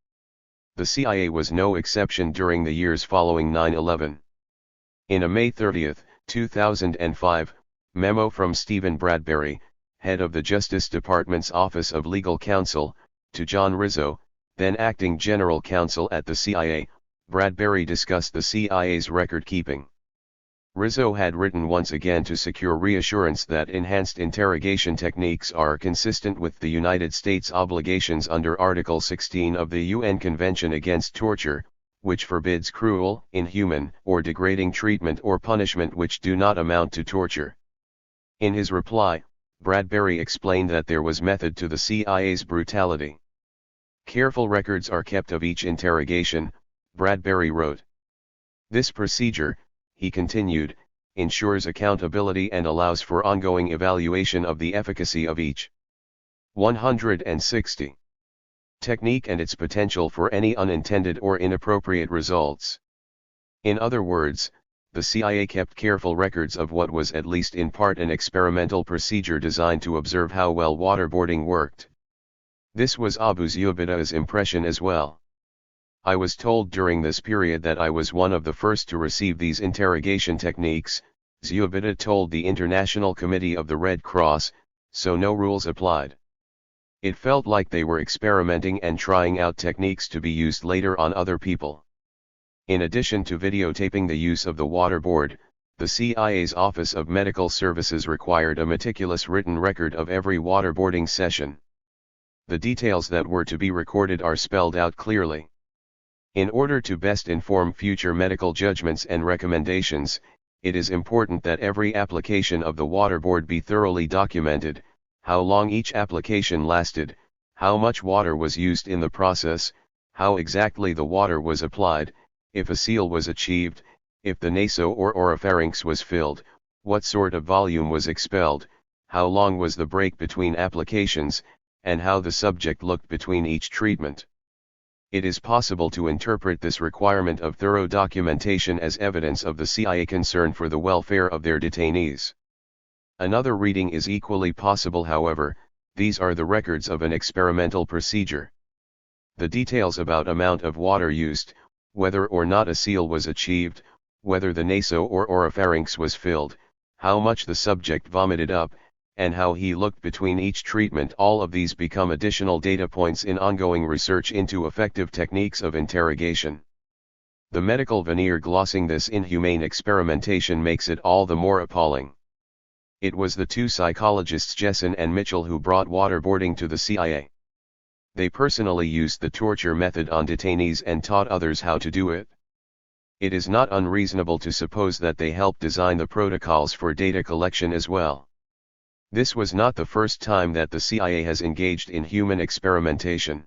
The CIA was no exception during the years following 9/11. In a May 30, 2005, memo from Stephen Bradbury, head of the Justice Department's Office of Legal Counsel, to John Rizzo, then acting general counsel at the CIA, Bradbury discussed the CIA's record-keeping. Rizzo had written once again to secure reassurance that enhanced interrogation techniques are consistent with the United States obligations under Article 16 of the UN Convention Against Torture, which forbids cruel, inhuman, or degrading treatment or punishment which do not amount to torture. In his reply, Bradbury explained that there was method to the CIA's brutality. Careful records are kept of each interrogation, Bradbury wrote. This procedure, he continued, ensures accountability and allows for ongoing evaluation of the efficacy of each 160 technique and its potential for any unintended or inappropriate results. In other words, the CIA kept careful records of what was at least in part an experimental procedure designed to observe how well waterboarding worked. This was Abu Zubaydah's impression as well. I was told during this period that I was one of the first to receive these interrogation techniques, Zubaydah told the International Committee of the Red Cross, so no rules applied. It felt like they were experimenting and trying out techniques to be used later on other people. In addition to videotaping the use of the waterboard, the CIA's Office of Medical Services required a meticulous written record of every waterboarding session. The details that were to be recorded are spelled out clearly. In order to best inform future medical judgments and recommendations, it is important that every application of the waterboard be thoroughly documented, how long each application lasted, how much water was used in the process, how exactly the water was applied, if a seal was achieved, if the naso or oropharynx was filled, what sort of volume was expelled, how long was the break between applications, and how the subject looked between each treatment. It is possible to interpret this requirement of thorough documentation as evidence of the CIA concern for the welfare of their detainees. Another reading is equally possible, however. These are the records of an experimental procedure. The details about amount of water used, whether or not a seal was achieved, whether the naso or oropharynx was filled, how much the subject vomited up, and how he looked between each treatment, all of these become additional data points in ongoing research into effective techniques of interrogation. The medical veneer glossing this inhumane experimentation makes it all the more appalling. It was the two psychologists Jessen and Mitchell who brought waterboarding to the CIA. They personally used the torture method on detainees and taught others how to do it. It is not unreasonable to suppose that they helped design the protocols for data collection as well. This was not the first time that the CIA has engaged in human experimentation.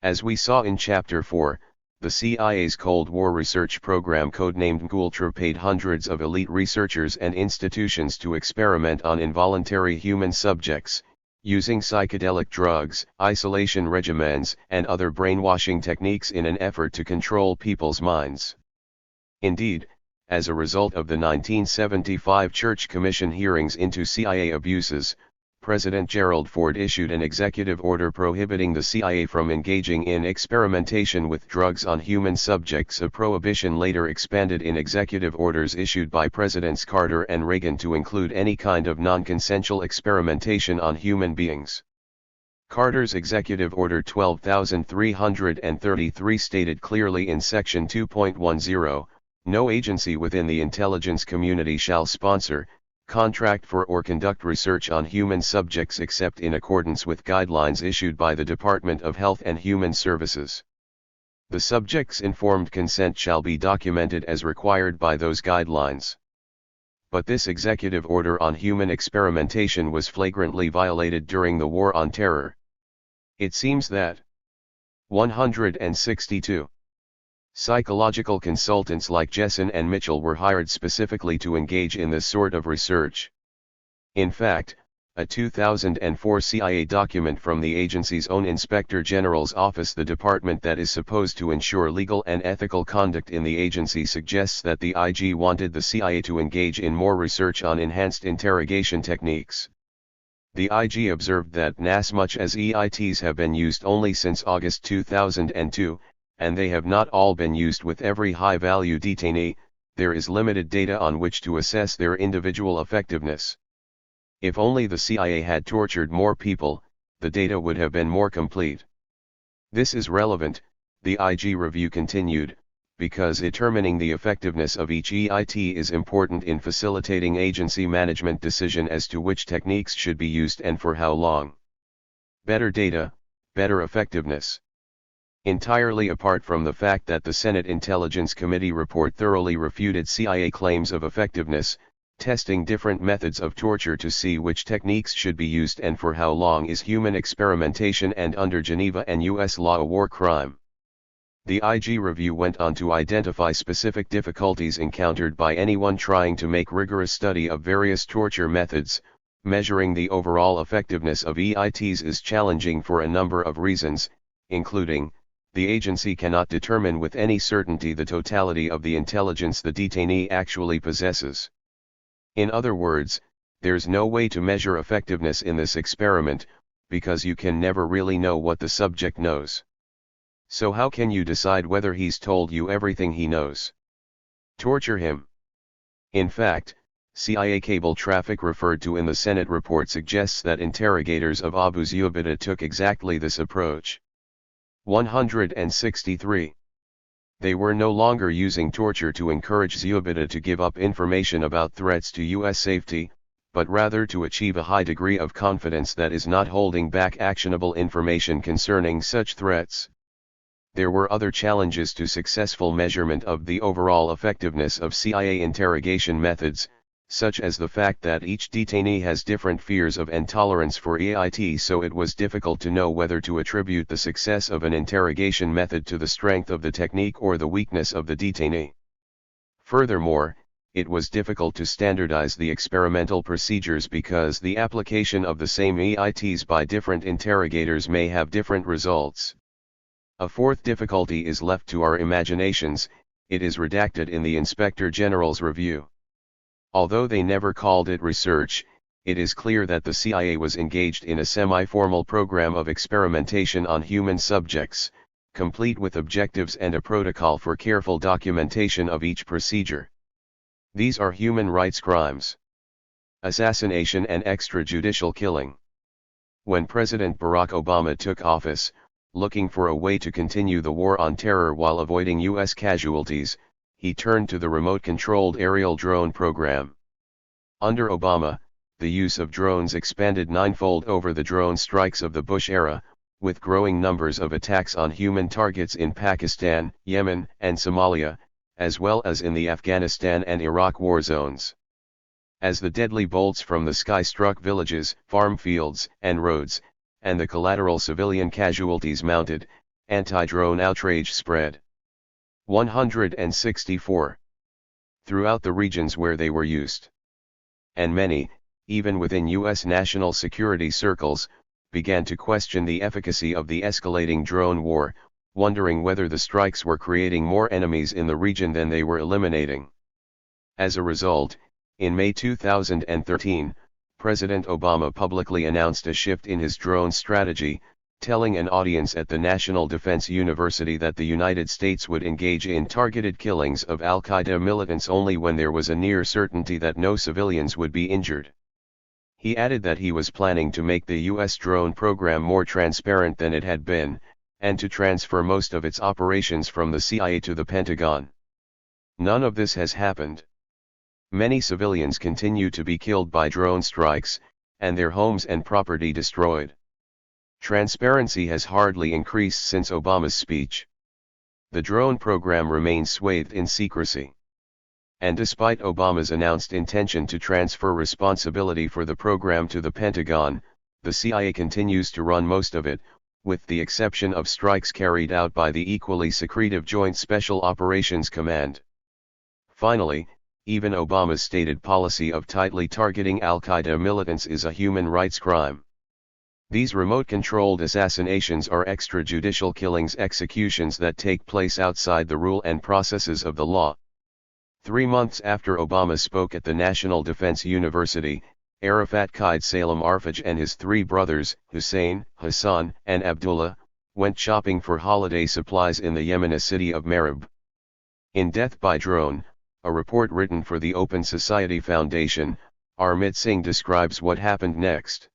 As we saw in Chapter 4, the CIA's Cold War research program, codenamed Gultra, paid hundreds of elite researchers and institutions to experiment on involuntary human subjects, using psychedelic drugs, isolation regimens, and other brainwashing techniques in an effort to control people's minds. Indeed, as a result of the 1975 Church Commission hearings into CIA abuses, President Gerald Ford issued an executive order prohibiting the CIA from engaging in experimentation with drugs on human subjects, a prohibition later expanded in executive orders issued by Presidents Carter and Reagan to include any kind of non-consensual experimentation on human beings. Carter's Executive Order 12333 stated clearly in Section 2.10, "No agency within the intelligence community shall sponsor, contract for or conduct research on human subjects except in accordance with guidelines issued by the Department of Health and Human Services. The subject's informed consent shall be documented as required by those guidelines." But this executive order on human experimentation was flagrantly violated during the War on Terror. It seems that 162 psychological consultants like Jessen and Mitchell were hired specifically to engage in this sort of research. In fact, a 2004 CIA document from the agency's own Inspector General's office, the department that is supposed to ensure legal and ethical conduct in the agency, suggests that the IG wanted the CIA to engage in more research on enhanced interrogation techniques. The IG observed that inasmuch as EITs have been used only since August 2002, and they have not all been used with every high-value detainee, there is limited data on which to assess their individual effectiveness. If only the CIA had tortured more people, the data would have been more complete. This is relevant, the IG review continued, because determining the effectiveness of each EIT is important in facilitating agency management decision as to which techniques should be used and for how long. Better data, better effectiveness. Entirely apart from the fact that the Senate Intelligence Committee report thoroughly refuted CIA claims of effectiveness, testing different methods of torture to see which techniques should be used and for how long is human experimentation and under Geneva and U.S. law a war crime. The IG review went on to identify specific difficulties encountered by anyone trying to make rigorous study of various torture methods. Measuring the overall effectiveness of EITs is challenging for a number of reasons, including, the agency cannot determine with any certainty the totality of the intelligence the detainee actually possesses. In other words, there's no way to measure effectiveness in this experiment, because you can never really know what the subject knows. So how can you decide whether he's told you everything he knows? Torture him. In fact, CIA cable traffic referred to in the Senate report suggests that interrogators of Abu Zubaydah took exactly this approach. 163. They were no longer using torture to encourage Zubaydah to give up information about threats to U.S. safety, but rather to achieve a high degree of confidence that is not holding back actionable information concerning such threats. There were other challenges to successful measurement of the overall effectiveness of CIA interrogation methods, such as the fact that each detainee has different fears of and tolerance for EIT, so it was difficult to know whether to attribute the success of an interrogation method to the strength of the technique or the weakness of the detainee. Furthermore, it was difficult to standardize the experimental procedures because the application of the same EITs by different interrogators may have different results. A fourth difficulty is left to our imaginations. It is redacted in the Inspector General's review. Although they never called it research, it is clear that the CIA was engaged in a semi-formal program of experimentation on human subjects, complete with objectives and a protocol for careful documentation of each procedure. These are human rights crimes: assassination and extrajudicial killing. When President Barack Obama took office, looking for a way to continue the war on terror while avoiding U.S. casualties, he turned to the remote-controlled aerial drone program. Under Obama, the use of drones expanded ninefold over the drone strikes of the Bush era, with growing numbers of attacks on human targets in Pakistan, Yemen, and Somalia, as well as in the Afghanistan and Iraq war zones. As the deadly bolts from the sky struck villages, farm fields, and roads, and the collateral civilian casualties mounted, anti-drone outrage spread. 164. Throughout the regions where they were used. And many, even within U.S. national security circles, began to question the efficacy of the escalating drone war, wondering whether the strikes were creating more enemies in the region than they were eliminating. As a result, in May 2013, President Obama publicly announced a shift in his drone strategy, telling an audience at the National Defense University that the United States would engage in targeted killings of al-Qaeda militants only when there was a near certainty that no civilians would be injured. He added that he was planning to make the U.S. drone program more transparent than it had been, and to transfer most of its operations from the CIA to the Pentagon. None of this has happened. Many civilians continue to be killed by drone strikes, and their homes and property destroyed. Transparency has hardly increased since Obama's speech. The drone program remains swathed in secrecy. And despite Obama's announced intention to transfer responsibility for the program to the Pentagon, the CIA continues to run most of it, with the exception of strikes carried out by the equally secretive Joint Special Operations Command. Finally, even Obama's stated policy of tightly targeting al-Qaeda militants is a human rights crime. These remote-controlled assassinations are extrajudicial killings, executions that take place outside the rule and processes of the law. 3 months after Obama spoke at the National Defense University, Arafat Qaid Salam Arfaj and his 3 brothers, Hussein, Hassan, and Abdullah, went shopping for holiday supplies in the Yemeni city of Marib. In Death by Drone, a report written for the Open Society Foundation, Armit Singh describes what happened next.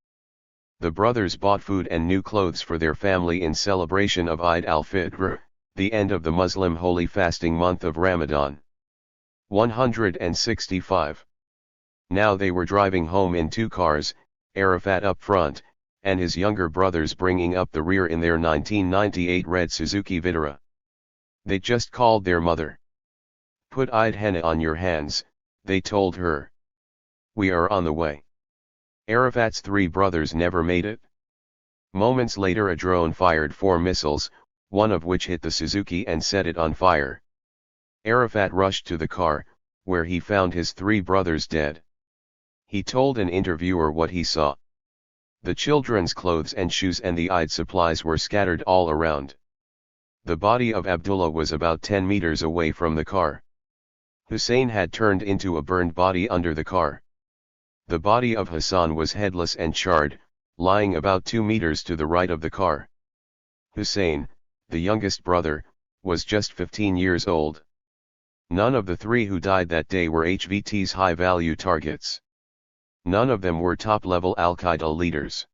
The brothers bought food and new clothes for their family in celebration of Eid al-Fitr, the end of the Muslim holy fasting month of Ramadan. 165. Now they were driving home in 2 cars, Arafat up front, and his younger brothers bringing up the rear in their 1998 red Suzuki Vitara. They just called their mother. "Put Eid henna on your hands," they told her. "We are on the way." Arafat's 3 brothers never made it. Moments later a drone fired 4 missiles, one of which hit the Suzuki and set it on fire. Arafat rushed to the car, where he found his 3 brothers dead. He told an interviewer what he saw. The children's clothes and shoes and the Eid supplies were scattered all around. The body of Abdullah was about 10 meters away from the car. Hussein had turned into a burned body under the car. The body of Hassan was headless and charred, lying about 2 meters to the right of the car. Hussein, the youngest brother, was just 15 years old. None of the 3 who died that day were HVT's high-value targets. None of them were top-level al-Qaeda leaders.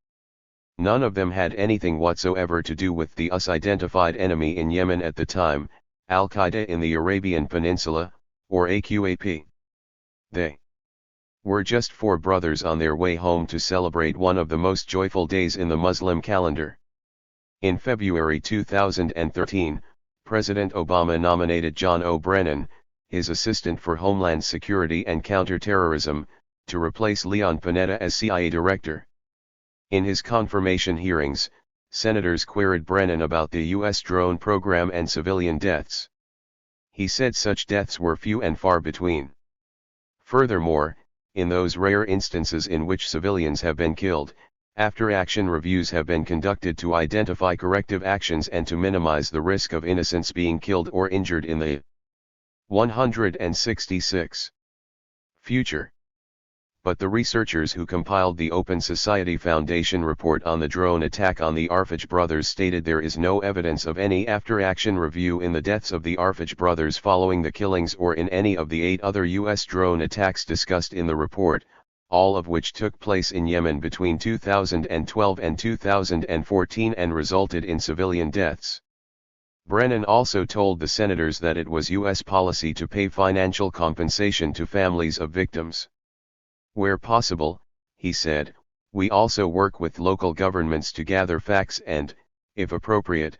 None of them had anything whatsoever to do with the US-identified enemy in Yemen at the time, al-Qaeda in the Arabian Peninsula, or AQAP. They were just 4 brothers on their way home to celebrate one of the most joyful days in the Muslim calendar. In February 2013, President Obama nominated John O. Brennan, his assistant for Homeland Security and Counterterrorism, to replace Leon Panetta as CIA director. In his confirmation hearings, senators queried Brennan about the U.S. drone program and civilian deaths. He said such deaths were few and far between. Furthermore, in those rare instances in which civilians have been killed, after-action reviews have been conducted to identify corrective actions and to minimize the risk of innocents being killed or injured in the 166 future. But the researchers who compiled the Open Society Foundation report on the drone attack on the Arfage brothers stated there is no evidence of any after-action review in the deaths of the Arfage brothers following the killings or in any of the 8 other U.S. drone attacks discussed in the report, all of which took place in Yemen between 2012 and 2014 and resulted in civilian deaths. Brennan also told the senators that it was U.S. policy to pay financial compensation to families of victims. Where possible, he said, we also work with local governments to gather facts and, if appropriate,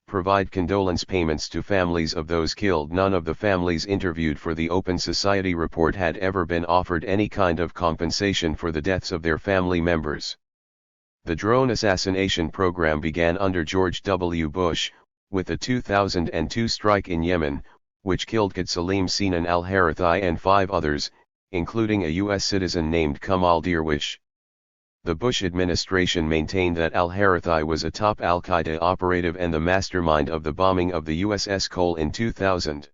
provide condolence payments to families of those killed. None of the families interviewed for the Open Society report had ever been offered any kind of compensation for the deaths of their family members. The drone assassination program began under George W. Bush, with the 2002 strike in Yemen, which killed Qad Salim Sinan al-Harathi and 5 others, including a U.S. citizen named Kamal Darwish. The Bush administration maintained that al-Harathi was a top al-Qaeda operative and the mastermind of the bombing of the USS Cole in 2000.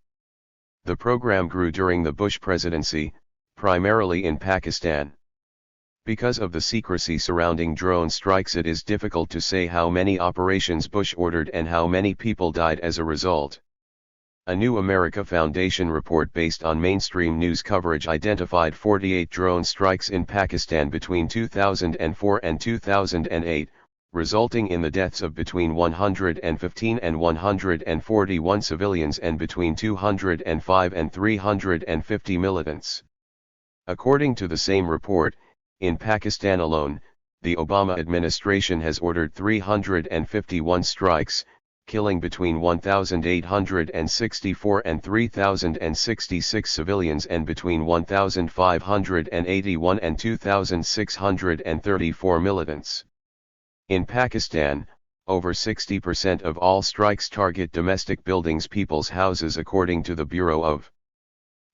The program grew during the Bush presidency, primarily in Pakistan. Because of the secrecy surrounding drone strikes, it is difficult to say how many operations Bush ordered and how many people died as a result. A New America Foundation report based on mainstream news coverage identified 48 drone strikes in Pakistan between 2004 and 2008, resulting in the deaths of between 115 and 141 civilians and between 205 and 350 militants. According to the same report, in Pakistan alone, the Obama administration has ordered 351 strikes, killing between 1,864 and 3,066 civilians and between 1,581 and 2,634 militants. In Pakistan, over 60% of all strikes target domestic buildings, people's houses, according to the Bureau of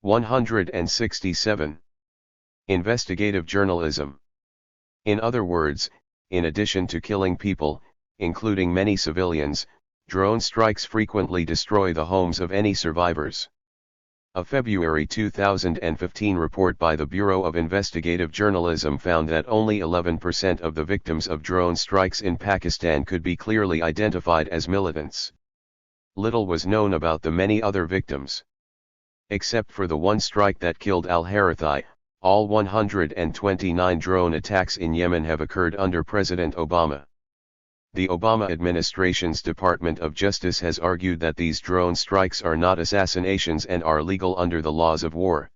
167. Investigative journalism. In other words, in addition to killing people, including many civilians, drone strikes frequently destroy the homes of any survivors. A February 2015 report by the Bureau of Investigative Journalism found that only 11% of the victims of drone strikes in Pakistan could be clearly identified as militants. Little was known about the many other victims. Except for the one strike that killed al-Harathi, all 129 drone attacks in Yemen have occurred under President Obama. The Obama administration's Department of Justice has argued that these drone strikes are not assassinations and are legal under the laws of war.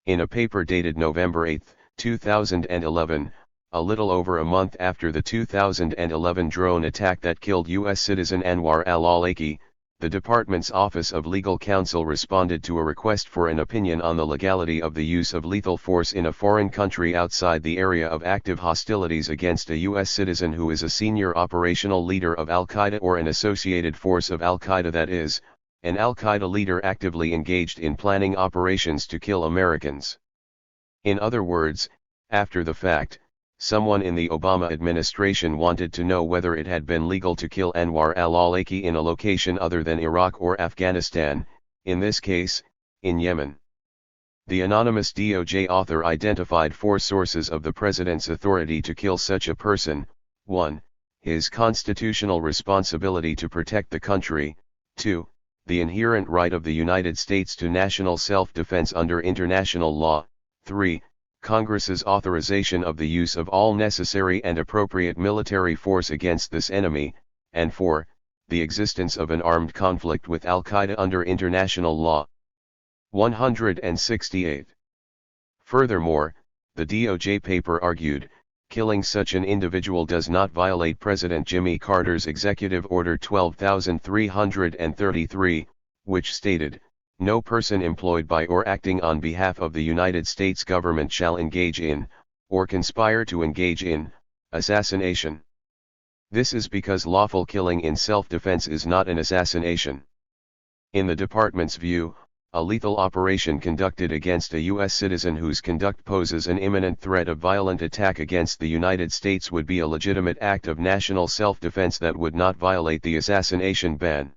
In a paper dated November 8, 2011, a little over a month after the 2011 drone attack that killed U.S. citizen Anwar al-Awlaki, the department's Office of Legal Counsel responded to a request for an opinion on the legality of the use of lethal force in a foreign country outside the area of active hostilities against a U.S. citizen who is a senior operational leader of al-Qaeda or an associated force of al-Qaeda, that is, an al-Qaeda leader actively engaged in planning operations to kill Americans. In other words, after the fact, someone in the Obama administration wanted to know whether it had been legal to kill Anwar al-Awlaki in a location other than Iraq or Afghanistan, in this case, in Yemen. The anonymous DOJ author identified 4 sources of the president's authority to kill such a person: 1. His constitutional responsibility to protect the country; 2. The inherent right of the United States to national self-defense under international law; 3. Congress's authorization of the use of all necessary and appropriate military force against this enemy; and 4. The existence of an armed conflict with al-Qaeda under international law. 168. Furthermore, the DOJ paper argued, killing such an individual does not violate President Jimmy Carter's Executive Order 12333, which stated, No person employed by or acting on behalf of the United States government shall engage in, or conspire to engage in, assassination. This is because lawful killing in self-defense is not an assassination. In the department's view, a lethal operation conducted against a U.S. citizen whose conduct poses an imminent threat of violent attack against the United States would be a legitimate act of national self-defense that would not violate the assassination ban.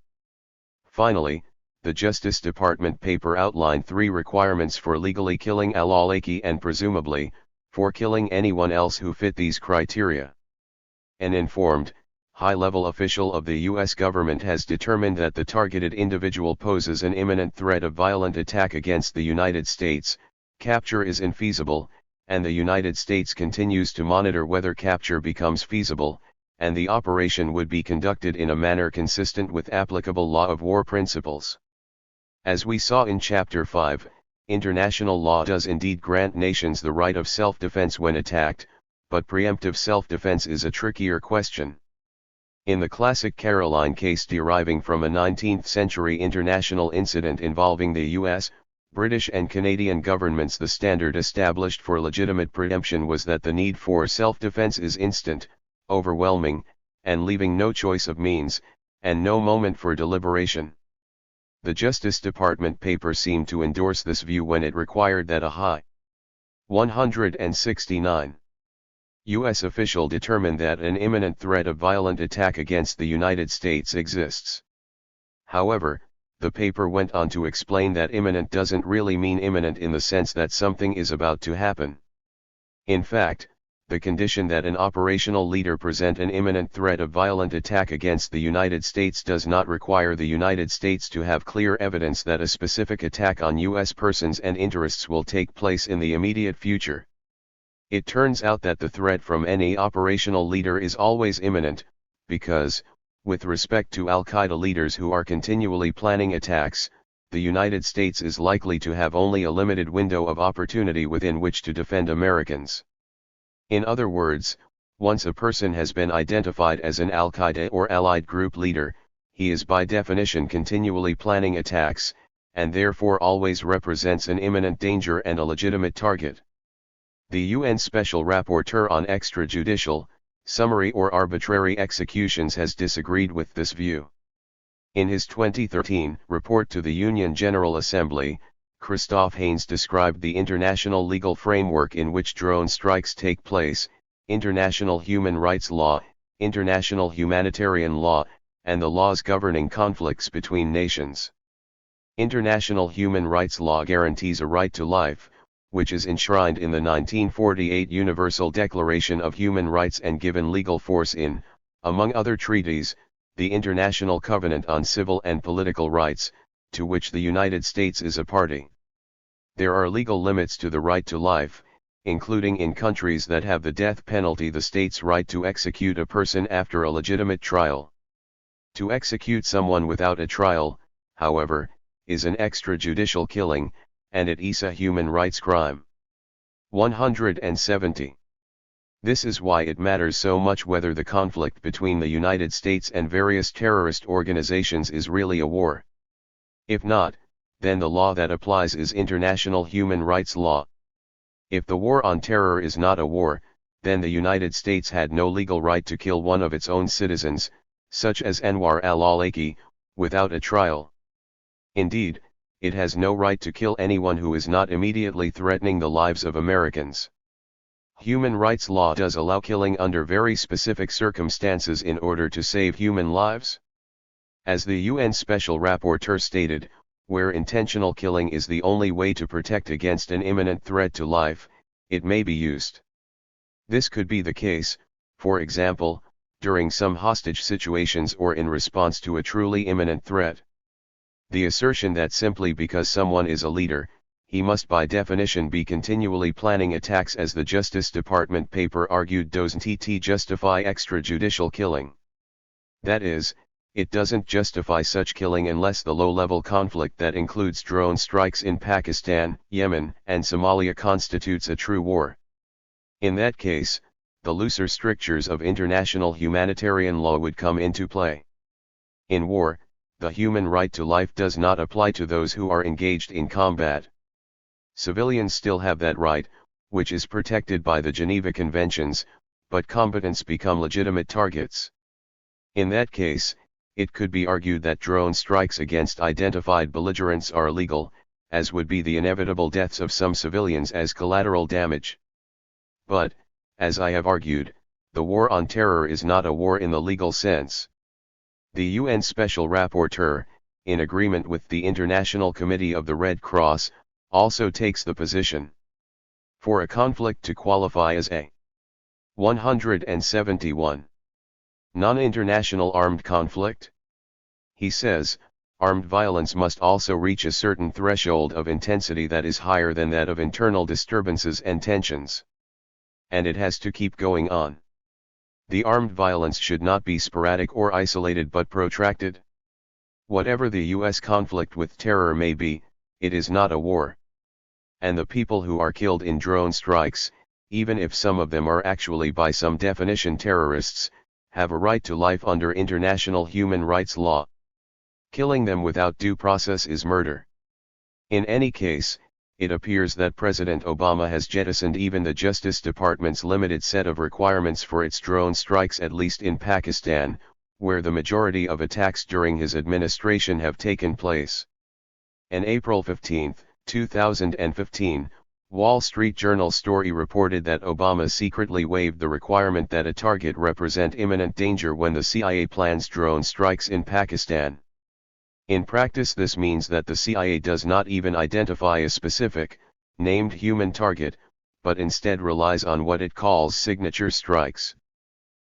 Finally, the Justice Department paper outlined 3 requirements for legally killing al-Awlaki and presumably, for killing anyone else who fit these criteria. An informed, high-level official of the U.S. government has determined that the targeted individual poses an imminent threat of violent attack against the United States, capture is infeasible, and the United States continues to monitor whether capture becomes feasible, and the operation would be conducted in a manner consistent with applicable law of war principles. As we saw in Chapter 5, international law does indeed grant nations the right of self-defense when attacked, but preemptive self-defense is a trickier question. In the classic Caroline case deriving from a 19th-century international incident involving the U.S., British and Canadian governments, the standard established for legitimate preemption was that the need for self-defense is instant, overwhelming, and leaving no choice of means, and no moment for deliberation. The Justice Department paper seemed to endorse this view when it required that a high 169 U.S. official determine that an imminent threat of violent attack against the United States exists. However, the paper went on to explain that imminent doesn't really mean imminent in the sense that something is about to happen. In fact, the condition that an operational leader present an imminent threat of violent attack against the United States does not require the United States to have clear evidence that a specific attack on U.S. persons and interests will take place in the immediate future. It turns out that the threat from any operational leader is always imminent, because, with respect to al-Qaeda leaders who are continually planning attacks, the United States is likely to have only a limited window of opportunity within which to defend Americans. In other words, once a person has been identified as an al-Qaeda or allied group leader, he is by definition continually planning attacks, and therefore always represents an imminent danger and a legitimate target. The UN Special Rapporteur on Extrajudicial, Summary or Arbitrary Executions has disagreed with this view. In his 2013 report to the UN General Assembly, Christoph Haynes described the international legal framework in which drone strikes take place: international human rights law, international humanitarian law, and the laws governing conflicts between nations. International human rights law guarantees a right to life, which is enshrined in the 1948 Universal Declaration of Human Rights and given legal force in, among other treaties, the International Covenant on Civil and Political Rights, to which the United States is a party. There are legal limits to the right to life, including in countries that have the death penalty the state's right to execute a person after a legitimate trial. To execute someone without a trial, however, is an extrajudicial killing, and it is a human rights crime. 170. This is why it matters so much whether the conflict between the United States and various terrorist organizations is really a war. If not, then the law that applies is international human rights law. If the war on terror is not a war, then the United States had no legal right to kill one of its own citizens, such as Anwar al-Awlaki, without a trial. Indeed, it has no right to kill anyone who is not immediately threatening the lives of Americans. Human rights law does allow killing under very specific circumstances in order to save human lives. As the UN Special Rapporteur stated, where intentional killing is the only way to protect against an imminent threat to life, it may be used. This could be the case, for example, during some hostage situations or in response to a truly imminent threat. The assertion that simply because someone is a leader, he must by definition be continually planning attacks, as the Justice Department paper argued, doesn't justify extrajudicial killing. That is, it doesn't justify such killing unless the low-level conflict that includes drone strikes in Pakistan, Yemen, and Somalia constitutes a true war. In that case, the looser strictures of international humanitarian law would come into play. In war, the human right to life does not apply to those who are engaged in combat. Civilians still have that right, which is protected by the Geneva Conventions, but combatants become legitimate targets. In that case, it could be argued that drone strikes against identified belligerents are illegal, as would be the inevitable deaths of some civilians as collateral damage. But, as I have argued, the war on terror is not a war in the legal sense. The UN Special Rapporteur, in agreement with the International Committee of the Red Cross, also takes the position. For a conflict to qualify as a 171 non-international armed conflict, he says, armed violence must also reach a certain threshold of intensity that is higher than that of internal disturbances and tensions. And it has to keep going on. The armed violence should not be sporadic or isolated but protracted. Whatever the US conflict with terror may be, it is not a war. And the people who are killed in drone strikes, even if some of them are actually by some definition terrorists, have a right to life under international human rights law. Killing them without due process is murder. In any case, it appears that President Obama has jettisoned even the Justice Department's limited set of requirements for its drone strikes, at least in Pakistan, where the majority of attacks during his administration have taken place. An April 15, 2015, Wall Street Journal story reported that Obama secretly waived the requirement that a target represent imminent danger when the CIA plans drone strikes in Pakistan. In practice, this means that the CIA does not even identify a specific, named human target, but instead relies on what it calls signature strikes.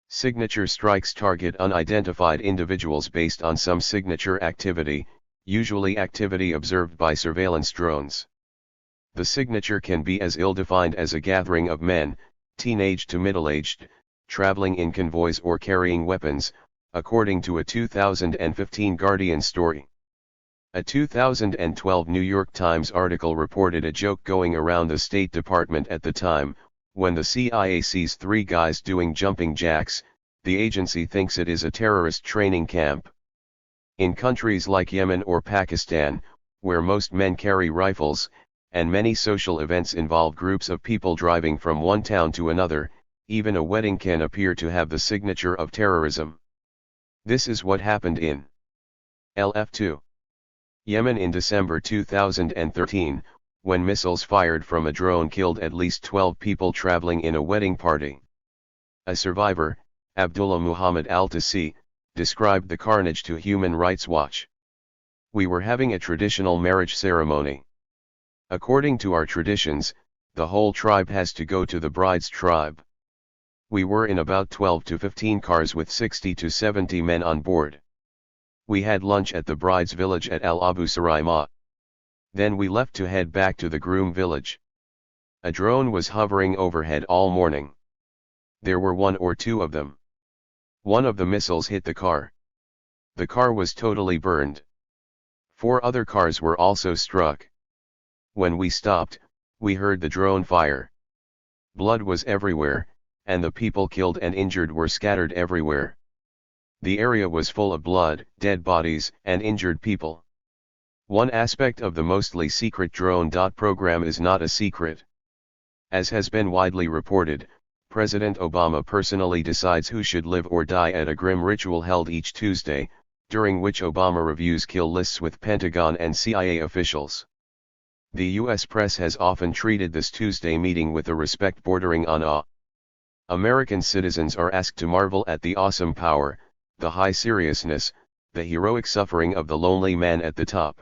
Signature strikes target unidentified individuals based on some signature activity, usually activity observed by surveillance drones. The signature can be as ill-defined as a gathering of men, teenage to middle-aged, traveling in convoys or carrying weapons, according to a 2015 Guardian story. A 2012 New York Times article reported a joke going around the State Department at the time: when the CIA sees three guys doing jumping jacks, the agency thinks it is a terrorist training camp. In countries like Yemen or Pakistan, where most men carry rifles, and many social events involve groups of people driving from one town to another, even a wedding can appear to have the signature of terrorism. This is what happened in LF2. Yemen in December 2013, when missiles fired from a drone killed at least 12 people traveling in a wedding party. A survivor, Abdullah Muhammad Al-Tasi, described the carnage to Human Rights Watch. "We were having a traditional marriage ceremony. According to our traditions, the whole tribe has to go to the bride's tribe. We were in about 12 to 15 cars with 60 to 70 men on board. We had lunch at the bride's village at Al Abu Suraima. Then we left to head back to the groom village. A drone was hovering overhead all morning. There were one or two of them. One of the missiles hit the car. The car was totally burned. 4 other cars were also struck. When we stopped, we heard the drone fire. Blood was everywhere, and the people killed and injured were scattered everywhere. The area was full of blood, dead bodies, and injured people." One aspect of the mostly secret drone program is not a secret. As has been widely reported, President Obama personally decides who should live or die at a grim ritual held each Tuesday, during which Obama reviews kill lists with Pentagon and CIA officials. The U.S. press has often treated this Tuesday meeting with a respect bordering on awe. American citizens are asked to marvel at the awesome power, the high seriousness, the heroic suffering of the lonely man at the top.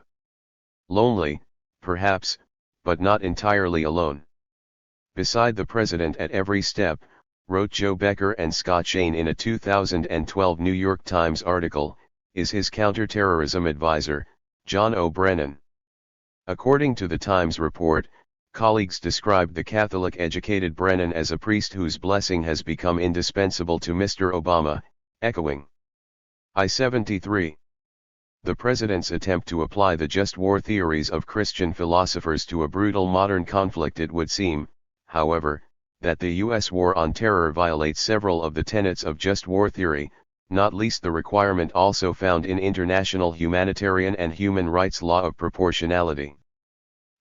Lonely, perhaps, but not entirely alone. Beside the president at every step, wrote Joe Becker and Scott Shane in a 2012 New York Times article, is his counterterrorism advisor, John O. Brennan. According to the Times report, colleagues described the Catholic-educated Brennan as a priest whose blessing has become indispensable to Mr. Obama, echoing I-73. The president's attempt to apply the just war theories of Christian philosophers to a brutal modern conflict. It would seem, however, that the U.S. war on terror violates several of the tenets of just war theory, not least the requirement also found in international humanitarian and human rights law of proportionality.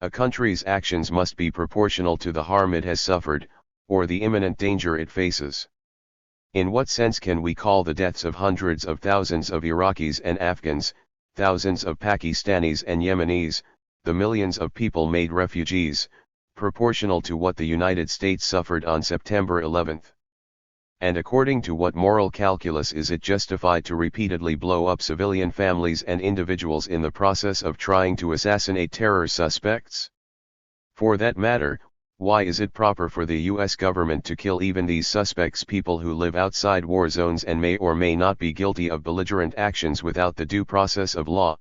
A country's actions must be proportional to the harm it has suffered, or the imminent danger it faces. In what sense can we call the deaths of hundreds of thousands of Iraqis and Afghans, thousands of Pakistanis and Yemenis, the millions of people made refugees, proportional to what the United States suffered on September 11? And according to what moral calculus is it justified to repeatedly blow up civilian families and individuals in the process of trying to assassinate terror suspects? For that matter, why is it proper for the US government to kill even these suspects, people who live outside war zones and may or may not be guilty of belligerent actions, without the due process of law?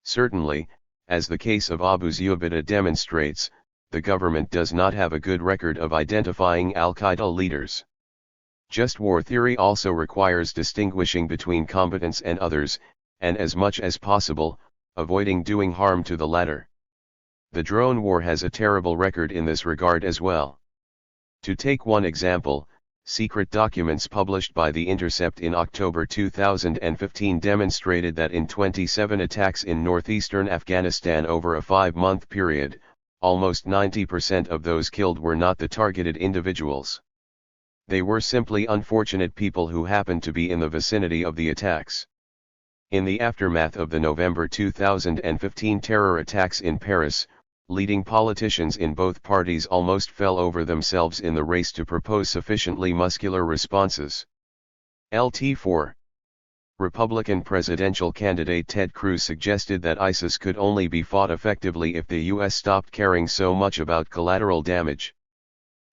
Certainly, as the case of Abu Zubaydah demonstrates, the government does not have a good record of identifying al-Qaeda leaders. Just war theory also requires distinguishing between combatants and others, and as much as possible, avoiding doing harm to the latter. The drone war has a terrible record in this regard as well. To take one example, secret documents published by The Intercept in October 2015 demonstrated that in 27 attacks in northeastern Afghanistan over a 5-month period, almost 90% of those killed were not the targeted individuals. They were simply unfortunate people who happened to be in the vicinity of the attacks. In the aftermath of the November 2015 terror attacks in Paris, leading politicians in both parties almost fell over themselves in the race to propose sufficiently muscular responses. LT4. Republican presidential candidate Ted Cruz suggested that ISIS could only be fought effectively if the US stopped caring so much about collateral damage.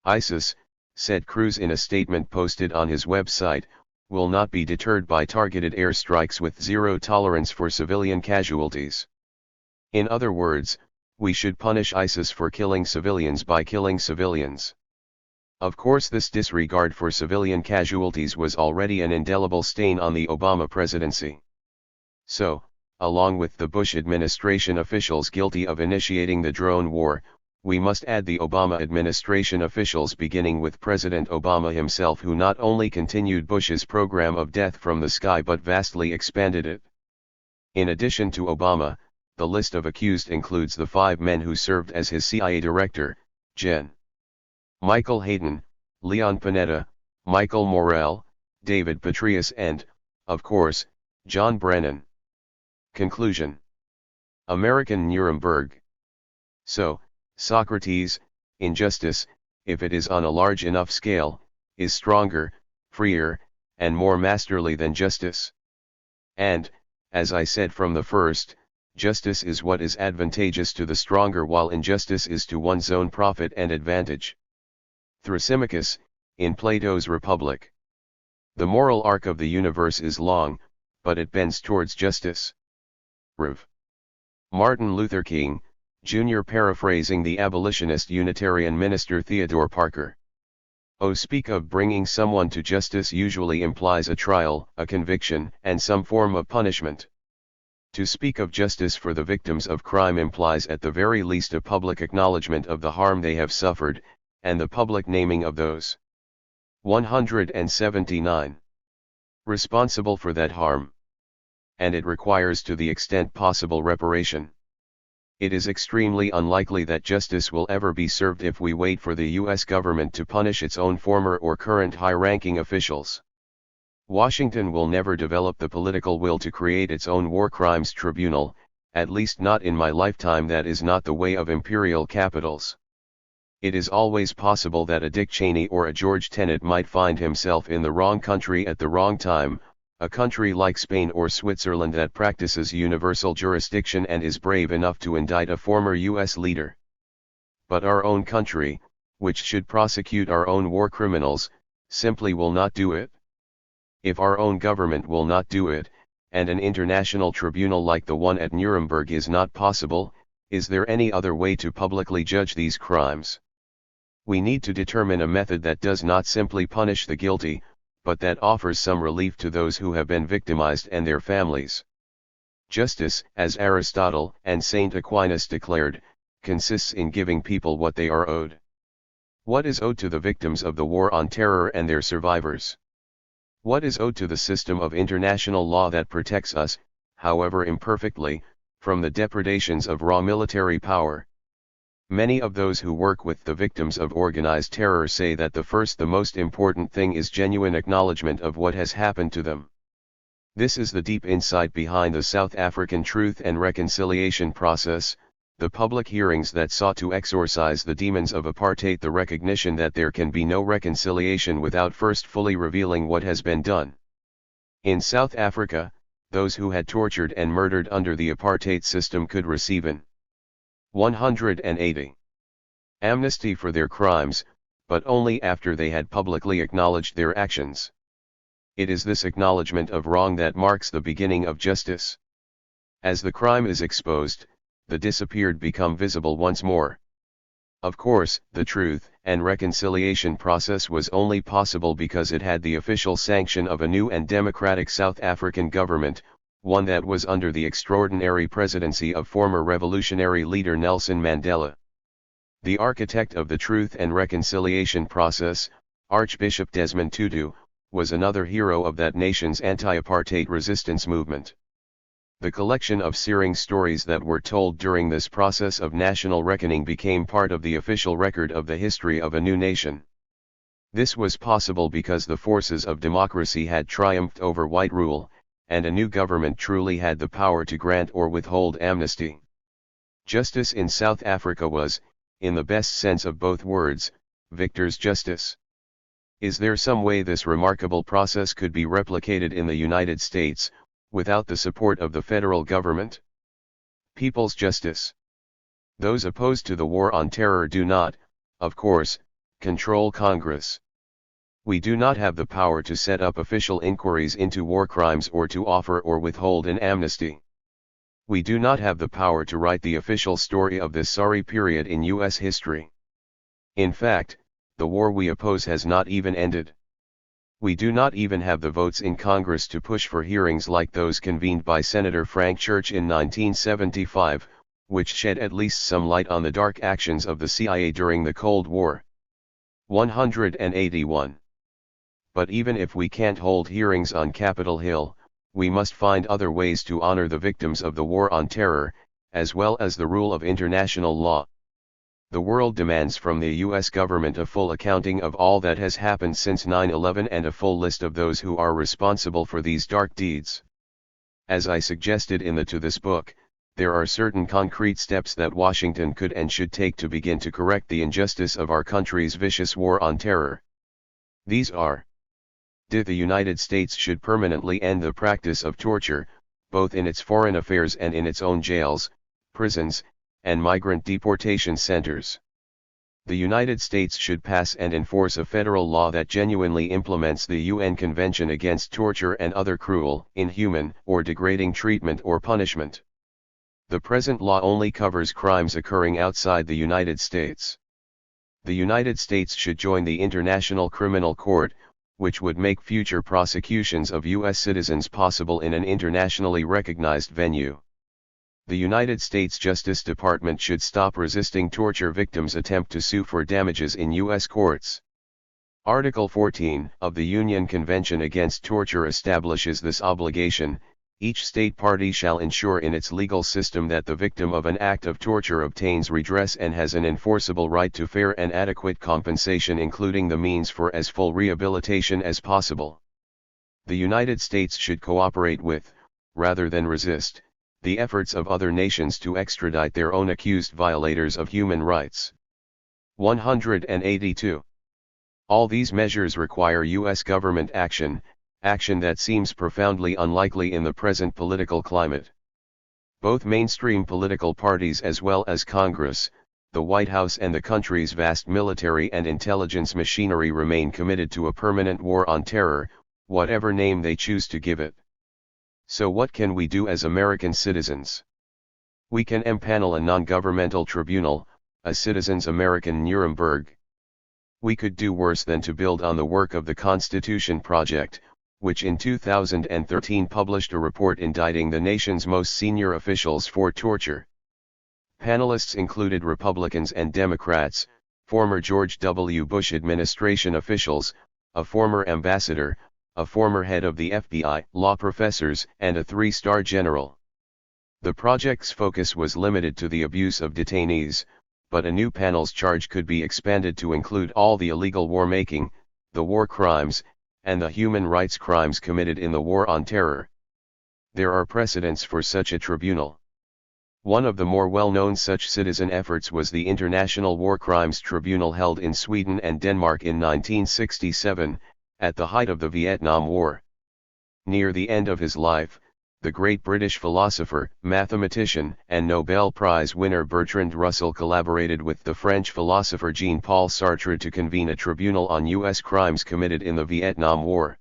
ISIS, said Cruz in a statement posted on his website, will not be deterred by targeted airstrikes with zero tolerance for civilian casualties. In other words, we should punish ISIS for killing civilians by killing civilians. Of course, this disregard for civilian casualties was already an indelible stain on the Obama presidency. So, along with the Bush administration officials guilty of initiating the drone war, we must add the Obama administration officials, beginning with President Obama himself, who not only continued Bush's program of death from the sky but vastly expanded it. In addition to Obama, the list of accused includes the 5 men who served as his CIA director, Gen. Michael Hayden, Leon Panetta, Michael Morrell, David Petraeus and, of course, John Brennan. Conclusion. American Nuremberg. So, Socrates, injustice, if it is on a large enough scale, is stronger, freer, and more masterly than justice. And, as I said from the first, justice is what is advantageous to the stronger, while injustice is to one's own profit and advantage. Thrasymachus, in Plato's Republic. The moral arc of the universe is long, but it bends towards justice. Rev. Martin Luther King, Jr. paraphrasing the abolitionist Unitarian minister Theodore Parker. Speak of bringing someone to justice usually implies a trial, a conviction, and some form of punishment. To speak of justice for the victims of crime implies at the very least a public acknowledgement of the harm they have suffered, and the public naming of those 179 responsible for that harm. And it requires to the extent possible reparation. It is extremely unlikely that justice will ever be served if we wait for the US government to punish its own former or current high-ranking officials. Washington will never develop the political will to create its own war crimes tribunal, at least not in my lifetime. That is not the way of imperial capitals. It is always possible that a Dick Cheney or a George Tenet might find himself in the wrong country at the wrong time, a country like Spain or Switzerland that practices universal jurisdiction and is brave enough to indict a former US leader. But our own country, which should prosecute our own war criminals, simply will not do it. If our own government will not do it, and an international tribunal like the one at Nuremberg is not possible, is there any other way to publicly judge these crimes? We need to determine a method that does not simply punish the guilty, but that offers some relief to those who have been victimized and their families. Justice, as Aristotle and Saint Aquinas declared, consists in giving people what they are owed. What is owed to the victims of the war on terror and their survivors? What is owed to the system of international law that protects us, however imperfectly, from the depredations of raw military power? Many of those who work with the victims of organized terror say that the most important thing is genuine acknowledgement of what has happened to them. This is the deep insight behind the South African Truth and Reconciliation process, the public hearings that sought to exorcise the demons of apartheid, the recognition that there can be no reconciliation without first fully revealing what has been done. In South Africa, those who had tortured and murdered under the apartheid system could receive an 180 amnesty for their crimes, but only after they had publicly acknowledged their actions. It is this acknowledgement of wrong that marks the beginning of justice. As the crime is exposed, the disappeared become visible once more. Of course, the Truth and Reconciliation process was only possible because it had the official sanction of a new and democratic South African government, one that was under the extraordinary presidency of former revolutionary leader Nelson Mandela. The architect of the Truth and Reconciliation process, Archbishop Desmond Tutu, was another hero of that nation's anti-apartheid resistance movement. The collection of searing stories that were told during this process of national reckoning became part of the official record of the history of a new nation. This was possible because the forces of democracy had triumphed over white rule, and a new government truly had the power to grant or withhold amnesty. Justice in South Africa was, in the best sense of both words, victor's justice. Is there some way this remarkable process could be replicated in the United States, without the support of the federal government? People's justice. Those opposed to the war on terror do not, of course, control Congress. We do not have the power to set up official inquiries into war crimes or to offer or withhold an amnesty. We do not have the power to write the official story of this sorry period in U.S. history. In fact, the war we oppose has not even ended. We do not even have the votes in Congress to push for hearings like those convened by Senator Frank Church in 1975, which shed at least some light on the dark actions of the CIA during the Cold War. 181. But even if we can't hold hearings on Capitol Hill, we must find other ways to honor the victims of the war on terror, as well as the rule of international law. The world demands from the U.S. government a full accounting of all that has happened since 9/11 and a full list of those who are responsible for these dark deeds. As I suggested in the To This Book, there are certain concrete steps that Washington could and should take to begin to correct the injustice of our country's vicious war on terror. These are: The United States should permanently end the practice of torture, both in its foreign affairs and in its own jails, prisons, and migrant deportation centers. The United States should pass and enforce a federal law that genuinely implements the UN Convention Against Torture and other cruel, inhuman, or degrading treatment or punishment. The present law only covers crimes occurring outside the United States. The United States should join the International Criminal Court, which would make future prosecutions of U.S. citizens possible in an internationally recognized venue. The United States Justice Department should stop resisting torture victims' attempt to sue for damages in U.S. courts. Article 14 of the Union Convention Against Torture establishes this obligation: each state party shall ensure in its legal system that the victim of an act of torture obtains redress and has an enforceable right to fair and adequate compensation, including the means for as full rehabilitation as possible. The United States should cooperate with, rather than resist, the efforts of other nations to extradite their own accused violators of human rights. 182. All these measures require U.S. government action that seems profoundly unlikely in the present political climate. Both mainstream political parties as well as Congress, the White House and the country's vast military and intelligence machinery remain committed to a permanent war on terror, whatever name they choose to give it. So what can we do as American citizens? We can empanel a non-governmental tribunal, a Citizens American Nuremberg. We could do worse than to build on the work of the Constitution Project, which in 2013 published a report indicting the nation's most senior officials for torture. Panelists included Republicans and Democrats, former George W. Bush administration officials, a former ambassador, a former head of the FBI, law professors, and a three-star general. The project's focus was limited to the abuse of detainees, but a new panel's charge could be expanded to include all the illegal war-making, the war crimes, and the human rights crimes committed in the War on Terror. There are precedents for such a tribunal. One of the more well-known such citizen efforts was the International War Crimes Tribunal held in Sweden and Denmark in 1967, at the height of the Vietnam War. Near the end of his life, the great British philosopher, mathematician, and Nobel Prize winner Bertrand Russell collaborated with the French philosopher Jean-Paul Sartre to convene a tribunal on U.S. crimes committed in the Vietnam War.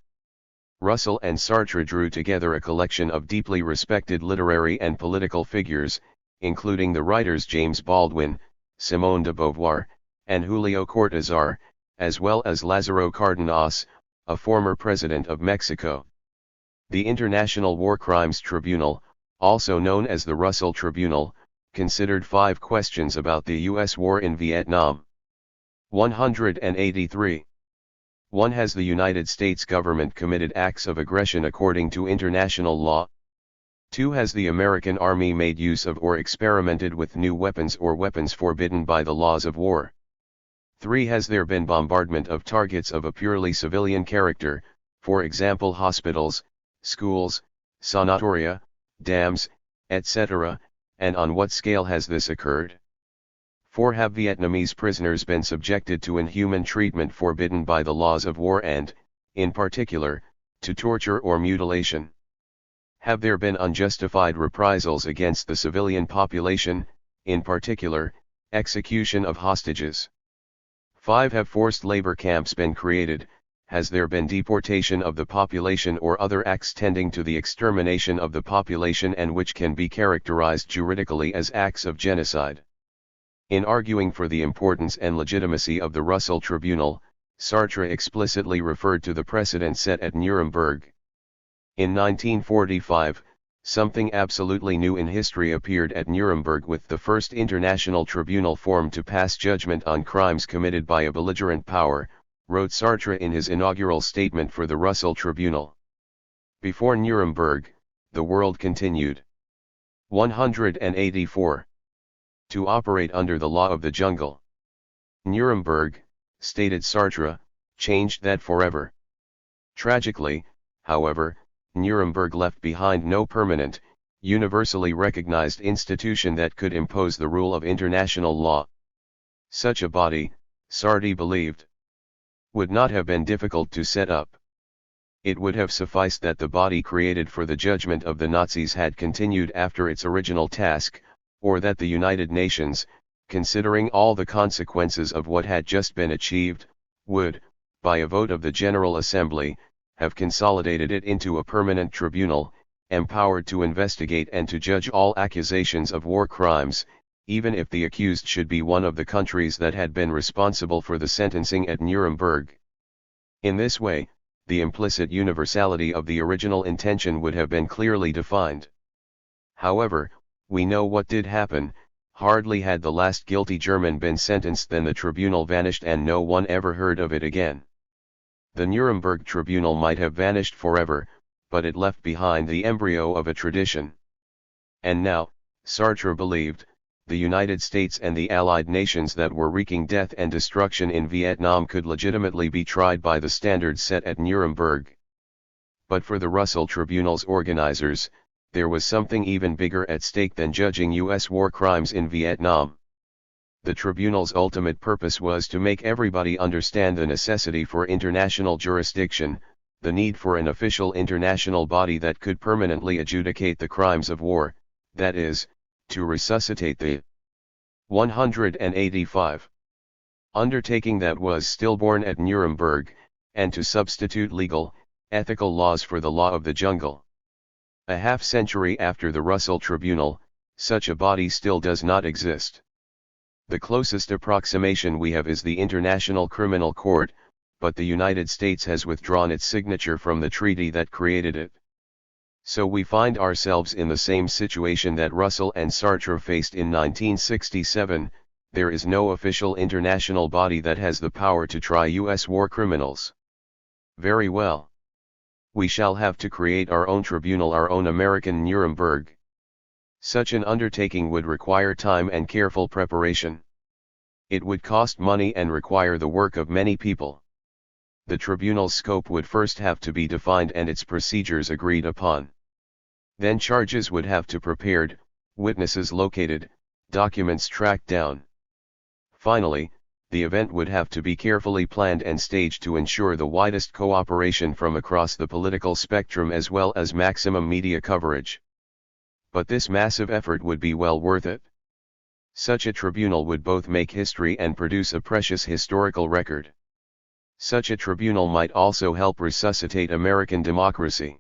Russell and Sartre drew together a collection of deeply respected literary and political figures, including the writers James Baldwin, Simone de Beauvoir, and Julio Cortázar, as well as Lázaro Cárdenas, a former president of Mexico. The International War Crimes Tribunal, also known as the Russell Tribunal, considered 5 questions about the U.S. war in Vietnam. 183. 1. Has the United States government committed acts of aggression according to international law? 2. Has the American Army made use of or experimented with new weapons or weapons forbidden by the laws of war? 3. Has there been bombardment of targets of a purely civilian character, for example hospitals, schools, sanatoria, dams, etc., and on what scale has this occurred? 4. Have Vietnamese prisoners been subjected to inhuman treatment forbidden by the laws of war and, in particular, to torture or mutilation? Have there been unjustified reprisals against the civilian population, in particular, execution of hostages? 5. Have forced labor camps been created? Has there been deportation of the population or other acts tending to the extermination of the population and which can be characterized juridically as acts of genocide? In arguing for the importance and legitimacy of the Russell Tribunal, Sartre explicitly referred to the precedent set at Nuremberg. In 1945, something absolutely new in history appeared at Nuremberg with the first international tribunal formed to pass judgment on crimes committed by a belligerent power, wrote Sartre in his inaugural statement for the Russell Tribunal. Before Nuremberg, the world continued. 184. To operate under the law of the jungle. Nuremberg, stated Sartre, changed that forever. Tragically, however, Nuremberg left behind no permanent, universally recognized institution that could impose the rule of international law. Such a body, Sartre believed, would not have been difficult to set up. It would have sufficed that the body created for the judgment of the Nazis had continued after its original task, or that the United Nations, considering all the consequences of what had just been achieved, would, by a vote of the General Assembly, have consolidated it into a permanent tribunal, empowered to investigate and to judge all accusations of war crimes, even if the accused should be one of the countries that had been responsible for the sentencing at Nuremberg. In this way, the implicit universality of the original intention would have been clearly defined. However, we know what did happen. Hardly had the last guilty German been sentenced than the tribunal vanished and no one ever heard of it again. The Nuremberg tribunal might have vanished forever, but it left behind the embryo of a tradition. And now, Sartre believed, the United States and the Allied nations that were wreaking death and destruction in Vietnam could legitimately be tried by the standards set at Nuremberg. But for the Russell Tribunal's organizers, there was something even bigger at stake than judging U.S. war crimes in Vietnam. The tribunal's ultimate purpose was to make everybody understand the necessity for international jurisdiction, the need for an official international body that could permanently adjudicate the crimes of war, that is, to resuscitate the 185 undertaking that was stillborn at Nuremberg, and to substitute legal, ethical laws for the law of the jungle. A half-century after the Russell Tribunal, such a body still does not exist. The closest approximation we have is the International Criminal Court, but the United States has withdrawn its signature from the treaty that created it. So we find ourselves in the same situation that Russell and Sartre faced in 1967, there is no official international body that has the power to try U.S. war criminals. Very well. We shall have to create our own tribunal, our own American Nuremberg. Such an undertaking would require time and careful preparation. It would cost money and require the work of many people. The tribunal's scope would first have to be defined and its procedures agreed upon. Then charges would have to be prepared, witnesses located, documents tracked down. Finally, the event would have to be carefully planned and staged to ensure the widest cooperation from across the political spectrum as well as maximum media coverage. But this massive effort would be well worth it. Such a tribunal would both make history and produce a precious historical record. Such a tribunal might also help resuscitate American democracy.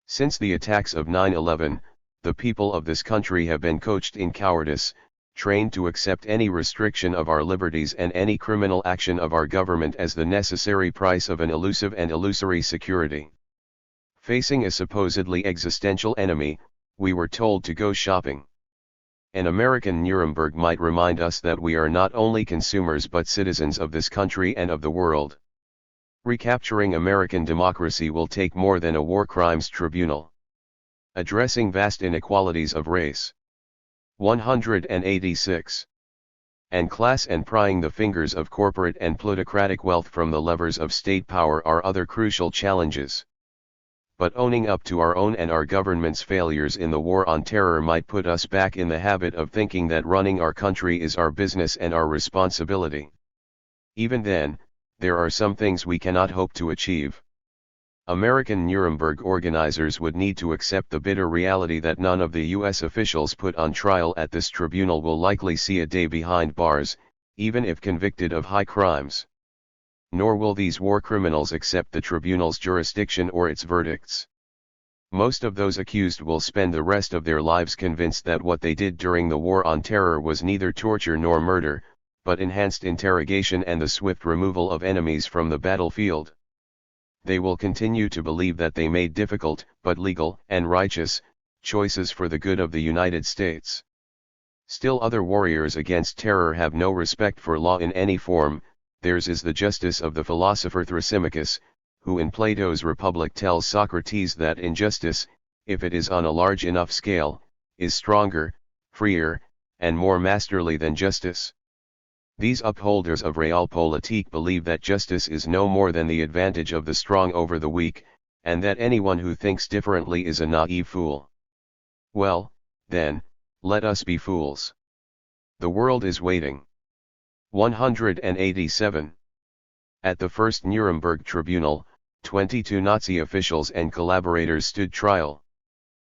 Since the attacks of 9/11, the people of this country have been coached in cowardice, trained to accept any restriction of our liberties and any criminal action of our government as the necessary price of an elusive and illusory security. Facing a supposedly existential enemy, we were told to go shopping. An American Nuremberg might remind us that we are not only consumers but citizens of this country and of the world. Recapturing American democracy will take more than a war crimes tribunal. Addressing vast inequalities of race, 186, and class and prying the fingers of corporate and plutocratic wealth from the levers of state power are other crucial challenges. But owning up to our own and our government's failures in the war on terror might put us back in the habit of thinking that running our country is our business and our responsibility. Even then, there are some things we cannot hope to achieve. American Nuremberg organizers would need to accept the bitter reality that none of the U.S. officials put on trial at this tribunal will likely see a day behind bars, even if convicted of high crimes. Nor will these war criminals accept the tribunal's jurisdiction or its verdicts. Most of those accused will spend the rest of their lives convinced that what they did during the war on terror was neither torture nor murder, but enhanced interrogation and the swift removal of enemies from the battlefield. They will continue to believe that they made difficult, but legal and righteous, choices for the good of the United States. Still other warriors against terror have no respect for law in any form. Theirs is the justice of the philosopher Thrasymachus, who in Plato's Republic tells Socrates that injustice, if it is on a large enough scale, is stronger, freer, and more masterly than justice. These upholders of realpolitik believe that justice is no more than the advantage of the strong over the weak, and that anyone who thinks differently is a naive fool. Well, then, let us be fools. The world is waiting. 187. At the first Nuremberg tribunal, 22 Nazi officials and collaborators stood trial.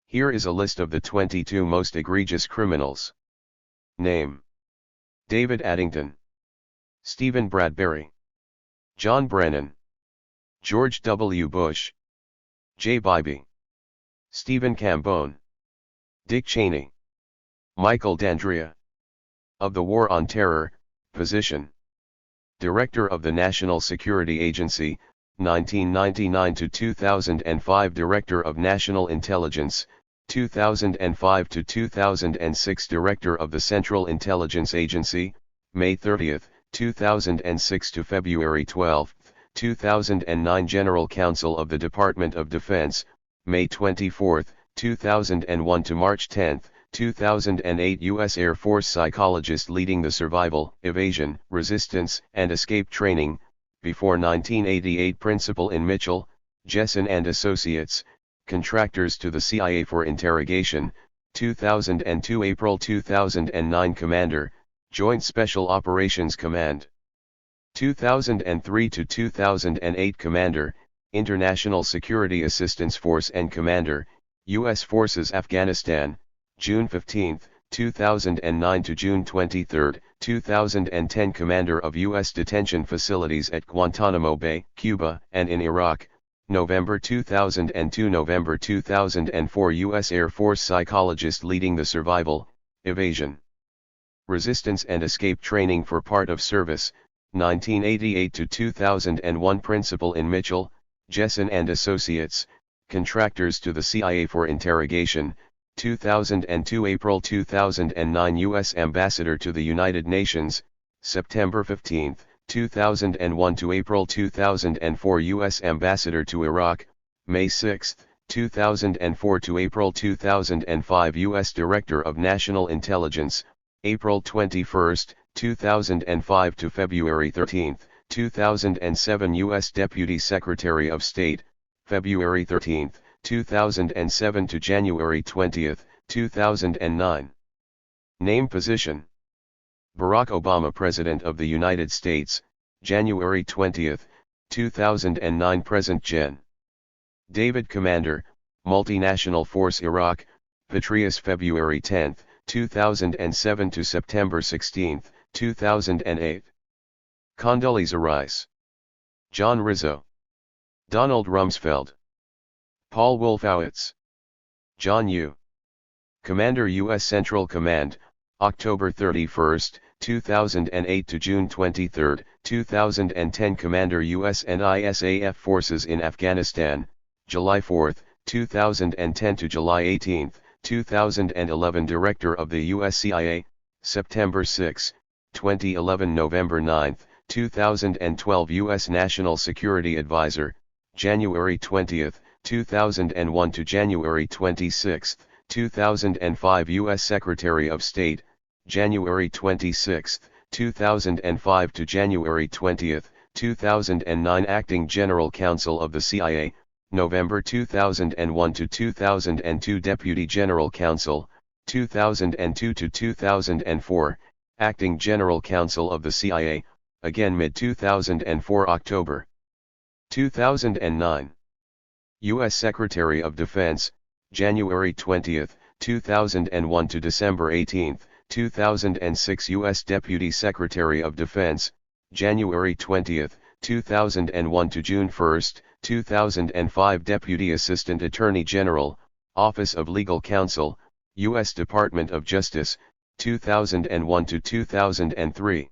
Here is a list of the 22 most egregious criminals. Name: David Addington, Stephen Bradbury, John Brennan, George W. Bush, J. Bybee, Stephen Cambone, Dick Cheney, Michael D'Andrea. Of the War on Terror, position: Director of the National Security Agency, 1999 to 2005, Director of National Intelligence, 2005 to 2006, Director of the Central Intelligence Agency, May 30, 2006 to February 12, 2009, General Counsel of the Department of Defense, May 24, 2001 to March 10, 2008, U.S. Air Force psychologist leading the survival, evasion, resistance, and escape training, before 1988, principal in Mitchell, Jessen and Associates, contractors to the CIA for interrogation, 2002, April 2009, Commander, Joint Special Operations Command. 2003 to 2008, Commander, International Security Assistance Force and Commander, U.S. Forces Afghanistan, June 15, 2009 to June 23, 2010, Commander of U.S. Detention Facilities at Guantanamo Bay, Cuba, and in Iraq, November 2002 November 2004, U.S. Air Force psychologist leading the survival, evasion, resistance and escape training for part of service, 1988 to 2001, principal in Mitchell, Jessen and Associates, contractors to the CIA for interrogation, 2002, April 2009, U.S. Ambassador to the United Nations, September 15, 2001 to April 2004, U.S. Ambassador to Iraq, May 6, 2004 to April 2005 U.S. Director of National Intelligence, April 21, 2005 to February 13, 2007 U.S. Deputy Secretary of State, February 13, 2007 to January 20, 2009. Name position: Barack Obama President of the United States, January 20, 2009 Present Gen. David Commander, Multinational Force Iraq, Petraeus February 10, 2007 to September 16, 2008. Condoleezza Rice, John Rizzo, Donald Rumsfeld, Paul Wolfowitz, John Yoo. Commander U.S. Central Command, October 31, 2008 to June 23, 2010 Commander U.S. NISAF Forces in Afghanistan, July 4, 2010 to July 18, 2011 Director of the U.S. CIA, September 6, 2011 November 9, 2012 U.S. National Security Advisor, January 20, 2001 to January 26, 2005 U.S. Secretary of State, January 26, 2005 to January 20, 2009 Acting General Counsel of the CIA, November 2001 to 2002 Deputy General Counsel, 2002 to 2004, Acting General Counsel of the CIA, again mid-2004 October 2009. U.S. Secretary of Defense, January 20, 2001 to December 18, 2006 U.S. Deputy Secretary of Defense, January 20, 2001 to June 1, 2005 Deputy Assistant Attorney General, Office of Legal Counsel, U.S. Department of Justice, 2001 to 2003.